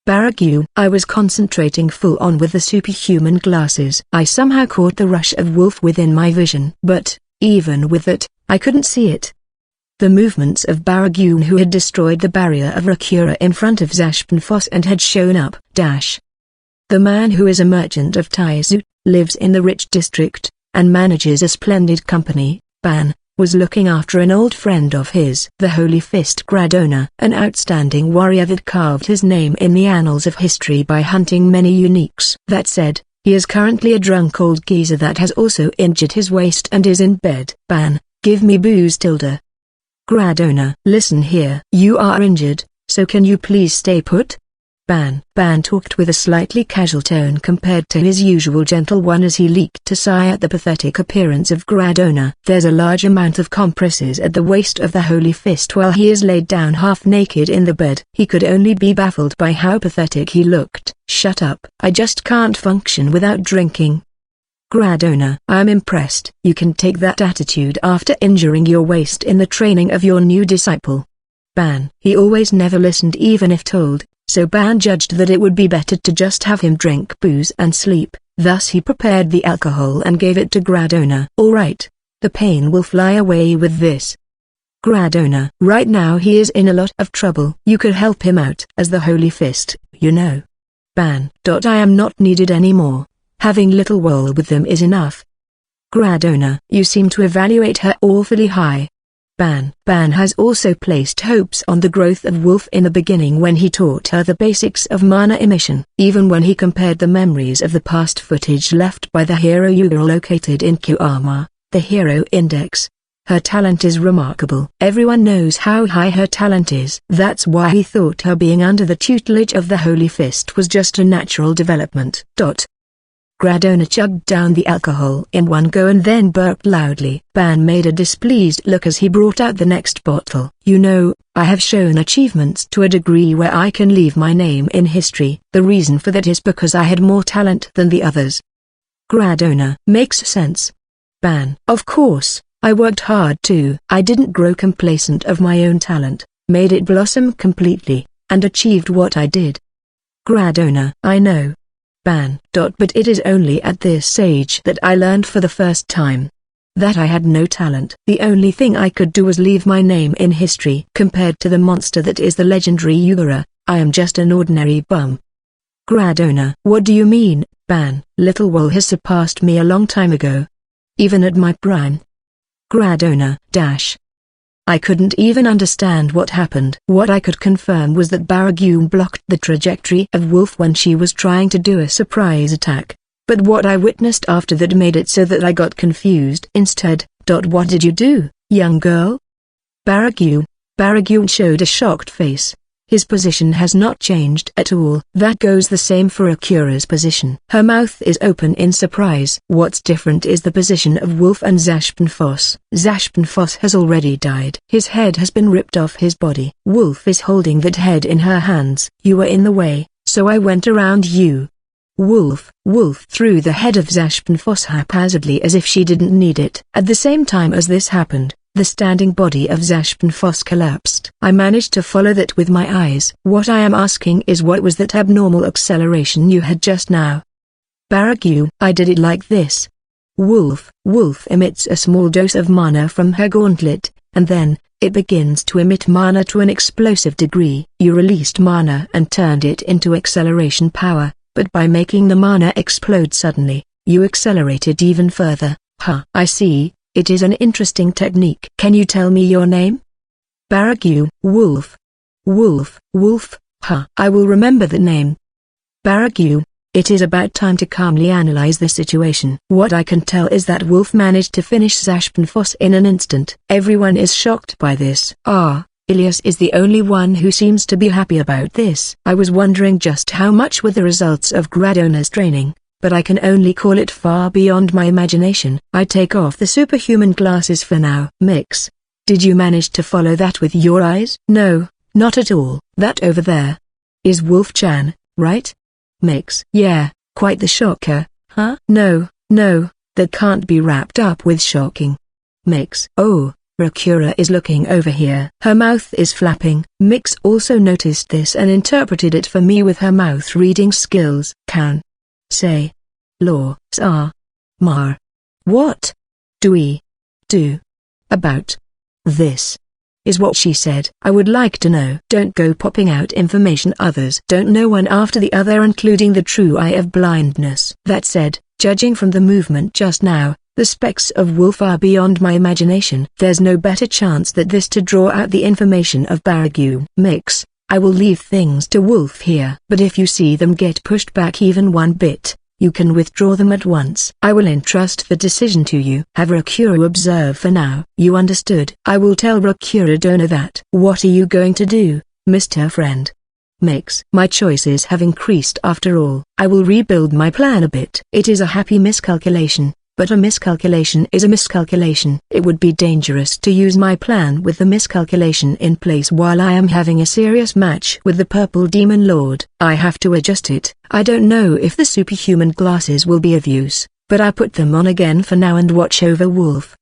Baraguin, I was concentrating full on with the superhuman glasses. I somehow caught the rush of Wolf within my vision. But, even with it, I couldn't see it. The movements of Baraguin, who had destroyed the barrier of Rakura in front of Zashpenfoss and had shown up. The man who is a merchant of Taizu, lives in the rich district, and manages a splendid company, Ban, was looking after an old friend of his, the Holy Fist Gradona, an outstanding warrior that carved his name in the annals of history by hunting many uniques. That said, he is currently a drunk old geezer that has also injured his waist and is in bed. Ban, give me booze. Gradona, listen here. You are injured, so can you please stay put? Ban talked with a slightly casual tone compared to his usual gentle one as he leaped to sigh at the pathetic appearance of Gradona. There's a large amount of compresses at the waist of the Holy Fist while he is laid down half naked in the bed. He could only be baffled by how pathetic he looked. Shut up. I just can't function without drinking. Gradona, I'm impressed. You can take that attitude after injuring your waist in the training of your new disciple. Ban. He always never listened even if told. So Ban judged that it would be better to just have him drink booze and sleep. Thus he prepared the alcohol and gave it to Gradona. All right, the pain will fly away with this. Gradona, right now he is in a lot of trouble. You could help him out as the Holy Fist, you know. Ban. I am not needed anymore. Having little wool with them is enough. Gradona, you seem to evaluate her awfully high. Ban has also placed hopes on the growth of Wolf in the beginning when he taught her the basics of mana emission. Even when he compared the memories of the past footage left by the hero Yugura located in Kuama, the hero index, her talent is remarkable. Everyone knows how high her talent is. That's why he thought her being under the tutelage of the Holy Fist was just a natural development. Gradona chugged down the alcohol in one go and then burped loudly. Ban made a displeased look as he brought out the next bottle. You know, I have shown achievements to a degree where I can leave my name in history. The reason for that is because I had more talent than the others. Gradona, makes sense. Ban, of course, I worked hard too. I didn't grow complacent of my own talent, made it blossom completely, and achieved what I did. Gradona, I know. Ban. But it is only at this age that I learned for the first time that I had no talent. The only thing I could do was leave my name in history. Compared to the monster that is the legendary Yugura, I am just an ordinary bum. Gradona. What do you mean, Ban? Little Wol has surpassed me a long time ago. Even at my prime. Gradona. I couldn't even understand what happened. What I could confirm was that Baragum blocked the trajectory of Wolf when she was trying to do a surprise attack. But what I witnessed after that made it so that I got confused instead. What did you do, young girl? Baragum showed a shocked face. His position has not changed at all. That goes the same for Akira's position. Her mouth is open in surprise. What's different is the position of Wolf and Zashpenfoss. Zashpenfoss has already died. His head has been ripped off his body. Wolf is holding that head in her hands. You were in the way, so I went around you. Wolf threw the head of Zashpenfoss haphazardly as if she didn't need it. At the same time as this happened, the standing body of Zashpenfoss collapsed. I managed to follow that with my eyes. What I am asking is, what was that abnormal acceleration you had just now? Baragum. I did it like this. Wolf emits a small dose of mana from her gauntlet, and then, it begins to emit mana to an explosive degree. You released mana and turned it into acceleration power, but by making the mana explode suddenly, you accelerated even further. I see. It is an interesting technique. Can you tell me your name? Baragum. Wolf. I will remember the name. Baragum. It is about time to calmly analyze the situation. What I can tell is that Wolf managed to finish Zashpenfoss in an instant. Everyone is shocked by this. Ilias is the only one who seems to be happy about this. I was wondering just how much were the results of Gradona's training, but I can only call it far beyond my imagination. I take off the superhuman glasses for now. Mix. Did you manage to follow that with your eyes? No, not at all. That over there is Wolf-chan, right? Mix. Yeah, quite the shocker, huh? No, that can't be wrapped up with shocking. Mix. Oh, Rakura is looking over here. Her mouth is flapping. Mix also noticed this and interpreted it for me with her mouth reading skills. Can say law mar. What do we do about this? Is what she said. I would like to know. Don't go popping out information others don't know one after the other, including the true eye of blindness. That said, judging from the movement just now, the specs of Wolf are beyond my imagination. There's no better chance than this to draw out the information of Baragum. Mix. I will leave things to Wolf here. But if you see them get pushed back even one bit, you can withdraw them at once. I will entrust the decision to you. Have Rakura observe for now. You understood? I will tell Rakura that. What are you going to do, Mr. Friend? Mix. My choices have increased after all. I will rebuild my plan a bit. It is a happy miscalculation. But a miscalculation is a miscalculation. It would be dangerous to use my plan with the miscalculation in place while I am having a serious match with the Purple Demon Lord. I have to adjust it. I don't know if the superhuman glasses will be of use, but I put them on again for now and watch over Wolf.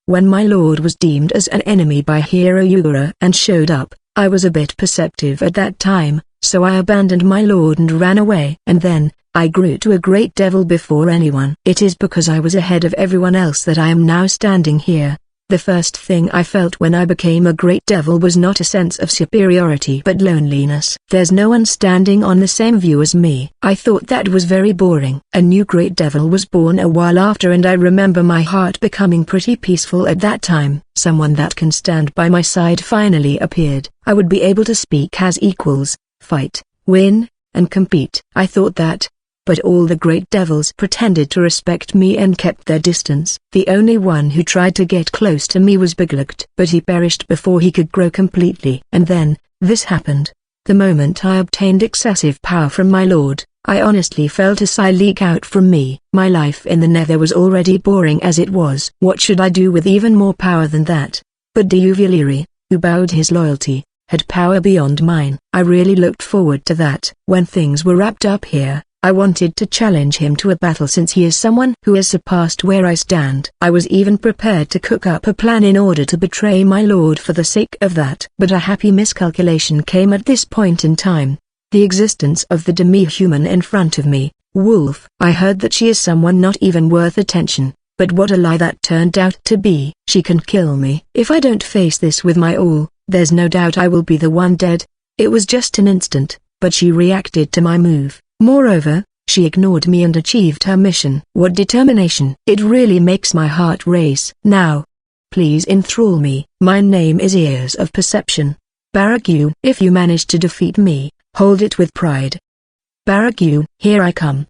When my lord was deemed as an enemy by Hero Yura and showed up, I was a bit perceptive at that time, so I abandoned my lord and ran away. And then, I grew to a great devil before anyone. It is because I was ahead of everyone else that I am now standing here. The first thing I felt when I became a great devil was not a sense of superiority but loneliness. There's no one standing on the same view as me. I thought that was very boring. A new great devil was born a while after, and I remember my heart becoming pretty peaceful at that time. Someone that can stand by my side finally appeared. I would be able to speak as equals, fight, win, and compete. I thought that. But all the great devils pretended to respect me and kept their distance. The only one who tried to get close to me was Biglukt, but he perished before he could grow completely. And then, this happened. The moment I obtained excessive power from my lord, I honestly felt a sigh leak out from me. My life in the Nether was already boring as it was. What should I do with even more power than that? But Diuvileri, who bowed his loyalty, had power beyond mine. I really looked forward to that. When things were wrapped up here, I wanted to challenge him to a battle since he is someone who has surpassed where I stand. I was even prepared to cook up a plan in order to betray my lord for the sake of that. But a happy miscalculation came at this point in time. The existence of the demi-human in front of me, Wolf. I heard that she is someone not even worth attention, but what a lie that turned out to be. She can kill me. If I don't face this with my all, there's no doubt I will be the one dead. It was just an instant, but she reacted to my move. Moreover, she ignored me and achieved her mission. What determination! It really makes my heart race. Now, please enthrall me. My name is Ears of Perception. Baragu. If you manage to defeat me, hold it with pride. Baragu, here I come.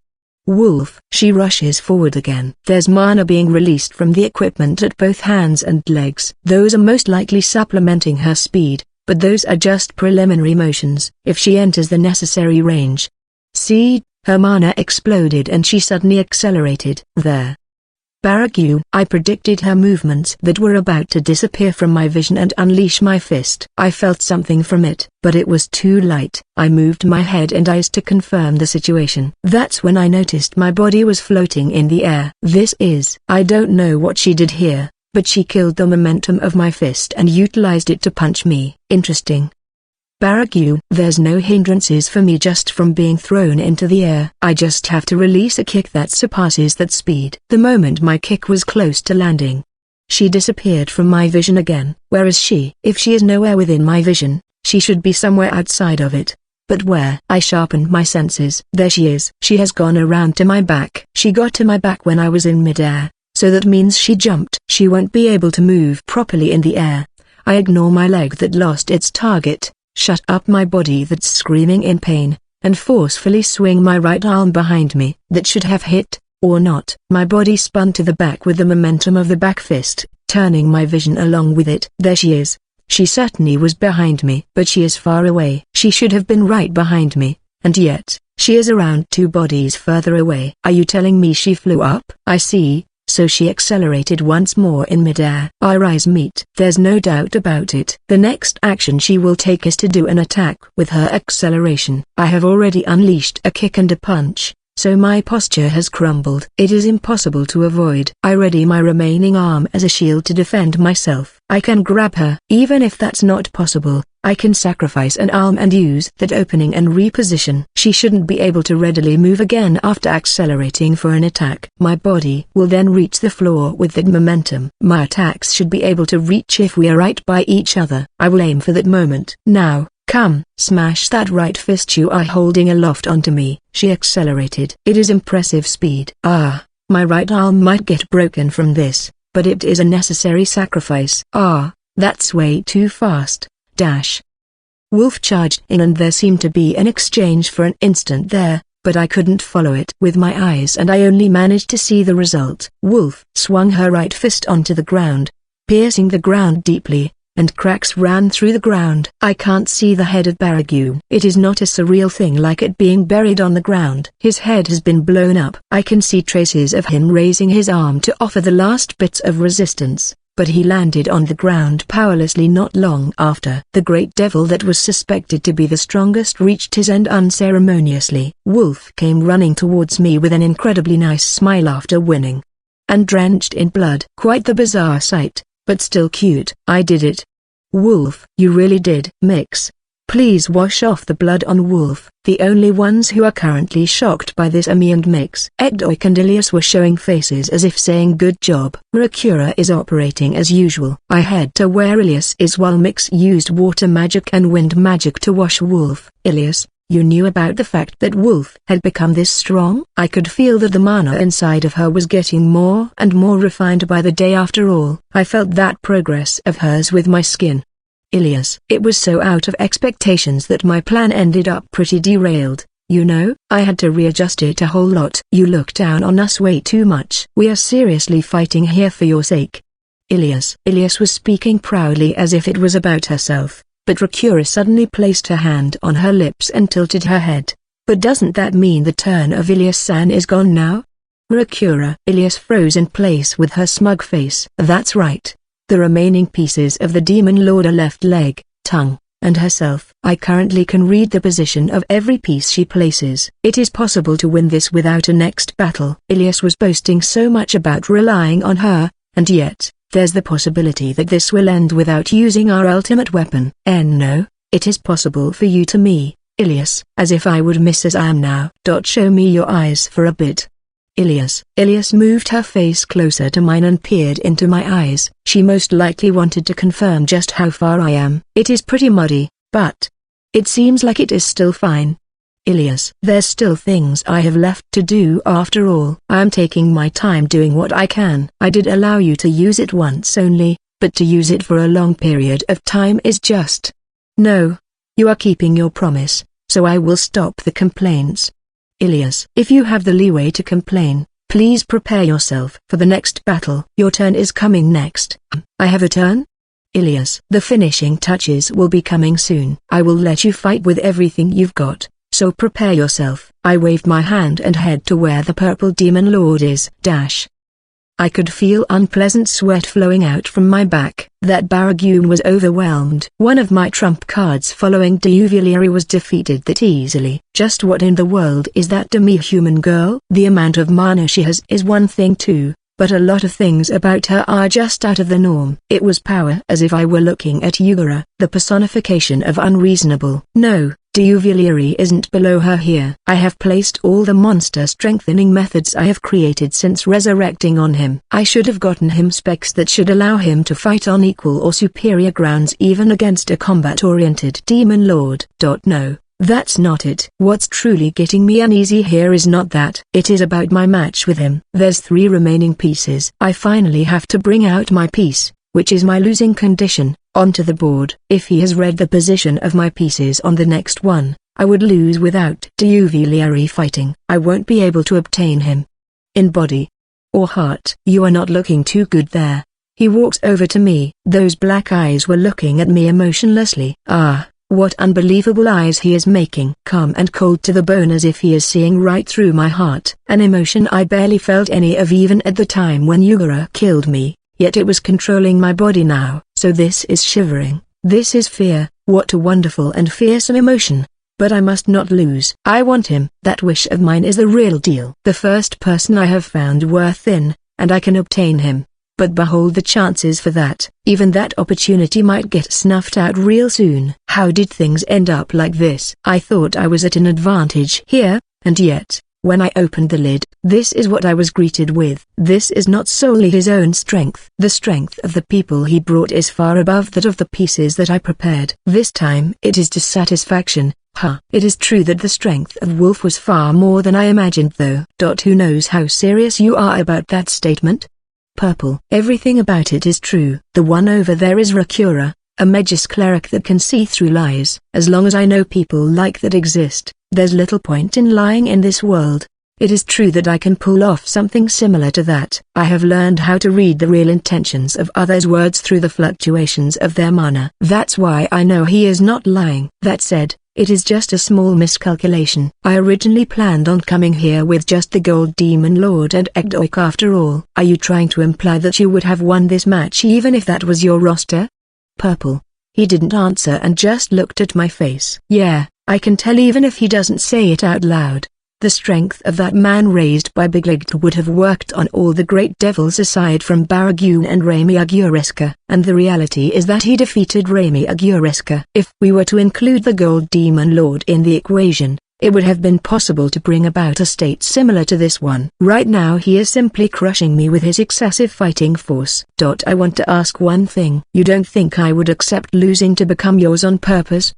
Wolf. She rushes forward again. There's mana being released from the equipment at both hands and legs. Those are most likely supplementing her speed, but those are just preliminary motions. If she enters the necessary range. See, her mana exploded and she suddenly accelerated. There. Baragu. I predicted her movements that were about to disappear from my vision and unleash my fist. I felt something from it, but it was too light. I moved my head and eyes to confirm the situation. That's when I noticed my body was floating in the air. I don't know what she did here, but she killed the momentum of my fist and utilized it to punch me. Interesting. Baragu. There's no hindrances for me just from being thrown into the air. I just have to release a kick that surpasses that speed. The moment my kick was close to landing, she disappeared from my vision again. Where is she? If she is nowhere within my vision, she should be somewhere outside of it. But where? I sharpened my senses. There she is. She has gone around to my back. She got to my back when I was in midair, so that means she jumped. She won't be able to move properly in the air. I ignore my leg that lost its target. Shut up my body that's screaming in pain, and forcefully swing my right arm behind me. That should have hit, or not. My body spun to the back with the momentum of the back fist, turning my vision along with it. There she is. She certainly was behind me. But she is far away. She should have been right behind me, and yet, she is around 2 bodies further away. Are you telling me she flew up? I see. So she accelerated once more in midair. Our eyes meet. There's no doubt about it. The next action she will take is to do an attack with her acceleration. I have already unleashed a kick and a punch, so my posture has crumbled. It is impossible to avoid. I ready my remaining arm as a shield to defend myself. I can grab her. Even if that's not possible, I can sacrifice an arm and use that opening and reposition. She shouldn't be able to readily move again after accelerating for an attack. My body will then reach the floor with that momentum. My attacks should be able to reach if we are right by each other. I will aim for that moment. Now, come, smash that right fist you are holding aloft onto me. She accelerated. It is impressive speed. My right arm might get broken from this, but it is a necessary sacrifice. That's way too fast. Wolf charged in and there seemed to be an exchange for an instant there, but I couldn't follow it with my eyes and I only managed to see the result. Wolf swung her right fist onto the ground, piercing the ground deeply, and cracks ran through the ground. I can't see the head of Baragu. It is not a surreal thing like it being buried on the ground. His head has been blown up. I can see traces of him raising his arm to offer the last bits of resistance, but he landed on the ground powerlessly not long after. The great devil that was suspected to be the strongest reached his end unceremoniously. Wolf came running towards me with an incredibly nice smile after winning. And drenched in blood. Quite the bizarre sight, but still cute. I did it. Wolf, you really did. Mix. Please wash off the blood on Wolf. The only ones who are currently shocked by this are me and Mix. Ekdoik and Ilias were showing faces as if saying good job. Rakura is operating as usual. I head to where Ilias is while Mix used water magic and wind magic to wash Wolf. Ilias, you knew about the fact that Wolf had become this strong? I could feel that the mana inside of her was getting more and more refined by the day. After all, I felt that progress of hers with my skin. Ilias. It was so out of expectations that my plan ended up pretty derailed, you know? I had to readjust it a whole lot. You look down on us way too much. We are seriously fighting here for your sake. Ilias. Ilias was speaking proudly as if it was about herself, but Rakura suddenly placed her hand on her lips and tilted her head. But doesn't that mean the turn of Ilias-san is gone now? Rakura. Ilias froze in place with her smug face. That's right. The remaining pieces of the demon lord are left leg, tongue, and herself. I currently can read the position of every piece she places. It is possible to win this without a next battle. Ilias was boasting so much about relying on her, and yet, there's the possibility that this will end without using our ultimate weapon. No, it is possible for you to me, Ilias. As if I would miss as I am now. Show me your eyes for a bit. Ilias. Ilias moved her face closer to mine and peered into my eyes. She most likely wanted to confirm just how far I am. It is pretty muddy, but it seems like it is still fine. Ilias. There's still things I have left to do after all. I am taking my time doing what I can. I did allow you to use it once only, but to use it for a long period of time is just... No. You are keeping your promise, so I will stop the complaints. Ilias. If you have the leeway to complain, please prepare yourself for the next battle. Your turn is coming next. I have a turn? Ilias. The finishing touches will be coming soon. I will let you fight with everything you've got, so prepare yourself. I waved my hand and head to where the purple demon lord is. I could feel unpleasant sweat flowing out from my back. That Baragune was overwhelmed. One of my trump cards following Duvalieri was defeated that easily. Just what in the world is that demi-human girl? The amount of mana she has is one thing too, but a lot of things about her are just out of the norm. It was power as if I were looking at Yugura, the personification of unreasonable. No. Duvalieri isn't below her here. I have placed all the monster strengthening methods I have created since resurrecting on him. I should have gotten him specs that should allow him to fight on equal or superior grounds even against a combat-oriented demon lord. No, that's not it. What's truly getting me uneasy here is not that. It is about my match with him. There's 3 remaining pieces. I finally have to bring out my piece, which is my losing condition, onto the board. If he has read the position of my pieces on the next one, I would lose without Duvalieri fighting. I won't be able to obtain him. In body or heart. You are not looking too good there. He walks over to me. Those black eyes were looking at me emotionlessly. Ah, what unbelievable eyes he is making. Calm and cold to the bone as if he is seeing right through my heart. An emotion I barely felt any of even at the time when Yugura killed me. Yet it was controlling my body now. So this is shivering. This is fear. What a wonderful and fearsome emotion. But I must not lose. I want him. That wish of mine is the real deal. The first person I have found worth in, and I can obtain him. But behold the chances for that. Even that opportunity might get snuffed out real soon. How did things end up like this? I thought I was at an advantage here, and yet, when I opened the lid, this is what I was greeted with. This is not solely his own strength. The strength of the people he brought is far above that of the pieces that I prepared. This time it is dissatisfaction. It is true that the strength of Wolf was far more than I imagined though. Who knows how serious you are about that statement? Purple. Everything about it is true. The one over there is Rakura, a Magus cleric that can see through lies. As long as I know people like that exist, there's little point in lying in this world. It is true that I can pull off something similar to that. I have learned how to read the real intentions of others' words through the fluctuations of their mana. That's why I know he is not lying. That said, it is just a small miscalculation. I originally planned on coming here with just the Gold Demon Lord and Ekdoik after all. Are you trying to imply that you would have won this match even if that was your roster? Purple. He didn't answer and just looked at my face. Yeah, I can tell even if he doesn't say it out loud. The strength of that man raised by Bigligd would have worked on all the great devils aside from Baragune and Raimi Aguresca. And the reality is that he defeated Raimi Aguresca. If we were to include the Gold Demon Lord in the equation, it would have been possible to bring about a state similar to this one. Right now he is simply crushing me with his excessive fighting force. I want to ask one thing. You don't think I would accept losing to become yours on purpose?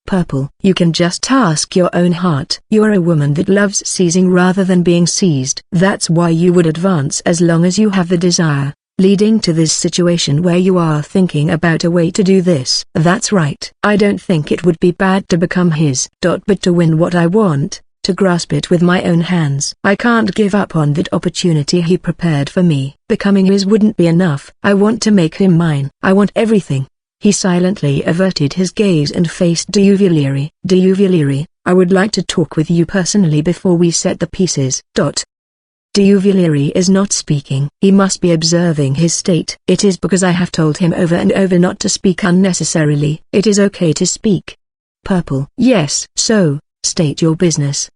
Purple. You can just ask your own heart. You are a woman that loves seizing rather than being seized. That's why you would advance as long as you have the desire, leading to this situation where you are thinking about a way to do this. That's right. I don't think it would be bad to become his. But to win what I want, to grasp it with my own hands. I can't give up on that opportunity he prepared for me. Becoming his wouldn't be enough. I want to make him mine. I want everything. He silently averted his gaze and faced Duvalieri. Duvalieri, I would like to talk with you personally before we set the pieces. Duvalieri is not speaking. He must be observing his state. It is because I have told him over and over not to speak unnecessarily. It is okay to speak. Purple. Yes. So, state your business.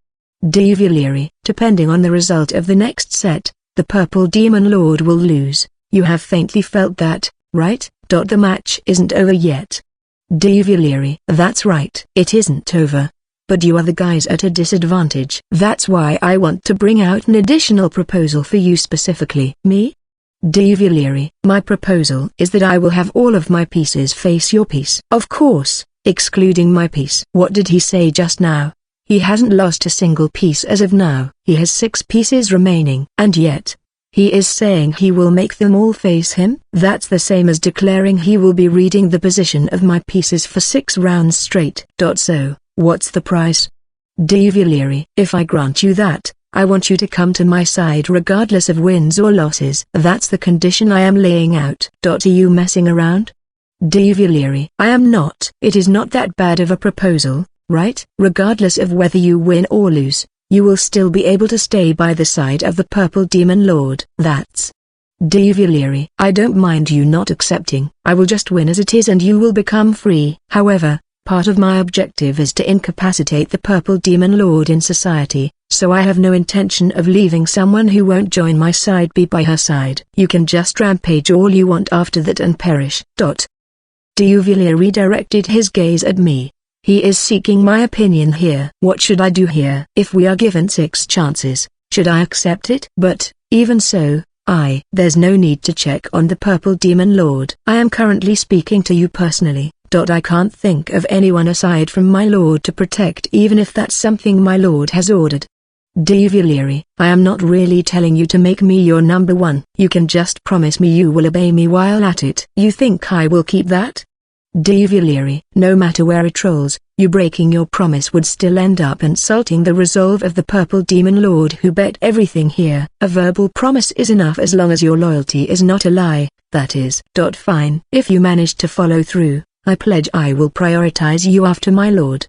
Duvalieri. Depending on the result of the next set, the Purple Demon Lord will lose. You have faintly felt that, right? The match isn't over yet. Duvalieri. That's right. It isn't over. But you are the guys at a disadvantage. That's why I want to bring out an additional proposal for you specifically. Me? Duvalieri. My proposal is that I will have all of my pieces face your piece. Of course, excluding my piece. What did he say just now? He hasn't lost a single piece as of now. He has 6 pieces remaining. And yet, he is saying he will make them all face him? That's the same as declaring he will be reading the position of my pieces for 6 rounds straight. So, what's the price? Duvalieri. If I grant you that, I want you to come to my side regardless of wins or losses. That's the condition I am laying out. Are you messing around? Duvalieri. I am not. It is not that bad of a proposal, right? Regardless of whether you win or lose, you will still be able to stay by the side of the Purple Demon Lord. That's Duvalieri. I don't mind you not accepting. I will just win as it is and you will become free. However, part of my objective is to incapacitate the Purple Demon Lord in society, so I have no intention of leaving someone who won't join my side be by her side. You can just rampage all you want after that and perish. Duvalieri directed his gaze at me. He is seeking my opinion here. What should I do here? If we are given 6 chances, should I accept it? But, even so, there's no need to check on the Purple Demon Lord. I am currently speaking to you personally. I can't think of anyone aside from my lord to protect, even if that's something my lord has ordered. Duvalieri, I am not really telling you to make me your number 1. You can just promise me you will obey me while at it. You think I will keep that? Duvalieri, no matter where it rolls, you breaking your promise would still end up insulting the resolve of the Purple Demon Lord who bet everything here. A verbal promise is enough as long as your loyalty is not a lie, that is. Fine. If you manage to follow through, I pledge I will prioritize you after my lord.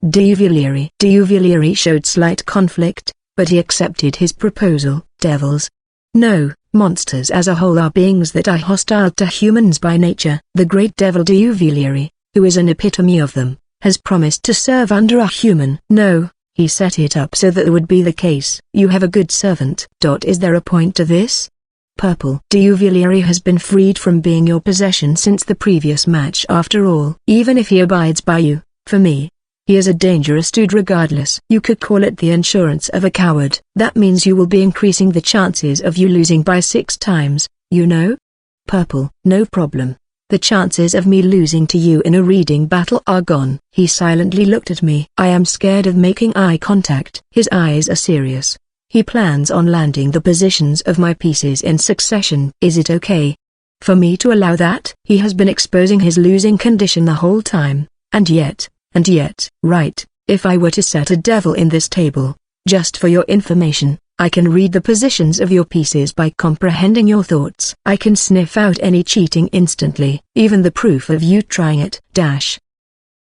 Duvalieri. Duvalieri showed slight conflict, but he accepted his proposal. Devils. No, monsters as a whole are beings that are hostile to humans by nature. The great devil Duvalieri, who is an epitome of them, has promised to serve under a human. No, he set it up so that would be the case. You have a good servant. Is there a point to this? Purple. Duvalieri has been freed from being your possession since the previous match after all. Even if he abides by you, for me, he is a dangerous dude regardless. You could call it the insurance of a coward. That means you will be increasing the chances of you losing by 6 times, you know? Purple. No problem. The chances of me losing to you in a reading battle are gone. He silently looked at me. I am scared of making eye contact. His eyes are serious. He plans on landing the positions of my pieces in succession. Is it okay for me to allow that? He has been exposing his losing condition the whole time, and yet, right, if I were to set a devil in this table, just for your information, I can read the positions of your pieces by comprehending your thoughts. I can sniff out any cheating instantly, even the proof of you trying it.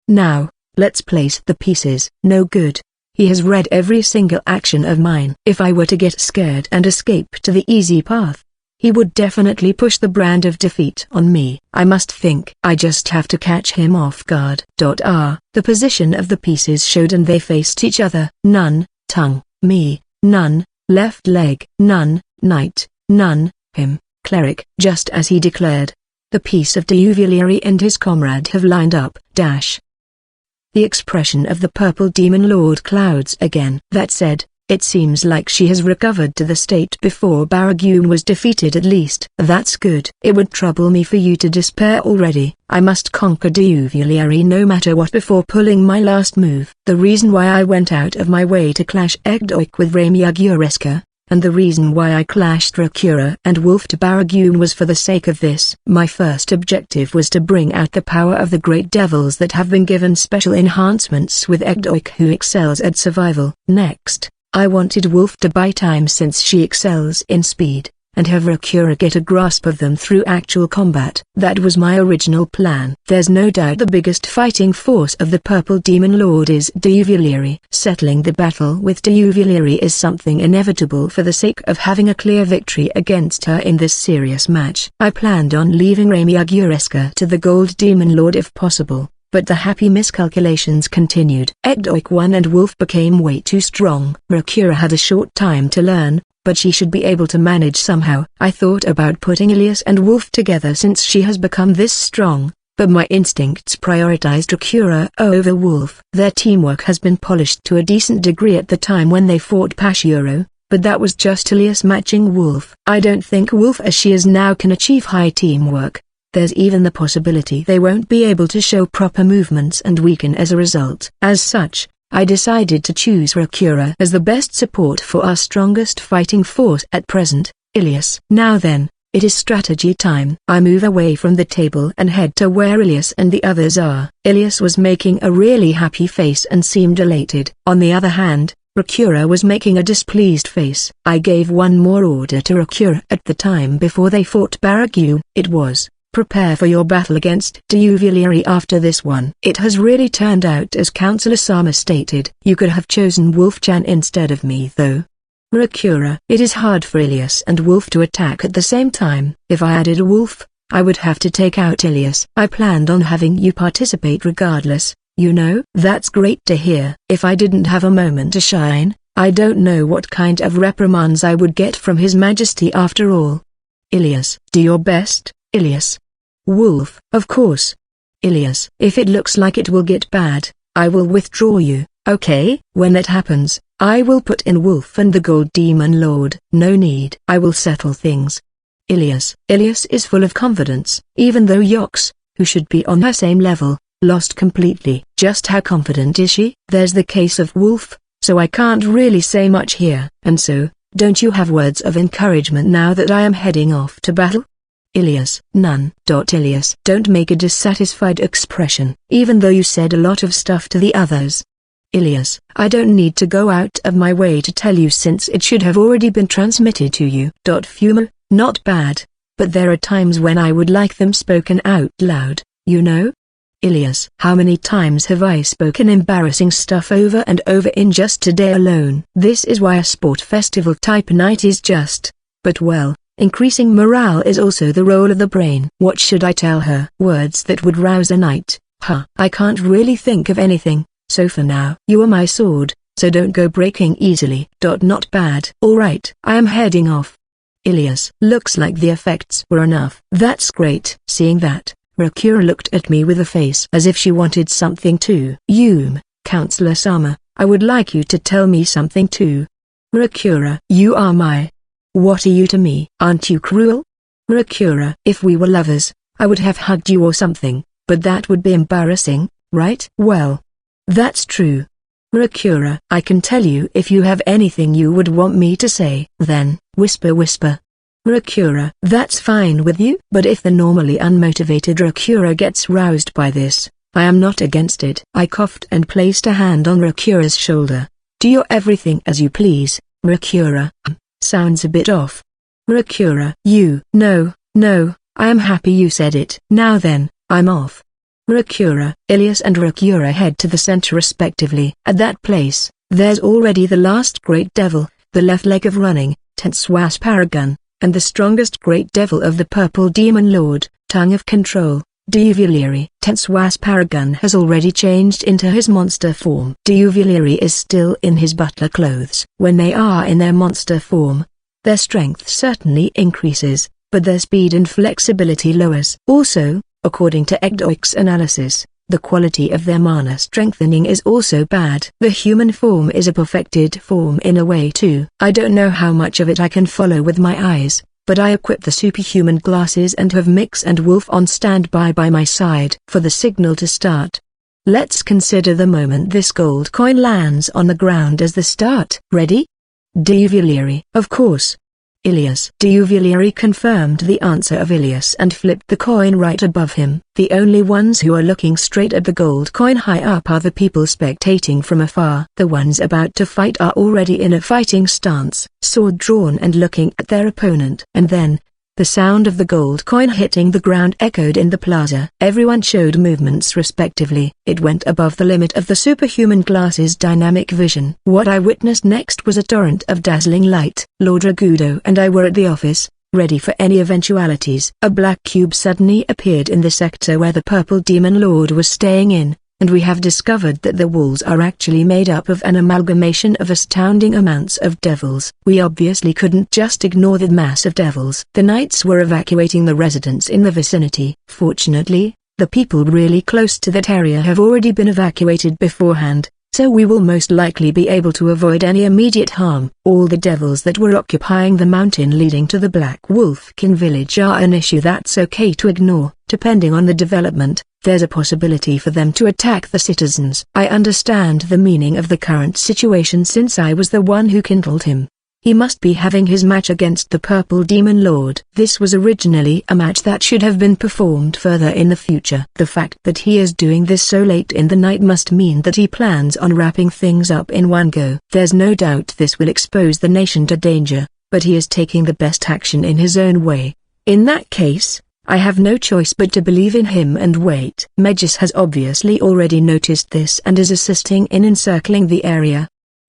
Now, let's place the pieces. No good. He has read every single action of mine. If I were to get scared and escape to the easy path, he would definitely push the brand of defeat on me. I must think. I just have to catch him off guard. The position of the pieces showed and they faced each other. None, tongue, me, none, left leg, none, knight, none, him, cleric. Just as he declared, the piece of Duvalieri and his comrade have lined up. The expression of the Purple Demon Lord clouds again. That said, it seems like she has recovered to the state before Baragun was defeated at least. That's good. It would trouble me for you to despair already. I must conquer Duvalieri no matter what before pulling my last move. The reason why I went out of my way to clash Egdoik with Remiagureska, and the reason why I clashed Rakura and Wolf to Baragun was for the sake of this. My first objective was to bring out the power of the great devils that have been given special enhancements with Egdoik who excels at survival. Next, I wanted Wolf to buy time since she excels in speed, and have Rakura get a grasp of them through actual combat. That was my original plan. There's no doubt the biggest fighting force of the Purple Demon Lord is Duvalieri. Settling the battle with Duvalieri is something inevitable for the sake of having a clear victory against her in this serious match. I planned on leaving Remiagureska to the Gold Demon Lord if possible, but the happy miscalculations continued. Egdoik won and Wolf became way too strong. Rakura had a short time to learn, but she should be able to manage somehow. I thought about putting Elias and Wolf together since she has become this strong, but my instincts prioritized Rakura over Wolf. Their teamwork has been polished to a decent degree at the time when they fought Pashuro, but that was just Elias matching Wolf. I don't think Wolf as she is now can achieve high teamwork. There's even the possibility they won't be able to show proper movements and weaken as a result. As such, I decided to choose Rakura as the best support for our strongest fighting force at present, Ilias. Now then, it is strategy time. I move away from the table and head to where Ilias and the others are. Ilias was making a really happy face and seemed elated. On the other hand, Rakura was making a displeased face. I gave one more order to Rakura at the time before they fought Baragyu. It was, prepare for your battle against Diuvilieri after this one. It has really turned out as Counselor Sama stated. You could have chosen Wolf-chan instead of me though. Rakura. It is hard for Ilias and Wolf to attack at the same time. If I added a Wolf, I would have to take out Ilias. I planned on having you participate regardless. You know? That's great to hear. If I didn't have a moment to shine, I don't know what kind of reprimands I would get from His Majesty after all. Ilias. Do your best, Ilias. Wolf. Of course. Ilias. If it looks like it will get bad, I will withdraw you, okay? When that happens, I will put in Wolf and the Gold Demon Lord. No need. I will settle things. Ilias. Ilias is full of confidence, even though Yox, who should be on her same level, lost completely. Just how confident is she? There's the case of Wolf, so I can't really say much here. And so, don't you have words of encouragement now that I am heading off to battle? Ilias. None. Ilias. Don't make a dissatisfied expression, even though you said a lot of stuff to the others. Ilias. I don't need to go out of my way to tell you since it should have already been transmitted to you. Fumo. Not bad, but there are times when I would like them spoken out loud, you know? Ilias. How many times have I spoken embarrassing stuff over and over in just today alone? This is why a sport festival type night is just, but well, increasing morale is also the role of the brain. What should I tell her? Words that would rouse a knight. I can't really think of anything, so for now. You are my sword, so don't go breaking easily. Not bad. Alright. I am heading off. Ilias. Looks like the effects were enough. That's great. Seeing that, Rakura looked at me with a face as if she wanted something too. Counselor Sama, I would like you to tell me something too. Rakura. You are my... What are you to me? Aren't you cruel? Rakura. If we were lovers, I would have hugged you or something, but that would be embarrassing, right? Well, that's true. Rakura. I can tell you if you have anything you would want me to say. Then, whisper. Rakura. That's fine with you? But if the normally unmotivated Rakura gets roused by this, I am not against it. I coughed and placed a hand on Rakura's shoulder. Do your everything as you please, Rakura. Sounds a bit off. Rakura. No, I am happy you said it. Now then, I'm off. Rakura. Ilias and Rakura head to the center respectively. At that place, there's already the last great devil, the left leg of running, Tenswas Paragon, and the strongest great devil of the purple demon lord, tongue of control, Diuvilieri. Tenswas Paragon has already changed into his monster form. Diuvilieri is still in his butler clothes. When they are in their monster form, their strength certainly increases, but their speed and flexibility lowers. Also, according to Egdoik's analysis, the quality of their mana strengthening is also bad. The human form is a perfected form in a way too. I don't know how much of it I can follow with my eyes, but I equip the superhuman glasses and have Mix and Wolf on standby by my side for the signal to start. Let's consider the moment this gold coin lands on the ground as the start. Ready? Diuvilieri. Of course. Ilias. Diuvilieri confirmed the answer of Ilias and flipped the coin right above him. The only ones who are looking straight at the gold coin high up are the people spectating from afar. The ones about to fight are already in a fighting stance, sword drawn and looking at their opponent. And then, the sound of the gold coin hitting the ground echoed in the plaza. Everyone showed movements respectively. It went above the limit of the superhuman glasses' dynamic vision. What I witnessed next was a torrent of dazzling light. Lord Ragudo and I were at the office, ready for any eventualities. A black cube suddenly appeared in the sector where the purple demon lord was staying in, and we have discovered that the walls are actually made up of an amalgamation of astounding amounts of devils. We obviously couldn't just ignore the mass of devils. The knights were evacuating the residents in the vicinity. Fortunately, the people really close to that area have already been evacuated beforehand, so we will most likely be able to avoid any immediate harm. All the devils that were occupying the mountain leading to the Black Wolfkin village are an issue that's okay to ignore. Depending on the development, there's a possibility for them to attack the citizens. I understand the meaning of the current situation since I was the one who kindled him. He must be having his match against the Purple Demon Lord. This was originally a match that should have been performed further in the future. The fact that he is doing this so late in the night must mean that he plans on wrapping things up in one go. There's no doubt this will expose the nation to danger, but he is taking the best action in his own way. In that case, I have no choice but to believe in him and wait. Megis has obviously already noticed this and is assisting in encircling the area.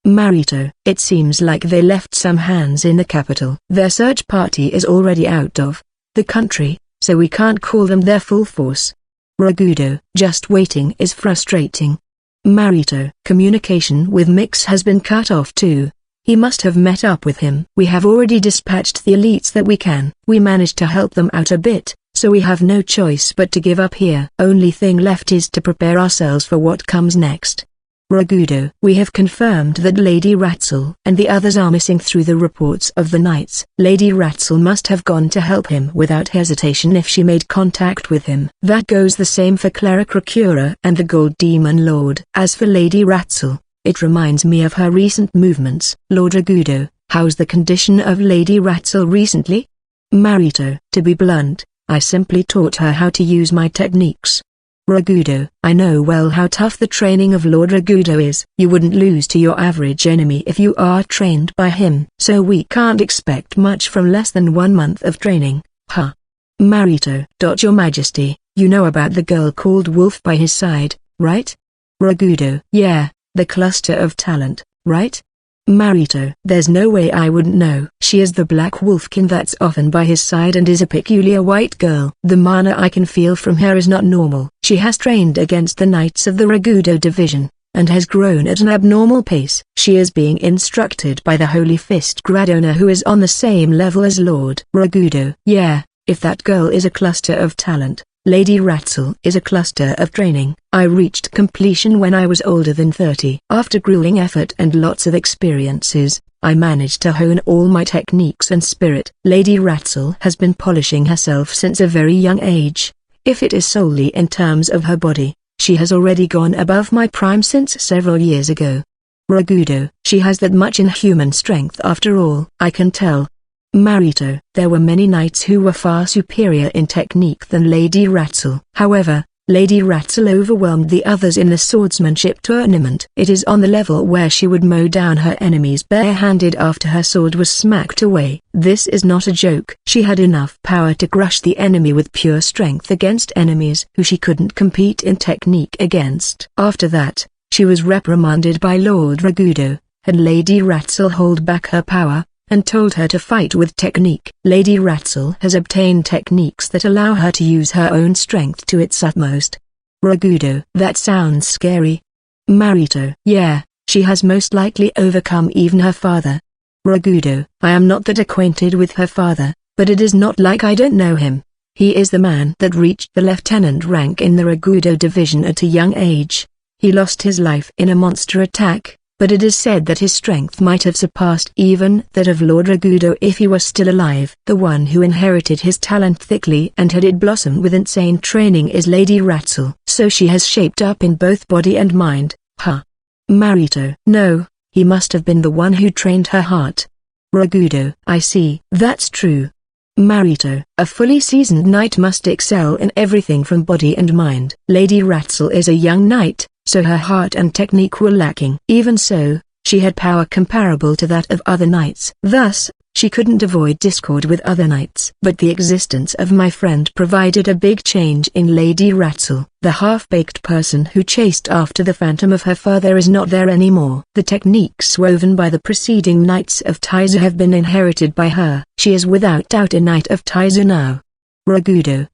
Marito, it seems like they left some hands in the capital. Their search party is already out of the country, so we can't call them their full force. Ragudo, just waiting is frustrating. Marito, communication with Mix has been cut off too. He must have met up with him. We have already dispatched the elites that we can. We managed to help them out a bit, so we have no choice but to give up here. Only thing left is to prepare ourselves for what comes next. Ragudo, we have confirmed that Lady Ratzel and the others are missing through the reports of the knights. Lady Ratzel must have gone to help him without hesitation if she made contact with him. That goes the same for Cleric Rakura and the Gold Demon Lord. As for Lady Ratzel, it reminds me of her recent movements. Lord Ragudo, how's the condition of Lady Ratzel recently? Marito, to be blunt, I simply taught her how to use my techniques. Ragudo, I know well how tough the training of Lord Ragudo is. You wouldn't lose to your average enemy if you are trained by him. So we can't expect much from less than 1 month of training, huh? Marito. Your Majesty, you know about the girl called Wolf by his side, right? Ragudo. Yeah, the cluster of talent, right? Marito. There's no way I wouldn't know. She is the Black Wolfkin that's often by his side and is a peculiar white girl. The mana I can feel from her is not normal. She has trained against the Knights of the Ragudo division, and has grown at an abnormal pace. She is being instructed by the Holy Fist Gradona who is on the same level as Lord Ragudo. Yeah, if that girl is a cluster of talent, Lady Ratzel is a cluster of training. I reached completion when I was older than 30. After grueling effort and lots of experiences, I managed to hone all my techniques and spirit. Lady Ratzel has been polishing herself since a very young age. If it is solely in terms of her body, she has already gone above my prime since several years ago. Ragudo, she has that much inhuman strength after all. I can tell. Marito, there were many knights who were far superior in technique than Lady Ratzel. However, Lady Ratzel overwhelmed the others in the swordsmanship tournament. It is on the level where she would mow down her enemies barehanded after her sword was smacked away. This is not a joke. She had enough power to crush the enemy with pure strength against enemies who she couldn't compete in technique against. After that, she was reprimanded by Lord Ragudo, and Lady Ratzel held back her power, and told her to fight with technique. Lady Ratzel has obtained techniques that allow her to use her own strength to its utmost. Ragudo. That sounds scary. Marito. Yeah, she has most likely overcome even her father. Ragudo. I am not that acquainted with her father, but it is not like I don't know him. He is the man that reached the lieutenant rank in the Ragudo division at a young age. He lost his life in a monster attack, but it is said that his strength might have surpassed even that of Lord Ragudo if he was still alive. The one who inherited his talent thickly and had it blossom with insane training is Lady Ratzel. So she has shaped up in both body and mind, huh? Marito. No, he must have been the one who trained her heart. Ragudo. I see. That's true. Marito. A fully seasoned knight must excel in everything from body and mind. Lady Ratzel is a young knight, so her heart and technique were lacking. Even so, she had power comparable to that of other knights. Thus, she couldn't avoid discord with other knights. But the existence of my friend provided a big change in Lady Ratzel. The half-baked person who chased after the phantom of her father is not there anymore. The techniques woven by the preceding knights of Taizu have been inherited by her. She is without doubt a knight of Taizu now. Ragudo.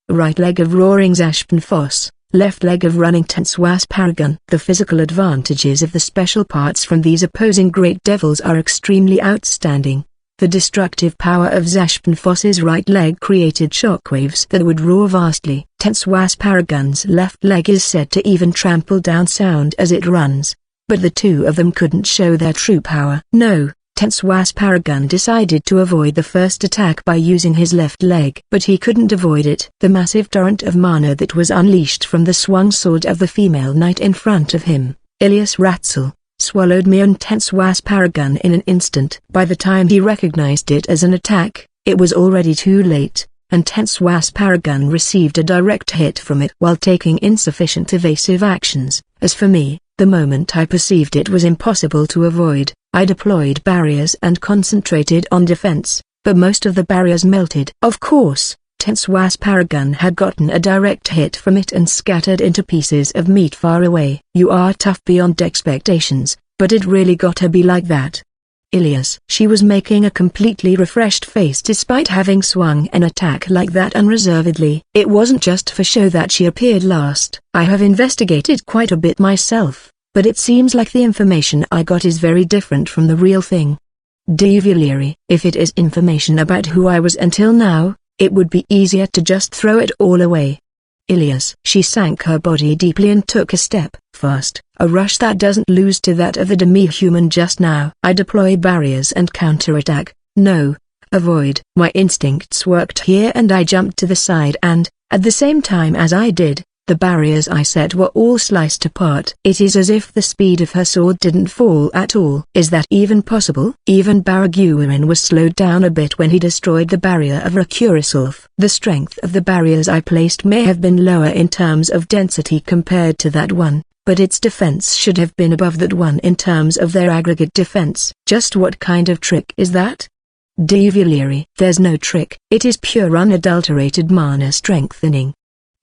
Right leg of Roaring Zashpenfoss. Left leg of Running Tenswas Paragon. The physical advantages of the special parts from these opposing great devils are extremely outstanding. The destructive power of Zashpenfoss's right leg created shockwaves that would roar vastly. Tenswas Paragon's left leg is said to even trample down sound as it runs. But the two of them couldn't show their true power. No, Tenswas Paragon decided to avoid the first attack by using his left leg. But he couldn't avoid it. The massive torrent of mana that was unleashed from the swung sword of the female knight in front of him, Ilias Ratzel, swallowed me and Tenswas Paragon in an instant. By the time he recognized it as an attack, it was already too late, and Tenswas Paragon received a direct hit from it while taking insufficient evasive actions. As for me, the moment I perceived it was impossible to avoid, I deployed barriers and concentrated on defense, but most of the barriers melted. Of course, Tenswas Paragon had gotten a direct hit from it and scattered into pieces of meat far away. You are tough beyond expectations, but it really gotta be like that. Ilias. She was making a completely refreshed face despite having swung an attack like that unreservedly. It wasn't just for show that she appeared last. I have investigated quite a bit myself, but it seems like the information I got is very different from the real thing. Devilery. If it is information about who I was until now, it would be easier to just throw it all away. Ilias. She sank her body deeply and took a step, fast, a rush that doesn't lose to that of a demi-human just now. I deploy barriers and counterattack. No, avoid. My instincts worked here and I jumped to the side and, at the same time as I did, the barriers I set were all sliced apart. It is as if the speed of her sword didn't fall at all. Is that even possible? Even Baragurin was slowed down a bit when he destroyed the barrier of Rakurasulf. The strength of the barriers I placed may have been lower in terms of density compared to that one, but its defense should have been above that one in terms of their aggregate defense. Just what kind of trick is that? Devilery. There's no trick. It is pure unadulterated mana strengthening.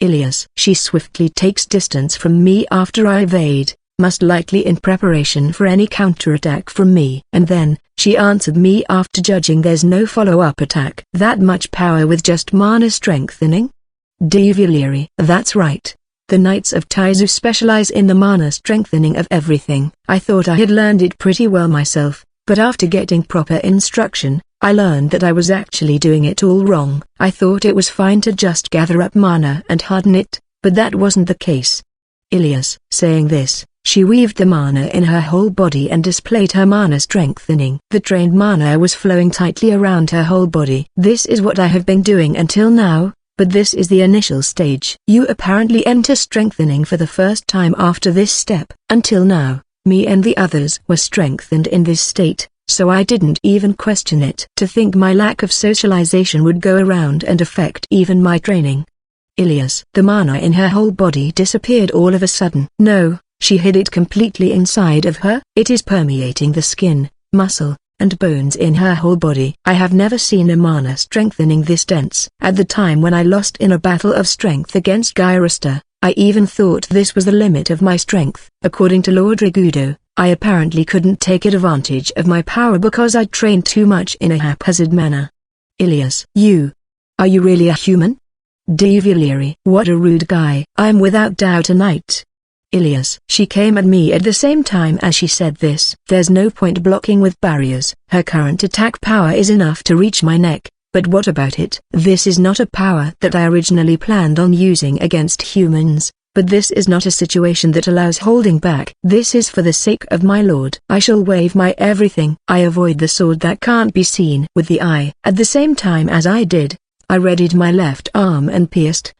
Ilias. She swiftly takes distance from me after I evade, most likely in preparation for any counterattack from me. And then, she answered me after judging there's no follow-up attack. That much power with just mana strengthening? Devilery. That's right. The Knights of Taizu specialize in the mana strengthening of everything. I thought I had learned it pretty well myself, but after getting proper instruction, I learned that I was actually doing it all wrong. I thought it was fine to just gather up mana and harden it, but that wasn't the case. Ilias. Saying this, she weaved the mana in her whole body and displayed her mana strengthening. The trained mana was flowing tightly around her whole body. This is what I have been doing until now, but this is the initial stage. You apparently enter strengthening for the first time after this step. Until now, me and the others were strengthened in this state, so I didn't even question it. To think my lack of socialization would go around and affect even my training. Ilias. The mana in her whole body disappeared all of a sudden. No, she hid it completely inside of her. It is permeating the skin, muscle, and bones in her whole body. I have never seen a mana strengthening this dense. At the time when I lost in a battle of strength against Gyrista, I even thought this was the limit of my strength. According to Lord Rigudo, I apparently couldn't take advantage of my power because I trained too much in a haphazard manner. Ilias. Are you really a human? Devilery. What a rude guy. I'm without doubt a knight. Ilias. She came at me at the same time as she said this. There's no point blocking with barriers. Her current attack power is enough to reach my neck. But what about it? This is not a power that I originally planned on using against humans, but this is not a situation that allows holding back. This is for the sake of my lord. I shall waive my everything. I avoid the sword that can't be seen with the eye. At the same time as I did, I readied my left arm and pierced.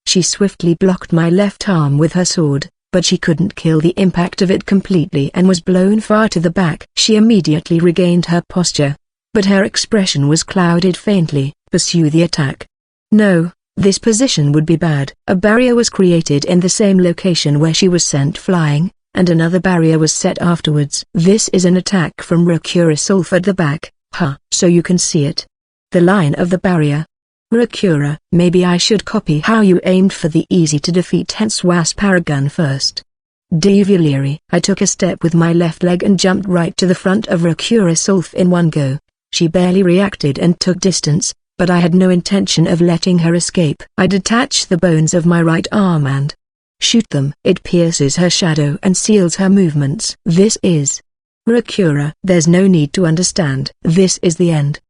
She swiftly blocked my left arm with her sword, but she couldn't kill the impact of it completely and was blown far to the back. She immediately regained her posture, but her expression was clouded faintly. Pursue the attack. No, this position would be bad. A barrier was created in the same location where she was sent flying, and another barrier was set afterwards. This is an attack from Rakurasulf at the back. So you can see it. The line of the barrier. Rakura. Maybe I should copy how you aimed for the easy to defeat Tenswas Paragon first. Devilery. I took a step with my left leg and jumped right to the front of Rakurasulf in one go. She barely reacted and took distance, but I had no intention of letting her escape. I detached the bones of my right arm and shoot them. It pierces her shadow and seals her movements. This is Rakura, there's no need to understand. This is the end.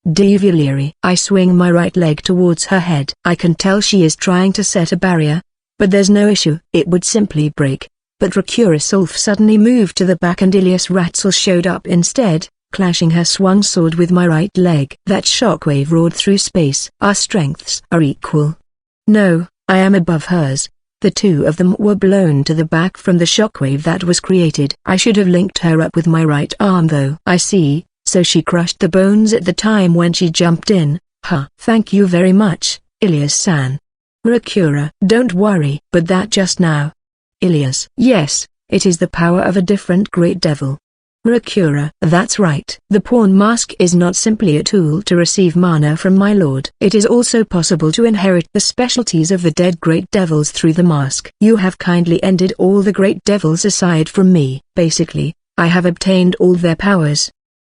Devilery. I swing my right leg towards her head. I can tell she is trying to set a barrier. But there's no issue. It would simply break. But Rakura Solf suddenly moved to the back and Ilias Ratzel showed up instead, clashing her swung sword with my right leg. That shockwave roared through space. Our strengths are equal. No, I am above hers. The two of them were blown to the back from the shockwave that was created. I should have linked her up with my right arm though. I see, so she crushed the bones at the time when she jumped in. Huh. Thank you very much, Ilias-san. Rakura. Don't worry. But that just now. Ilias. Yes, it is the power of a different great devil. Rakura. That's right. The pawn mask is not simply a tool to receive mana from my lord. It is also possible to inherit the specialties of the dead great devils through the mask. You have kindly ended all the great devils aside from me. Basically, I have obtained all their powers.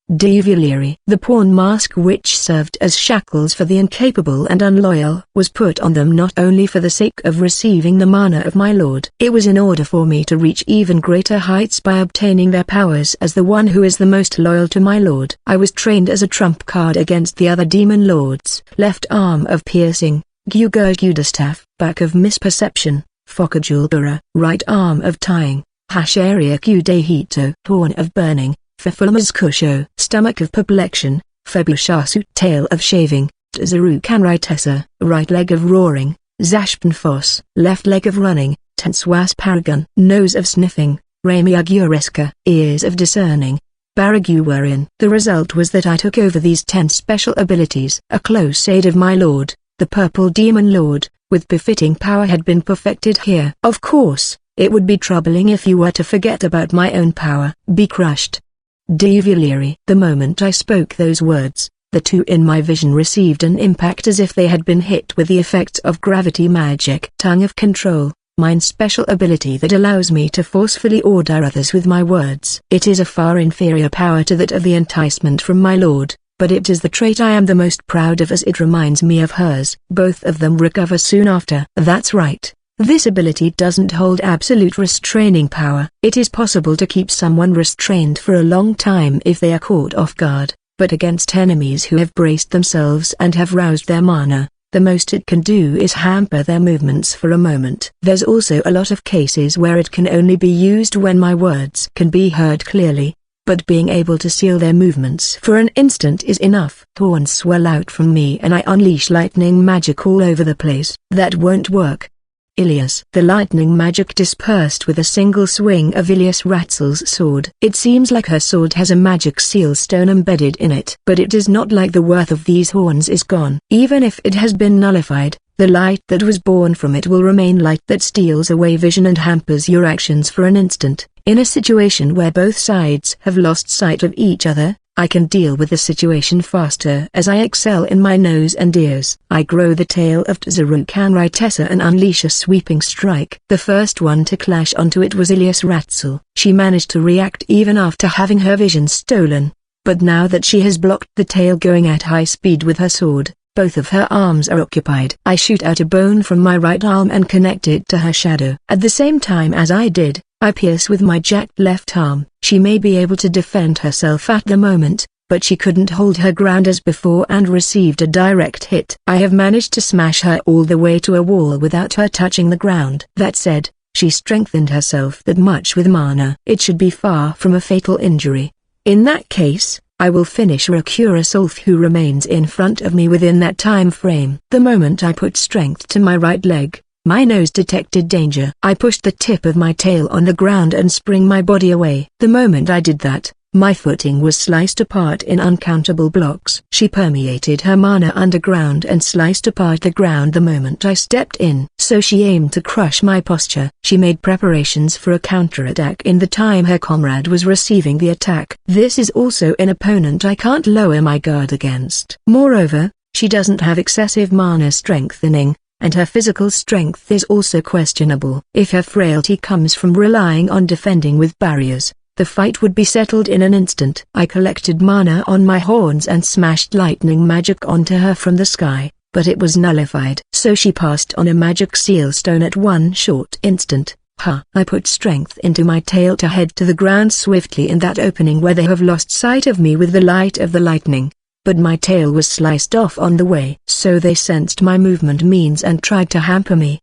Devilery. The pawn mask which served as shackles for the incapable and unloyal was put on them not only for the sake of receiving the mana of my lord. It was in order for me to reach even greater heights by obtaining their powers as the one who is the most loyal to my lord. I was trained as a trump card against the other demon lords. Left arm of piercing, Gyuga staff. Back of misperception, Fokajulbara. Right arm of tying, Hasharia Kudehito. Horn of burning, Fefulamas Kusho. Stomach of perplexion, Febushasu. Tail of shaving, Tzaru Kanritesa. Right leg of roaring, Zashpanfos. Left leg of running, Tenswas Paragon. Nose of sniffing, Ramiagureska. Ears of discerning, Baraguwarin. The result was that I took over these 10 special abilities. A close aid of my lord, the purple demon lord, with befitting power had been perfected here. Of course, it would be troubling if you were to forget about my own power. Be crushed. Devilery. The moment I spoke those words, the two in my vision received an impact as if they had been hit with the effects of gravity magic. Tongue of control, mine special ability that allows me to forcefully order others with my words. It is a far inferior power to that of the enticement from my lord, but it is the trait I am the most proud of as it reminds me of hers. Both of them recover soon after. That's right. This ability doesn't hold absolute restraining power. It is possible to keep someone restrained for a long time if they are caught off guard, but against enemies who have braced themselves and have roused their mana, the most it can do is hamper their movements for a moment. There's also a lot of cases where it can only be used when my words can be heard clearly, but being able to seal their movements for an instant is enough. Horns swell out from me and I unleash lightning magic all over the place. That won't work. Ilias. The lightning magic dispersed with a single swing of Ilias Ratzel's sword. It seems like her sword has a magic seal stone embedded in it. But it is not like the worth of these horns is gone. Even if it has been nullified, the light that was born from it will remain light that steals away vision and hampers your actions for an instant. In a situation where both sides have lost sight of each other, I can deal with the situation faster as I excel in my nose and ears. I grow the tail of Tzaru Kanritesa and unleash a sweeping strike. The first one to clash onto it was Ilias Ratzel. She managed to react even after having her vision stolen, but now that she has blocked the tail going at high speed with her sword, both of her arms are occupied. I shoot out a bone from my right arm and connect it to her shadow. At the same time as I did, I pierce with my jacked left arm. She may be able to defend herself at the moment, but she couldn't hold her ground as before and received a direct hit. I have managed to smash her all the way to a wall without her touching the ground. That said, she strengthened herself that much with mana. It should be far from a fatal injury. In that case, I will finish Rakura Solf who remains in front of me within that time frame. The moment I put strength to my right leg, my nose detected danger. I pushed the tip of my tail on the ground and spring my body away. The moment I did that, my footing was sliced apart in uncountable blocks. She permeated her mana underground and sliced apart the ground the moment I stepped in. So she aimed to crush my posture. She made preparations for a counterattack in the time her comrade was receiving the attack. This is also an opponent I can't lower my guard against. Moreover, she doesn't have excessive mana strengthening, and her physical strength is also questionable. If her frailty comes from relying on defending with barriers, the fight would be settled in an instant. I collected mana on my horns and smashed lightning magic onto her from the sky, but it was nullified. So she passed on a magic seal stone at one short instant, I put strength into my tail to head to the ground swiftly in that opening where they have lost sight of me with the light of the lightning. But my tail was sliced off on the way. So they sensed my movement means and tried to hamper me.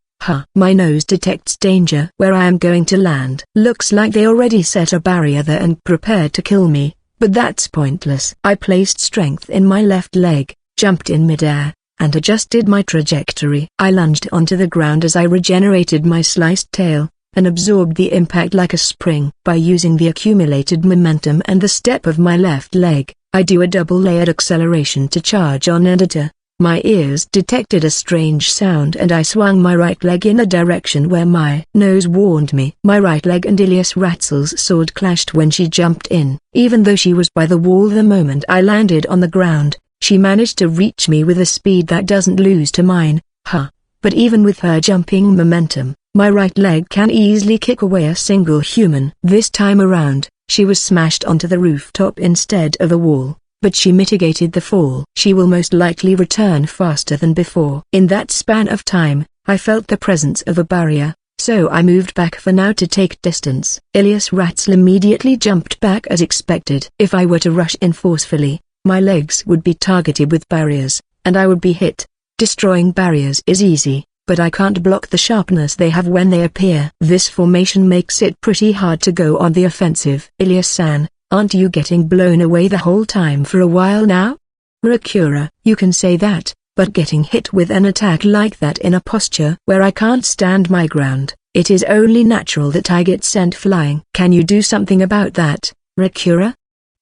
My nose detects danger where I am going to land. Looks like they already set a barrier there and prepared to kill me, but that's pointless. I placed strength in my left leg, jumped in midair, and adjusted my trajectory. I lunged onto the ground as I regenerated my sliced tail, and absorbed the impact like a spring. By using the accumulated momentum and the step of my left leg, I do a double-layered acceleration to charge on editor. My ears detected a strange sound and I swung my right leg in a direction where my nose warned me. My right leg and Ilias Ratzel's sword clashed when she jumped in. Even though she was by the wall the moment I landed on the ground, she managed to reach me with a speed that doesn't lose to mine. But even with her jumping momentum, my right leg can easily kick away a single human. This time around, she was smashed onto the rooftop instead of a wall. But she mitigated the fall. She will most likely return faster than before. In that span of time, I felt the presence of a barrier, so I moved back for now to take distance. Ilias Ratzel immediately jumped back as expected. If I were to rush in forcefully, my legs would be targeted with barriers, and I would be hit. Destroying barriers is easy, but I can't block the sharpness they have when they appear. This formation makes it pretty hard to go on the offensive. Ilias-san, aren't you getting blown away the whole time for a while now? Rakura, you can say that, but getting hit with an attack like that in a posture where I can't stand my ground, it is only natural that I get sent flying. Can you do something about that, Rakura?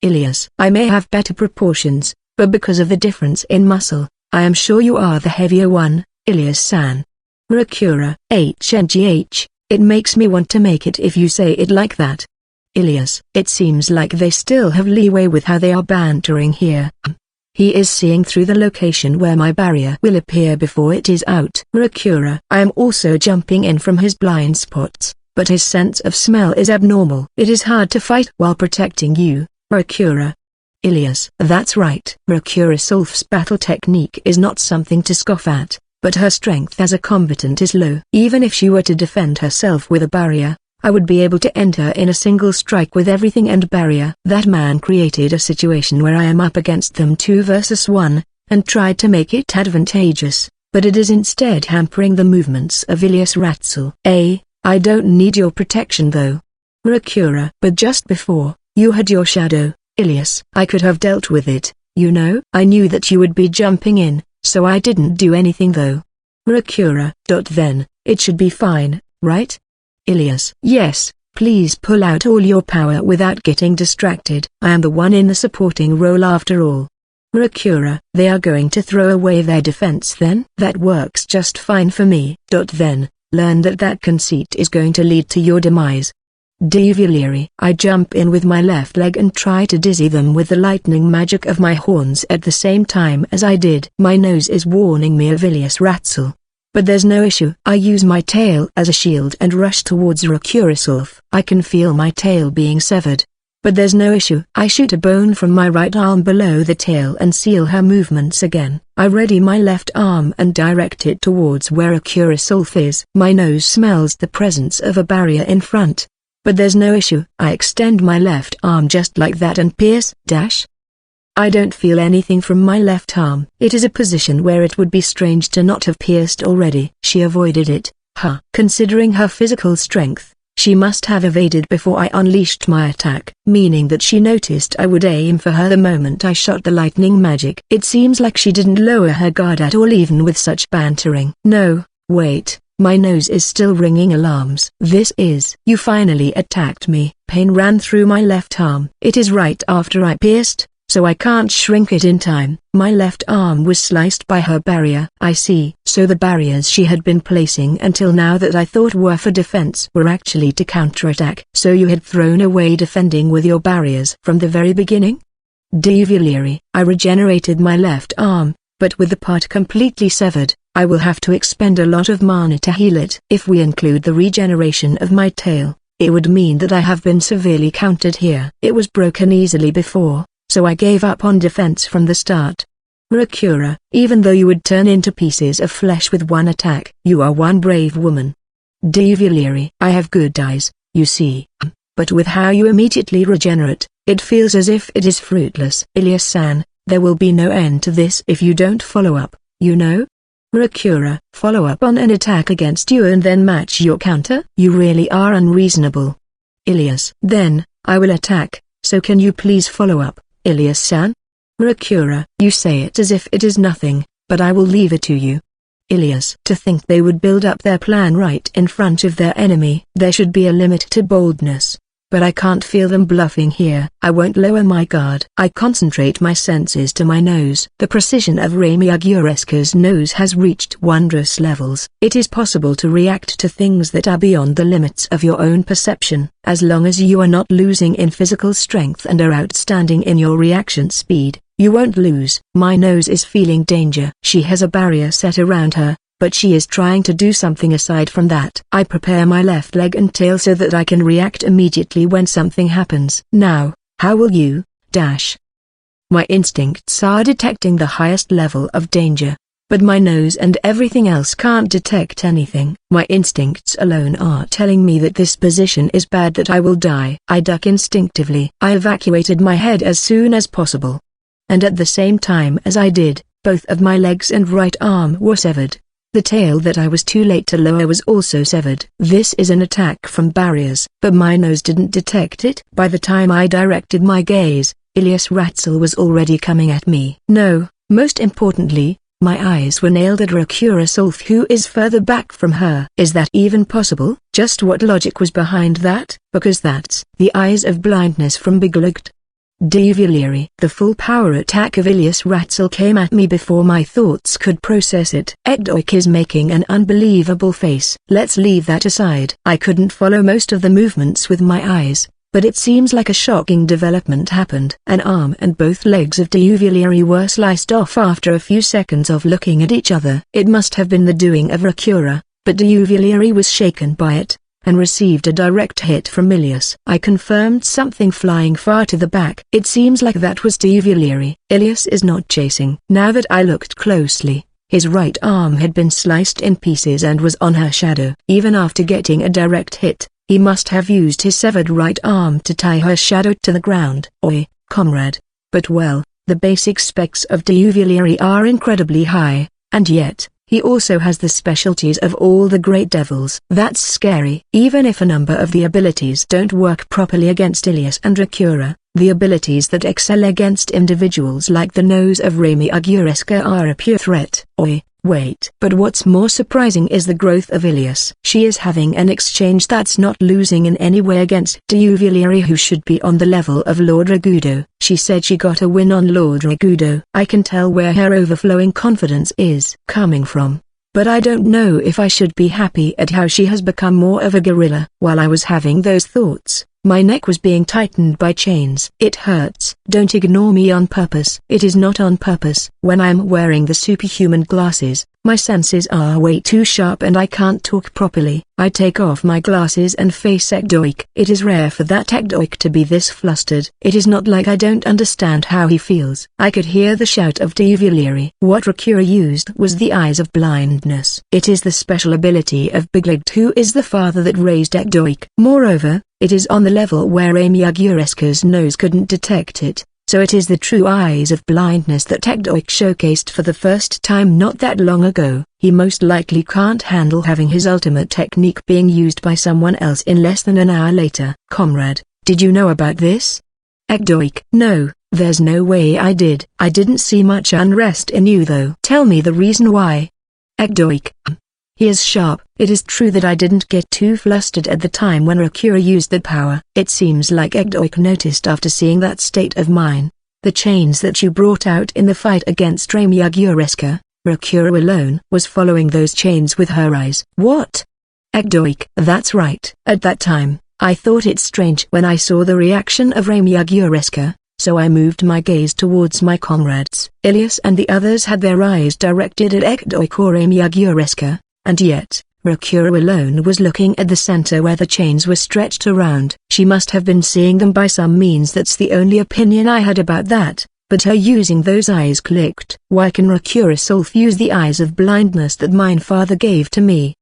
Ilias, I may have better proportions, but because of the difference in muscle, I am sure you are the heavier one, Ilias-san. Rakura, HNGH, it makes me want to make it if you say it like that. Ilias, it seems like they still have leeway with how they are bantering here. He is seeing through the location where my barrier will appear before it is out. Rakura, I am also jumping in from his blind spots, but his sense of smell is abnormal. It is hard to fight while protecting you, Rakura. Ilias, that's right. Rakura Sulf's battle technique is not something to scoff at, but her strength as a combatant is low. Even if she were to defend herself with a barrier, I would be able to enter in a single strike with everything and barrier. That man created a situation where I am up against them 2 versus 1, and tried to make it advantageous, but it is instead hampering the movements of Ilias Ratzel. I don't need your protection though. Rakura, but just before, you had your shadow, Ilias. I could have dealt with it, you know. I knew that you would be jumping in, so I didn't do anything though. Rakura. Then, it should be fine, right? Ilias. Yes, please pull out all your power without getting distracted. I am the one in the supporting role after all. Rakura. They are going to throw away their defense then? That works just fine for me. Then, learn that conceit is going to lead to your demise. Devileri. I jump in with my left leg and try to dizzy them with the lightning magic of my horns at the same time as I did. My nose is warning me of Ilias Ratzel. But there's no issue. I use my tail as a shield and rush towards Rakura. I can feel my tail being severed. But there's no issue. I shoot a bone from my right arm below the tail and seal her movements again. I ready my left arm and direct it towards where Rakura is. My nose smells the presence of a barrier in front. But there's no issue. I extend my left arm just like that and pierce. I don't feel anything from my left arm. It is a position where it would be strange to not have pierced already. She avoided it. Considering her physical strength, she must have evaded before I unleashed my attack, meaning that she noticed I would aim for her the moment I shot the lightning magic. It seems like she didn't lower her guard at all even with such bantering. No, wait. My nose is still ringing alarms. You finally attacked me. Pain ran through my left arm. It is right after I pierced, so I can't shrink it in time. My left arm was sliced by her barrier. I see. So the barriers she had been placing until now that I thought were for defense were actually to counterattack. So you had thrown away defending with your barriers from the very beginning? Devileri. I regenerated my left arm, but with the part completely severed, I will have to expend a lot of mana to heal it. If we include the regeneration of my tail, it would mean that I have been severely countered here. It was broken easily before, so I gave up on defense from the start. Rakura, even though you would turn into pieces of flesh with one attack, you are one brave woman. Devileri. I have good eyes, you see. But with how you immediately regenerate, it feels as if it is fruitless. Ilias-san, there will be no end to this if you don't follow up, you know? Rakura, follow up on an attack against you and then match your counter? You really are unreasonable. Ilias. Then, I will attack, so can you please follow up, Ilias-san? Rakura. You say it as if it is nothing, but I will leave it to you. Ilias. To think they would build up their plan right in front of their enemy. There should be a limit to boldness. But I can't feel them bluffing here. I won't lower my guard. I concentrate my senses to my nose. The precision of Remy Aguresca's nose has reached wondrous levels. It is possible to react to things that are beyond the limits of your own perception, as long as you are not losing in physical strength and are outstanding in your reaction speed. You won't lose. My nose is feeling danger. She has a barrier set around her, but she is trying to do something aside from that. I prepare my left leg and tail so that I can react immediately when something happens. Now, how will you, dash? My instincts are detecting the highest level of danger, but my nose and everything else can't detect anything. My instincts alone are telling me that this position is bad, that I will die. I duck instinctively. I evacuated my head as soon as possible. And at the same time as I did, both of my legs and right arm were severed. The tail that I was too late to lower was also severed. This is an attack from barriers, but my nose didn't detect it. By the time I directed my gaze, Ilias Ratzel was already coming at me. No, most importantly, my eyes were nailed at Rakura Solf, who is further back from her. Is that even possible? Just what logic was behind that? Because that's the eyes of blindness from Bigelogt. Devileri. The full power attack of Ilias Ratzel came at me before my thoughts could process it. Ekdoik is making an unbelievable face. Let's leave that aside. I couldn't follow most of the movements with my eyes, but it seems like a shocking development happened. An arm and both legs of Devileri were sliced off after a few seconds of looking at each other. It must have been the doing of Rakura, but Devileri was shaken by it, and received a direct hit from Ilias. I confirmed something flying far to the back. It seems like that was Devileri. Ilias is not chasing. Now that I looked closely, his right arm had been sliced in pieces and was on her shadow. Even after getting a direct hit, he must have used his severed right arm to tie her shadow to the ground. Oi, comrade. But well, the basic specs of Devileri are incredibly high, and yet, he also has the specialties of all the great devils. That's scary. Even if a number of the abilities don't work properly against Ilias and Rakura, the abilities that excel against individuals like the nose of Remy Aguresca are a pure threat. Oi, wait. But what's more surprising is the growth of Ilias. She is having an exchange that's not losing in any way against Devileri, who should be on the level of Lord Ragudo. She said she got a win on Lord Ragudo. I can tell where her overflowing confidence is coming from. But I don't know if I should be happy at how she has become more of a gorilla. While I was having those thoughts, my neck was being tightened by chains. It hurts. Don't ignore me on purpose. It is not on purpose. When I am wearing the superhuman glasses, my senses are way too sharp and I can't talk properly. I take off my glasses and face Ekdoik. It is rare for that Ekdoik to be this flustered. It is not like I don't understand how he feels. I could hear the shout of Devileri. What Rakura used was the eyes of blindness. It is the special ability of Bigelogt, who is the father that raised Ekdoik. Moreover, it is on the level where Remy Aguresca's nose couldn't detect it, so it is the true eyes of blindness that Ekdoik showcased for the first time not that long ago. He most likely can't handle having his ultimate technique being used by someone else in less than an hour later. Comrade, did you know about this? Ekdoik. No, there's no way I did. I didn't see much unrest in you though. Tell me the reason why. Ekdoik. He is sharp. It is true that I didn't get too flustered at the time when Rakura used that power. It seems like Ekdoik noticed after seeing that state of mine. The chains that you brought out in the fight against Remy Aguresca, Rakura alone was following those chains with her eyes. What? Ekdoik. That's right. At that time, I thought it strange when I saw the reaction of Remy Aguresca, so I moved my gaze towards my comrades. Ilias and the others had their eyes directed at Ekdoik or Remy Aguresca. And yet, Rakura alone was looking at the center where the chains were stretched around. She must have been seeing them by some means. That's the only opinion I had about that, but her using those eyes clicked. Why can Rakura Solf use the eyes of blindness that mine father gave to me?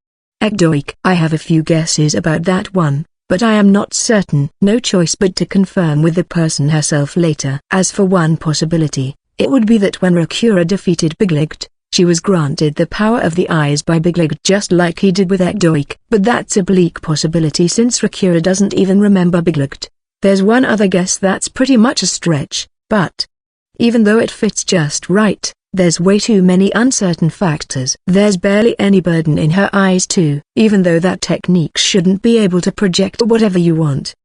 Egdoik. I have a few guesses about that one, but I am not certain. No choice but to confirm with the person herself later. As for one possibility, it would be that when Rakura defeated Biglight, she was granted the power of the eyes by Biglight just like he did with Egdoik. But that's a bleak possibility since Rakura doesn't even remember Biglight. There's one other guess that's pretty much a stretch, but even though it fits just right, there's way too many uncertain factors. There's barely any burden in her eyes too, even though that technique shouldn't be able to project whatever you want.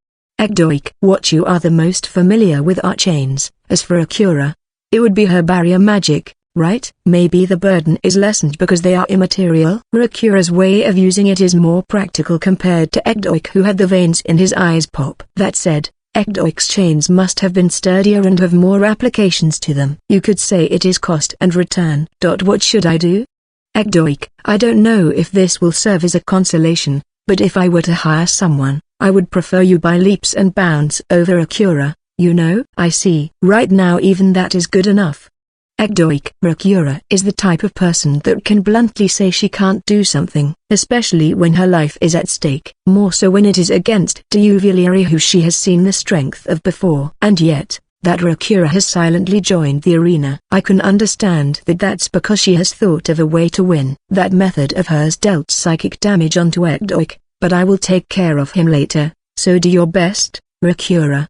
Egdoik. What you are the most familiar with are chains. As for Akura, it would be her barrier magic, right? Maybe the burden is lessened because they are immaterial. Rakura's way of using it is more practical compared to Egdoik who had the veins in his eyes pop. That said, Egdoik's chains must have been sturdier and have more applications to them. You could say it is cost and return. What should I do? Egdoik. I don't know if this will serve as a consolation, but if I were to hire someone, I would prefer you by leaps and bounds over Akura, you know? I see. Right now even that is good enough. Egdoik. Rakura is the type of person that can bluntly say she can't do something, especially when her life is at stake, more so when it is against Duvalieri who she has seen the strength of before. And yet, that Rakura has silently joined the arena. I can understand that that's because she has thought of a way to win. That method of hers dealt psychic damage onto Egdoik, but I will take care of him later, so do your best, Rakura.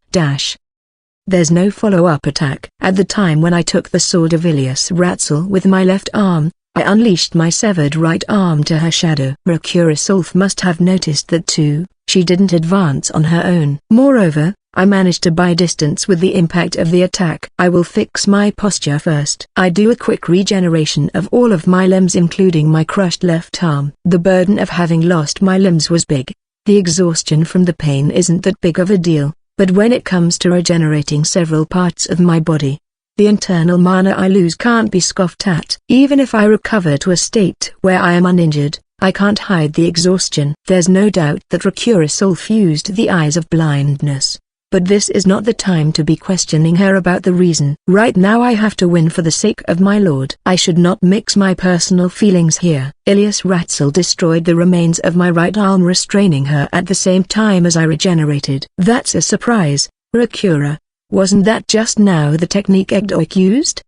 There's no follow-up attack. At the time when I took the sword of Ilias Ratzel with my left arm, I unleashed my severed right arm to her shadow. Rakura Solf must have noticed that too. She didn't advance on her own. Moreover, I managed to buy distance with the impact of the attack. I will fix my posture first. I do a quick regeneration of all of my limbs including my crushed left arm. The burden of having lost my limbs was big. The exhaustion from the pain isn't that big of a deal. But when it comes to regenerating several parts of my body, the internal mana I lose can't be scoffed at. Even if I recover to a state where I am uninjured, I can't hide the exhaustion. There's no doubt that Rakura Soul fused the eyes of blindness. But this is not the time to be questioning her about the reason. Right now I have to win for the sake of my lord. I should not mix my personal feelings here. Ilias Ratzel destroyed the remains of my right arm restraining her at the same time as I regenerated. That's a surprise, Rakura. Wasn't that just now the technique Egdoik used?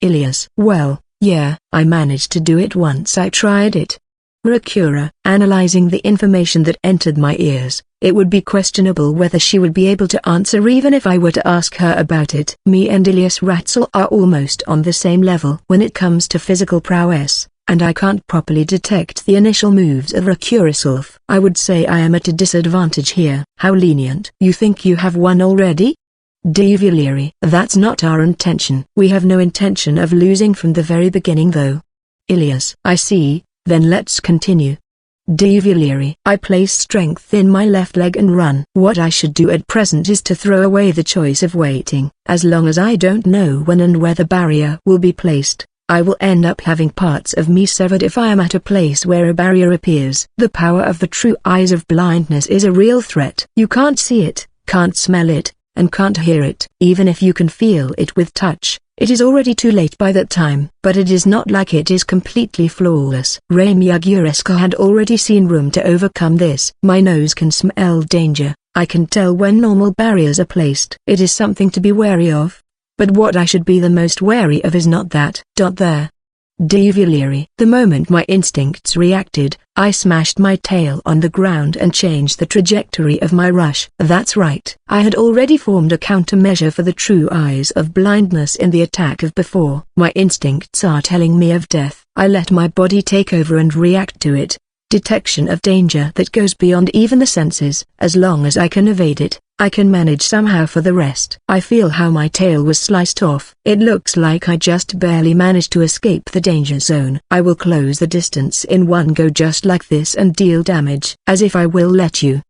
Ilias. Well, yeah, I managed to do it once I tried it. Rakura. Analyzing the information that entered my ears, it would be questionable whether she would be able to answer even if I were to ask her about it. Me and Ilias Ratzel are almost on the same level when it comes to physical prowess, and I can't properly detect the initial moves of Rakura Solf. I would say I am at a disadvantage here. How lenient. You think you have won already? Duvalieri. That's not our intention. We have no intention of losing from the very beginning though. Ilias. I see. Then let's continue. Duvalieri. I place strength in my left leg and run. What I should do at present is to throw away the choice of waiting. As long as I don't know when and where the barrier will be placed, I will end up having parts of me severed if I am at a place where a barrier appears. The power of the true eyes of blindness is a real threat. You can't see it, can't smell it, and can't hear it. Even if you can feel it with touch, it is already too late by that time. But it is not like it is completely flawless. Ramiaguresca had already seen room to overcome this. My nose can smell danger. I can tell when normal barriers are placed. It is something to be wary of. But what I should be the most wary of is not that. There. Duvalieri. The moment my instincts reacted, I smashed my tail on the ground and changed the trajectory of my rush. That's right. I had already formed a countermeasure for the true eyes of blindness in the attack of before. My instincts are telling me of death. I let my body take over and react to it. Detection of danger that goes beyond even the senses. As long as I can evade it, I can manage somehow for the rest. I feel how my tail was sliced off. It looks like I just barely managed to escape the danger zone. I will close the distance in one go just like this and deal damage. As if I will let you.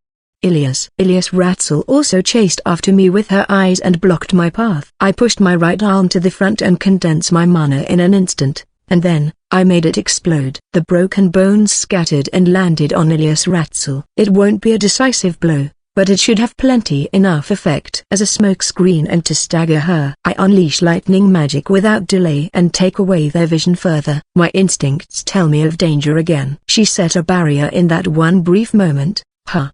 Ilias Ratzel also chased after me with her eyes and blocked my path. I pushed my right arm to the front and condensed my mana in an instant, and then, I made it explode. The broken bones scattered and landed on Ilias Ratzel. It won't be a decisive blow, but it should have plenty enough effect as a smokescreen and to stagger her. I unleash lightning magic without delay and take away their vision further. My instincts tell me of danger again. She set a barrier in that one brief moment.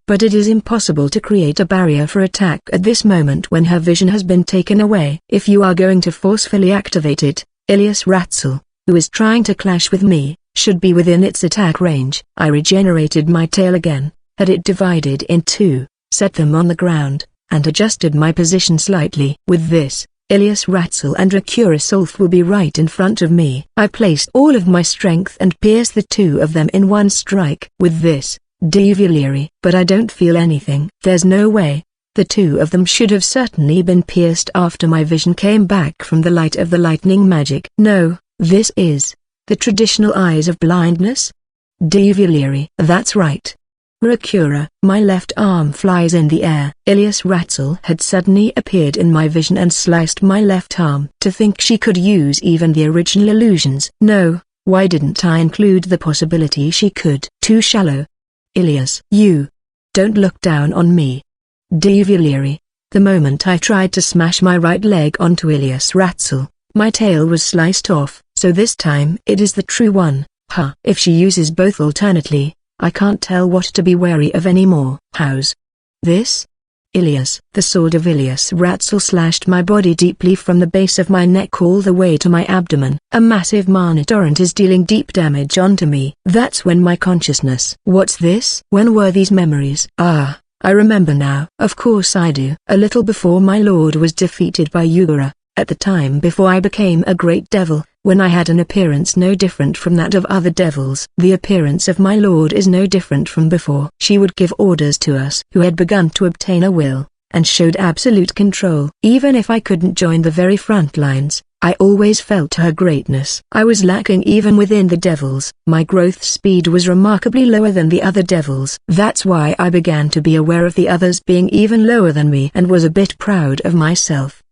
But it is impossible to create a barrier for attack at this moment when her vision has been taken away. If you are going to forcefully activate it, Ilyas Ratzel, who is trying to clash with me, should be within its attack range. I regenerated my tail again, had it divided in two, set them on the ground, and adjusted my position slightly. With this, Ilyas Ratzel and Rakurasolf will be right in front of me. I placed all of my strength and pierced the two of them in one strike. With this, Devileary, but I don't feel anything. There's no way. The two of them should have certainly been pierced after my vision came back from the light of the lightning magic. No, this is the traditional eyes of blindness? Devileary. That's right. Rakura. My left arm flies in the air. Ilyas Ratzel had suddenly appeared in my vision and sliced my left arm. To think she could use even the original illusions. No, why didn't I include the possibility she could? Too shallow. Ilyas. You don't look down on me. Devileary. The moment I tried to smash my right leg onto Ilyas Ratzel, my tail was sliced off, so this time it is the true one. If she uses both alternately, I can't tell what to be wary of anymore. How's this? Ilyas. The sword of Ilyas Ratzel slashed my body deeply from the base of my neck all the way to my abdomen. A massive mana torrent is dealing deep damage onto me. That's when my consciousness. What's this? When were these memories? I remember now. Of course I do. A little before my lord was defeated by Yugura, at the time before I became a great devil, when I had an appearance no different from that of other devils. The appearance of my lord is no different from before. She would give orders to us who had begun to obtain a will, and showed absolute control. Even if I couldn't join the very front lines, I always felt her greatness. I was lacking even within the devils. My growth speed was remarkably lower than the other devils. That's why I began to be aware of the others being even lower than me and was a bit proud of myself.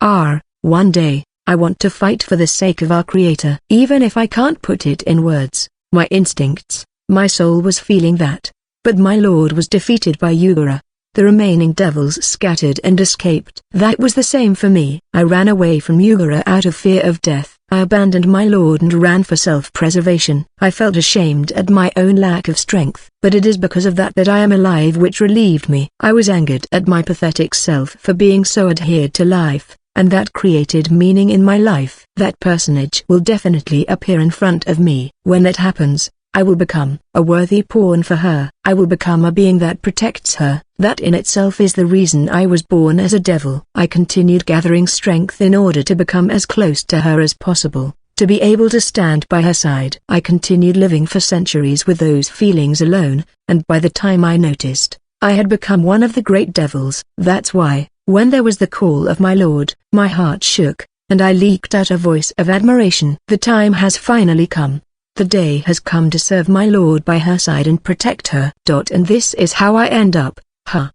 One day, I want to fight for the sake of our Creator. Even if I can't put it in words, my instincts, my soul was feeling that. But my lord was defeated by Yugura. The remaining devils scattered and escaped. That was the same for me. I ran away from Yugura out of fear of death. I abandoned my lord and ran for self-preservation. I felt ashamed at my own lack of strength, but it is because of that I am alive, which relieved me. I was angered at my pathetic self for being so adhered to life, and that created meaning in my life. That personage will definitely appear in front of me. When that happens, I will become a worthy pawn for her. I will become a being that protects her. That in itself is the reason I was born as a devil. I continued gathering strength in order to become as close to her as possible, to be able to stand by her side. I continued living for centuries with those feelings alone, and by the time I noticed, I had become one of the great devils. That's why, when there was the call of my lord, my heart shook, and I leaked out a voice of admiration. The time has finally come. The day has come to serve my lord by her side and protect her. And this is how I end up.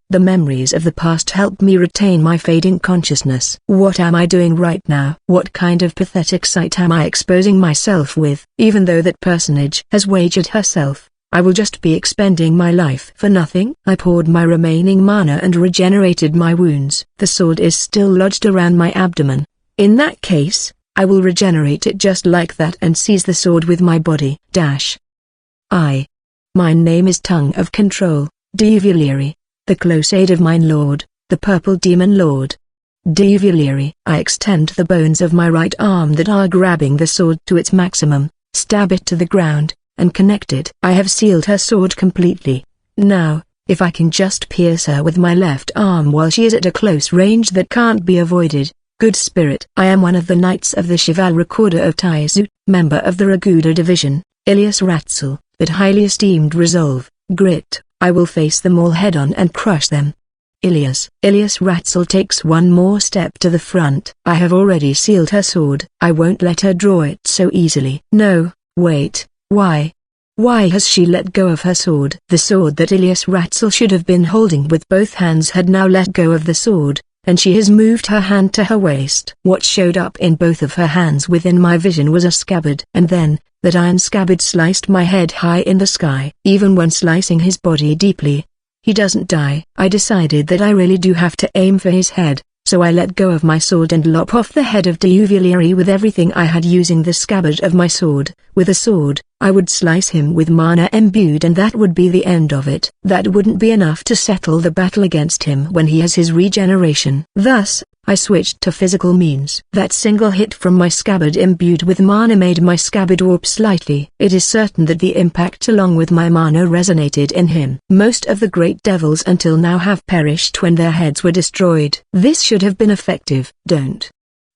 The memories of the past help me retain my fading consciousness. What am I doing right now? What kind of pathetic sight am I exposing myself with? Even though that personage has wagered herself, I will just be expending my life for nothing. I poured my remaining mana and regenerated my wounds. The sword is still lodged around my abdomen. In that case, I will regenerate it just like that and seize the sword with my body. My name is Tongue of Control, Devileary, the close aid of mine lord, the purple demon lord. Devileary. I extend the bones of my right arm that are grabbing the sword to its maximum, stab it to the ground, and connect it. I have sealed her sword completely. Now, if I can just pierce her with my left arm while she is at a close range that can't be avoided. Good spirit. I am one of the Knights of the Chivalric Order of Taizu, member of the Raguda Division, Ilyas Ratzel, but highly esteemed resolve, grit. I will face them all head-on and crush them. Ilyas Ratzel takes one more step to the front. I have already sealed her sword. I won't let her draw it so easily. No, wait, why? Why has she let go of her sword? The sword that Ilyas Ratzel should have been holding with both hands had now let go of the sword, and she has moved her hand to her waist. What showed up in both of her hands within my vision was a scabbard. And then, that iron scabbard sliced my head high in the sky. Even when slicing his body deeply, he doesn't die. I decided that I really do have to aim for his head, so I let go of my sword and lop off the head of Diuvilieri with everything I had using the scabbard of my sword. With a sword, I would slice him with mana imbued and that would be the end of it. That wouldn't be enough to settle the battle against him when he has his regeneration. Thus, I switched to physical means. That single hit from my scabbard imbued with mana made my scabbard warp slightly. It is certain that the impact along with my mana resonated in him. Most of the great devils until now have perished when their heads were destroyed. This should have been effective. Don't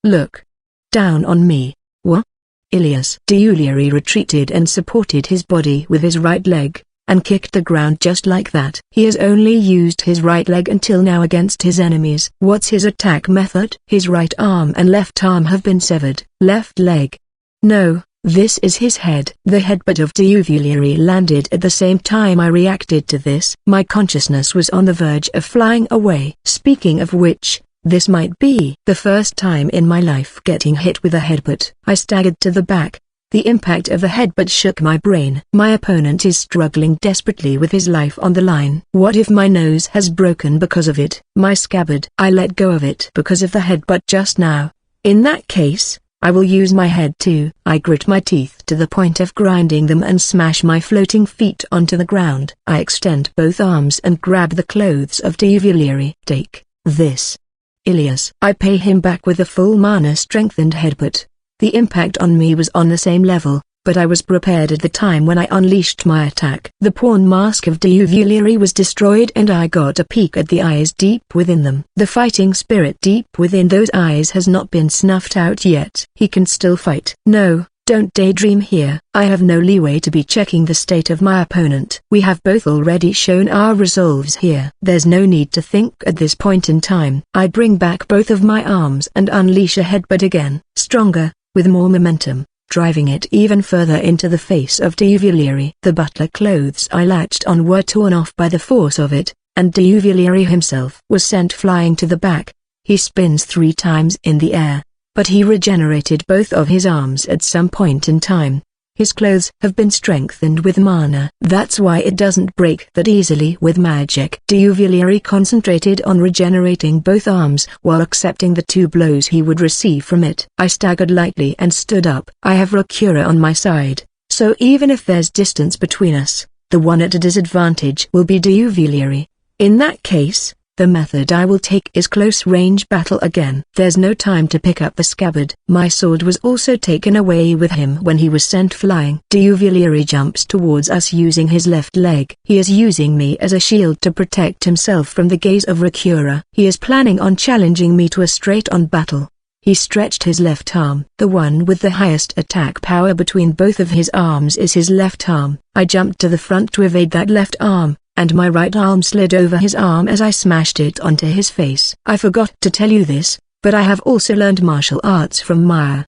look down on me. What? Ilias. Diuvilieri retreated and supported his body with his right leg, and kicked the ground just like that. He has only used his right leg until now against his enemies. What's his attack method? His right arm and left arm have been severed. Left leg. No, this is his head. The headbutt of Diuvilieri landed at the same time I reacted to this. My consciousness was on the verge of flying away. Speaking of which, this might be the first time in my life getting hit with a headbutt. I staggered to the back. The impact of the headbutt shook my brain. My opponent is struggling desperately with his life on the line. What if my nose has broken because of it? My scabbard. I let go of it because of the headbutt just now. In that case, I will use my head too. I grit my teeth to the point of grinding them and smash my floating feet onto the ground. I extend both arms and grab the clothes of Diuvilieri. Take this, Ilias. I pay him back with a full mana strengthened headbutt. The impact on me was on the same level, but I was prepared at the time when I unleashed my attack. The pawn mask of Diuvilieri was destroyed and I got a peek at the eyes deep within them. The fighting spirit deep within those eyes has not been snuffed out yet. He can still fight. No, don't daydream here. I have no leeway to be checking the state of my opponent. We have both already shown our resolves here. There's no need to think at this point in time. I bring back both of my arms and unleash a headbutt again, stronger, with more momentum, driving it even further into the face of Diuvilieri. The butler clothes I latched on were torn off by the force of it, and Diuvilieri himself was sent flying to the back. He spins 3 times in the air, but he regenerated both of his arms at some point in time. His clothes have been strengthened with mana. That's why it doesn't break that easily with magic. Diuvilieri concentrated on regenerating both arms while accepting the 2 blows he would receive from it. I staggered lightly and stood up. I have Rakura on my side, so even if there's distance between us, the one at a disadvantage will be Diuvilieri. In that case, the method I will take is close-range battle again. There's no time to pick up the scabbard. My sword was also taken away with him when he was sent flying. Diuvilieri jumps towards us using his left leg. He is using me as a shield to protect himself from the gaze of Rakura. He is planning on challenging me to a straight-on battle. He stretched his left arm. The one with the highest attack power between both of his arms is his left arm. I jumped to the front to evade that left arm, and my right arm slid over his arm as I smashed it onto his face. I forgot to tell you this, but I have also learned martial arts from Maya.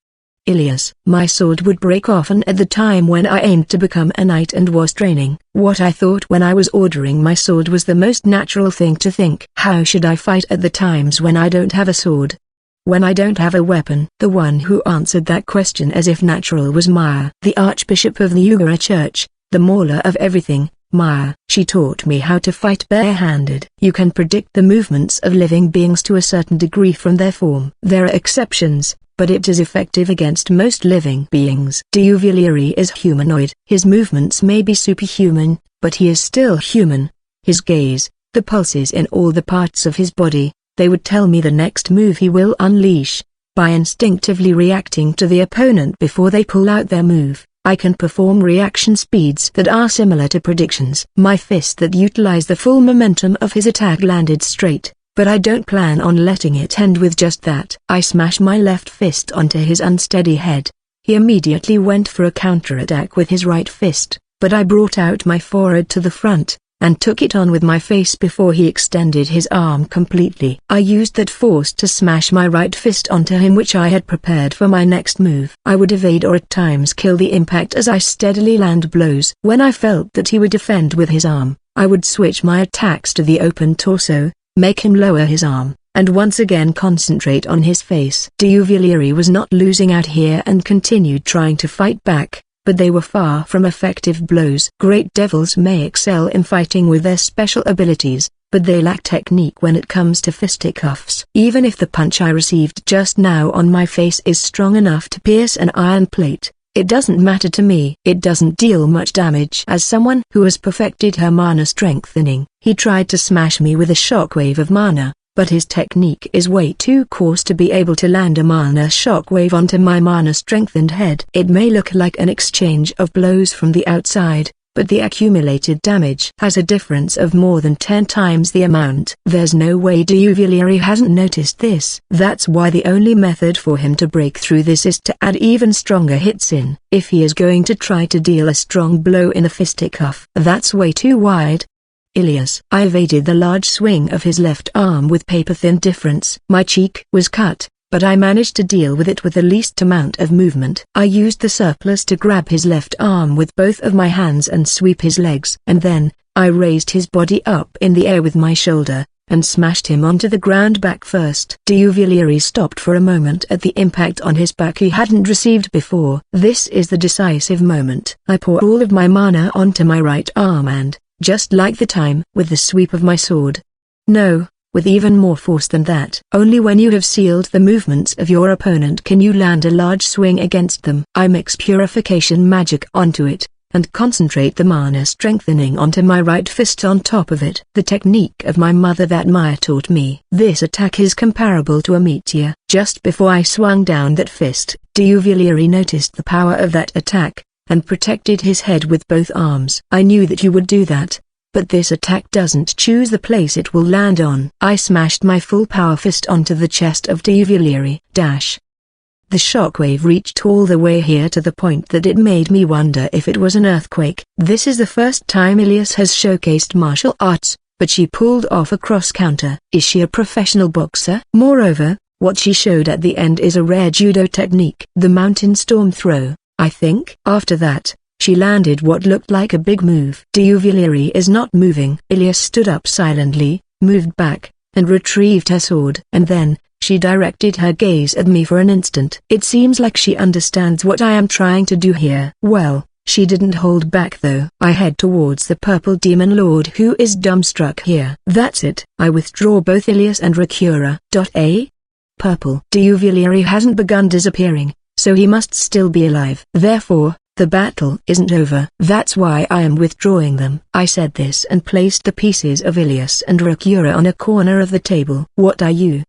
Ilias. My sword would break often at the time when I aimed to become a knight and was training. What I thought when I was ordering my sword was the most natural thing to think. How should I fight at the times when I don't have a sword? When I don't have a weapon? The one who answered that question as if natural was Maya, the Archbishop of the Ugara Church, the mauler of everything. Maya. She taught me how to fight barehanded. You can predict the movements of living beings to a certain degree from their form. There are exceptions, but it is effective against most living beings. Diuvilieri is humanoid. His movements may be superhuman, but he is still human. His gaze, the pulses in all the parts of his body, they would tell me the next move he will unleash. By instinctively reacting to the opponent before they pull out their move, I can perform reaction speeds that are similar to predictions. My fist that utilized the full momentum of his attack landed straight, but I don't plan on letting it end with just that. I smash my left fist onto his unsteady head. He immediately went for a counterattack with his right fist, but I brought out my forehead to the front, and took it on with my face before he extended his arm completely. I used that force to smash my right fist onto him, which I had prepared for my next move. I would evade or at times kill the impact as I steadily land blows. When I felt that he would defend with his arm, I would switch my attacks to the open torso, make him lower his arm, and once again concentrate on his face. Diuvilieri was not losing out here and continued trying to fight back. but they were far from effective blows. Great devils may excel in fighting with their special abilities, but they lack technique when it comes to fisticuffs. Even if the punch I received just now on my face is strong enough to pierce an iron plate, it doesn't matter to me. It doesn't deal much damage. As someone who has perfected her mana strengthening, he tried to smash me with a shockwave of mana, but his technique is way too coarse to be able to land a mana shockwave onto my mana strengthened head. It may look like an exchange of blows from the outside, but the accumulated damage has a difference of more than 10 times the amount. There's no way Diuvelieri hasn't noticed this. That's why the only method for him to break through this is to add even stronger hits in. If he is going to try to deal a strong blow in a fisticuff, that's way too wide. Ilias. I evaded the large swing of his left arm with paper-thin difference. My cheek was cut, but I managed to deal with it with the least amount of movement. I used the surplus to grab his left arm with both of my hands and sweep his legs. And then, I raised his body up in the air with my shoulder, and smashed him onto the ground back first. Diuvelieri stopped for a moment at the impact on his back he hadn't received before. This is the decisive moment. I pour all of my mana onto my right arm and, just like the time with the sweep of my sword. No, with even more force than that. Only when you have sealed the movements of your opponent can you land a large swing against them. I mix purification magic onto it, and concentrate the mana strengthening onto my right fist on top of it. The technique of my mother that Maya taught me. This attack is comparable to a meteor. Just before I swung down that fist, Diuvelieri noticed the power of that attack, and protected his head with both arms. I knew that you would do that, but this attack doesn't choose the place it will land on. I smashed my full power fist onto the chest of Diuvelieri. The shockwave reached all the way here to the point that it made me wonder if it was an earthquake. This is the first time Ilias has showcased martial arts, but she pulled off a cross counter. Is she a professional boxer? Moreover, what she showed at the end is a rare judo technique. The mountain storm throw, I think. After that, she landed what looked like a big move. Diuvelieri is not moving. Ilias stood up silently, moved back, and retrieved her sword. And then, she directed her gaze at me for an instant. It seems like she understands what I am trying to do here. Well, she didn't hold back though. I head towards the purple demon lord who is dumbstruck here. That's it. I withdraw both Ilias and Rakura. Purple. Diuvelieri hasn't begun disappearing, so he must still be alive. Therefore, the battle isn't over. That's why I am withdrawing them. I said this and placed the pieces of Ilias and Rakura on a corner of the table. What are you?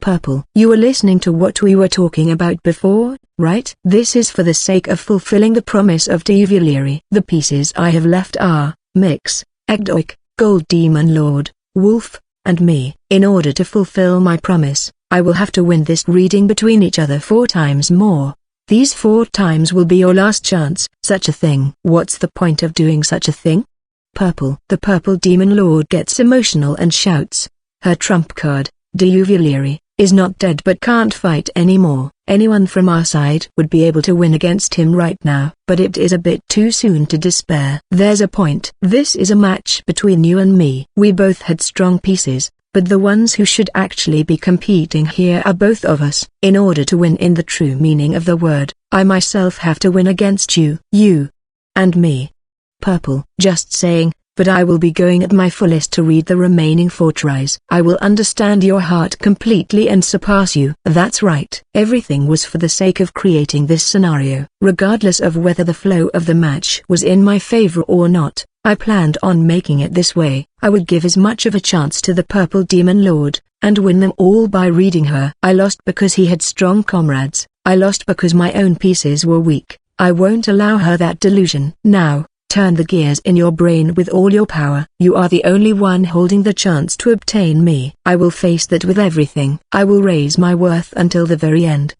Purple. You were listening to what we were talking about before, right? This is for the sake of fulfilling the promise of Diuvelieri. The pieces I have left are, Mix, Egdoik, Gold Demon Lord, Wolf, and me. In order to fulfill my promise, I will have to win this reading between each other 4 times more. These 4 times will be your last chance. Such a thing. What's the point of doing such a thing? Purple. The purple demon lord gets emotional and shouts. Her trump card, Diuvelieri, is not dead but can't fight anymore. Anyone from our side would be able to win against him right now. But it is a bit too soon to despair. There's a point. This is a match between you and me. We both had strong pieces, but the ones who should actually be competing here are both of us. In order to win in the true meaning of the word, I myself have to win against you. You. And me. Purple. Just saying, but I will be going at my fullest to read the remaining 4 tries. I will understand your heart completely and surpass you. That's right. Everything was for the sake of creating this scenario. Regardless of whether the flow of the match was in my favor or not, I planned on making it this way. I would give as much of a chance to the purple demon lord, and win them all by reading her. I lost because he had strong comrades. I lost because my own pieces were weak. I won't allow her that delusion. Now, turn the gears in your brain with all your power. You are the only one holding the chance to obtain me. I will face that with everything. I will raise my worth until the very end.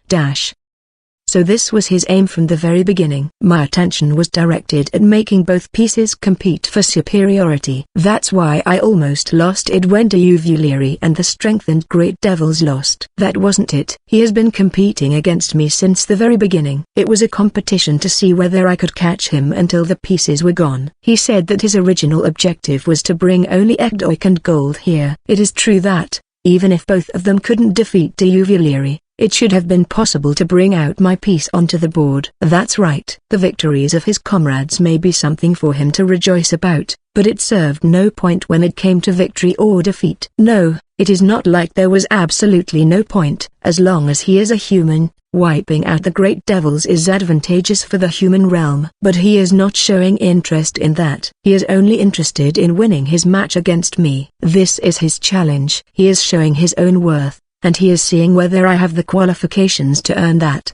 So this was his aim from the very beginning. My attention was directed at making both pieces compete for superiority. That's why I almost lost it when Diuvelieri and the strengthened Great Devils lost. That wasn't it. He has been competing against me since the very beginning. It was a competition to see whether I could catch him until the pieces were gone. He said that his original objective was to bring only Egdoik and Gold here. It is true that, even if both of them couldn't defeat Diuvelieri, it should have been possible to bring out my piece onto the board. That's right. The victories of his comrades may be something for him to rejoice about, but it served no point when it came to victory or defeat. No, it is not like there was absolutely no point. As long as he is a human, wiping out the great devils is advantageous for the human realm. But he is not showing interest in that. He is only interested in winning his match against me. This is his challenge. He is showing his own worth, and he is seeing whether I have the qualifications to earn that.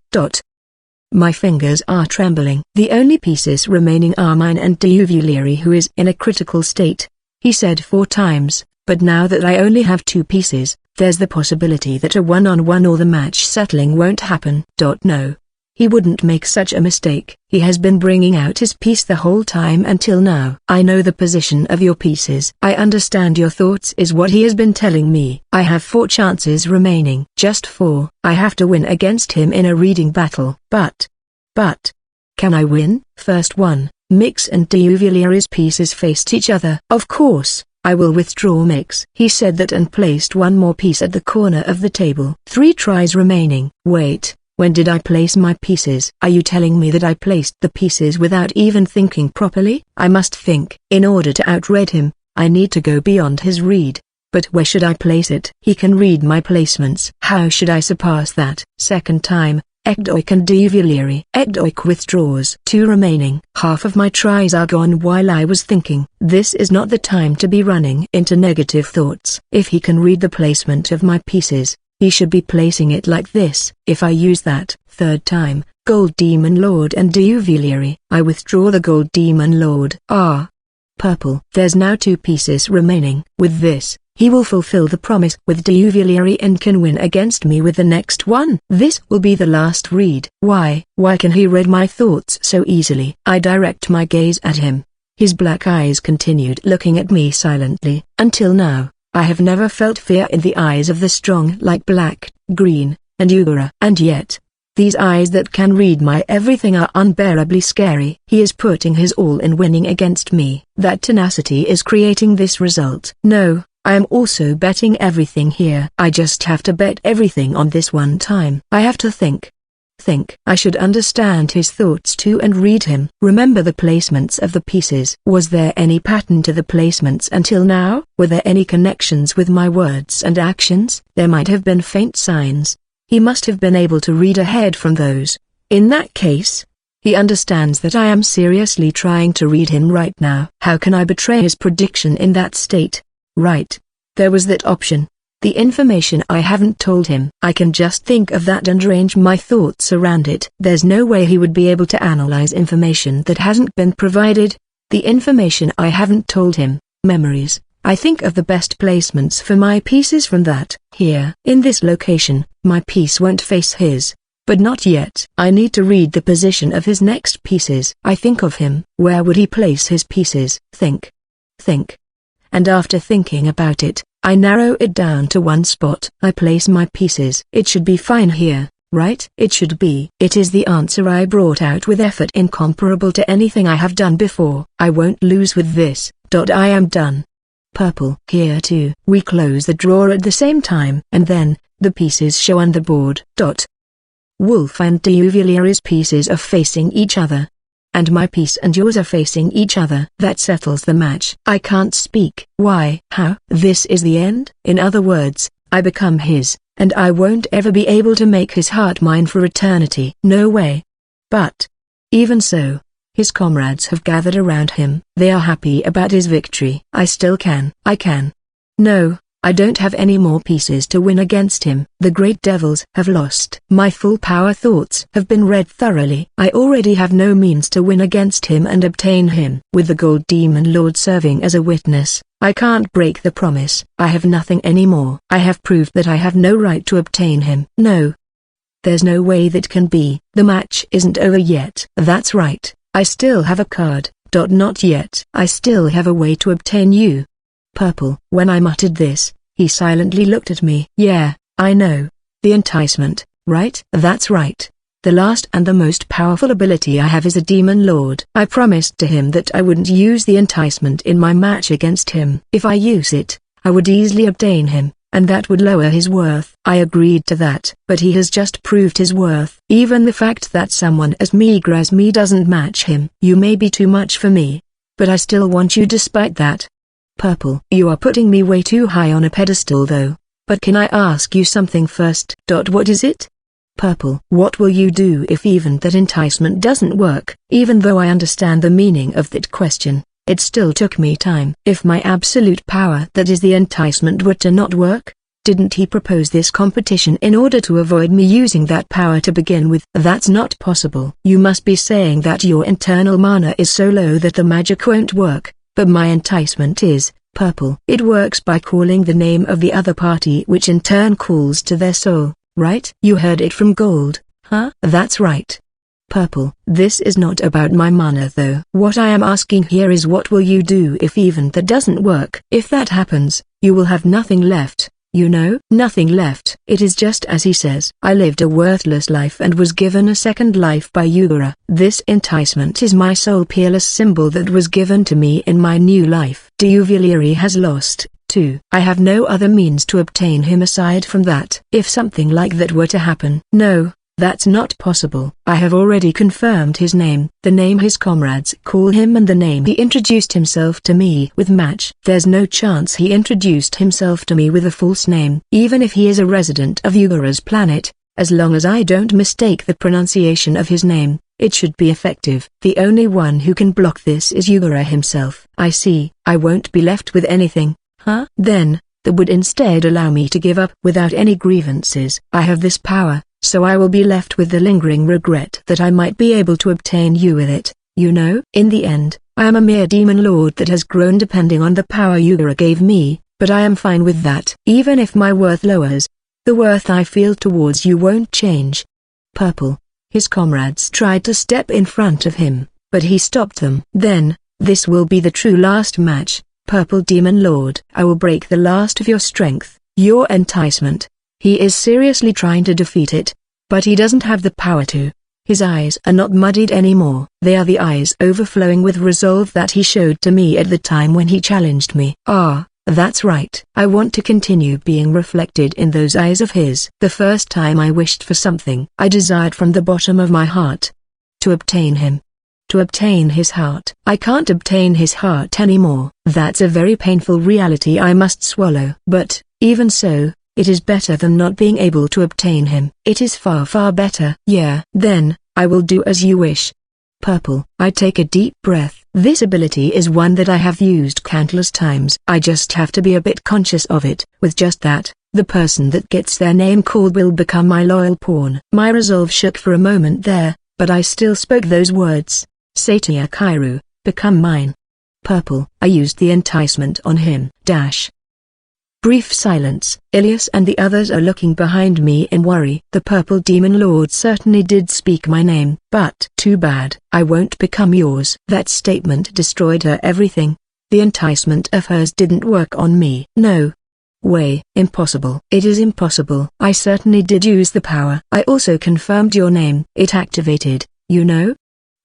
My fingers are trembling. The only pieces remaining are mine and Diuvuliri, who is in a critical state. He said 4 times, but now that I only have 2 pieces, there's the possibility that a one-on-one or the match settling won't happen. No. He wouldn't make such a mistake. He has been bringing out his piece the whole time until now. I know the position of your pieces. I understand your thoughts is what he has been telling me. I have 4 chances remaining. Just 4. I have to win against him in a reading battle. But, can I win? First one, Mix and Diuvuliri's pieces faced each other. Of course, I will withdraw Mix. He said that and placed one more piece at the corner of the table. 3 tries remaining. Wait. When did I place my pieces? Are you telling me that I placed the pieces without even thinking properly? I must think. In order to outread him, I need to go beyond his read. But where should I place it? He can read my placements. How should I surpass that? Second time, Ekdoik and Diuvuliri. Ekdoik withdraws. 2 remaining. Half of my tries are gone while I was thinking. This is not the time to be running into negative thoughts. If he can read the placement of my pieces, he should be placing it like this. If I use that. Third time, Gold Demon Lord and Diuvuliri. I withdraw the Gold Demon Lord. Purple. There's now 2 pieces remaining. With this, he will fulfill the promise with Diuvuliri and can win against me with the next one. This will be the last read. Why can he read my thoughts so easily? I direct my gaze at him. His black eyes continued looking at me silently. Until now, I have never felt fear in the eyes of the strong like Black, Green, and Ugura. And yet, these eyes that can read my everything are unbearably scary. He is putting his all in winning against me. That tenacity is creating this result. No, I am also betting everything here. I just have to bet everything on this one time. I have to think. I should understand his thoughts too and read him. Remember the placements of the pieces. Was there any pattern to the placements until now? Were there any connections with my words and actions? There might have been faint signs. He must have been able to read ahead from those. In that case, he understands that I am seriously trying to read him right now. How can I betray his prediction in that state? Right. There was that option. The information I haven't told him. I can just think of that and arrange my thoughts around it. There's no way he would be able to analyze information that hasn't been provided. The information I haven't told him, memories. I think of the best placements for my pieces from that. Here, in this location, my piece won't face his. But not yet. I need to read the position of his next pieces. I think of him. Where would he place his pieces? Think. And after thinking about it, I narrow it down to one spot. I place my pieces. It should be fine here, right? It should be. It is the answer I brought out with effort incomparable to anything I have done before. I won't lose with this. I am done. Purple. Here too. We close the drawer at the same time. And then, the pieces show on the board. Wolf and Diuvuliri's pieces are facing each other. And my piece and yours are facing each other. That settles the match. I can't speak. Why? How? This is the end? In other words, I become his, and I won't ever be able to make his heart mine for eternity. No way. But, even so, his comrades have gathered around him. They are happy about his victory. I still can. I can. No, I don't have any more pieces to win against him. The great devils have lost. My full power thoughts have been read thoroughly. I already have no means to win against him and obtain him. With the Gold Demon Lord serving as a witness, I can't break the promise. I have nothing anymore. I have proved that I have no right to obtain him. No. There's no way that can be. The match isn't over yet. That's right. I still have a card. Not yet. I still have a way to obtain you. Purple. When I muttered this, he silently looked at me. Yeah, I know. The enticement, right? That's right. The last and the most powerful ability I have is a Demon Lord. I promised to him that I wouldn't use the enticement in my match against him. If I use it, I would easily obtain him, and that would lower his worth. I agreed to that. But he has just proved his worth. Even the fact that someone as meager as me doesn't match him. You may be too much for me, but I still want you despite that. Purple. You are putting me way too high on a pedestal though. But can I ask you something first? What is it? Purple. What will you do if even that enticement doesn't work? Even though I understand the meaning of that question, it still took me time. If my absolute power, that is the enticement, were to not work, didn't he propose this competition in order to avoid me using that power to begin with? That's not possible. You must be saying that your internal mana is so low that the magic won't work, but my enticement is. Purple. It works by calling the name of the other party, which in turn calls to their soul, right? You heard it from Gold, huh? That's right. Purple. This is not about my mana though. What I am asking here is what will you do if even that doesn't work? If that happens, you will have nothing left, you know? Nothing left. It is just as he says. I lived a worthless life and was given a second life by Yugura. This enticement is my soul peerless symbol that was given to me in my new life. Duvalieri has lost, too. I have no other means to obtain him aside from that. If something like that were to happen. No. That's not possible. I have already confirmed his name, the name his comrades call him, and the name he introduced himself to me with match. There's no chance he introduced himself to me with a false name. Even if he is a resident of Yugura's planet, as long as I don't mistake the pronunciation of his name, it should be effective. The only one who can block this is Yugura himself. I see. I won't be left with anything, huh? Then, that would instead allow me to give up without any grievances. I have this power, so I will be left with the lingering regret that I might be able to obtain you with it, you know? In the end, I am a mere demon lord that has grown depending on the power Yugura gave me, but I am fine with that. Even if my worth lowers, the worth I feel towards you won't change. Purple. His comrades tried to step in front of him, but he stopped them. Then, this will be the true last match, Purple Demon Lord. I will break the last of your strength, your enticement. He is seriously trying to defeat it, but he doesn't have the power to. His eyes are not muddied anymore. They are the eyes overflowing with resolve that he showed to me at the time when he challenged me. Ah, that's right. I want to continue being reflected in those eyes of his. The first time I wished for something I desired from the bottom of my heart. To obtain him. To obtain his heart. I can't obtain his heart anymore. That's a very painful reality I must swallow. But, even so, it is better than not being able to obtain him. It is far, far better. Yeah. Then, I will do as you wish. Purple. I take a deep breath. This ability is one that I have used countless times. I just have to be a bit conscious of it. With just that, the person that gets their name called will become my loyal pawn. My resolve shook for a moment there, but I still spoke those words. Satya Kairu, become mine. Purple. I used the enticement on him. Brief silence. Ilias and the others are looking behind me in worry. The Purple Demon Lord certainly did speak my name. But too bad. I won't become yours. That statement destroyed her everything. The enticement of hers didn't work on me. No way. Impossible. It is impossible. I certainly did use the power. I also confirmed your name. It activated, you know?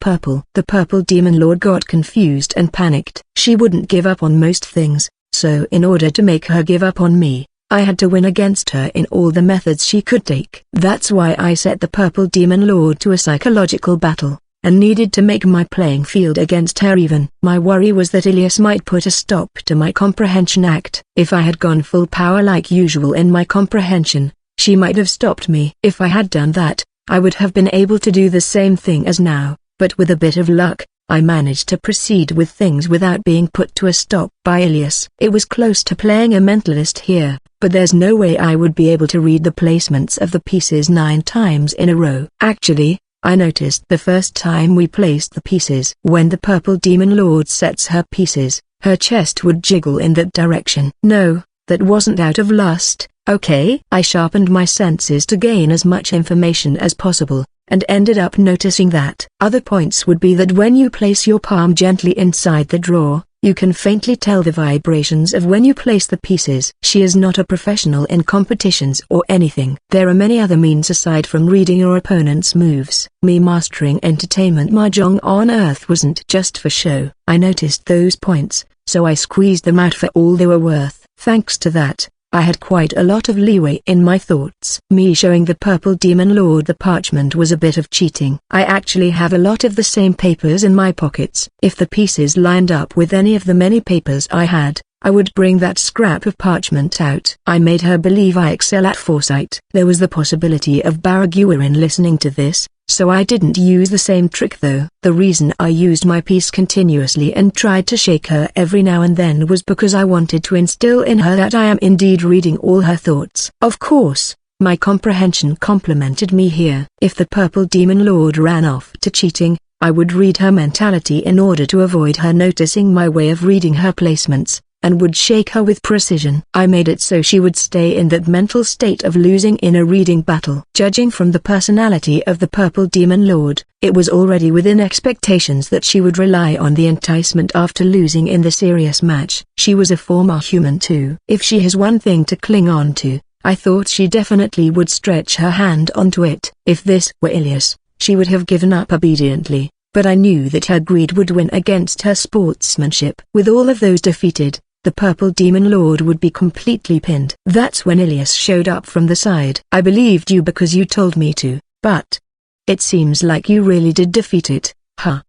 Purple. The Purple Demon Lord got confused and panicked. She wouldn't give up on most things. So in order to make her give up on me, I had to win against her in all the methods she could take. That's why I set the Purple Demon Lord to a psychological battle, and needed to make my playing field against her even. My worry was that Ilias might put a stop to my comprehension act. If I had gone full power like usual in my comprehension, she might have stopped me. If I had done that, I would have been able to do the same thing as now, but with a bit of luck, I managed to proceed with things without being put to a stop by Ilias. It was close to playing a mentalist here, but there's no way I would be able to read the placements of the pieces 9 times in a row. Actually, I noticed the first time we placed the pieces. When the Purple Demon Lord sets her pieces, her chest would jiggle in that direction. No, that wasn't out of lust, okay? I sharpened my senses to gain as much information as possible, and ended up noticing that other points would be that when you place your palm gently inside the drawer, you can faintly tell the vibrations of when you place the pieces. She is not a professional in competitions or anything. There are many other means aside from reading your opponent's moves. Me mastering entertainment mahjong on Earth wasn't just for show. I noticed those points, so I squeezed them out for all they were worth. Thanks to that, I had quite a lot of leeway in my thoughts. Me showing the purple demon lord the parchment was a bit of cheating. I actually have a lot of the same papers in my pockets. If the pieces lined up with any of the many papers I had, I would bring that scrap of parchment out. I made her believe I excel at foresight. There was the possibility of Baraguarin listening to this, so I didn't use the same trick though. The reason I used my piece continuously and tried to shake her every now and then was because I wanted to instill in her that I am indeed reading all her thoughts. Of course, my comprehension complimented me here. If the purple demon lord ran off to cheating, I would read her mentality in order to avoid her noticing my way of reading her placements, and would shake her with precision. I made it so she would stay in that mental state of losing in a reading battle. Judging from the personality of the purple demon lord, it was already within expectations that she would rely on the enticement after losing in the serious match. She was a former human too. If she has one thing to cling on to, I thought she definitely would stretch her hand onto it. If this were Ilias, she would have given up obediently, but I knew that her greed would win against her sportsmanship. With all of those defeated, the purple demon lord would be completely pinned. That's when Ilias showed up from the side. I believed you because you told me to, but it seems like you really did defeat it, huh?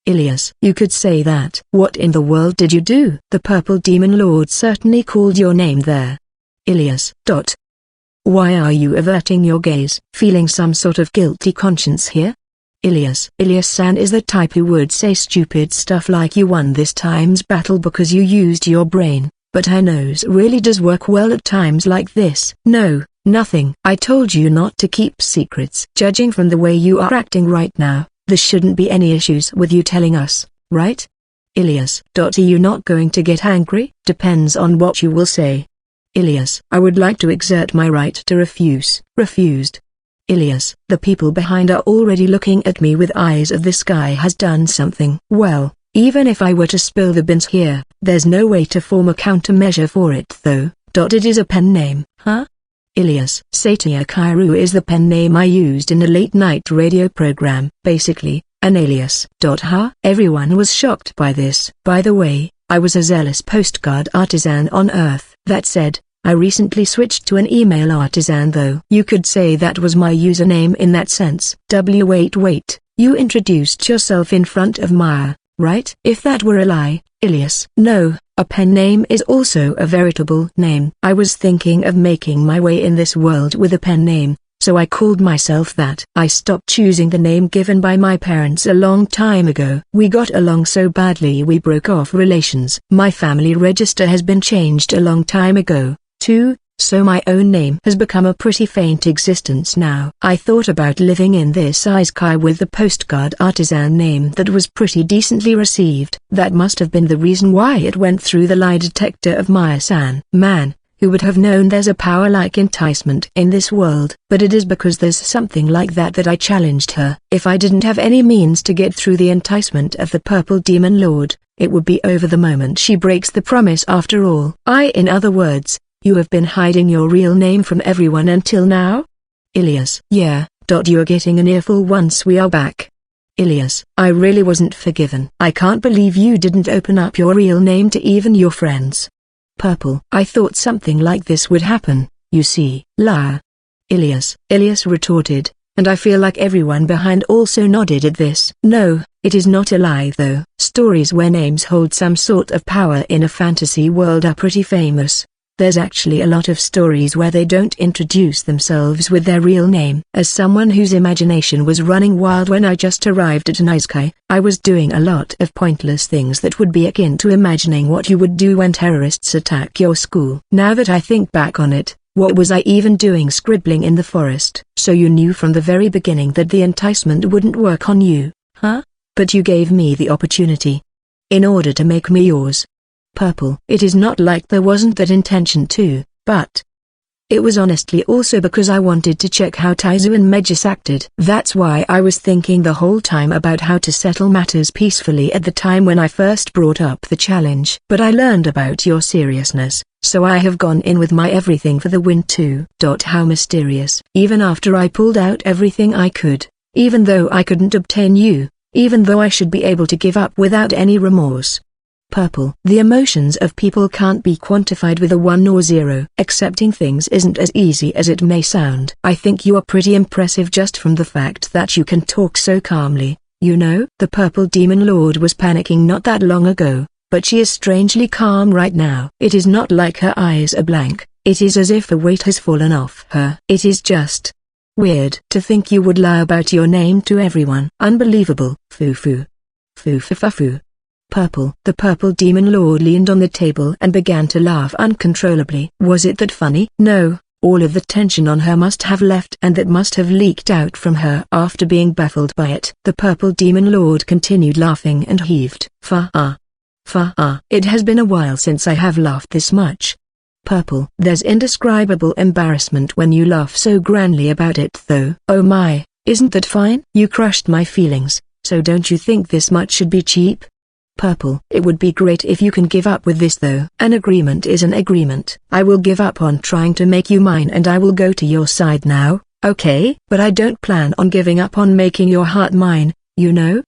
Ilias, you could say that. What in the world did you do? The purple demon lord certainly called your name there. Ilias. Why are you averting your gaze? Feeling some sort of guilty conscience here? Ilias-san is the type who would say stupid stuff like you won this time's battle because you used your brain, but her nose really does work well at times like this. No, nothing. I told you not to keep secrets. Judging from the way you are acting right now, there shouldn't be any issues with you telling us, right? Ilias. Are you not going to get angry? Depends on what you will say. Ilias. I would like to exert my right to refuse. Refused. Ilias. The people behind are already looking at me with eyes of this guy has done something. Well, even if I were to spill the beans here, there's no way to form a countermeasure for it though. It is a pen name, huh? Ilias. Satya Kairu is the pen name I used in a late-night radio program. Basically, an alias. Huh? Everyone was shocked by this. By the way, I was a zealous postcard artisan on Earth. That said, I recently switched to an email artisan though. You could say that was my username in that sense. Wait, you introduced yourself in front of Maya, right? If that were a lie, Ilias. No, a pen name is also a veritable name. I was thinking of making my way in this world with a pen name, so I called myself that. I stopped choosing the name given by my parents a long time ago. We got along so badly we broke off relations. My family register has been changed a long time ago, too, so my own name has become a pretty faint existence now. I thought about living in this Isekai with the postcard artisan name that was pretty decently received. That must have been the reason why it went through the lie detector of Maya-san. Man, who would have known there's a power like enticement in this world? But it is because there's something like that I challenged her. If I didn't have any means to get through the enticement of the purple demon lord, it would be over the moment she breaks the promise after all. In other words, you have been hiding your real name from everyone until now? Ilias. Yeah. You're getting an earful once we are back. Ilias. I really wasn't forgiven. I can't believe you didn't open up your real name to even your friends. Purple. I thought something like this would happen, you see. Liar. Ilias. Ilias retorted, and I feel like everyone behind also nodded at this. No, it is not a lie though. Stories where names hold some sort of power in a fantasy world are pretty famous. There's actually a lot of stories where they don't introduce themselves with their real name. As someone whose imagination was running wild when I just arrived at an Isekai, I was doing a lot of pointless things that would be akin to imagining what you would do when terrorists attack your school. Now that I think back on it, what was I even doing scribbling in the forest? So you knew from the very beginning that the enticement wouldn't work on you, huh? But you gave me the opportunity. In order to make me yours. Purple. It is not like there wasn't that intention too, but it was honestly also because I wanted to check how Taizu and Megis acted. That's why I was thinking the whole time about how to settle matters peacefully at the time when I first brought up the challenge. But I learned about your seriousness, so I have gone in with my everything for the win too. How mysterious. Even after I pulled out everything I could, even though I couldn't obtain you, even though I should be able to give up without any remorse. Purple. The emotions of people can't be quantified with a 1 or 0. Accepting things isn't as easy as it may sound. I think you are pretty impressive just from the fact that you can talk so calmly, you know. The purple demon lord was panicking not that long ago, but she is strangely calm right now. It is not like her eyes are blank, it is as if a weight has fallen off her. It is just weird to think you would lie about your name to everyone. Unbelievable. Foo-foo. Foo-foo-foo-foo. Purple. The purple demon lord leaned on the table and began to laugh uncontrollably. Was it that funny? No, all of the tension on her must have left and that must have leaked out from her after being baffled by it. The purple demon lord continued laughing and heaved. Fa-ah. Fa-ah. It has been a while since I have laughed this much. Purple. There's indescribable embarrassment when you laugh so grandly about it though. Oh my, isn't that fine? You crushed my feelings, so don't you think this much should be cheap? Purple. It would be great if you can give up with this though. An agreement is an agreement. I will give up on trying to make you mine and I will go to your side now, okay? But I don't plan on giving up on making your heart mine, you know?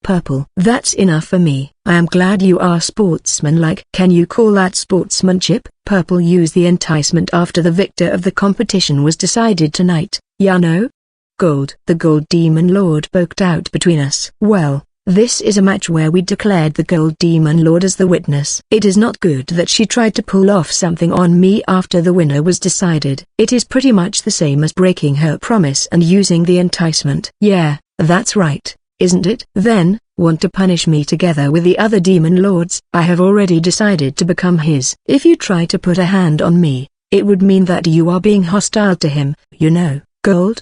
Purple. That's enough for me. I am glad you are sportsmanlike. Can you call that sportsmanship? Purple used the enticement after the victor of the competition was decided tonight, ya know? Gold. The gold demon lord poked out between us. Well, this is a match where we declared the gold demon lord as the witness. It is not good that she tried to pull off something on me after the winner was decided. It is pretty much the same as breaking her promise and using the enticement. Yeah, that's right, isn't it? Then, want to punish me together with the other demon lords? I have already decided to become his. If you try to put a hand on me, it would mean that you are being hostile to him, you know. Gold?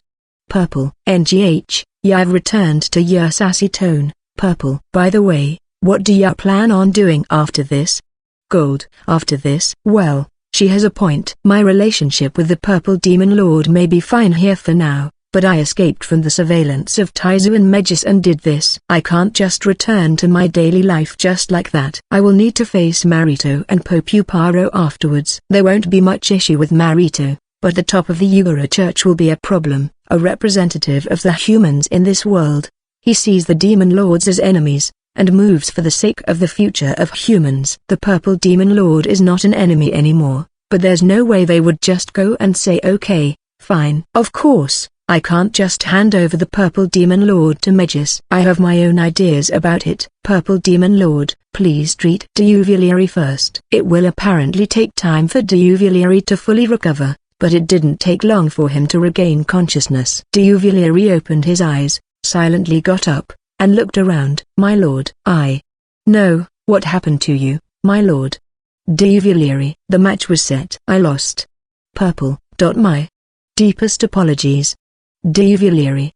Purple. NGH, yeah, I've returned to your sassy tone. Purple. By the way, what do ya plan on doing after this? Gold. After this? Well, she has a point. My relationship with the purple demon lord may be fine here for now, but I escaped from the surveillance of Taizu and Megis and did this. I can't just return to my daily life just like that. I will need to face Marito and Popuparo afterwards. There won't be much issue with Marito, but the top of the Yugara church will be a problem, a representative of the humans in this world. He sees the demon lords as enemies, and moves for the sake of the future of humans. The purple demon lord is not an enemy anymore, but there's no way they would just go and say okay, fine. Of course, I can't just hand over the purple demon lord to Megis. I have my own ideas about it. Purple demon lord, please treat Diuvilieri first. It will apparently take time for Diuvilieri to fully recover, but it didn't take long for him to regain consciousness. Diuvilieri opened his eyes, silently got up, and looked around. My lord. No, what happened to you, my lord? Diuvilieri. The match was set. I lost. Purple. My deepest apologies. Diuvilieri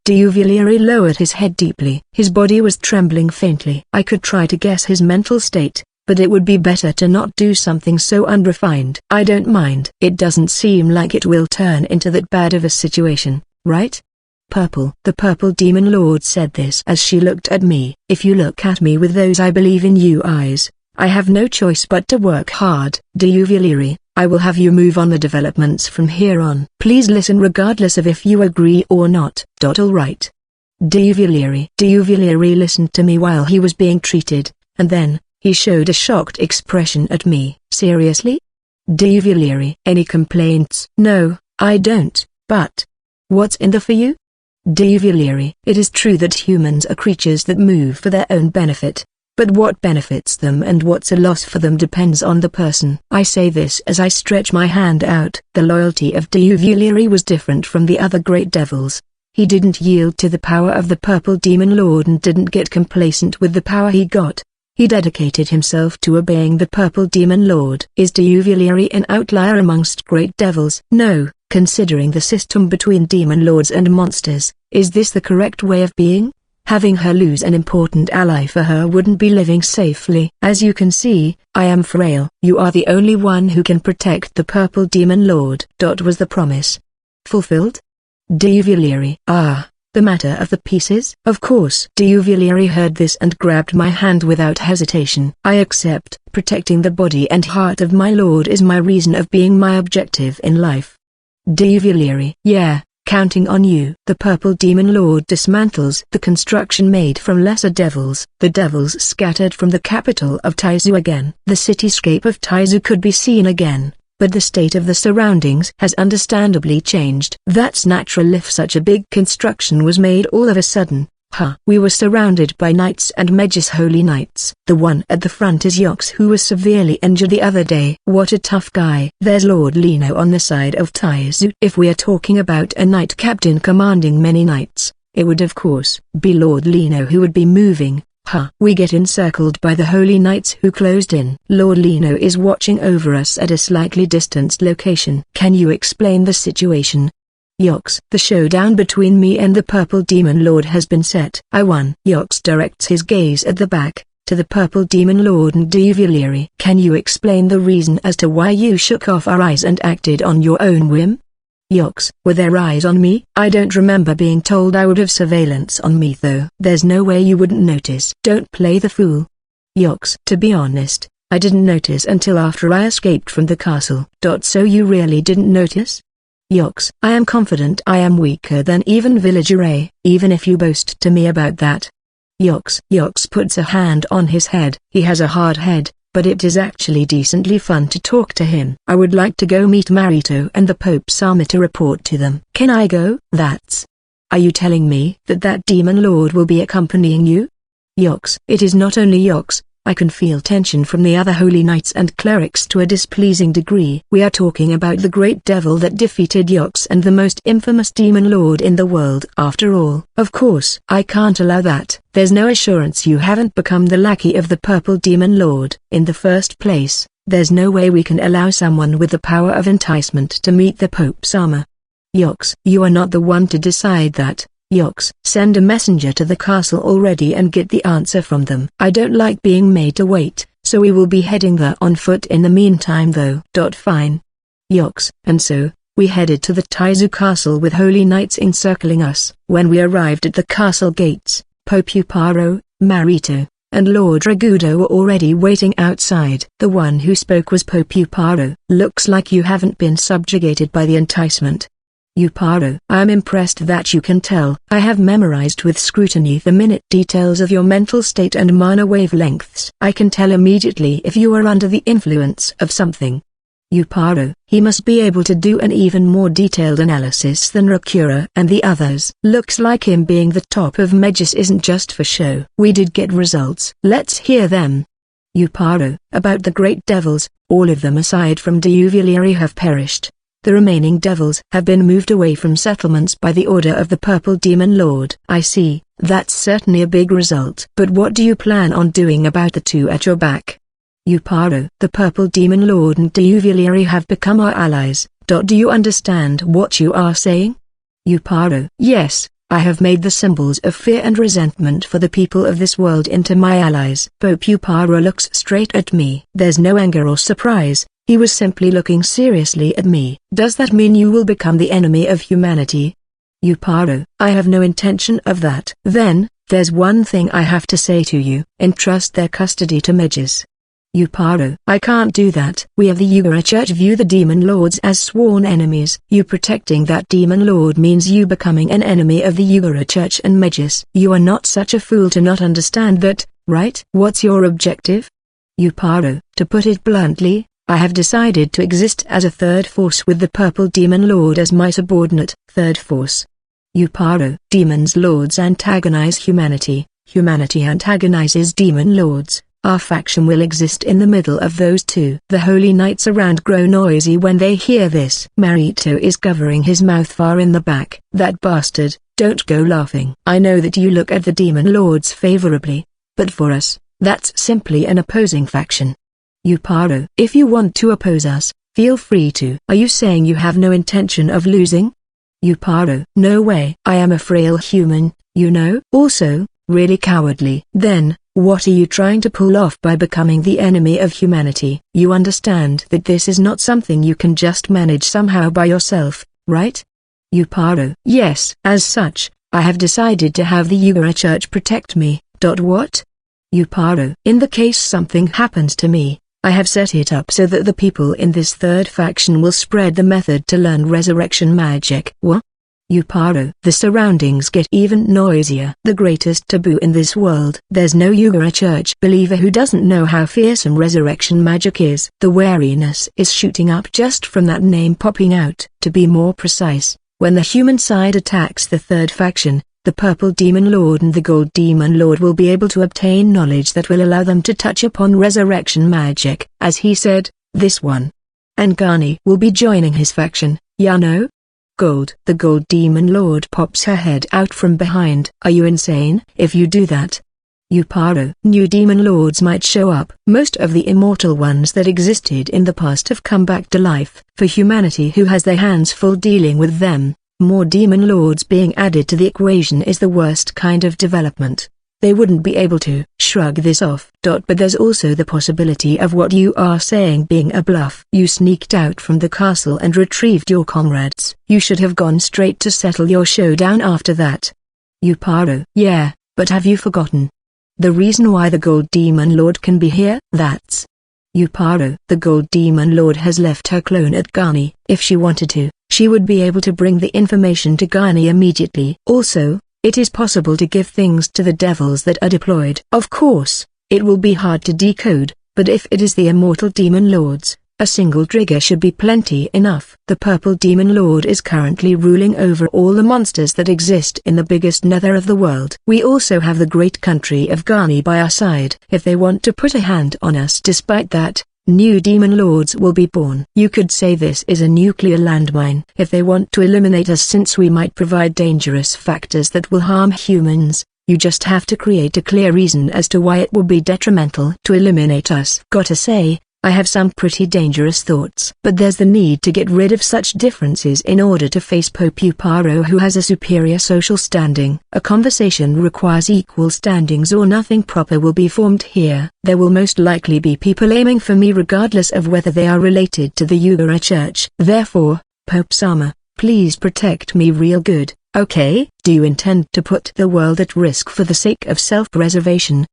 lowered his head deeply. His body was trembling faintly. I could try to guess his mental state, but it would be better to not do something so unrefined. I don't mind. It doesn't seem like it will turn into that bad of a situation, right? Purple. The purple demon lord said this as she looked at me. If you look at me with those I believe in you eyes, I have no choice but to work hard. Diuvilieri, I will have you move on the developments from here on. Please listen regardless of if you agree or not. All right. Diuvilieri listened to me while he was being treated, and then, he showed a shocked expression at me. Seriously? Diuvilieri. Any complaints? No, I don't, but what's in there for you? Diuvilieri. It is true that humans are creatures that move for their own benefit, but what benefits them and what's a loss for them depends on the person. I say this as I stretch my hand out. The loyalty of Diuvilieri was different from the other great devils. He didn't yield to the power of the purple demon lord and didn't get complacent with the power he got. He dedicated himself to obeying the purple demon lord. Is Diuvilieri an outlier amongst great devils? No, considering the system between demon lords and monsters. Is this the correct way of being? Having her lose an important ally for her wouldn't be living safely. As you can see, I am frail. You are the only one who can protect the purple demon lord. Was the promise fulfilled? Diuvilieri. The matter of the pieces? Of course. Diuvilieri heard this and grabbed my hand without hesitation. I accept. Protecting the body and heart of my lord is my reason of being, my objective in life. Diuvilieri. Yeah, counting on you. The purple demon lord dismantles the construction made from lesser devils. The devils scattered from the capital of Taizu again. The cityscape of Taizu could be seen again, but the state of the surroundings has understandably changed. That's natural if such a big construction was made all of a sudden. We were surrounded by knights and mages, holy knights. The one at the front is Yox, who was severely injured the other day. What a tough guy. There's Lord Lino on the side of Taizu. If we are talking about a knight captain commanding many knights, it would of course be Lord Lino who would be moving. We get encircled by the holy knights who closed in. Lord Lino is watching over us at a slightly distanced location. Can you explain the situation? Yox, the showdown between me and the purple demon lord has been set. I won. Yox directs his gaze at the back, to the purple demon lord and Duvalieri. Can you explain the reason as to why you shook off our eyes and acted on your own whim? Yox, were there eyes on me? I don't remember being told I would have surveillance on me though. There's no way you wouldn't notice. Don't play the fool. Yox, to be honest, I didn't notice until after I escaped from the castle. So you really didn't notice? Yox, I am confident I am weaker than even Villager A, even if you boast to me about that. Yox puts a hand on his head. He has a hard head, but it is actually decently fun to talk to him. I would like to go meet Marito and the Pope Sama to report to them. Can I go? Are you telling me that that demon lord will be accompanying you? Yox, it is not only Yox. I can feel tension from the other holy knights and clerics to a displeasing degree. We are talking about the great devil that defeated Yox and the most infamous demon lord in the world after all. Of course, I can't allow that. There's no assurance you haven't become the lackey of the purple demon lord. In the first place, there's no way we can allow someone with the power of enticement to meet the Pope Sama. Yox, you are not the one to decide that. Yox, send a messenger to the castle already and get the answer from them. I don't like being made to wait, so we will be heading there on foot in the meantime though. Fine. Yox, and so, we headed to the Taizu castle with holy knights encircling us. When we arrived at the castle gates, Popuparo, Marito, and Lord Ragudo were already waiting outside. The one who spoke was Popuparo. Looks like you haven't been subjugated by the enticement. Uparo, I am impressed that you can tell. I have memorized with scrutiny the minute details of your mental state and mana wavelengths. I can tell immediately if you are under the influence of something. Uparo, he must be able to do an even more detailed analysis than Rakura and the others. Looks like him being the top of Magus isn't just for show. We did get results. Let's hear them. Uparo, about the great devils, all of them aside from Duvalieri have perished. The remaining devils have been moved away from settlements by the order of the Purple Demon Lord. I see, that's certainly a big result. But what do you plan on doing about the two at your back? Uparo, the Purple Demon Lord and Duvalieri have become our allies. Do you understand what you are saying? Uparo, yes, I have made the symbols of fear and resentment for the people of this world into my allies. Popuparo looks straight at me. There's no anger or surprise. He was simply looking seriously at me. Does that mean you will become the enemy of humanity? Uparo, I have no intention of that. Then, there's one thing I have to say to you. Entrust their custody to Magus. Uparo, I can't do that. We of the Yugara Church view the demon lords as sworn enemies. You protecting that demon lord means you becoming an enemy of the Yugara Church and Magus. You are not such a fool to not understand that, right? What's your objective? Uparo, to put it bluntly, I have decided to exist as a third force with the Purple Demon Lord as my subordinate. Third force. Uparo, demons lords antagonize humanity, humanity antagonizes demon lords. Our faction will exist in the middle of those two. The holy knights around grow noisy when they hear this. Marito is covering his mouth far in the back. That bastard, don't go laughing. I know that you look at the demon lords favorably, but for us, that's simply an opposing faction. Uparo, if you want to oppose us, feel free to. Are you saying you have no intention of losing? Uparo, no way. I am a frail human, you know. Also, really cowardly. Then, what are you trying to pull off by becoming the enemy of humanity? You understand that this is not something you can just manage somehow by yourself, right? Uparo, yes. As such, I have decided to have the Yugara Church protect me. What? Uparo, in the case something happens to me, I have set it up so that the people in this third faction will spread the method to learn resurrection magic. What? Yuparo. The surroundings get even noisier. The greatest taboo in this world. There's no Yugara church believer who doesn't know how fearsome resurrection magic is. The wariness is shooting up just from that name popping out. To be more precise, when the human side attacks the third faction, the Purple Demon Lord and the Gold Demon Lord will be able to obtain knowledge that will allow them to touch upon resurrection magic. As he said, this one. And Gani will be joining his faction, Yano? Gold. The Gold Demon Lord pops her head out from behind. Are you insane? If you do that, Yuparo, new demon lords might show up. Most of the immortal ones that existed in the past have come back to life. For humanity who has their hands full dealing with them, more demon lords being added to the equation is the worst kind of development. They wouldn't be able to shrug this off. But there's also the possibility of what you are saying being a bluff. You sneaked out from the castle and retrieved your comrades. You should have gone straight to settle your showdown after that. Yuparo. Yeah, but have you forgotten the reason why the Gold Demon Lord can be here? That's Yuparo. The Gold Demon Lord has left her clone at Gani. If she wanted to, she would be able to bring the information to Gani immediately. Also, it is possible to give things to the devils that are deployed. Of course, it will be hard to decode, but if it is the immortal demon lords, a single trigger should be plenty enough. The Purple Demon Lord is currently ruling over all the monsters that exist in the biggest nether of the world. We also have the great country of Gani by our side. If they want to put a hand on us despite that, new demon lords will be born. You could say this is a nuclear landmine. If they want to eliminate us since we might provide dangerous factors that will harm humans, you just have to create a clear reason as to why it will be detrimental to eliminate us. Gotta say, I have some pretty dangerous thoughts. But there's the need to get rid of such differences in order to face Pope Yuparo, who has a superior social standing. A conversation requires equal standings or nothing proper will be formed here. There will most likely be people aiming for me regardless of whether they are related to the Yugara Church. Therefore, Pope-sama, please protect me real good, okay? Do you intend to put the world at risk for the sake of self-preservation?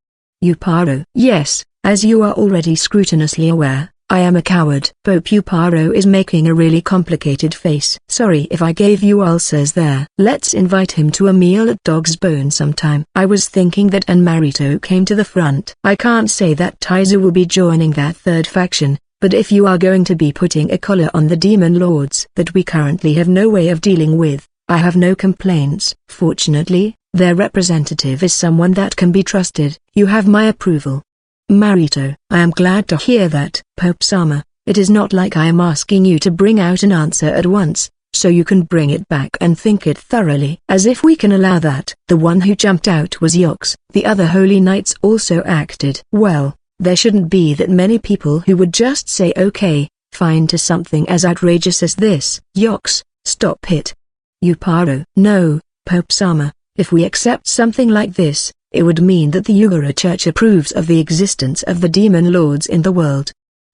Yuparo. Yes. As you are already scrupulously aware, I am a coward. Pope Yuparo is making a really complicated face. Sorry if I gave you ulcers there. Let's invite him to a meal at Dog's Bone sometime. I was thinking that Marito came to the front. I can't say that Taizu will be joining that third faction, but if you are going to be putting a collar on the demon lords that we currently have no way of dealing with, I have no complaints. Fortunately, their representative is someone that can be trusted. You have my approval. Marito. I am glad to hear that. Pope-sama, it is not like I am asking you to bring out an answer at once, so you can bring it back and think it thoroughly. As if we can allow that. The one who jumped out was Yox. The other holy knights also acted. Well, there shouldn't be that many people who would just say okay, fine to something as outrageous as this. Yox, stop it. Yuparo. No, Pope-sama, if we accept something like this, it would mean that the Yugara Church approves of the existence of the demon lords in the world.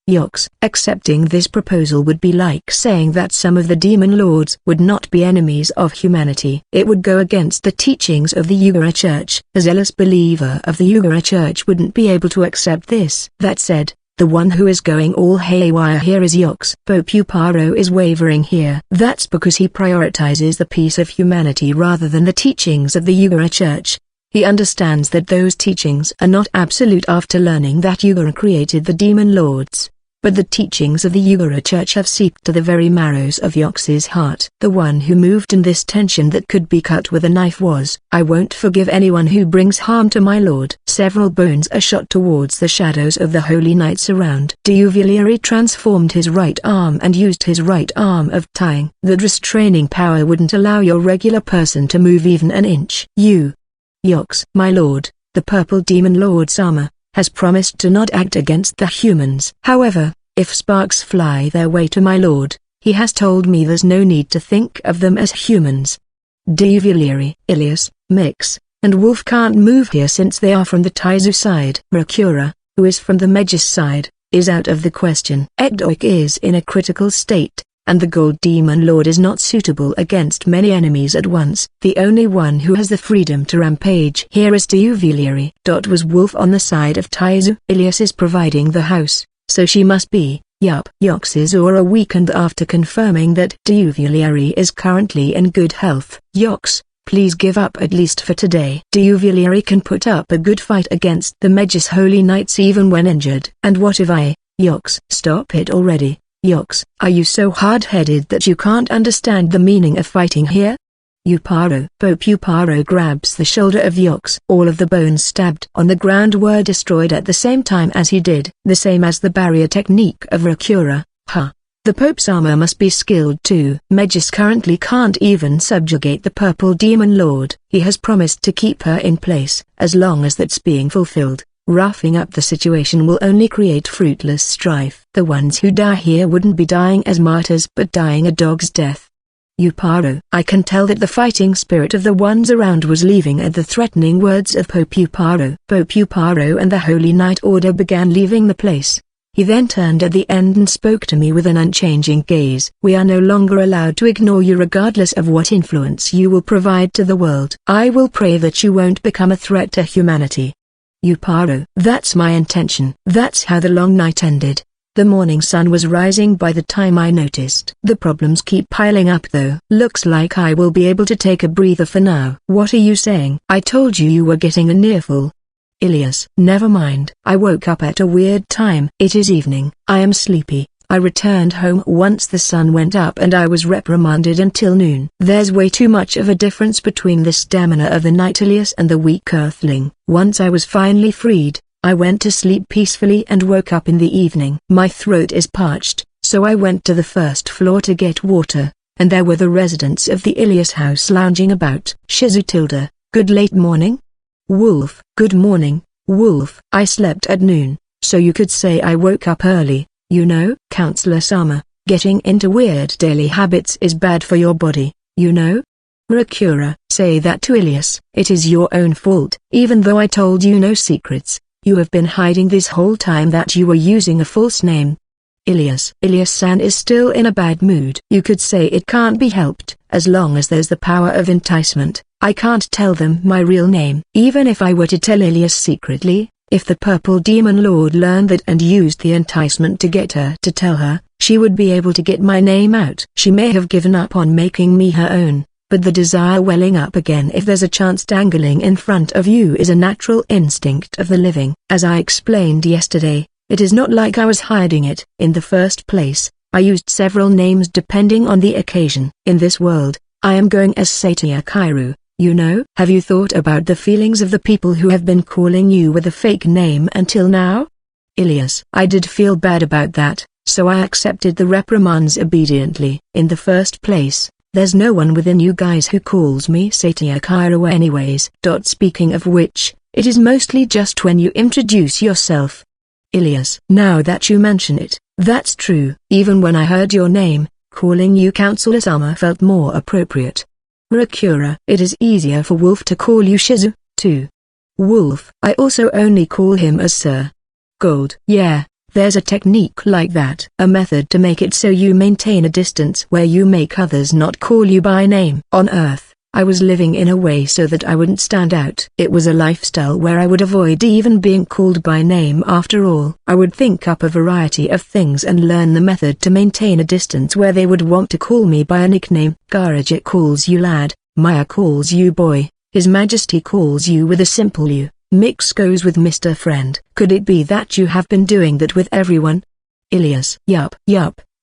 Yox. Accepting this proposal would be like saying that some of the demon lords would not be enemies of humanity. It would go against the teachings of the Yugara Church. A zealous believer of the Yugara Church wouldn't be able to accept this. That said, the one who is going all haywire here is Yox. Pope Yuparo is wavering here. That's because he prioritizes the peace of humanity rather than the teachings of the Yugara Church. He understands that those teachings are not absolute after learning that Yugara created the demon lords. But the teachings of the Yugara Church have seeped to the very marrows of Yox's heart. The one who moved in this tension that could be cut with a knife was, I won't forgive anyone who brings harm to my lord. Several bones are shot towards the shadows of the holy knights around. Diuvilieri transformed his right arm and used his right arm of tying. That restraining power wouldn't allow your regular person to move even an inch. Yox. My lord, the Purple Demon Lord Sama, has promised to not act against the humans. However, if sparks fly their way to my lord, he has told me there's no need to think of them as humans. Diuvilieri, Ilias, Mix, and Wolf can't move here since they are from the Taizu side. Rakura, who is from the Magus side, is out of the question. Ekdoik is in a critical state, and the Gold Demon Lord is not suitable against many enemies at once. The only one who has the freedom to rampage here is Diuvilieri. Was Wolf on the side of Taizu? Ilias is providing the house, so she must be, Yup. Yox's aura weakened after confirming that Duvalieri is currently in good health. Yox, please give up at least for today. Duvalieri can put up a good fight against the Magus Holy Knights even when injured. And what if I... Yox, stop it already. Yox, are you so hard-headed that you can't understand the meaning of fighting here? Uparo. Pope Uparo grabs the shoulder of Yox. All of the bones stabbed on the ground were destroyed at the same time as he did. The same as the barrier technique of Rakura. Huh. The Pope's armor must be skilled too. Magus currently can't even subjugate the Purple Demon Lord. He has promised to keep her in place. As long as that's being fulfilled, roughing up the situation will only create fruitless strife. The ones who die here wouldn't be dying as martyrs but dying a dog's death. Uparo. I can tell that the fighting spirit of the ones around was leaving at the threatening words of Pope Uparo. Pope Uparo and the Holy Knight Order began leaving the place. He then turned at the end and spoke to me with an unchanging gaze. We are no longer allowed to ignore you regardless of what influence you will provide to the world. I will pray that you won't become a threat to humanity. Uparo. That's my intention. That's how the long night ended. The morning sun was rising by the time I noticed. The problems keep piling up though. Looks like I will be able to take a breather for now. What are you saying? I told you you were getting an earful. Ilias. Never mind. I woke up at a weird time. It is evening. I am sleepy. I returned home once the sun went up and I was reprimanded until noon. There's way too much of a difference between the stamina of the Knight Ilias and the weak earthling. Once I was finally freed, I went to sleep peacefully and woke up in the evening. My throat is parched, so I went to the first floor to get water, and there were the residents of the Ilias house lounging about. Shizu tilde, good late morning? Wolf, good morning, Wolf. I slept at noon, so you could say I woke up early, you know? Counselor Sama, getting into weird daily habits is bad for your body, you know? Rakura, say that to Ilias. It is your own fault. Even though I told you no secrets, you have been hiding this whole time that you were using a false name. Ilias. Ilias-san is still in a bad mood. You could say it can't be helped. As long as there's the power of enticement, I can't tell them my real name. Even if I were to tell Ilias secretly, if the Purple Demon Lord learned that and used the enticement to get her to tell her, she would be able to get my name out. She may have given up on making me her own, but the desire welling up again if there's a chance dangling in front of you is a natural instinct of the living. As I explained yesterday, it is not like I was hiding it. In the first place, I used several names depending on the occasion. In this world, I am going as Satya Kairu, you know? Have you thought about the feelings of the people who have been calling you with a fake name until now? Ilias. I did feel bad about that, so I accepted the reprimands obediently. In the first place, there's no one within you guys who calls me Satya Kairu anyways. Speaking of which, it is mostly just when you introduce yourself. Ilias. Now that you mention it, that's true. Even when I heard your name, calling you Counselor Sama felt more appropriate. Rakura. It is easier for Wolf to call you Shizu, too. Wolf. I also only call him as Sir. Gold. Yeah. There's a technique like that. A method to make it so you maintain a distance where you make others not call you by name. On Earth, I was living in a way so that I wouldn't stand out. It was a lifestyle where I would avoid even being called by name. After all, I would think up a variety of things and learn the method to maintain a distance where they would want to call me by a nickname. Garajit calls you lad, Maya calls you boy, His Majesty calls you with a simple you. Mix goes with Mr. Friend. Could it be that you have been doing that with everyone? Ilias. Yup,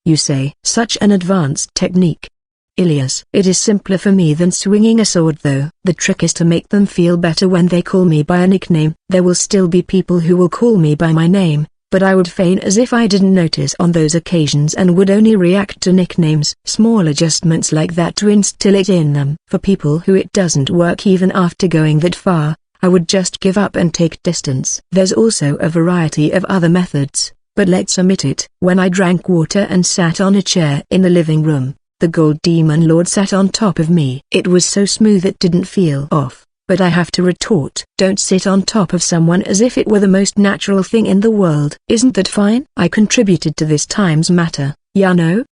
you say. Such an advanced technique. Ilias. It is simpler for me than swinging a sword though. The trick is to make them feel better when they call me by a nickname. There will still be people who will call me by my name, but I would feign as if I didn't notice on those occasions and would only react to nicknames. Small adjustments like that to instill it in them. For people who it doesn't work even after going that far, I would just give up and take distance. There's also a variety of other methods, but let's omit it. When I drank water and sat on a chair in the living room, the Gold Demon Lord sat on top of me. It was so smooth it didn't feel off, but I have to retort. Don't sit on top of someone as if it were the most natural thing in the world. Isn't that fine? I contributed to this time's matter, ya know?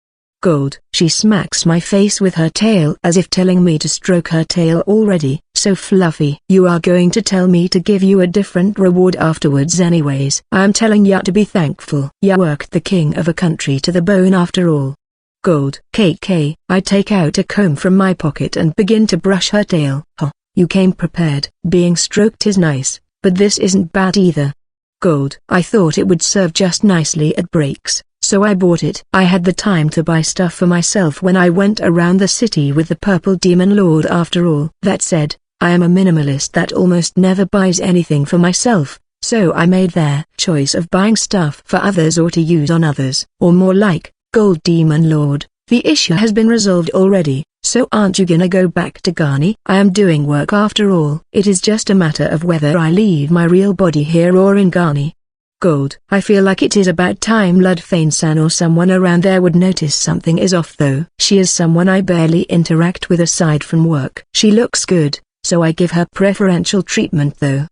Gold. She smacks my face with her tail as if telling me to stroke her tail already. so fluffy. You are going to tell me to give you a different reward afterwards anyways. I'm telling ya to be thankful. Ya worked the king of a country to the bone after all. Gold. KK. I take out a comb from my pocket and begin to brush her tail. Huh. You came prepared. Being stroked is nice, but this isn't bad either. Gold. I thought it would serve just nicely at breaks, so I bought it. I had the time to buy stuff for myself when I went around the city with the purple demon lord after all. That said, I am a minimalist that almost never buys anything for myself, so I made their choice of buying stuff for others or to use on others. Or more like, Gold Demon Lord, the issue has been resolved already, so aren't you gonna go back to Ghani? I am doing work after all. It is just a matter of whether I leave my real body here or in Ghani. Gold. I feel like it is about time Ludfane-san or someone around there would notice something is off though. She is someone I barely interact with aside from work. She looks good, so I give her preferential treatment though.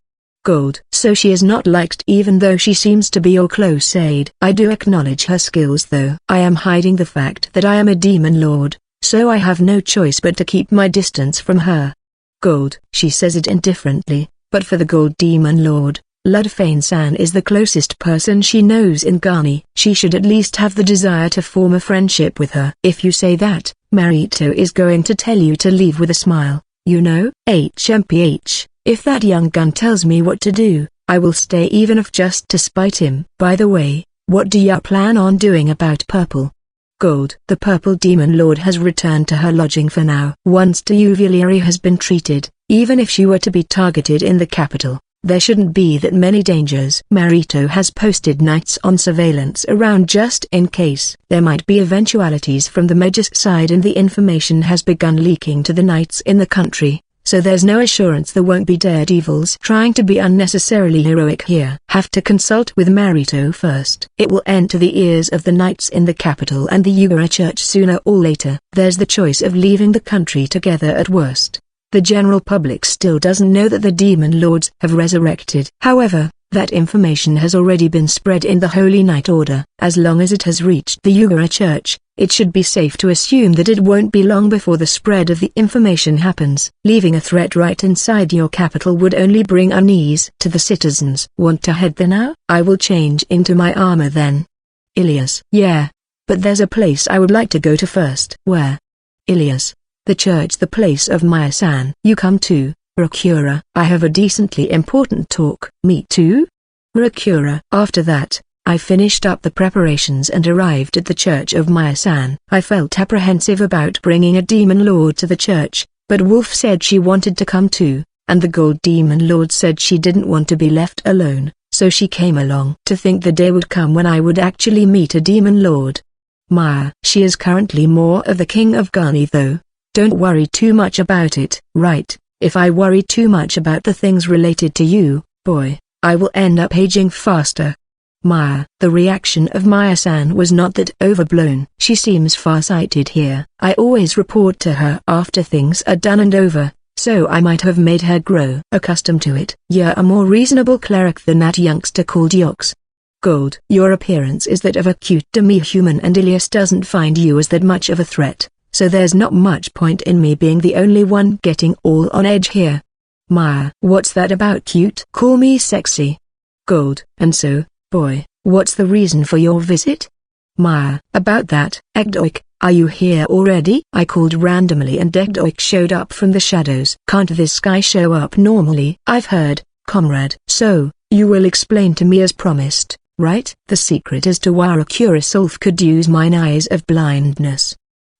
Gold. So she is not liked even though she seems to be your close aide. I do acknowledge her skills though. I am hiding the fact that I am a demon lord, so I have no choice but to keep my distance from her. Gold. She says it indifferently, but for the Gold Demon Lord, Ludfane-san is the closest person she knows in Ghani. She should at least have the desire to form a friendship with her. If you say that, Marito is going to tell you to leave with a smile, you know? HMPH, if that young gun tells me what to do, I will stay even if just to spite him. By the way, what do ya plan on doing about Purple? Gold. The Purple Demon Lord has returned to her lodging for now. Once Teuveleri has been treated, even if she were to be targeted in the capital, there shouldn't be that many dangers. Marito has posted knights on surveillance around just in case. There might be eventualities from the Magus side and the information has begun leaking to the knights in the country, so there's no assurance there won't be daredevils trying to be unnecessarily heroic here. Have to consult with Marito first. It will enter the ears of the knights in the capital and the Yugara church sooner or later. There's the choice of leaving the country together at worst. The general public still doesn't know that the demon lords have resurrected. However, that information has already been spread in the Holy Knight Order. As long as it has reached the Yugara Church, it should be safe to assume that it won't be long before the spread of the information happens. Leaving a threat right inside your capital would only bring unease to the citizens. Want to head there now? I will change into my armor then. Ilias. Yeah. But there's a place I would like to go to first. Where? Ilias. The church, the place of Maya-san. You come too, Rakura. I have a decently important talk. Me too? Rakura. After that, I finished up the preparations and arrived at the church of Maya-san. I felt apprehensive about bringing a demon lord to the church, but Wolf said she wanted to come too, and the Gold Demon Lord said she didn't want to be left alone, so she came along. To think the day would come when I would actually meet a demon lord. Maya. She is currently more of the king of Ghani though. Don't worry too much about it. Right, if I worry too much about the things related to you, boy, I will end up aging faster. Maya. The reaction of Maya-san was not that overblown. She seems far-sighted here. I always report to her after things are done and over, so I might have made her grow accustomed to it. You're a more reasonable cleric than that youngster called Yox. Gold. Your appearance is that of a cute demi-human and Ilias doesn't find you as that much of a threat. So there's not much point in me being the only one getting all on edge here. Maya. What's that about cute? Call me sexy. Gold. And so, boy, what's the reason for your visit? Maya. About that, Egdoik, are you here already? I called randomly and Egdoik showed up from the shadows. Can't this guy show up normally? I've heard, comrade. So, you will explain to me as promised, right? The secret as to why Rakura Solf could use mine eyes of blindness.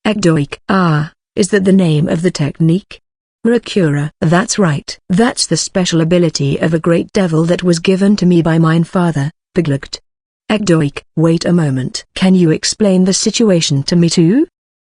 Egdoik. Ah, is that the name of the technique? Rakura. That's right. That's the special ability of a great devil that was given to me by mine father, Biglukt. Egdoik. Wait a moment. Can you explain the situation to me too?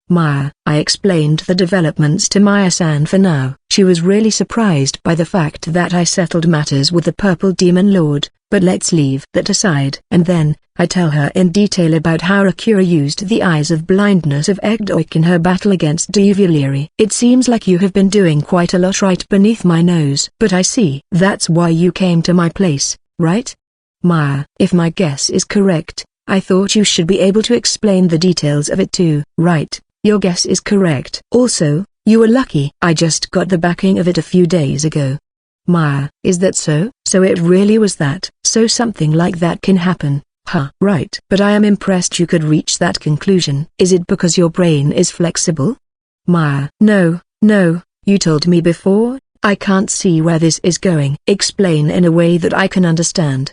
Maya. I explained the developments to Maya-san for now. She was really surprised by the fact that I settled matters with the Purple Demon Lord, but let's leave that aside. And then, I tell her in detail about how Rakura used the eyes of blindness of Egdoik in her battle against Teuveleri. It seems like you have been doing quite a lot right beneath my nose. But I see. That's why you came to my place, right? Maya. If my guess is correct, I thought you should be able to explain the details of it too. Right. Your guess is correct. Also, You were lucky. I just got the backing of it a few days ago. Maya, is that so? So it really was that. So something like that can happen. Huh. Right. But I am impressed you could reach that conclusion. Is it because your brain is flexible? Maya. No, you told me before. I can't see where this is going. Explain in a way that I can understand.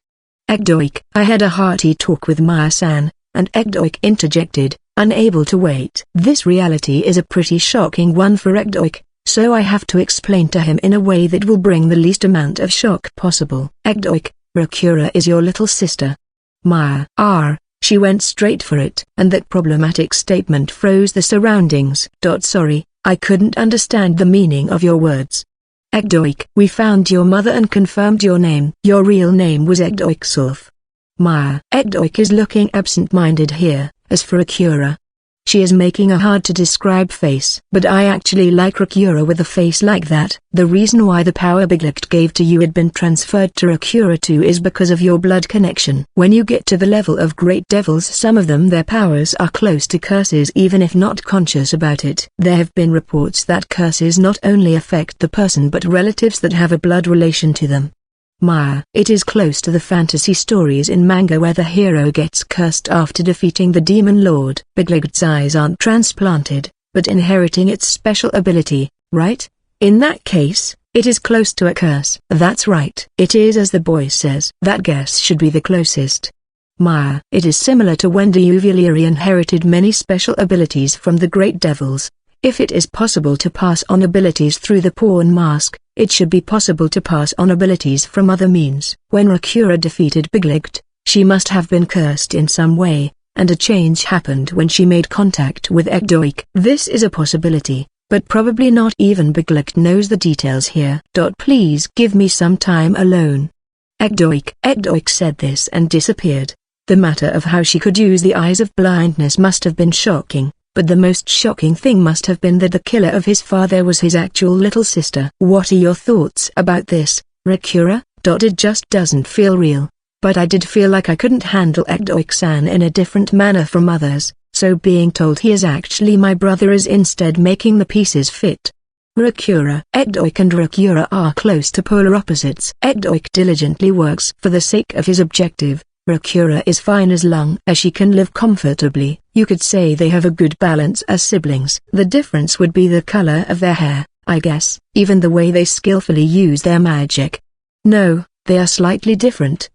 Ekdoik. I had a hearty talk with Maya-san, and Ekdoik interjected, unable to wait. This reality is a pretty shocking one for Ekdoik, so I have to explain to him in a way that will bring the least amount of shock possible. Ekdoik, Rakura is your little sister. Maya. She went straight for it, and that problematic statement froze the surroundings. Sorry, I couldn't understand the meaning of your words. Ekdoik. We found your mother and confirmed your name. Your real name was Ekdoik Sulf. Maya. Ekdoik is looking absent-minded here. As for Rakura, she is making a hard-to-describe face. But I actually like Rakura with a face like that. The reason why the power Biglicht gave to you had been transferred to Rakura too is because of your blood connection. When you get to the level of great devils, some of them, their powers are close to curses even if not conscious about it. There have been reports that curses not only affect the person but relatives that have a blood relation to them. Maya. It is close to the fantasy stories in manga where the hero gets cursed after defeating the demon lord. Biglicht's eyes aren't transplanted, but inheriting its special ability, right? In that case, it is close to a curse. That's right. It is as the boy says. That guess should be the closest. Maya. It is similar to when Diuvileri inherited many special abilities from the great devils. If it is possible to pass on abilities through the pawn mask, it should be possible to pass on abilities from other means. When Rakura defeated Biglicht, she must have been cursed in some way, and a change happened when she made contact with Ekdoik. This is a possibility, but probably not even Biglicht knows the details here. Please give me some time alone. Ekdoik said this and disappeared. The matter of how she could use the eyes of blindness must have been shocking. But the most shocking thing must have been that the killer of his father was his actual little sister. What are your thoughts about this, Rakura? It just doesn't feel real. But I did feel like I couldn't handle Ekdoik-san in a different manner from others, so being told he is actually my brother is instead making the pieces fit. Rakura. Ekdoik and Rakura are close to polar opposites. Ekdoik diligently works for the sake of his objective. Rakura is fine as long as she can live comfortably. You could say they have a good balance as siblings. The difference would be the color of their hair, I guess, even the way they skillfully use their magic. No, they are slightly different.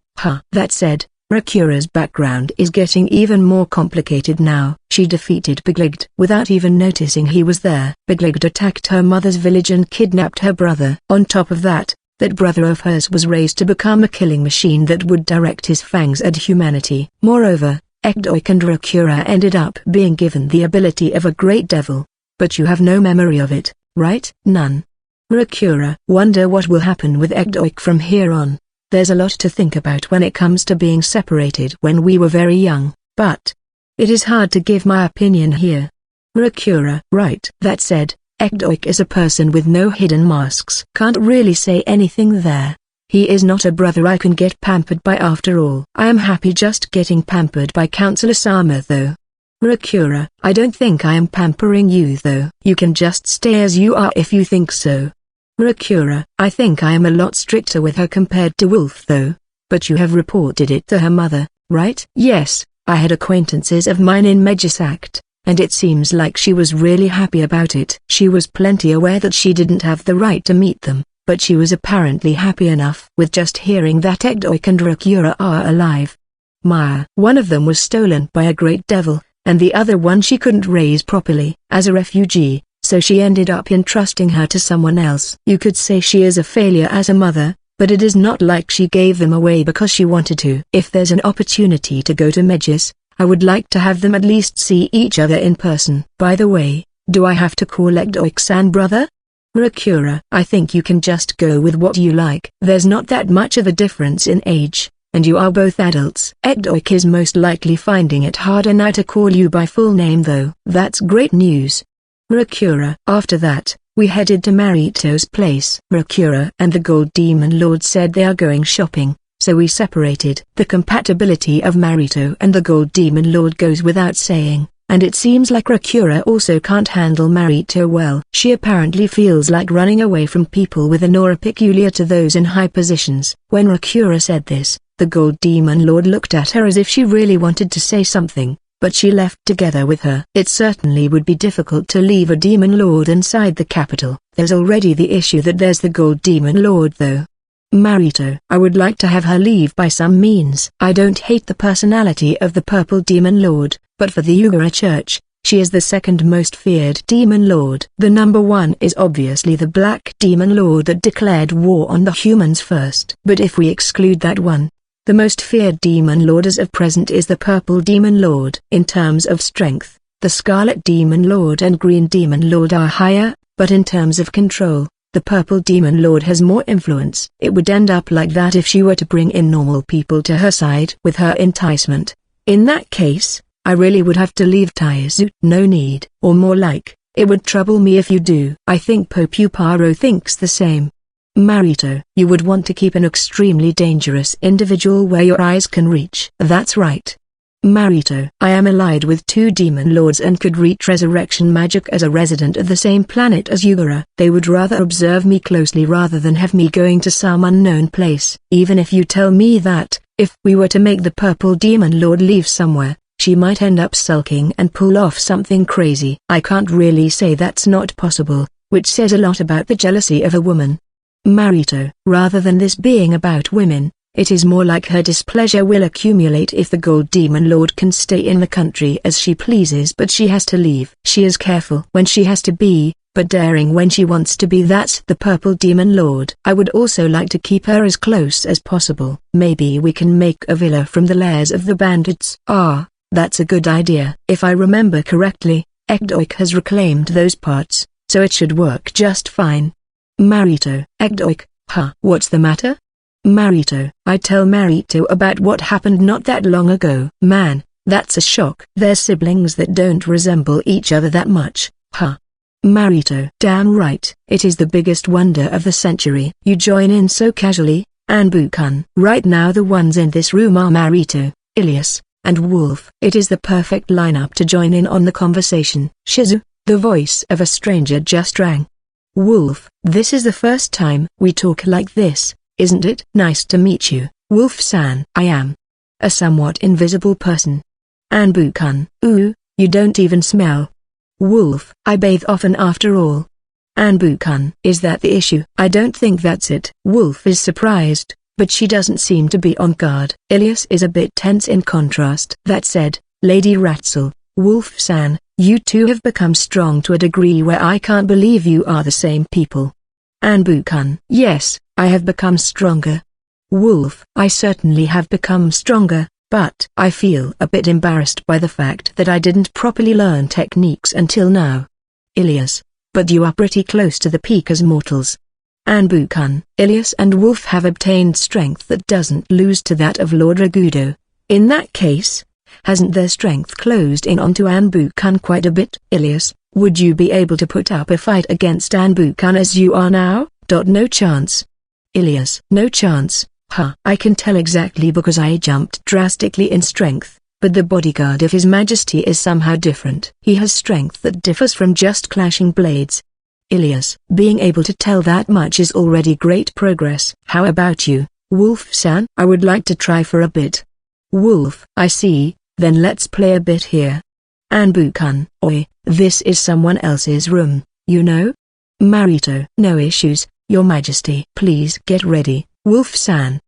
That said, Rakura's background is getting even more complicated now. She defeated Biglicht without even noticing he was there. Biglicht attacked her mother's village and kidnapped her brother. On top of that, that brother of hers was raised to become a killing machine that would direct his fangs at humanity. Moreover, Ekdoik and Rakura ended up being given the ability of a great devil. But you have no memory of it, right? None. Rakura. Wonder what will happen with Ekdoik from here on. There's a lot to think about when it comes to being separated when we were very young, but it is hard to give my opinion here. Rakura. Right. That said, Ekdoik is a person with no hidden masks. Can't really say anything there. He is not a brother I can get pampered by after all. I am happy just getting pampered by Counselor Sama though. Rakura. I don't think I am pampering you though. You can just stay as you are if you think so. Rakura. I think I am a lot stricter with her compared to Wolf though. But you have reported it to her mother, right? Yes, I had acquaintances of mine in Mejisact. And it seems like she was really happy about it. She was plenty aware that she didn't have the right to meet them, but she was apparently happy enough with just hearing that Ekdoik and Rakura are alive. Maya. One of them was stolen by a great devil, and the other one she couldn't raise properly as a refugee, so she ended up entrusting her to someone else. You could say she is a failure as a mother, but it is not like she gave them away because she wanted to. If there's an opportunity to go to Megis, I would like to have them at least see each other in person. By the way, do I have to call Ekdoik-san brother? Rakura. I think you can just go with what you like. There's not that much of a difference in age, and you are both adults. Ekdoik is most likely finding it harder now to call you by full name though. That's great news. Rakura. After that, we headed to Marito's place. Rakura and the Gold Demon Lord said they are going shopping. So we separated. The compatibility of Marito and the Gold Demon Lord goes without saying, And it seems like Rakura also can't handle Marito well. She apparently feels like running away from people with an aura peculiar to those in high positions. When Rakura said this, the Gold Demon Lord looked at her as if she really wanted to say something, but she left together with her. It certainly would be difficult to leave a Demon Lord inside the capital. There's already the issue that there's the Gold Demon Lord though. Marito, I would like to have her leave by some means. I don't hate the personality of the Purple Demon Lord, but for the Yugara Church, she is the second most feared Demon Lord. The number one is obviously the Black Demon Lord that declared war on the humans first. But if we exclude that one, the most feared Demon Lord as of present is the Purple Demon Lord. In terms of strength, the Scarlet Demon Lord and Green Demon Lord are higher, but in terms of control, the Purple Demon Lord has more influence. It would end up like that if she were to bring in normal people to her side with her enticement. In that case, I really would have to leave Taizu. No need. Or more like, it would trouble me if you do. I think Popuparo thinks the same. Marito, you would want to keep an extremely dangerous individual where your eyes can reach. That's right. Marito, I am allied with 2 Demon Lords and could reach resurrection magic as a resident of the same planet as Yugara. They would rather observe me closely rather than have me going to some unknown place. Even if you tell me that, if we were to make the Purple Demon Lord leave somewhere, she might end up sulking and pull off something crazy. I can't really say that's not possible, which says a lot about the jealousy of a woman. Marito, rather than this being about women, it is more like her displeasure will accumulate if the Gold Demon Lord can stay in the country as she pleases but she has to leave. She is careful when she has to be, but daring when she wants to be. That's the Purple Demon Lord. I would also like to keep her as close as possible. Maybe we can make a villa from the lairs of the bandits. Ah, that's a good idea. If I remember correctly, Ekdoik has reclaimed those parts, so it should work just fine. Marito, Ekdoik, huh? What's the matter? Marito, I tell Marito about what happened not that long ago. Man, that's a shock. They're siblings that don't resemble each other that much, huh? Marito, damn right. It is the biggest wonder of the century. You join in so casually, Anbu-kun. Right now the ones in this room are Marito, Ilias, and Wolf. It is the perfect lineup to join in on the conversation. Shizu, the voice of a stranger just rang. Wolf, this is the first time we talk like this, isn't it? Nice to meet you, Wolf-san. I am a somewhat invisible person. Anbu-kun, ooh, you don't even smell. Wolf, I bathe often after all. Anbu-kun, is that the issue? I don't think that's it. Wolf is surprised, but she doesn't seem to be on guard. Ilias is a bit tense in contrast. That said, Lady Ratzel, Wolf-san, you two have become strong to a degree where I can't believe you are the same people. Anbu-kun, yes, I have become stronger. Wolf, I certainly have become stronger, but I feel a bit embarrassed by the fact that I didn't properly learn techniques until now. Ilias, but you are pretty close to the peak as mortals. Anbu-kun, Ilias and Wolf have obtained strength that doesn't lose to that of Lord Ragudo. In that case, hasn't their strength closed in onto Anbu-kun quite a bit? Ilias, would you be able to put up a fight against Anbu-kun as you are now? No chance. Ilias, no chance, huh? I can tell exactly because I jumped drastically in strength, but the bodyguard of His Majesty is somehow different. He has strength that differs from just clashing blades. Ilias, being able to tell that much is already great progress. How about you, Wolf-san? I would like to try for a bit. Wolf, I see, then let's play a bit here. Anbu-kun, oi, this is someone else's room, you know? Marito, no issues, Your Majesty. Please get ready, Wolf-san.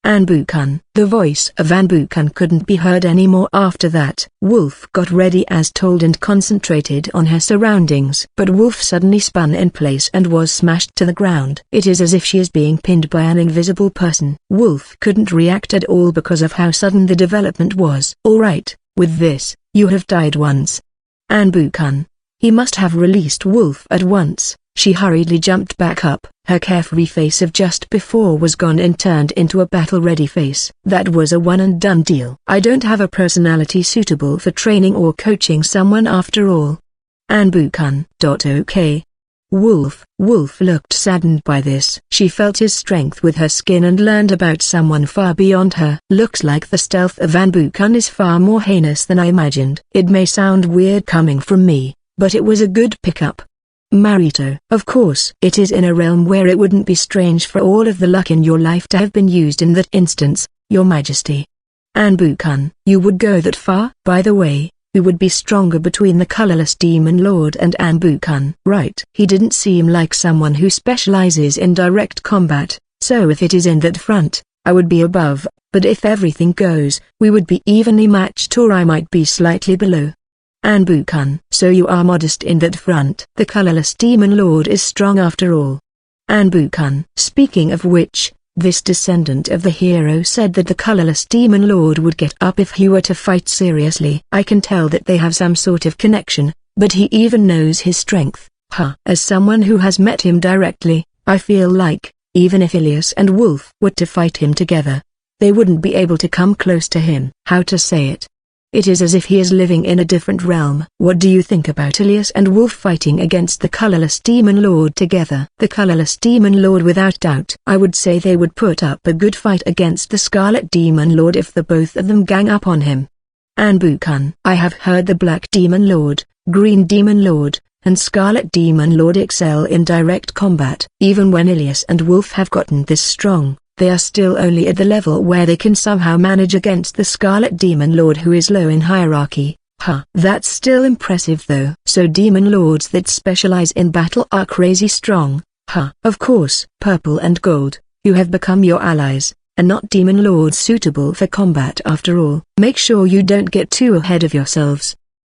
Anbu-kun. The voice of Anbu-kun couldn't be heard anymore after that. Wolf got ready as told and concentrated on her surroundings. But Wolf suddenly spun in place and was smashed to the ground. It is as if she is being pinned by an invisible person. Wolf couldn't react at all because of how sudden the development was. Alright, with this, you have died once. Anbu-kun. He must have released Wolf at once. She hurriedly jumped back up. Her carefree face of just before was gone and turned into a battle-ready face. That was a one-and-done deal. I don't have a personality suitable for training or coaching someone after all. Anbu-kun. Okay. Wolf looked saddened by this. She felt his strength with her skin and learned about someone far beyond her. Looks like the stealth of Anbu-kun is far more heinous than I imagined. It may sound weird coming from me, but it was a good pickup. Marito. Of course, it is in a realm where it wouldn't be strange for all of the luck in your life to have been used in that instance, Your Majesty. Anbu-kun, you would go that far? By the way, who would be stronger between the colorless demon lord and Anbu-kun? Right. He didn't seem like someone who specializes in direct combat, so if it is in that front, I would be above, but if everything goes, we would be evenly matched or I might be slightly below. Anbu-kun, so you are modest in that front. The colorless demon lord is strong after all. Anbu-kun. Speaking of which, this descendant of the hero said that the colorless demon lord would get up if he were to fight seriously. I can tell that they have some sort of connection, but he even knows his strength. As someone who has met him directly, I feel like, even if Ilias and Wolf were to fight him together, they wouldn't be able to come close to him. How to say it? It is as if he is living in a different realm. What do you think about Ilias and Wolf fighting against the colorless demon lord together? The colorless demon lord without doubt. I would say they would put up a good fight against the scarlet demon lord if the both of them gang up on him. Anbu-kun. I have heard the black demon lord, green demon lord, and scarlet demon lord excel in direct combat. Even when Ilias and Wolf have gotten this strong, they are still only at the level where they can somehow manage against the Scarlet Demon Lord who is low in hierarchy. That's still impressive though. So demon lords that specialize in battle are crazy strong. Of course. Purple and Gold, who have become your allies, and not demon lords suitable for combat after all. Make sure you don't get too ahead of yourselves.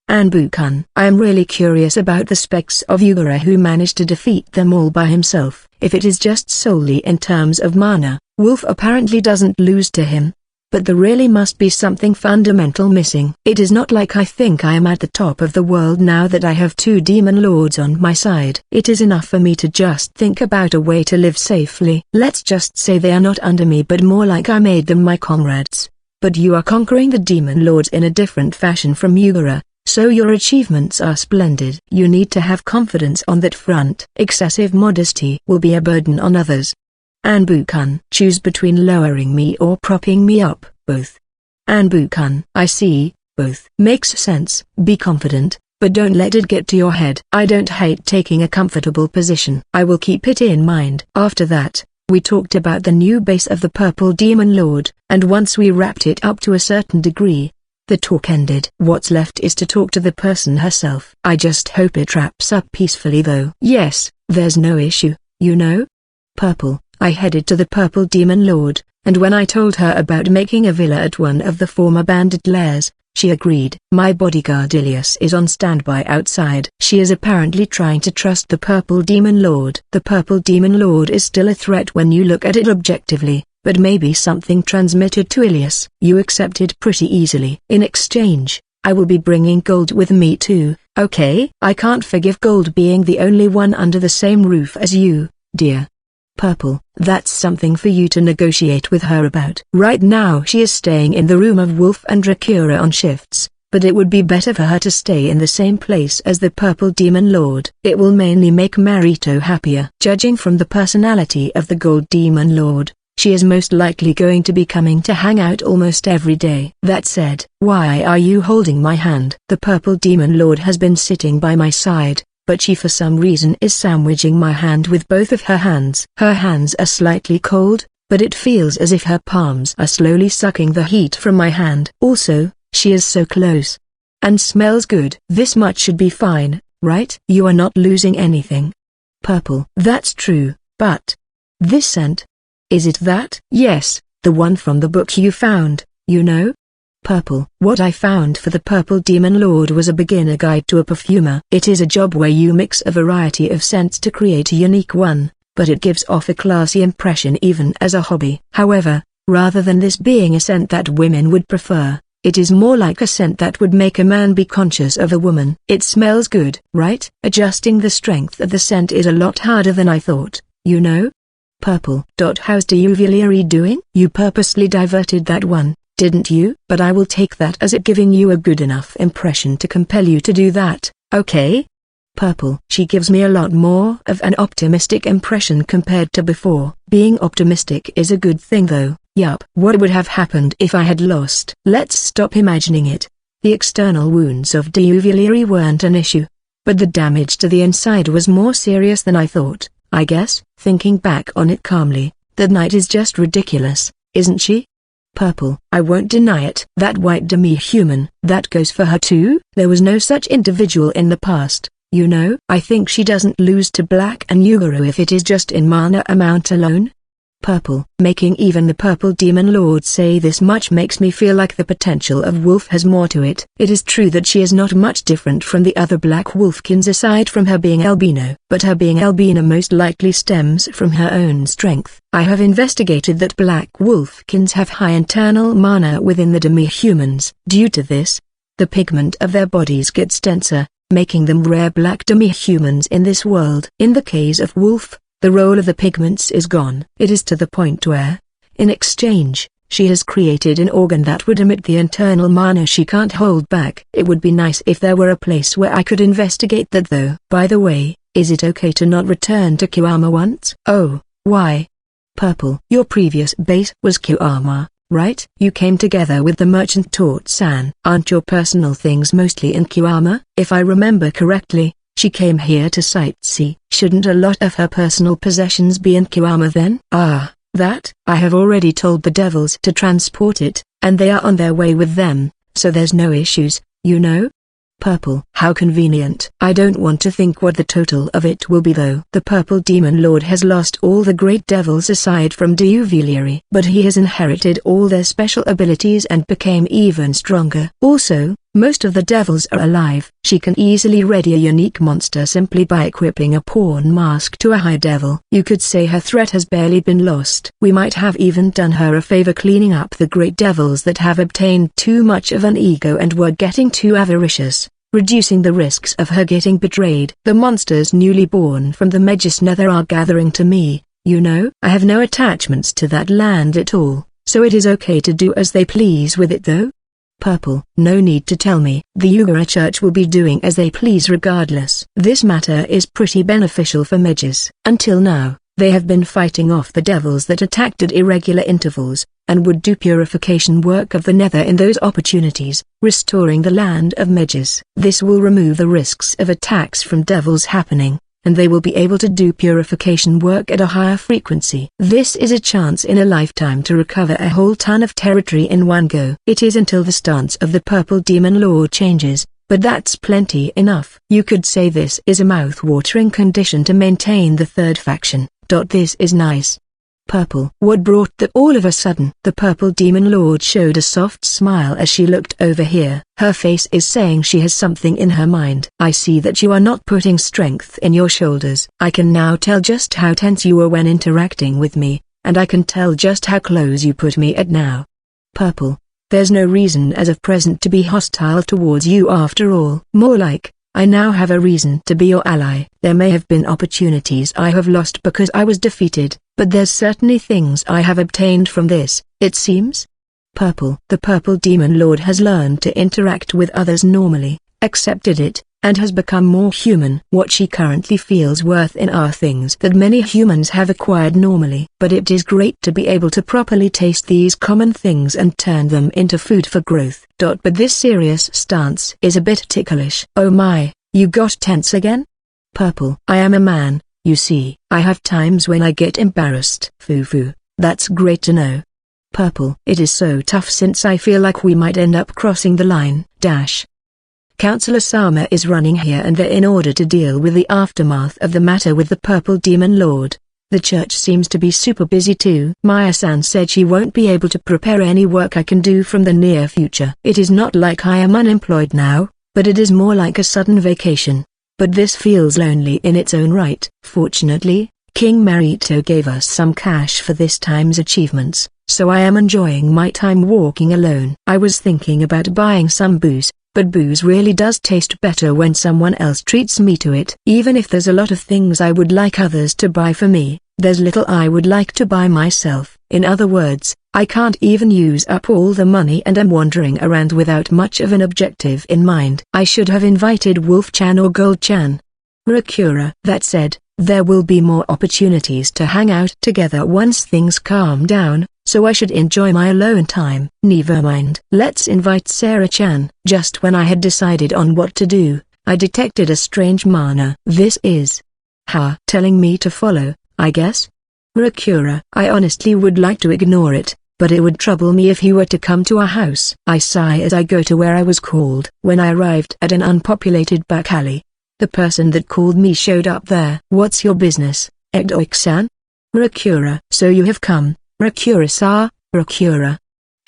Anbu-kun. I am really curious about the specs of Yugura who managed to defeat them all by himself. If it is just solely in terms of mana, Wolf apparently doesn't lose to him. But there really must be something fundamental missing. It is not like I think I am at the top of the world now that I have two demon lords on my side. It is enough for me to just think about a way to live safely. Let's just say they are not under me but more like I made them my comrades. But you are conquering the demon lords in a different fashion from Yugura, so your achievements are splendid. You need to have confidence on that front. Excessive modesty will be a burden on others. Anbu-kun. Choose between lowering me or propping me up. Both. Anbu-kun. I see, both. Makes sense. Be confident, but don't let it get to your head. I don't hate taking a comfortable position. I will keep it in mind. After that, we talked about the new base of the Purple Demon Lord, and once we wrapped it up to a certain degree, the talk ended. What's left is to talk to the person herself. I just hope it wraps up peacefully though. Yes, there's no issue, you know? Purple. I headed to the Purple Demon Lord, and when I told her about making a villa at one of the former bandit lairs, she agreed. My bodyguard Ilias is on standby outside. She is apparently trying to trust the Purple Demon Lord. The Purple Demon Lord is still a threat when you look at it objectively, but maybe something transmitted to Ilias you accepted pretty easily. In exchange, I will be bringing Gold with me too, okay? I can't forgive Gold being the only one under the same roof as you, dear. Purple, that's something for you to negotiate with her about. Right now she is staying in the room of Wolf and Rakura on shifts, but it would be better for her to stay in the same place as the Purple Demon Lord. It will mainly make Marito happier. Judging from the personality of the Gold Demon Lord, she is most likely going to be coming to hang out almost every day. That said, why are you holding my hand? The Purple Demon Lord has been sitting by my side, but she for some reason is sandwiching my hand with both of her hands. Her hands are slightly cold, but it feels as if her palms are slowly sucking the heat from my hand. Also, she is so close. And smells good. This much should be fine, right? You are not losing anything. Purple. That's true, but this scent. Is it that? Yes, the one from the book you found, you know? Purple. What I found for the Purple Demon Lord was a beginner guide to a perfumer. It is a job where you mix a variety of scents to create a unique one, but it gives off a classy impression even as a hobby. However, rather than this being a scent that women would prefer, it is more like a scent that would make a man be conscious of a woman. It smells good, right? Adjusting the strength of the scent is a lot harder than I thought, you know? Purple. How's the Uvilieri doing? You purposely diverted that one, didn't you? But I will take that as it giving you a good enough impression to compel you to do that, okay? Purple. She gives me a lot more of an optimistic impression compared to before. Being optimistic is a good thing though. Yup. What would have happened if I had lost? Let's stop imagining it. The external wounds of Deuvillery weren't an issue. But the damage to the inside was more serious than I thought, I guess. Thinking back on it calmly, that night is just ridiculous, isn't she? Purple. I won't deny it. That white demi-human, that goes for her too? There was no such individual in the past. You know, I think she doesn't lose to Black and Yuguru if it is just in mana amount alone. Purple. Making even the Purple Demon Lord say this much makes me feel like the potential of Wolf has more to it. It is true that she is not much different from the other Black Wolfkins aside from her being albino, but her being albino most likely stems from her own strength. I have investigated that Black Wolfkins have high internal mana within the demi-humans. Due to this, the pigment of their bodies gets denser, making them rare black demi-humans in this world. In the case of Wolf, the role of the pigments is gone. It is to the point where, in exchange, she has created an organ that would emit the internal mana she can't hold back. It would be nice if there were a place where I could investigate that though. By the way, is it okay to not return to Kiwama once? Oh, why? Purple. Your previous base was Kiwama, right? You came together with the merchant Tort-san. Aren't your personal things mostly in Kiwama? If I remember correctly, she came here to sightsee. Shouldn't a lot of her personal possessions be in Kiwama then? Ah, that? I have already told the devils to transport it, and they are on their way with them, so there's no issues, you know? Purple. How convenient. I don't want to think what the total of it will be though. The Purple Demon Lord has lost all the great devils aside from Deuvillery, but he has inherited all their special abilities and became even stronger. Also, most of the devils are alive. She can easily ready a unique monster simply by equipping a pawn mask to a high devil. You could say her threat has barely been lost. We might have even done her a favor cleaning up the great devils that have obtained too much of an ego and were getting too avaricious, reducing the risks of her getting betrayed. The monsters newly born from the Magus Nether are gathering to me, you know. I have no attachments to that land at all, so it is okay to do as they please with it though. Purple. No need to tell me. The Yugara Church will be doing as they please regardless. This matter is pretty beneficial for mages. Until now, they have been fighting off the devils that attacked at irregular intervals, and would do purification work of the nether in those opportunities, restoring the land of mages. This will remove the risks of attacks from devils happening, and they will be able to do purification work at a higher frequency. This is a chance in a lifetime to recover a whole ton of territory in one go. It is until the stance of the Purple Demon Lord changes, but that's plenty enough. You could say this is a mouth-watering condition to maintain the third faction. This is nice. Purple. What brought that all of a sudden? The Purple Demon Lord showed a soft smile as she looked over here. Her face is saying she has something in her mind. I see that you are not putting strength in your shoulders. I can now tell just how tense you were when interacting with me, and I can tell just how close you put me at now. Purple. There's no reason as of present to be hostile towards you after all. More like, I now have a reason to be your ally. There may have been opportunities I have lost because I was defeated, but there's certainly things I have obtained from this, it seems. Purple. The Purple Demon Lord has learned to interact with others normally, accepted it, and has become more human. What she currently feels worth in are things that many humans have acquired normally. But it is great to be able to properly taste these common things and turn them into food for growth. But this serious stance is a bit ticklish. Oh my, you got tense again? Purple. I am a man, you see. I have times when I get embarrassed. Foo-foo, that's great to know. Purple. It is so tough since I feel like we might end up crossing the line. Counselor Sama is running here and there in order to deal with the aftermath of the matter with the Purple Demon Lord. The church seems to be super busy too. Maya-san said she won't be able to prepare any work I can do from the near future. It is not like I am unemployed now, but it is more like a sudden vacation. But this feels lonely in its own right. Fortunately, King Marito gave us some cash for this time's achievements, so I am enjoying my time walking alone. I was thinking about buying some booze, but booze really does taste better when someone else treats me to it. Even if there's a lot of things I would like others to buy for me, there's little I would like to buy myself. In other words, I can't even use up all the money and am wandering around without much of an objective in mind. I should have invited Wolf-chan or Gold-chan. Rakura. That said, there will be more opportunities to hang out together once things calm down, so I should enjoy my alone time. Never mind. Let's invite Sarah-chan. Just when I had decided on what to do, I detected a strange manner. This is telling me to follow, I guess? Rakura. I honestly would like to ignore it, but it would trouble me if he were to come to our house. I sigh as I go to where I was called. When I arrived at an unpopulated back alley, the person that called me showed up there. What's your business, Ekdoik-san? Rakura. So you have come, Rakura-sa, Rakura.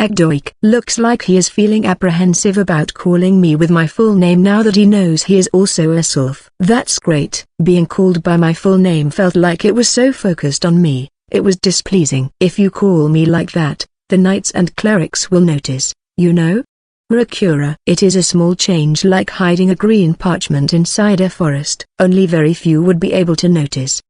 Ekdoik. Looks like he is feeling apprehensive about calling me with my full name now that he knows he is also a sylph. That's great. Being called by my full name felt like it was so focused on me, it was displeasing. If you call me like that, the knights and clerics will notice, you know? Rakura. It is a small change like hiding a green parchment inside a forest. Only very few would be able to notice.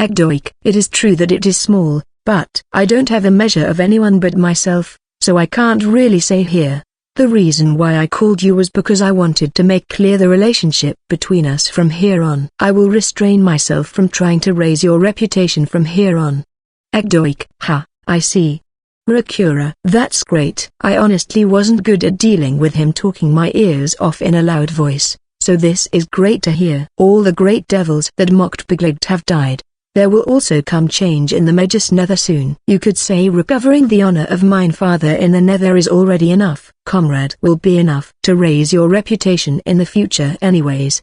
Ekdoik. It is true that it is small, but I don't have a measure of anyone but myself, so I can't really say here. The reason why I called you was because I wanted to make clear the relationship between us from here on. I will restrain myself from trying to raise your reputation from here on. Ekdoik. I see. Rakura. That's great. I honestly wasn't good at dealing with him talking my ears off in a loud voice, so this is great to hear. All the great devils that mocked Biglight have died. There will also come change in the Magus Nether soon. You could say recovering the honor of mine father in the Nether is already enough. Comrade will be enough to raise your reputation in the future anyways.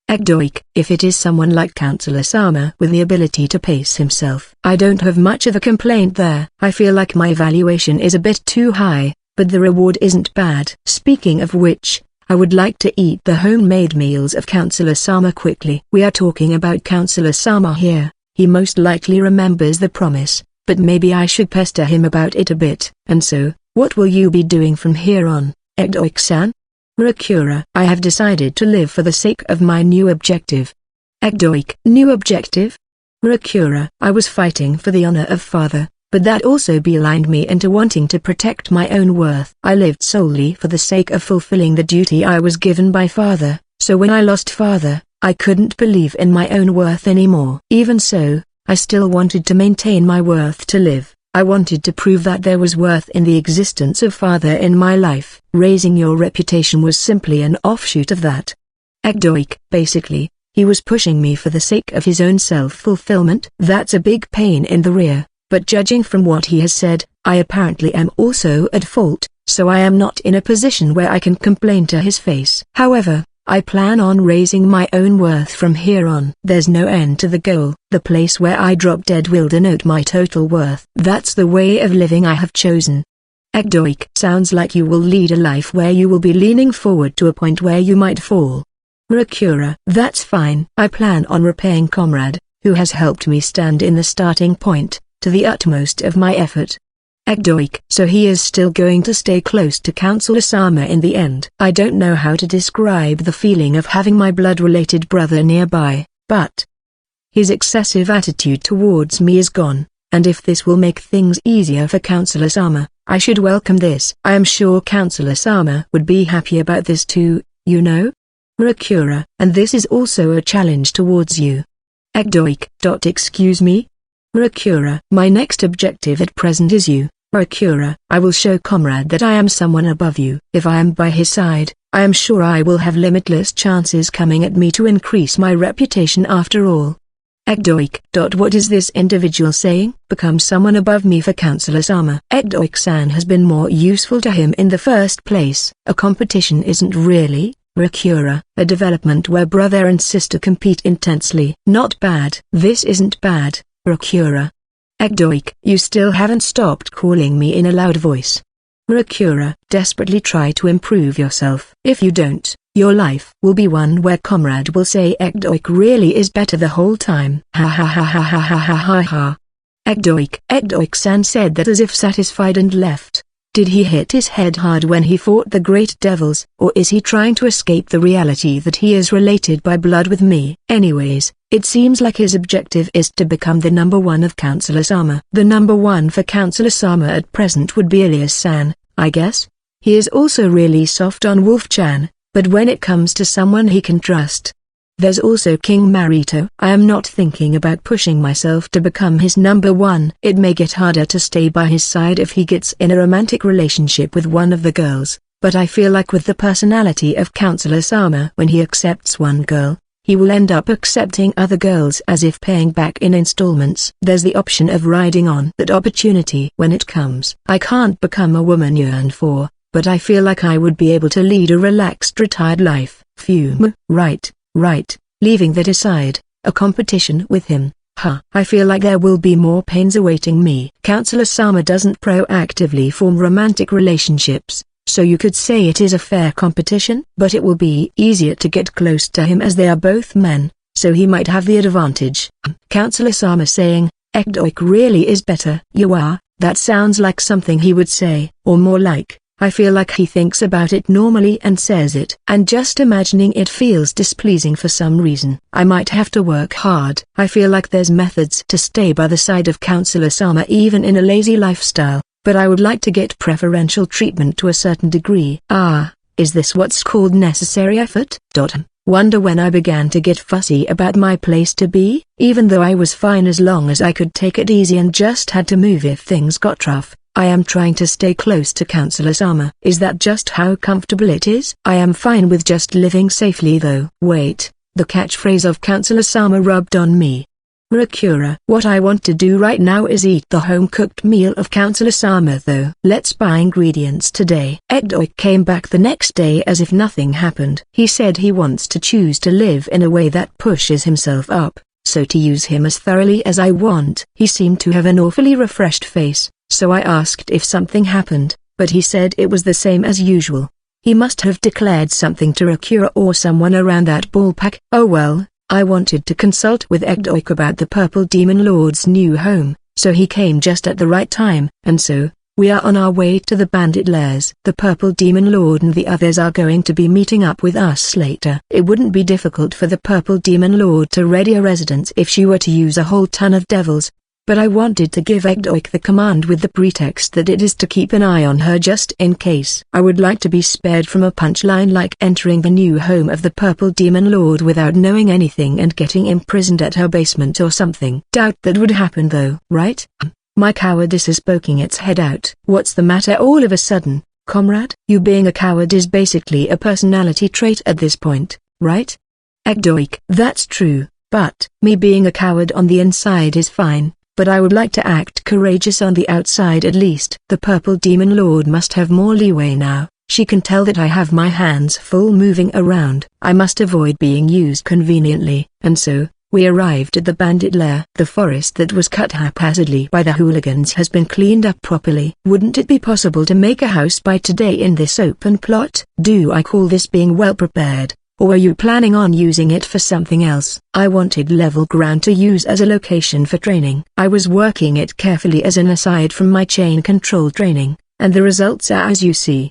Ekdoik. If it is someone like Counselor Sama with the ability to pace himself, I don't have much of a complaint there. I feel like my evaluation is a bit too high, but the reward isn't bad. Speaking of which, I would like to eat the homemade meals of Counselor Sama quickly. We are talking about Counselor Sama here. He most likely remembers the promise, but maybe I should pester him about it a bit. And so, what will you be doing from here on, Ekdoik-san? Rakura. I have decided to live for the sake of my new objective. Ekdoik. New objective? Rakura. I was fighting for the honor of father, but that also belied me into wanting to protect my own worth. I lived solely for the sake of fulfilling the duty I was given by father, so when I lost father, I couldn't believe in my own worth anymore. Even so, I still wanted to maintain my worth to live. I wanted to prove that there was worth in the existence of father in my life. Raising your reputation was simply an offshoot of that. Ekdoik. Basically, he was pushing me for the sake of his own self-fulfillment. That's a big pain in the rear, but judging from what he has said, I apparently am also at fault, so I am not in a position where I can complain to his face. However, I plan on raising my own worth from here on. There's no end to the goal. The place where I drop dead will denote my total worth. That's the way of living I have chosen. Ekdoik. Sounds like you will lead a life where you will be leaning forward to a point where you might fall. Rakura. That's fine. I plan on repaying Comrade, who has helped me stand in the starting point, to the utmost of my effort. Ekdoik. So he is still going to stay close to Counselor Sama in the end. I don't know how to describe the feeling of having my blood-related brother nearby, but his excessive attitude towards me is gone, and if this will make things easier for Counselor Sama, I should welcome this. I am sure Counselor Sama would be happy about this too, you know? Rakura. And this is also a challenge towards you. Ekdoik. Excuse me? Rakura. My next objective at present is you. Rakura. I will show Comrade that I am someone above you. If I am by his side, I am sure I will have limitless chances coming at me to increase my reputation after all. Ekdoik. What is this individual saying? Become someone above me for Counselor Sama. Ekdoik-san has been more useful to him in the first place. A competition isn't really, Rakura, a development where brother and sister compete intensely. Not bad. This isn't bad, Rakura. Ekdoik. You still haven't stopped calling me in a loud voice. Rakura. Desperately try to improve yourself. If you don't, your life will be one where Comrade will say Ekdoik really is better the whole time. Ha ha ha ha ha ha ha ha ha. Ekdoik. Ekdoik-san said that as if satisfied and left. Did he hit his head hard when he fought the great devils, or is he trying to escape the reality that he is related by blood with me? Anyways, it seems like his objective is to become the number one of Counselor Sama. The number one for Counselor Sama at present would be Elias-san, I guess. He is also really soft on Wolf-chan, but when it comes to someone he can trust, There's also King Marito. I am not thinking about pushing myself to become his number one. It may get harder to stay by his side if he gets in a romantic relationship with one of the girls, but I feel like with the personality of Counselor Sama, when he accepts one girl, he will end up accepting other girls as if paying back in installments. There's the option of riding on that opportunity when it comes. I can't become a woman yearned for, but I feel like I would be able to lead a relaxed retired life. Fume. Right, leaving that aside, a competition with him, I feel like there will be more pains awaiting me. Counselor Sama doesn't proactively form romantic relationships, so you could say it is a fair competition, but it will be easier to get close to him as they are both men, so he might have the advantage. Counselor Sama saying, Ekdoik really is better. You are, that sounds like something he would say, or more like, I feel like he thinks about it normally and says it. And just imagining it feels displeasing for some reason. I might have to work hard. I feel like there's methods to stay by the side of Counselor Sama even in a lazy lifestyle, but I would like to get preferential treatment to a certain degree. Is this what's called necessary effort? Wonder when I began to get fussy about my place to be, even though I was fine as long as I could take it easy and just had to move if things got rough. I am trying to stay close to Counselor Sama. Is that just how comfortable it is? I am fine with just living safely though. Wait, the catchphrase of Counselor Sama rubbed on me. Rakura. What I want to do right now is eat the home-cooked meal of Counselor Sama though. Let's buy ingredients today. Ekdoik came back the next day as if nothing happened. He said he wants to choose to live in a way that pushes himself up, so to use him as thoroughly as I want. He seemed to have an awfully refreshed face, so I asked if something happened, but he said it was the same as usual. He must have declared something to Rakura or someone around that ballpark. Oh well, I wanted to consult with Ekdoik about the Purple Demon Lord's new home, so he came just at the right time, and so, we are on our way to the bandit lairs. The Purple Demon Lord and the others are going to be meeting up with us later. It wouldn't be difficult for the Purple Demon Lord to ready a residence if she were to use a whole ton of devils, but I wanted to give Ekdoik the command with the pretext that it is to keep an eye on her just in case. I would like to be spared from a punchline like entering the new home of the Purple Demon Lord without knowing anything and getting imprisoned at her basement or something. Doubt that would happen though, right? My cowardice is poking its head out. What's the matter all of a sudden, comrade? You being a coward is basically a personality trait at this point, right? Ekdoik. That's true, but me being a coward on the inside is fine. But I would like to act courageous on the outside at least. The Purple Demon Lord must have more leeway now. She can tell that I have my hands full moving around. I must avoid being used conveniently. And so, we arrived at the bandit lair. The forest that was cut haphazardly by the hooligans has been cleaned up properly. Wouldn't it be possible to make a house by today in this open plot? Do I call this being well prepared? Or are you planning on using it for something else? I wanted level ground to use as a location for training. I was working it carefully as an aside from my chain control training, and the results are as you see.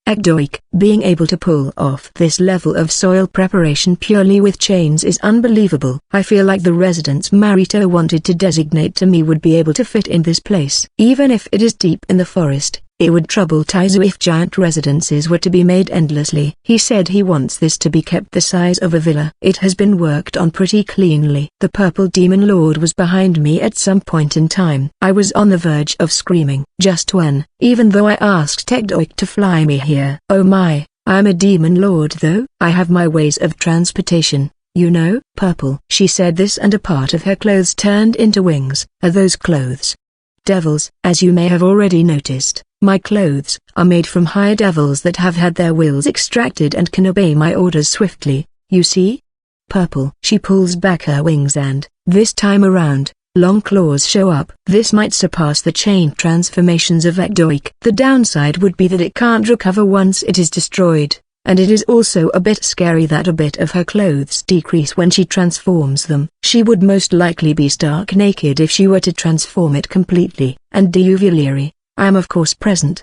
Ekdoik. Being able to pull off this level of soil preparation purely with chains is unbelievable. I feel like the residence Marito wanted to designate to me would be able to fit in this place. Even if it is deep in the forest, it would trouble Taizu if giant residences were to be made endlessly. He said he wants this to be kept the size of a villa. It has been worked on pretty cleanly. The Purple Demon Lord was behind me at some point in time. I was on the verge of screaming. Just when, even though I asked Ekdoik to fly me here. Oh my, I'm a demon lord though. I have my ways of transportation, you know. Purple. She said this and a part of her clothes turned into wings. Are those clothes devils? As you may have already noticed, my clothes are made from higher devils that have had their wills extracted and can obey my orders swiftly, you see? Purple. She pulls back her wings and, this time around, long claws show up. This might surpass the chain transformations of Ekdoik. The downside would be that it can't recover once it is destroyed, and it is also a bit scary that a bit of her clothes decrease when she transforms them. She would most likely be stark naked if she were to transform it completely. And Diuvulieri, I am of course present.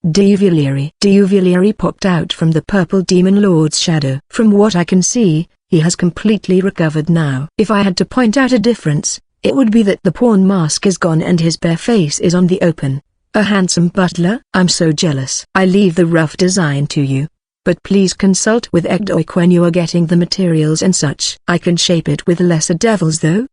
Diuvulieri popped out from the Purple Demon Lord's shadow. From what I can see, he has completely recovered now. If I had to point out a difference, it would be that the pawn mask is gone and his bare face is on the open. A handsome butler? I'm so jealous. I leave the rough design to you. But please consult with Egdoik when you are getting the materials and such. I can shape it with lesser devils though.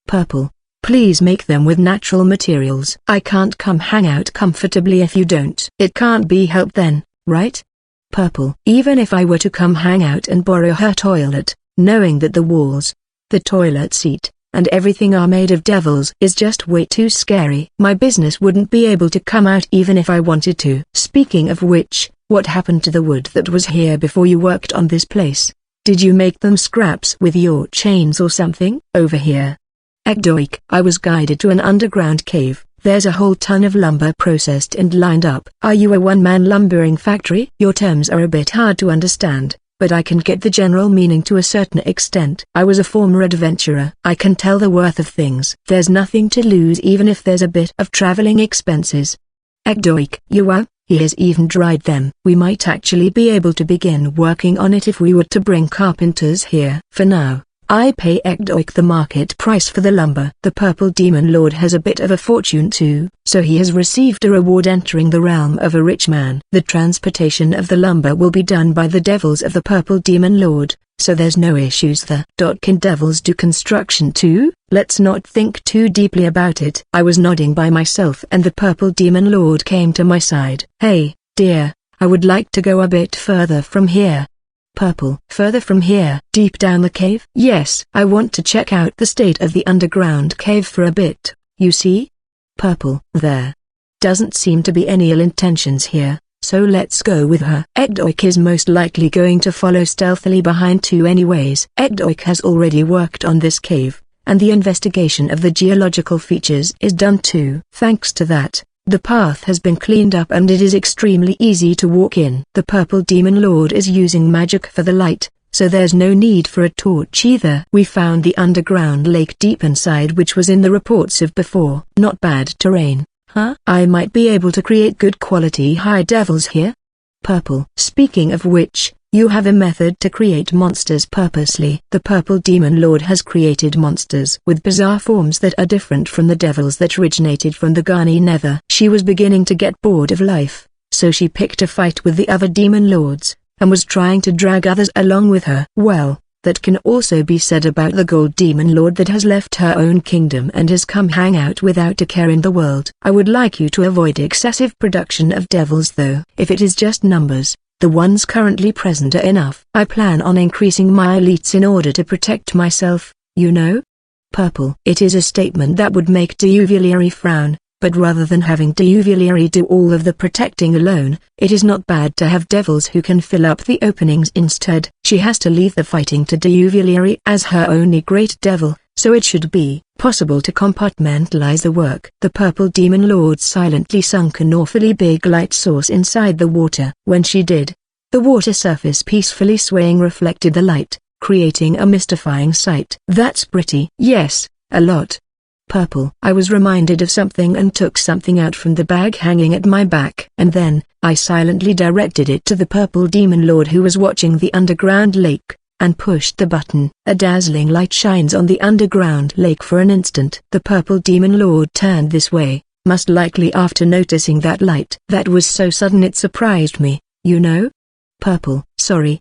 Purple. Please make them with natural materials. I can't come hang out comfortably if you don't. It can't be helped then, right? Purple. Even if I were to come hang out and borrow her toilet, knowing that the walls, the toilet seat, and everything are made of devils is just way too scary. My business wouldn't be able to come out even if I wanted to. Speaking of which, what happened to the wood that was here before you worked on this place? Did you make them scraps with your chains or something? Over here. Egdoik. I was guided to an underground cave. There's a whole ton of lumber processed and lined up. Are you a one-man lumbering factory? Your terms are a bit hard to understand, but I can get the general meaning to a certain extent. I was a former adventurer. I can tell the worth of things. There's nothing to lose even if there's a bit of traveling expenses. Egdoik. You are? He has even dried them. We might actually be able to begin working on it if we were to bring carpenters here. For now, I pay Egdoik the market price for the lumber. The Purple Demon Lord has a bit of a fortune too, so he has received a reward entering the realm of a rich man. The transportation of the lumber will be done by the devils of the Purple Demon Lord, so there's no issues there. Can devils do construction too? Let's not think too deeply about it. I was nodding by myself and the Purple Demon Lord came to my side. Hey, dear, I would like to go a bit further from here. Purple. Further from here? Deep down the cave? Yes. I want to check out the state of the underground cave for a bit, you see? Purple. There doesn't seem to be any ill intentions here, so let's go with her. Egdoik is most likely going to follow stealthily behind too anyways. Egdoik has already worked on this cave, and the investigation of the geological features is done too. Thanks to that, the path has been cleaned up and it is extremely easy to walk in. The Purple Demon Lord is using magic for the light, so there's no need for a torch either. We found the underground lake deep inside which was in the reports of before. Not bad terrain, huh? I might be able to create good quality high devils here. Purple. Speaking of which, you have a method to create monsters purposely. The Purple Demon Lord has created monsters with bizarre forms that are different from the devils that originated from the Ghani Nether. She was beginning to get bored of life, so she picked a fight with the other demon lords, and was trying to drag others along with her. Well, that can also be said about the Gold Demon Lord that has left her own kingdom and has come hang out without a care in the world. I would like you to avoid excessive production of devils though. If it is just numbers, the ones currently present are enough. I plan on increasing my elites in order to protect myself, you know? Purple. It is a statement that would make Diuvilieri frown, but rather than having Diuvilieri do all of the protecting alone, it is not bad to have devils who can fill up the openings instead. She has to leave the fighting to Diuvilieri as her only great devil, so it should be possible to compartmentalize the work. The Purple Demon Lord silently sunk an awfully big light source inside the water. When she did, the water surface peacefully swaying reflected the light, creating a mystifying sight. That's pretty. Yes, a lot. Purple. I was reminded of something and took something out from the bag hanging at my back. And then, I silently directed it to the Purple Demon Lord who was watching the underground lake, and pushed the button. A dazzling light shines on the underground lake for an instant. The Purple Demon Lord turned this way, most likely after noticing that light. That was so sudden it surprised me, you know? Purple. Sorry,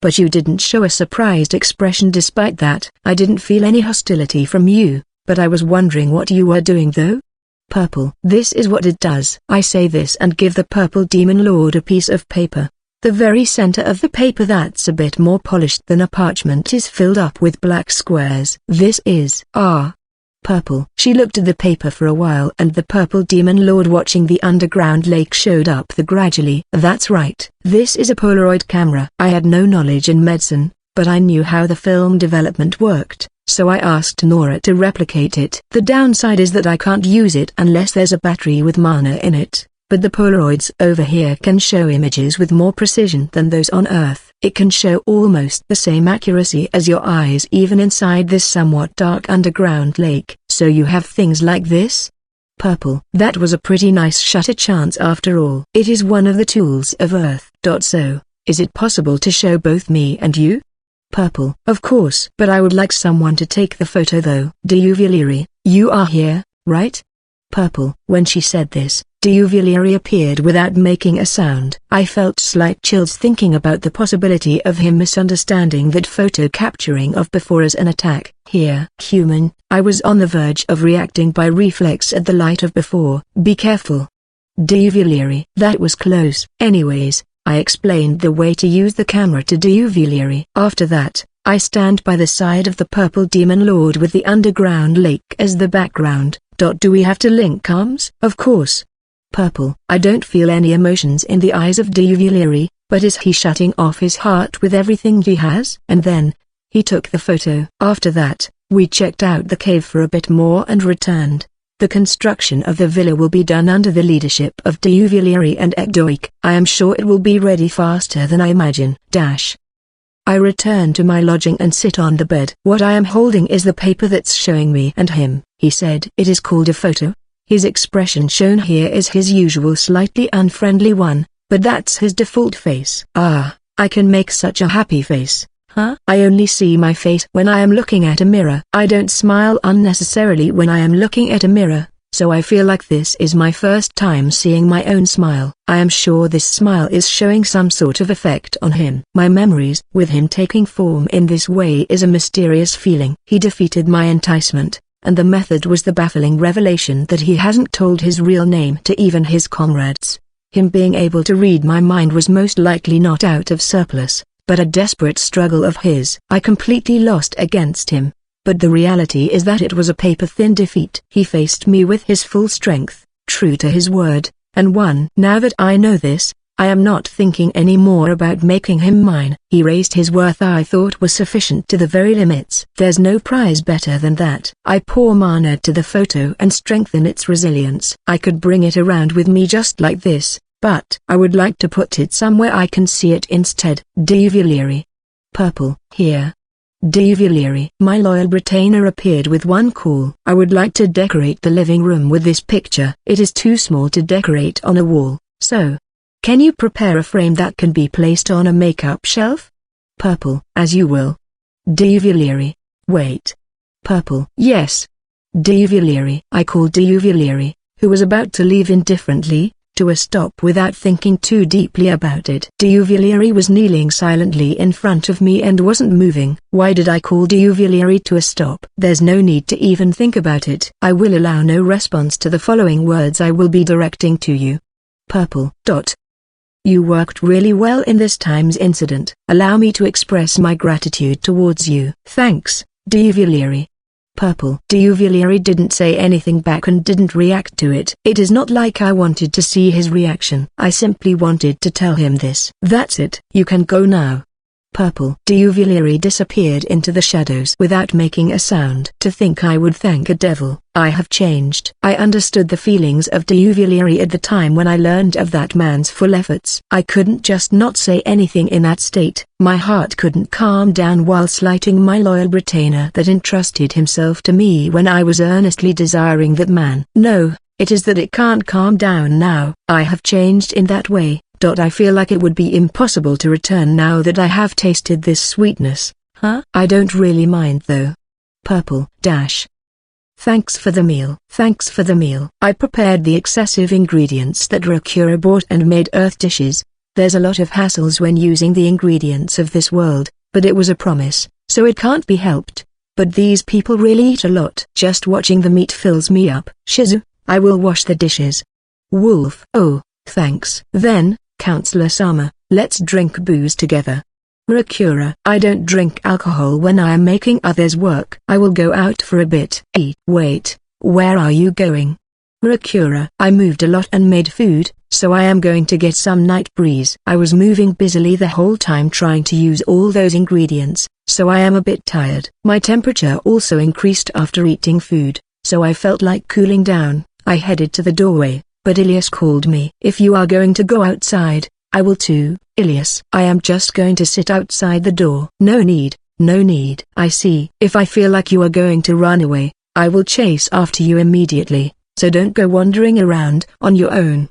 but you didn't show a surprised expression despite that. I didn't feel any hostility from you, but I was wondering what you were doing though? Purple. This is what it does. I say this and give the Purple Demon Lord a piece of paper. The very center of the paper that's a bit more polished than a parchment is filled up with black squares. This is Purple. She looked at the paper for a while and the Purple Demon Lord watching the underground lake showed up gradually. That's right. This is a Polaroid camera. I had no knowledge in medicine, but I knew how the film development worked, so I asked Nora to replicate it. The downside is that I can't use it unless there's a battery with mana in it. But the Polaroids over here can show images with more precision than those on Earth. It can show almost the same accuracy as your eyes even inside this somewhat dark underground lake. So you have things like this? Purple. That was a pretty nice shutter chance after all. It is one of the tools of Earth. So, is it possible to show both me and you? Purple. Of course. But I would like someone to take the photo though. Diuvilieri, you are here, right? Purple. When she said this, Duvalier appeared without making a sound. I felt slight chills thinking about the possibility of him misunderstanding that photo capturing of before as an attack. Here, human, I was on the verge of reacting by reflex at the light of before. Be careful. Duvalier. That was close. Anyways, I explained the way to use the camera to Duvalier. After that, I stand by the side of the purple demon lord with the underground lake as the background. Do we have to link arms? Of course. Purple. I don't feel any emotions in the eyes of Duvalier, but is he shutting off his heart with everything he has? And then, he took the photo. After that, we checked out the cave for a bit more and returned. The construction of the villa will be done under the leadership of Duvalier and Ekdoik. I am sure it will be ready faster than I imagine. I return to my lodging and sit on the bed. What I am holding is the paper that's showing me and him. He said it is called a photo. His expression shown here is his usual slightly unfriendly one, but that's his default face. Ah, I can make such a happy face. Huh? I only see my face when I am looking at a mirror. I don't smile unnecessarily when I am looking at a mirror, so I feel like this is my first time seeing my own smile. I am sure this smile is showing some sort of effect on him. My memories with him taking form in this way is a mysterious feeling. He defeated my enticement, and the method was the baffling revelation that he hasn't told his real name to even his comrades. Him being able to read my mind was most likely not out of surplus, but a desperate struggle of his. I completely lost against him, but the reality is that it was a paper-thin defeat. He faced me with his full strength, true to his word, and won. Now that I know this, I am not thinking any more about making him mine. He raised his worth I thought was sufficient to the very limits. There's no prize better than that. I pour mana to the photo and strengthen its resilience. I could bring it around with me just like this, but I would like to put it somewhere I can see it instead. Duvalier. Purple. Here. Duvalier. My loyal retainer appeared with one call. I would like to decorate the living room with this picture. It is too small to decorate on a wall, so can you prepare a frame that can be placed on a makeup shelf? Purple. As you will. Duvalier. Wait. Purple. Yes. Duvalier. I called Duvalier, who was about to leave indifferently, to a stop without thinking too deeply about it. Duvalier was kneeling silently in front of me and wasn't moving. Why did I call Duvalier to a stop? There's no need to even think about it. I will allow no response to the following words I will be directing to you. Purple. You worked really well in this time's incident. Allow me to express my gratitude towards you. Thanks, Duvalier. Purple. Duvalier didn't say anything back and didn't react to it. It is not like I wanted to see his reaction. I simply wanted to tell him this. That's it. You can go now. Purple. Duvalier disappeared into the shadows without making a sound. To think I would thank a devil. I have changed. I understood the feelings of Duvalier at the time when I learned of that man's full efforts. I couldn't just not say anything in that state. My heart couldn't calm down while slighting my loyal retainer that entrusted himself to me when I was earnestly desiring that man. No, it is that it can't calm down now. I have changed in that way. I feel like it would be impossible to return now that I have tasted this sweetness. I don't really mind though. Purple. Thanks for the meal. Thanks for the meal. I prepared the excessive ingredients that Rakura bought and made earth dishes. There's a lot of hassles when using the ingredients of this world, but it was a promise, so it can't be helped. But these people really eat a lot. Just watching the meat fills me up. Shizu, I will wash the dishes. Wolf. Oh, thanks. Then, Counselor Sama, let's drink booze together. Rakura. I don't drink alcohol when I am making others work. I will go out for a bit. Wait, where are you going? Rakura. I moved a lot and made food, so I am going to get some night breeze. I was moving busily the whole time trying to use all those ingredients, so I am a bit tired. My temperature also increased after eating food, so I felt like cooling down. I headed to the doorway, but Ilyas called me. If you are going to go outside, I will too, Ilyas. I am just going to sit outside the door. No need, no need. I see. If I feel like you are going to run away, I will chase after you immediately, so don't go wandering around on your own.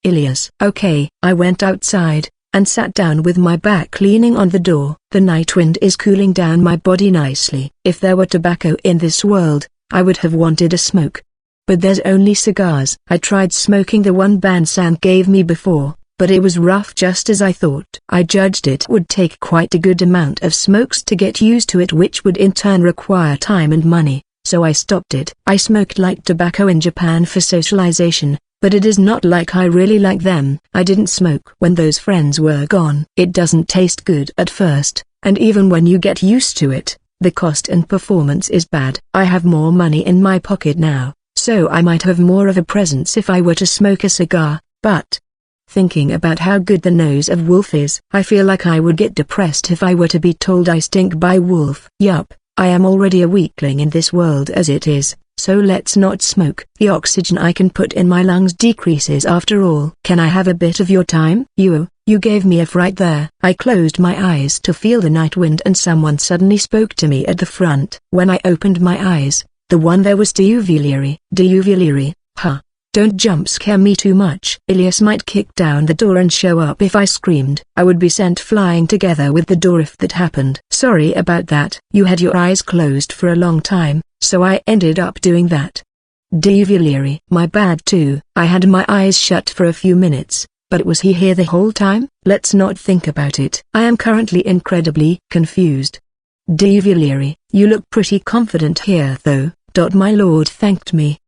Ilyas. Okay. I went outside, and sat down with my back leaning on the door. The night wind is cooling down my body nicely. If there were tobacco in this world, I would have wanted a smoke. but there's only cigars. I tried smoking the one Ban-san gave me before, but it was rough just as I thought. I judged it would take quite a good amount of smokes to get used to it, which would in turn require time and money, so I stopped it. I smoked light tobacco in Japan for socialization, but it is not like I really like them. I didn't smoke when those friends were gone. It doesn't taste good at first, and even when you get used to it, the cost and performance is bad. I have more money in my pocket now, so I might have more of a presence if I were to smoke a cigar, but thinking about how good the nose of wolf is, I feel like I would get depressed if I were to be told I stink by wolf. Yup, I am already a weakling in this world as it is, so let's not smoke. The oxygen I can put in my lungs decreases after all. Can I have a bit of your time? You gave me a fright there. I closed my eyes to feel the night wind and someone suddenly spoke to me at the front. When I opened my eyes, the one there was Diuvileri, huh? Don't jump scare me too much. Ilias might kick down the door and show up if I screamed. I would be sent flying together with the door if that happened. Sorry about that. You had your eyes closed for a long time, so I ended up doing that. Diuvileri. My bad too. I had my eyes shut for a few minutes, but was he here the whole time? Let's not think about it. I am currently incredibly confused. Diuvileri. You look pretty confident here though. My lord thanked me.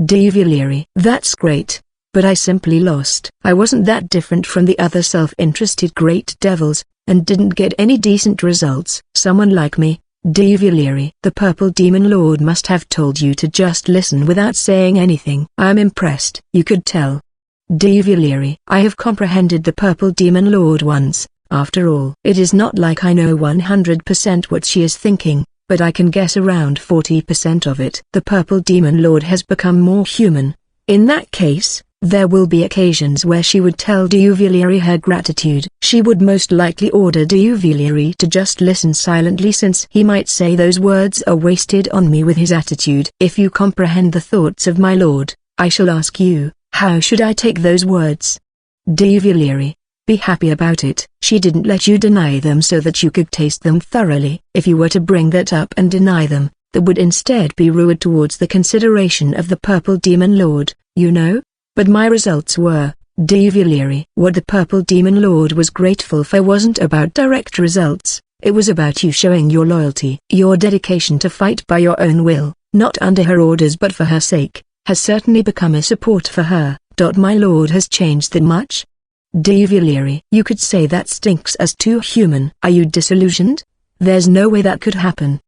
Diuvileri. That's great, but I simply lost. I wasn't that different from the other self-interested great devils, and didn't get any decent results. Someone like me, Diuvileri. The purple demon lord must have told you to just listen without saying anything. I am impressed. You could tell. Diuvileri. I have comprehended the purple demon lord once. After all, it is not like I know 100% what she is thinking, but I can guess around 40% of it. The purple demon lord has become more human. In that case, there will be occasions where she would tell Diuvileri her gratitude. She would most likely order Diuvileri to just listen silently, since he might say those words are wasted on me with his attitude. If you comprehend the thoughts of my lord, I shall ask you, how should I take those words? Diuvileri. Be happy about it. She didn't let you deny them so that you could taste them thoroughly. If you were to bring that up and deny them, that would instead be rude towards the consideration of the purple demon lord, you know? But my results were, Diuvileri. What the purple demon lord was grateful for wasn't about direct results, it was about you showing your loyalty. Your dedication to fight by your own will, not under her orders but for her sake, has certainly become a support for her. My lord has changed that much? Diuvileri. You could say that stinks as too human. Are you disillusioned? There's no way that could happen.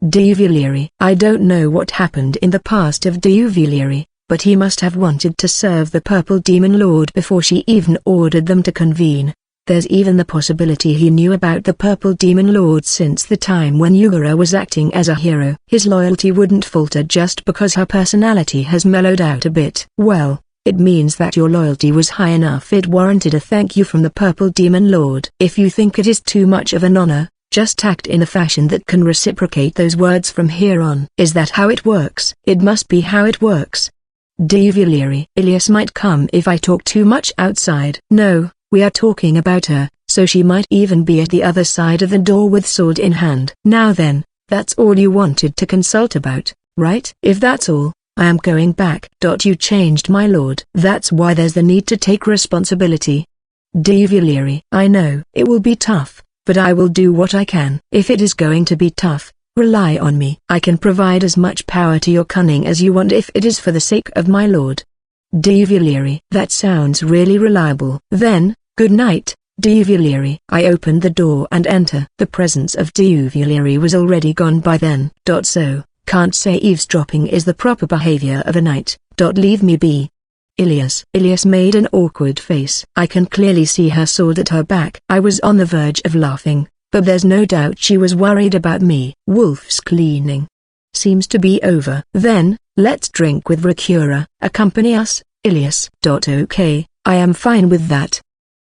Diuvileri. I don't know what happened in the past of Diuvileri, but he must have wanted to serve the purple demon lord before she even ordered them to convene. There's even the possibility he knew about the purple demon lord since the time when Yugura was acting as a hero. His loyalty wouldn't falter just because her personality has mellowed out a bit. Well, it means that your loyalty was high enough it warranted a thank you from the purple demon lord. If you think it is too much of an honor, just act in a fashion that can reciprocate those words from here on. Is that how it works? It must be how it works. Diuvileri. Ilias might come if I talk too much outside. No, we are talking about her, so she might even be at the other side of the door with sword in hand. Now then, that's all you wanted to consult about, right? If that's all, I am going back. You changed, my lord. That's why there's the need to take responsibility. Diuvileri. I know it will be tough, but I will do what I can. If it is going to be tough, rely on me. I can provide as much power to your cunning as you want if it is for the sake of my lord. Diuvileri. That sounds really reliable. Then, good night, Diuvileri. I opened the door and enter. The presence of Diuvileri was already gone by then. So, can't say eavesdropping is the proper behavior of a knight. Leave me be. Ilias. Ilias made an awkward face. I can clearly see her sword at her back. I was on the verge of laughing, but there's no doubt she was worried about me. Wolf's cleaning seems to be over. Then, let's drink with Rakura. Accompany us, Ilias. Okay, I am fine with that.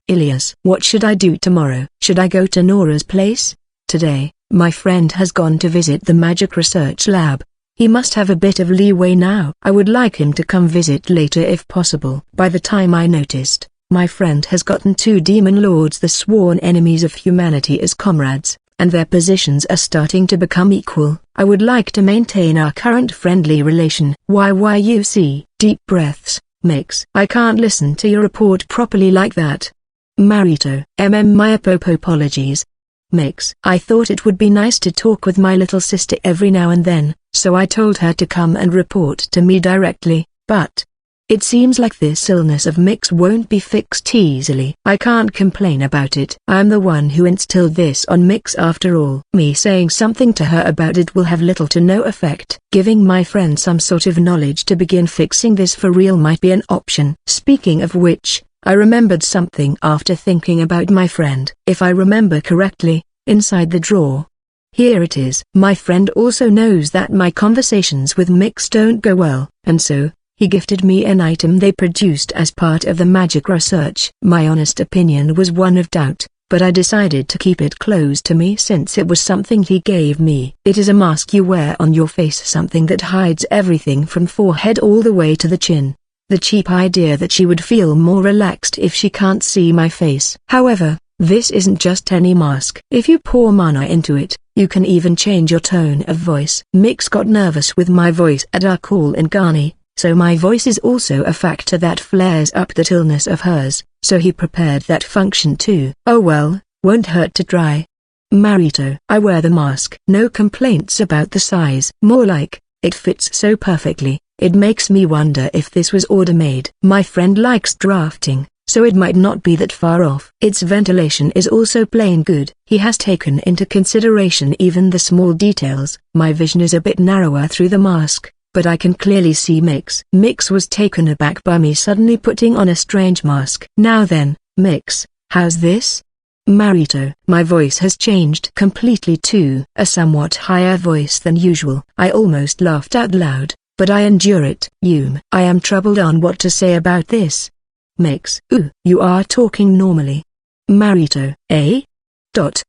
Ilias. What should I do tomorrow? Should I go to Nora's place? Today, my friend has gone to visit the magic research lab. He must have a bit of leeway now. I would like him to come visit later if possible. By the time I noticed, my friend has gotten 2 demon lords, the sworn enemies of humanity, as comrades. and their positions are starting to become equal. I would like to maintain our current friendly relation. YYUC. Deep breaths. Mix. I can't listen to your report properly like that. Marito. My apologies. Mix. I thought it would be nice to talk with my little sister every now and then, so I told her to come and report to me directly, but it seems like this illness of Mix won't be fixed easily. I can't complain about it. I'm the one who instilled this on Mix after all. Me saying something to her about it will have little to no effect. Giving my friend some sort of knowledge to begin fixing this for real might be an option. Speaking of which, I remembered something after thinking about my friend. If I remember correctly, inside the drawer. Here it is. My friend also knows that my conversations with Mix don't go well, and so he gifted me an item they produced as part of the magic research. My honest opinion was one of doubt, but I decided to keep it close to me since it was something he gave me. It is a mask you wear on your face, something that hides everything from forehead all the way to the chin. The cheap idea that she would feel more relaxed if she can't see my face. However, this isn't just any mask. If you pour mana into it, you can even change your tone of voice. Mix got nervous with my voice at our call in Ghani. So my voice is also a factor that flares up that illness of hers, so he prepared that function too. Oh well, won't hurt to try. Marito. I wear the mask. No complaints about the size. More like, it fits so perfectly, it makes me wonder if this was order-made. My friend likes drafting, so it might not be that far off. Its ventilation is also plain good. He has taken into consideration even the small details. My vision is a bit narrower through the mask, but I can clearly see Mix. Mix was taken aback by me suddenly putting on a strange mask. Now then, Mix, how's this? Marito. My voice has changed completely to a somewhat higher voice than usual. I almost laughed out loud, but I endure it. I am troubled on what to say about this. Mix. You are talking normally. Marito. Eh?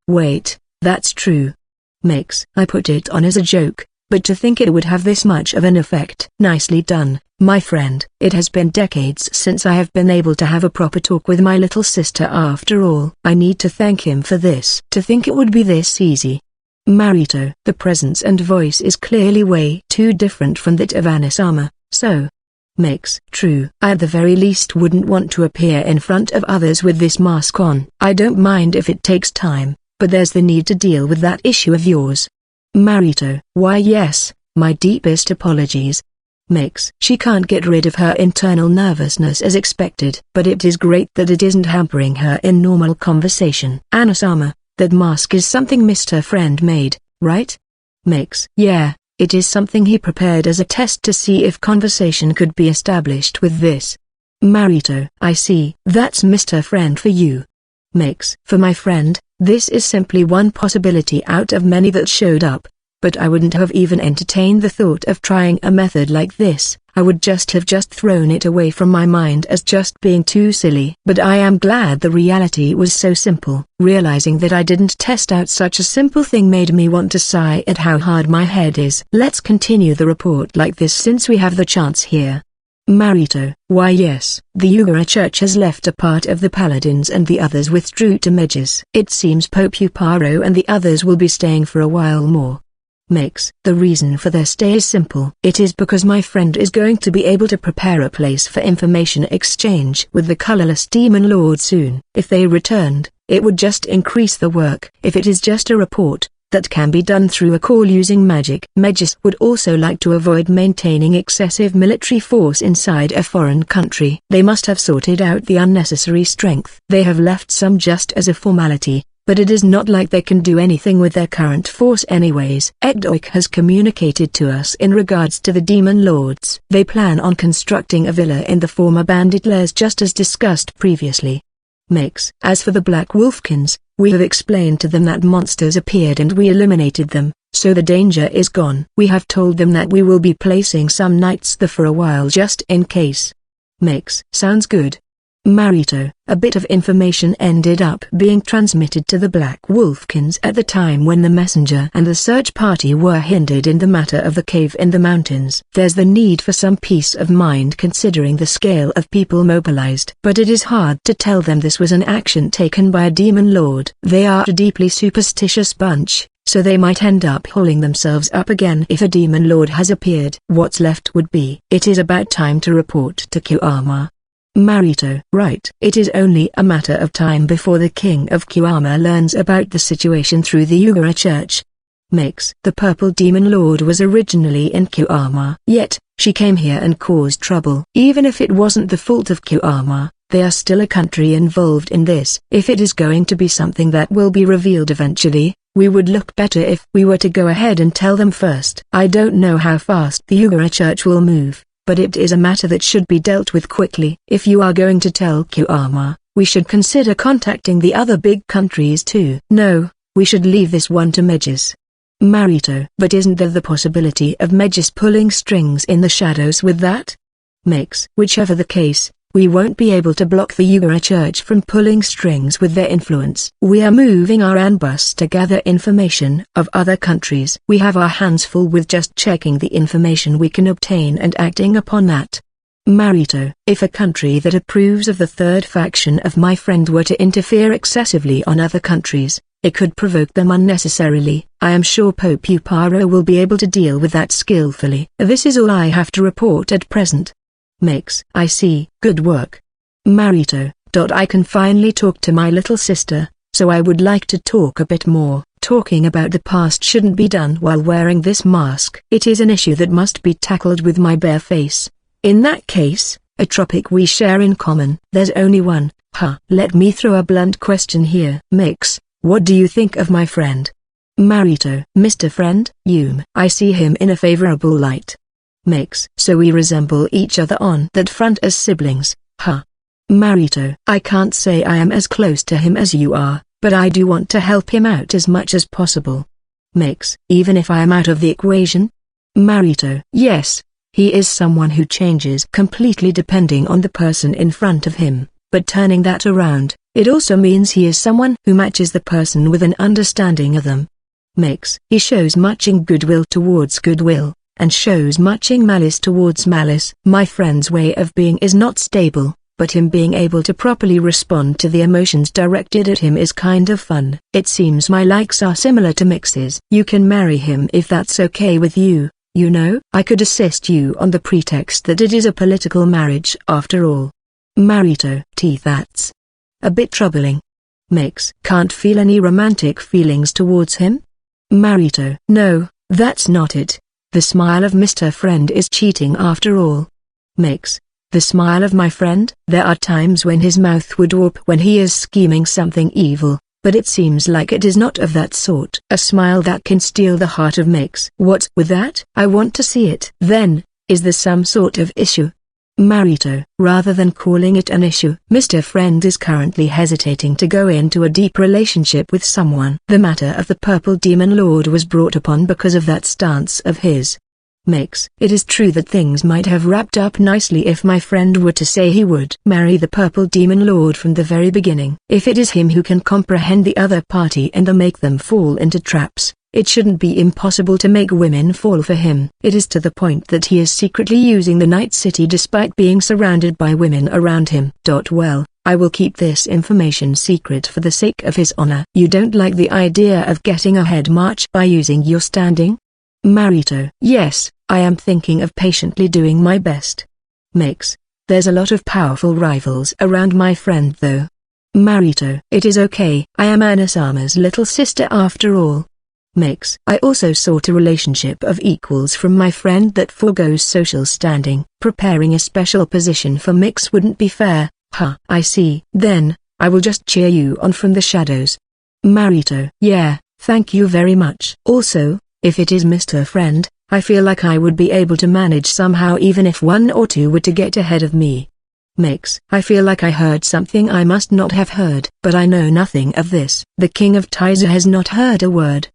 Wait, that's true. Mix. I put it on as a joke. But to think it would have this much of an effect. Nicely done, my friend. It has been decades since I have been able to have a proper talk with my little sister after all. I need to thank him for this. To think it would be this easy. Marito. The presence and voice is clearly way too different from that of Anisama, so. Mix. True. I at the very least wouldn't want to appear in front of others with this mask on. I don't mind if it takes time, but there's the need to deal with that issue of yours. Marito. Why yes, my deepest apologies. Mix. She can't get rid of her internal nervousness as expected, but it is great that it isn't hampering her in normal conversation. Anisama, that mask is something Mr. Friend made, right? Mix. Yeah, it is something he prepared as a test to see if conversation could be established with this. Marito. I see. That's Mr. Friend for you. Mix. For my friend, this is simply one possibility out of many that showed up, but I wouldn't have even entertained the thought of trying a method like this. I would just have thrown it away from my mind as just being too silly. But I am glad the reality was so simple. Realizing that I didn't test out such a simple thing made me want to sigh at how hard my head is. Let's continue the report like this since we have the chance here. Marito. Why yes, the Yugara Church has left a part of the paladins and the others withdrew to Medjus. It seems Pope Uparo and the others will be staying for a while more. Mix. The reason for their stay is simple. It is because my friend is going to be able to prepare a place for information exchange with the colorless demon lord soon. If they returned, it would just increase the work. If it is just a report, that can be done through a call using magic. Medjus would also like to avoid maintaining excessive military force inside a foreign country. They must have sorted out the unnecessary strength. They have left some just as a formality, but it is not like they can do anything with their current force anyways. Ekdoik has communicated to us in regards to the demon lords. They plan on constructing a villa in the former bandit lairs just as discussed previously. Mix. As for the Black Wolfkins, we have explained to them that monsters appeared and we eliminated them, so the danger is gone. We have told them that we will be placing some knights there for a while just in case. Mix. Sounds good. Marito, a bit of information ended up being transmitted to the Black Wolfkins at the time when the messenger and the search party were hindered in the matter of the cave in the mountains. There's the need for some peace of mind considering the scale of people mobilized. But it is hard to tell them this was an action taken by a demon lord. They are a deeply superstitious bunch, so they might end up hauling themselves up again if a demon lord has appeared. What's left would be, it is about time to report to Kuama. Marito, right. It is only a matter of time before the king of Kuama learns about the situation through the Yugara church. Makes. The purple demon lord was originally in Kuama. Yet, she came here and caused trouble. Even if it wasn't the fault of Kuama, they are still a country involved in this. If it is going to be something that will be revealed eventually, we would look better if we were to go ahead and tell them first. I don't know how fast the Yugara church will move, but it is a matter that should be dealt with quickly. If you are going to tell Kuama, we should consider contacting the other big countries too. No, we should leave this one to Megis. Marito. But isn't there the possibility of Megis pulling strings in the shadows with that? Makes. Whichever the case, we won't be able to block the Yugara church from pulling strings with their influence. We are moving our ambush to gather information of other countries. We have our hands full with just checking the information we can obtain and acting upon that. Marito. If a country that approves of the third faction of my friend were to interfere excessively on other countries, it could provoke them unnecessarily. I am sure Pope Uparo will be able to deal with that skillfully. This is all I have to report at present. Makes. I see. Good work. Marito. I can finally talk to my little sister, so I would like to talk a bit more. Talking about the past shouldn't be done while wearing this mask. It is an issue that must be tackled with my bare face. In that case, a tropic we share in common. There's only one. Let me throw a blunt question here. Mix, what do you think of my friend? Marito. Mr. Friend? I see him in a favorable light. Makes. So we resemble each other on that front as siblings. Marito. I can't say I am as close to him as you are, but I do want to help him out as much as possible. Makes. Even if I am out of the equation? Marito. Yes. He is someone who changes completely depending on the person in front of him, but turning that around, it also means he is someone who matches the person with an understanding of them. Makes. He shows matching goodwill towards goodwill, and shows matching malice towards malice. My friend's way of being is not stable, but him being able to properly respond to the emotions directed at him is kind of fun. It seems my likes are similar to Mix's. You can marry him if that's okay with you, you know. I could assist you on the pretext that it is a political marriage after all. Marito. That's a bit troubling. Makes. Can't feel any romantic feelings towards him? Marito. No, that's not it. The smile of Mr. Friend is cheating after all. Makes. The smile of my friend? There are times when his mouth would warp when he is scheming something evil, but it seems like it is not of that sort. A smile that can steal the heart of Makes. What's with that? I want to see it. Then, is there some sort of issue? Marito. Rather than calling it an issue, Mr. Friend is currently hesitating to go into a deep relationship with someone. The matter of the Purple Demon Lord was brought upon because of that stance of his. Makes. It is true that things might have wrapped up nicely if my friend were to say he would marry the Purple Demon Lord from the very beginning. If it is him who can comprehend the other party and make them fall into traps, it shouldn't be impossible to make women fall for him. It is to the point that he is secretly using the Night City despite being surrounded by women around him. Well, I will keep this information secret for the sake of his honor. You don't like the idea of getting a head march by using your standing? Marito. Yes, I am thinking of patiently doing my best. Makes. There's a lot of powerful rivals around my friend though. Marito. It is okay. I am Anasama's little sister after all. Makes. I also sought a relationship of equals from my friend that forgoes social standing. Preparing a special position for Mix wouldn't be fair. I see. Then, I will just cheer you on from the shadows. Marito. Yeah, thank you very much. Also, if it is Mr. Friend, I feel like I would be able to manage somehow even if one or two were to get ahead of me. Makes. I feel like I heard something I must not have heard. But I know nothing of this. The King of Taiza has not heard a word.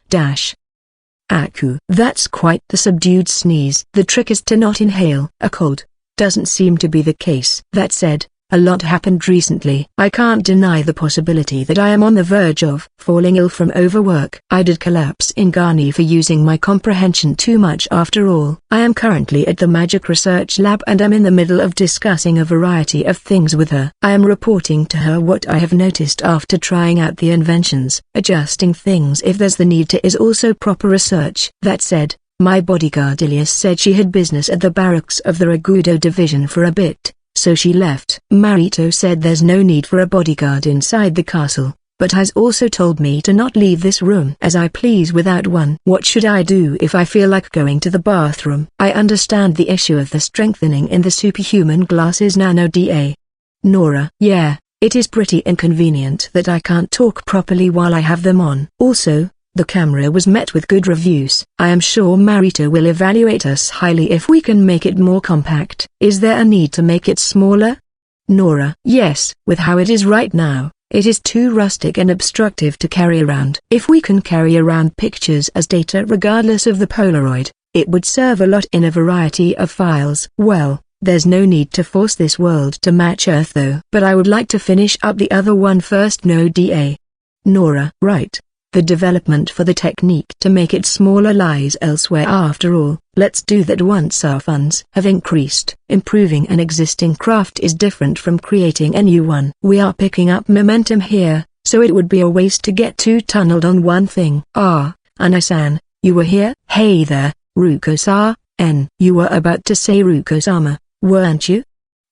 Aku. That's quite the subdued sneeze. The trick is to not inhale a cold. Doesn't seem to be the case. That said, A lot happened recently. I can't deny the possibility that I am on the verge of falling ill from overwork. I did collapse in Ghani for using my comprehension too much after all. I am currently at the Magic Research Lab and am in the middle of discussing a variety of things with her. I am reporting to her what I have noticed after trying out the inventions. Adjusting things if there's the need to is also proper research. That said, my bodyguard Ilias said she had business at the barracks of the Ragudo division for a bit, so she left. Marito said there's no need for a bodyguard inside the castle, but has also told me to not leave this room as I please without one. What should I do if I feel like going to the bathroom? I understand the issue of the strengthening in the superhuman glasses nano DA. Nora: yeah, it is pretty inconvenient that I can't talk properly while I have them on. Also, the camera was met with good reviews. I am sure Marito will evaluate us highly if we can make it more compact. Is there a need to make it smaller? Nora: yes, with how it is right now, it is too rustic and obstructive to carry around. If we can carry around pictures as data regardless of the Polaroid, it would serve a lot in a variety of files. Well, there's no need to force this world to match Earth though. But I would like to finish up the other one first. No DA. Nora: right. The development for the technique to make it smaller lies elsewhere after all. Let's do that once our funds have increased. Improving an existing craft is different from creating a new one. We are picking up momentum here, so it would be a waste to get too tunneled on one thing. Ah, Ana-san, you were here? Hey there, Ruko-san. You were about to say Ruko-sama, weren't you?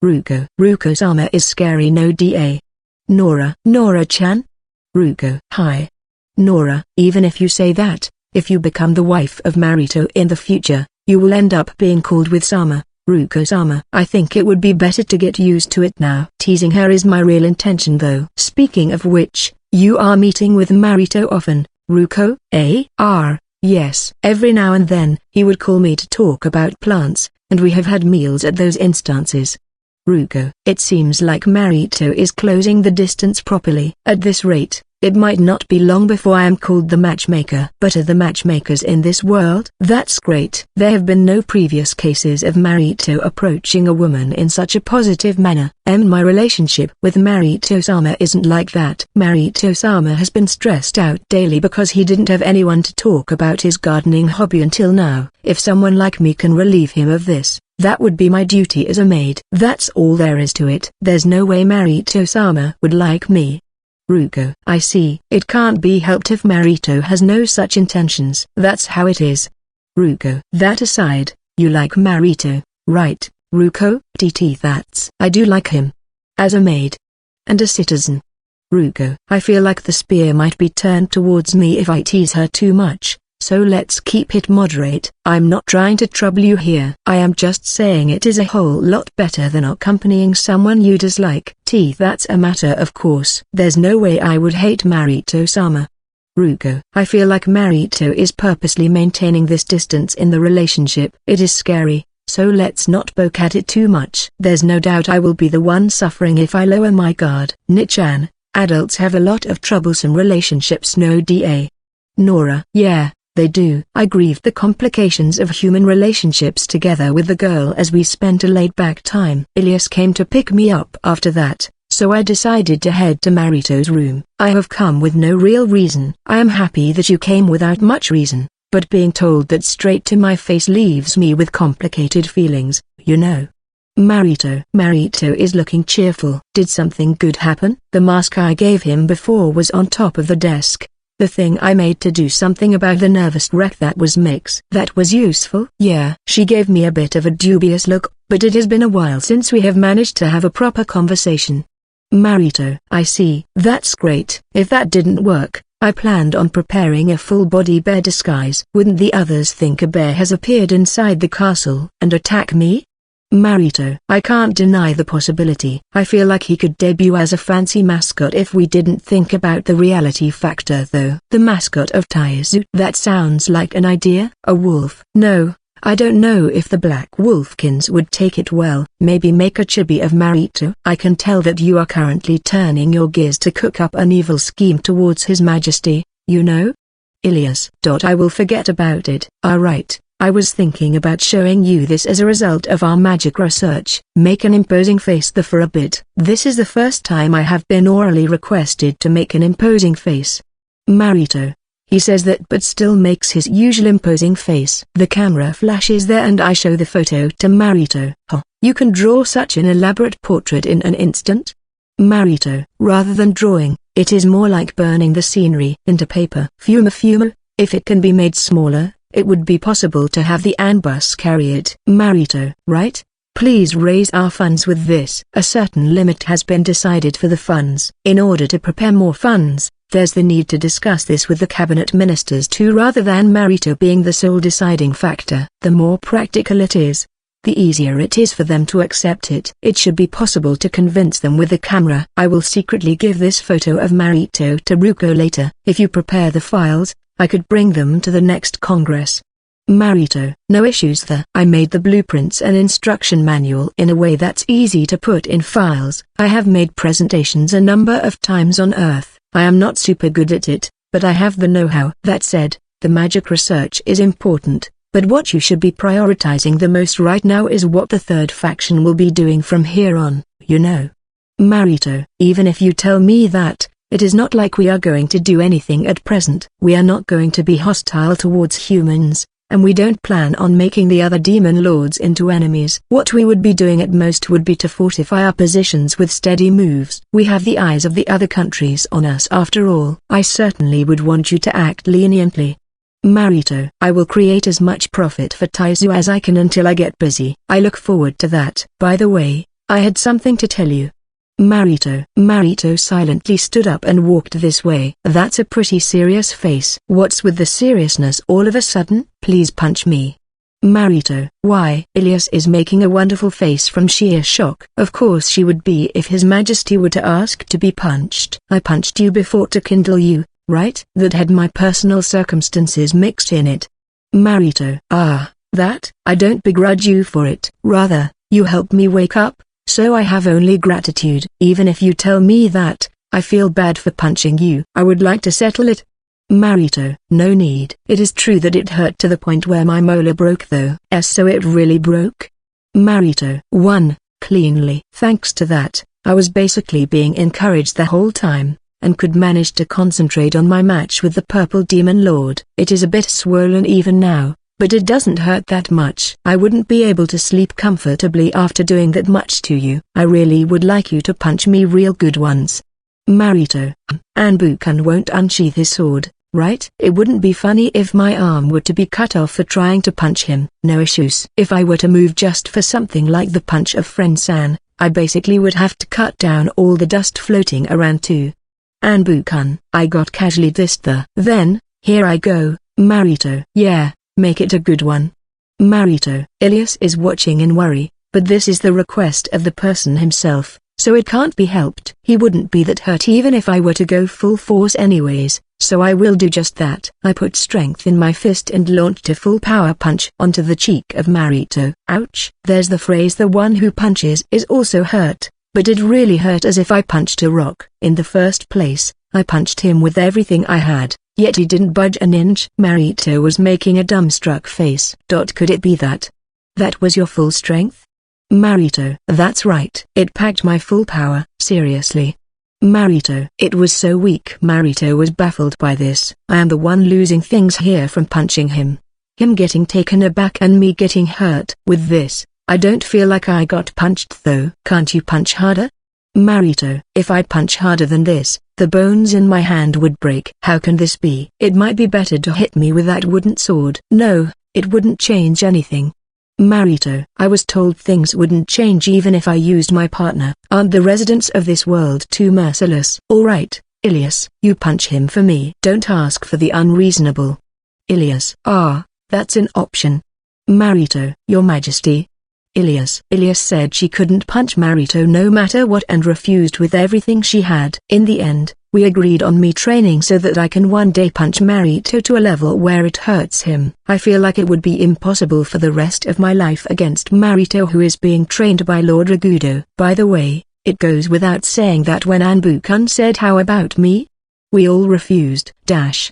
Ruko-sama is scary. No DA. Nora-chan? Ruko: hi. Nora: even if you say that, if you become the wife of Marito in the future, you will end up being called with Sama, Ruko-sama. I think it would be better to get used to it now. Teasing her is my real intention though. Speaking of which, you are meeting with Marito often, Ruko? Yes. Every now and then, he would call me to talk about plants, and we have had meals at those instances. Ruko: it seems like Marito is closing the distance properly. At this rate, it might not be long before I am called the matchmaker. But are the matchmakers in this world? That's great. There have been no previous cases of Marito approaching a woman in such a positive manner. My relationship with Marito-sama isn't like that. Marito-sama has been stressed out daily because he didn't have anyone to talk about his gardening hobby until now. If someone like me can relieve him of this, that would be my duty as a maid. That's all there is to it. There's no way Marito-sama would like me. Ruko: I see. It can't be helped if Marito has no such intentions. That's how it is. Ruko: that aside, you like Marito, right, Ruko? That's. I do like him. As a maid. And a citizen. Ruko: I feel like the spear might be turned towards me if I tease her too much, so let's keep it moderate. I'm not trying to trouble you here. I am just saying it is a whole lot better than accompanying someone you dislike. That's a matter of course. There's no way I would hate Marito-sama. Ruko: I feel like Marito is purposely maintaining this distance in the relationship. It is scary, so let's not poke at it too much. There's no doubt I will be the one suffering if I lower my guard. Nichan: adults have a lot of troublesome relationships. No DA. Nora: yeah, they do. I grieved the complications of human relationships together with the girl as we spent a laid-back time. Ilias came to pick me up after that, so I decided to head to Marito's room. I have come with no real reason. I am happy that you came without much reason, but being told that straight to my face leaves me with complicated feelings, you know. Marito is looking cheerful. Did something good happen? The mask I gave him before was on top of the desk. The thing I made to do something about the nervous wreck that was Mix. That was useful? Yeah. She gave me a bit of a dubious look, but it has been a while since we have managed to have a proper conversation. Marito: I see. That's great. If that didn't work, I planned on preparing a full-body bear disguise. Wouldn't the others think a bear has appeared inside the castle and attack me? Marito: I can't deny the possibility. I feel like he could debut as a fancy mascot if we didn't think about the reality factor though. The mascot of Taizu. That sounds like an idea. A wolf. No, I don't know if the Black Wolfkins would take it well. Maybe make a chibi of Marito. I can tell that you are currently turning your gears to cook up an evil scheme towards His Majesty, you know? Ilias. I will forget about it. Alright. I was thinking about showing you this as a result of our magic research. Make an imposing face for a bit. This is the first time I have been orally requested to make an imposing face. Marito. He says that but still makes his usual imposing face. The camera flashes there and I show the photo to Marito. Oh, you can draw such an elaborate portrait in an instant? Marito. Rather than drawing, it is more like burning the scenery into paper. Fumo. If it can be made smaller, it would be possible to have the ambus carry it. Marito. Right? Please raise our funds with this. A certain limit has been decided for the funds. In order to prepare more funds, there's the need to discuss this with the cabinet ministers too rather than Marito being the sole deciding factor. The more practical it is, the easier it is for them to accept it. It should be possible to convince them with the camera. I will secretly give this photo of Marito to Ruko later. If you prepare the files, I could bring them to the next Congress. Marito. No issues there. I made the blueprints and instruction manual in a way that's easy to put in files. I have made presentations a number of times on Earth. I am not super good at it, but I have the know-how. That said, the magic research is important, but what you should be prioritizing the most right now is what the third faction will be doing from here on, you know. Marito. Even if you tell me that, it is not like we are going to do anything at present. We are not going to be hostile towards humans, and we don't plan on making the other demon lords into enemies. What we would be doing at most would be to fortify our positions with steady moves. We have the eyes of the other countries on us after all. I certainly would want you to act leniently. Marito. I will create as much profit for Taizu as I can until I get busy. I look forward to that. By the way, I had something to tell you. Marito. Marito silently stood up and walked this way. That's a pretty serious face. What's with the seriousness all of a sudden? Please punch me. Marito. Why? Ilias is making a wonderful face from sheer shock. Of course she would be if His Majesty were to ask to be punched. I punched you before to kindle you, right? That had my personal circumstances mixed in it. Marito. Ah, that? I don't begrudge you for it. Rather, you helped me wake up. So I have only gratitude. Even if you tell me that, I feel bad for punching you. I would like to settle it. Marito. No need. It is true that it hurt to the point where my molar broke though. So it really broke? Marito. 1. Cleanly. Thanks to that, I was basically being encouraged the whole time, and could manage to concentrate on my match with the Purple Demon Lord. It is a bit swollen even now, but it doesn't hurt that much. I wouldn't be able to sleep comfortably after doing that much to you. I really would like you to punch me real good once. Marito. Anbukan won't unsheath his sword, right? It wouldn't be funny if my arm were to be cut off for trying to punch him. No issues. If I were to move just for something like the punch of Friend-san, I basically would have to cut down all the dust floating around too. Anbukan. I got casually dissed there. Then, here I go, Marito. Yeah. Make it a good one. Marito. Ilias is watching in worry, but this is the request of the person himself, so it can't be helped. He wouldn't be that hurt even if I were to go full force anyways, so I will do just that. I put strength in my fist and launched a full power punch onto the cheek of Marito. Ouch. There's the phrase the one who punches is also hurt, but it really hurt as if I punched a rock. In the first place, I punched him with everything I had. Yet he didn't budge an inch. Marito was making a dumbstruck face. Could it be that was your full strength? Marito. That's right. It packed my full power. Seriously. Marito. It was so weak. Marito was baffled by this. I am the one losing things here from punching him. Him getting taken aback and me getting hurt. With this, I don't feel like I got punched though. Can't you punch harder? Marito. If I punch harder than this, the bones in my hand would break. How can this be? It might be better to hit me with that wooden sword. No, it wouldn't change anything. Marito. I was told things wouldn't change even if I used my partner. Aren't the residents of this world too merciless? Alright, Ilias, you punch him for me. Don't ask for the unreasonable. Ilias. Ah, that's an option. Marito. Your Majesty. Ilias said she couldn't punch Marito no matter what and refused with everything she had. In the end, we agreed on me training so that I can one day punch Marito to a level where it hurts him. I feel like it would be impossible for the rest of my life against Marito who is being trained by Lord Ragudo. By the way, it goes without saying that when Anbukan said how about me? We all refused. The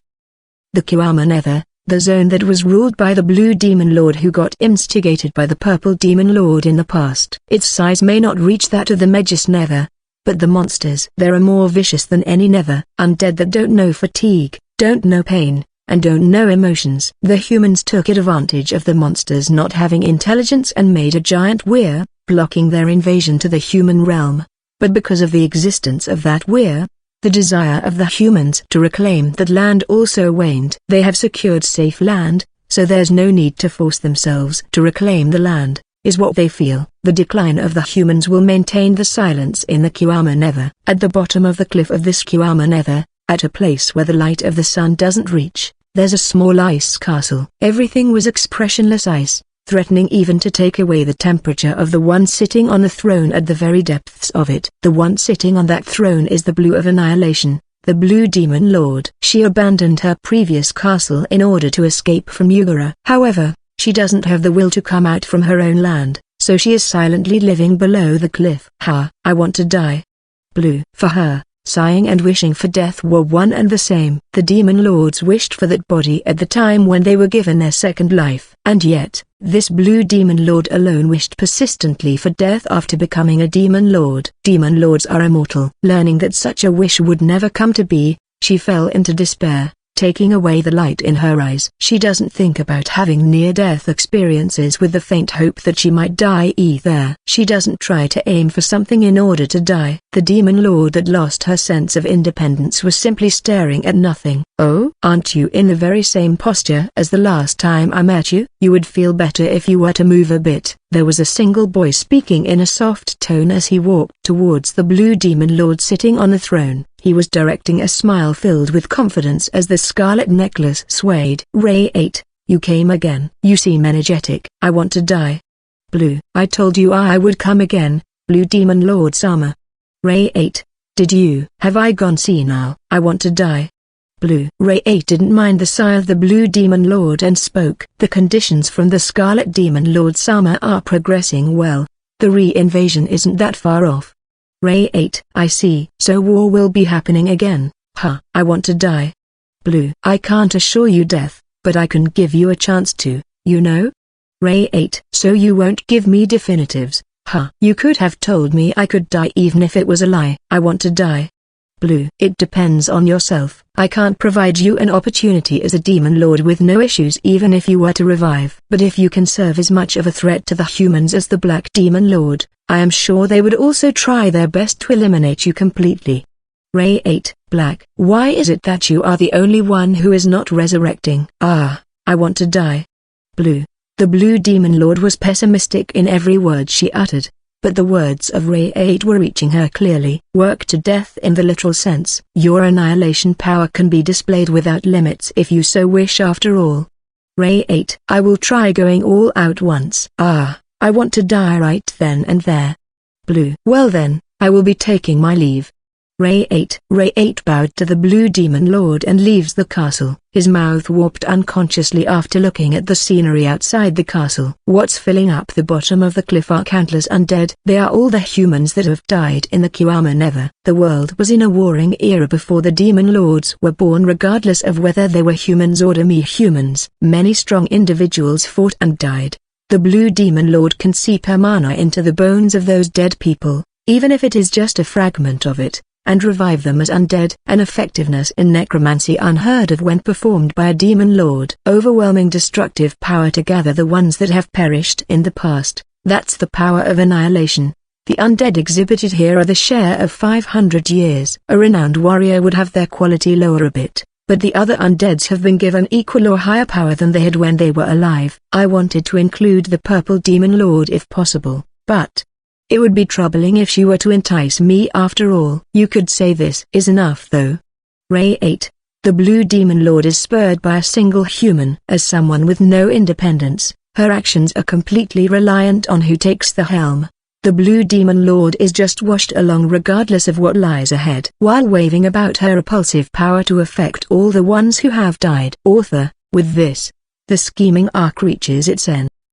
Kiwama never, the zone that was ruled by the Blue Demon Lord who got instigated by the Purple Demon Lord in the past. Its size may not reach that of the Magus Nether, but the monsters there are more vicious than any Nether. Undead that don't know fatigue, don't know pain, and don't know emotions. The humans took advantage of the monsters not having intelligence and made a giant weir, blocking their invasion to the human realm. But because of the existence of that weir, the desire of the humans to reclaim that land also waned. They have secured safe land, so there's no need to force themselves to reclaim the land, is what they feel. The decline of the humans will maintain the silence in the Kiwama Nether. At the bottom of the cliff of this Kiwama Nether, at a place where the light of the sun doesn't reach, there's a small ice castle. Everything was expressionless ice, threatening even to take away the temperature of the one sitting on the throne at the very depths of it. The one sitting on that throne is the Blue of Annihilation, the Blue Demon Lord. She abandoned her previous castle in order to escape from Yugara. However, she doesn't have the will to come out from her own land, so she is silently living below the cliff. I want to die. Blue. For her, sighing and wishing for death were one and the same. The demon lords wished for that body at the time when they were given their second life. And yet, this Blue Demon Lord alone wished persistently for death after becoming a demon lord. Demon lords are immortal. Learning that such a wish would never come to be, she fell into despair, taking away the light in her eyes. She doesn't think about having near-death experiences with the faint hope that she might die either. She doesn't try to aim for something in order to die. The demon lord that lost her sense of independence was simply staring at nothing. Oh? Aren't you in the very same posture as the last time I met you? You would feel better if you were to move a bit. There was a single boy speaking in a soft tone as he walked towards the Blue Demon Lord sitting on the throne. He was directing a smile filled with confidence as the scarlet necklace swayed. Ray 8, you came again. You seem energetic. I want to die. Blue. I told you I would come again, Blue Demon Lord Sama. Ray 8, did you? Have I gone senile? I want to die. Blue. Ray 8 didn't mind the sigh of the Blue Demon Lord and spoke. The conditions from the Scarlet Demon Lord Sama are progressing well. The re-invasion isn't that far off. Ray 8. I see. So war will be happening again. I want to die. Blue. I can't assure you death, but I can give you a chance to, you know? Ray 8. So you won't give me definitives. You could have told me I could die even if it was a lie. I want to die. Blue. It depends on yourself. I can't provide you an opportunity as a demon lord with no issues even if you were to revive. But if you can serve as much of a threat to the humans as the Black Demon Lord, I am sure they would also try their best to eliminate you completely. Ray 8. Black. Why is it that you are the only one who is not resurrecting? I want to die. Blue. The Blue Demon Lord was pessimistic in every word she uttered. But the words of Ray 8 were reaching her clearly. Work to death in the literal sense. Your annihilation power can be displayed without limits if you so wish after all. Ray 8. I will try going all out once. I want to die right then and there. Blue. Well then, I will be taking my leave. Ray 8. Ray 8 bowed to the Blue Demon Lord and leaves the castle. His mouth warped unconsciously after looking at the scenery outside the castle. What's filling up the bottom of the cliff are countless undead. They are all the humans that have died in the Kiwama Nether. The world was in a warring era before the Demon Lords were born, regardless of whether they were humans or demi-humans. Many strong individuals fought and died. The Blue Demon Lord can seep her mana into the bones of those dead people, even if it is just a fragment of it, and revive them as undead. An effectiveness in necromancy unheard of when performed by a demon lord. Overwhelming destructive power to gather the ones that have perished in the past. That's the power of annihilation. The undead exhibited here are the share of 500 years. A renowned warrior would have their quality lower a bit, but the other undeads have been given equal or higher power than they had when they were alive. I wanted to include the Purple Demon Lord if possible, but it would be troubling if she were to entice me after all. You could say this is enough though. Ray 8. The Blue Demon Lord is spurred by a single human. As someone with no independence, her actions are completely reliant on who takes the helm. The Blue Demon Lord is just washed along regardless of what lies ahead, while waving about her repulsive power to affect all the ones who have died. Author, with this, the scheming arc reaches its end.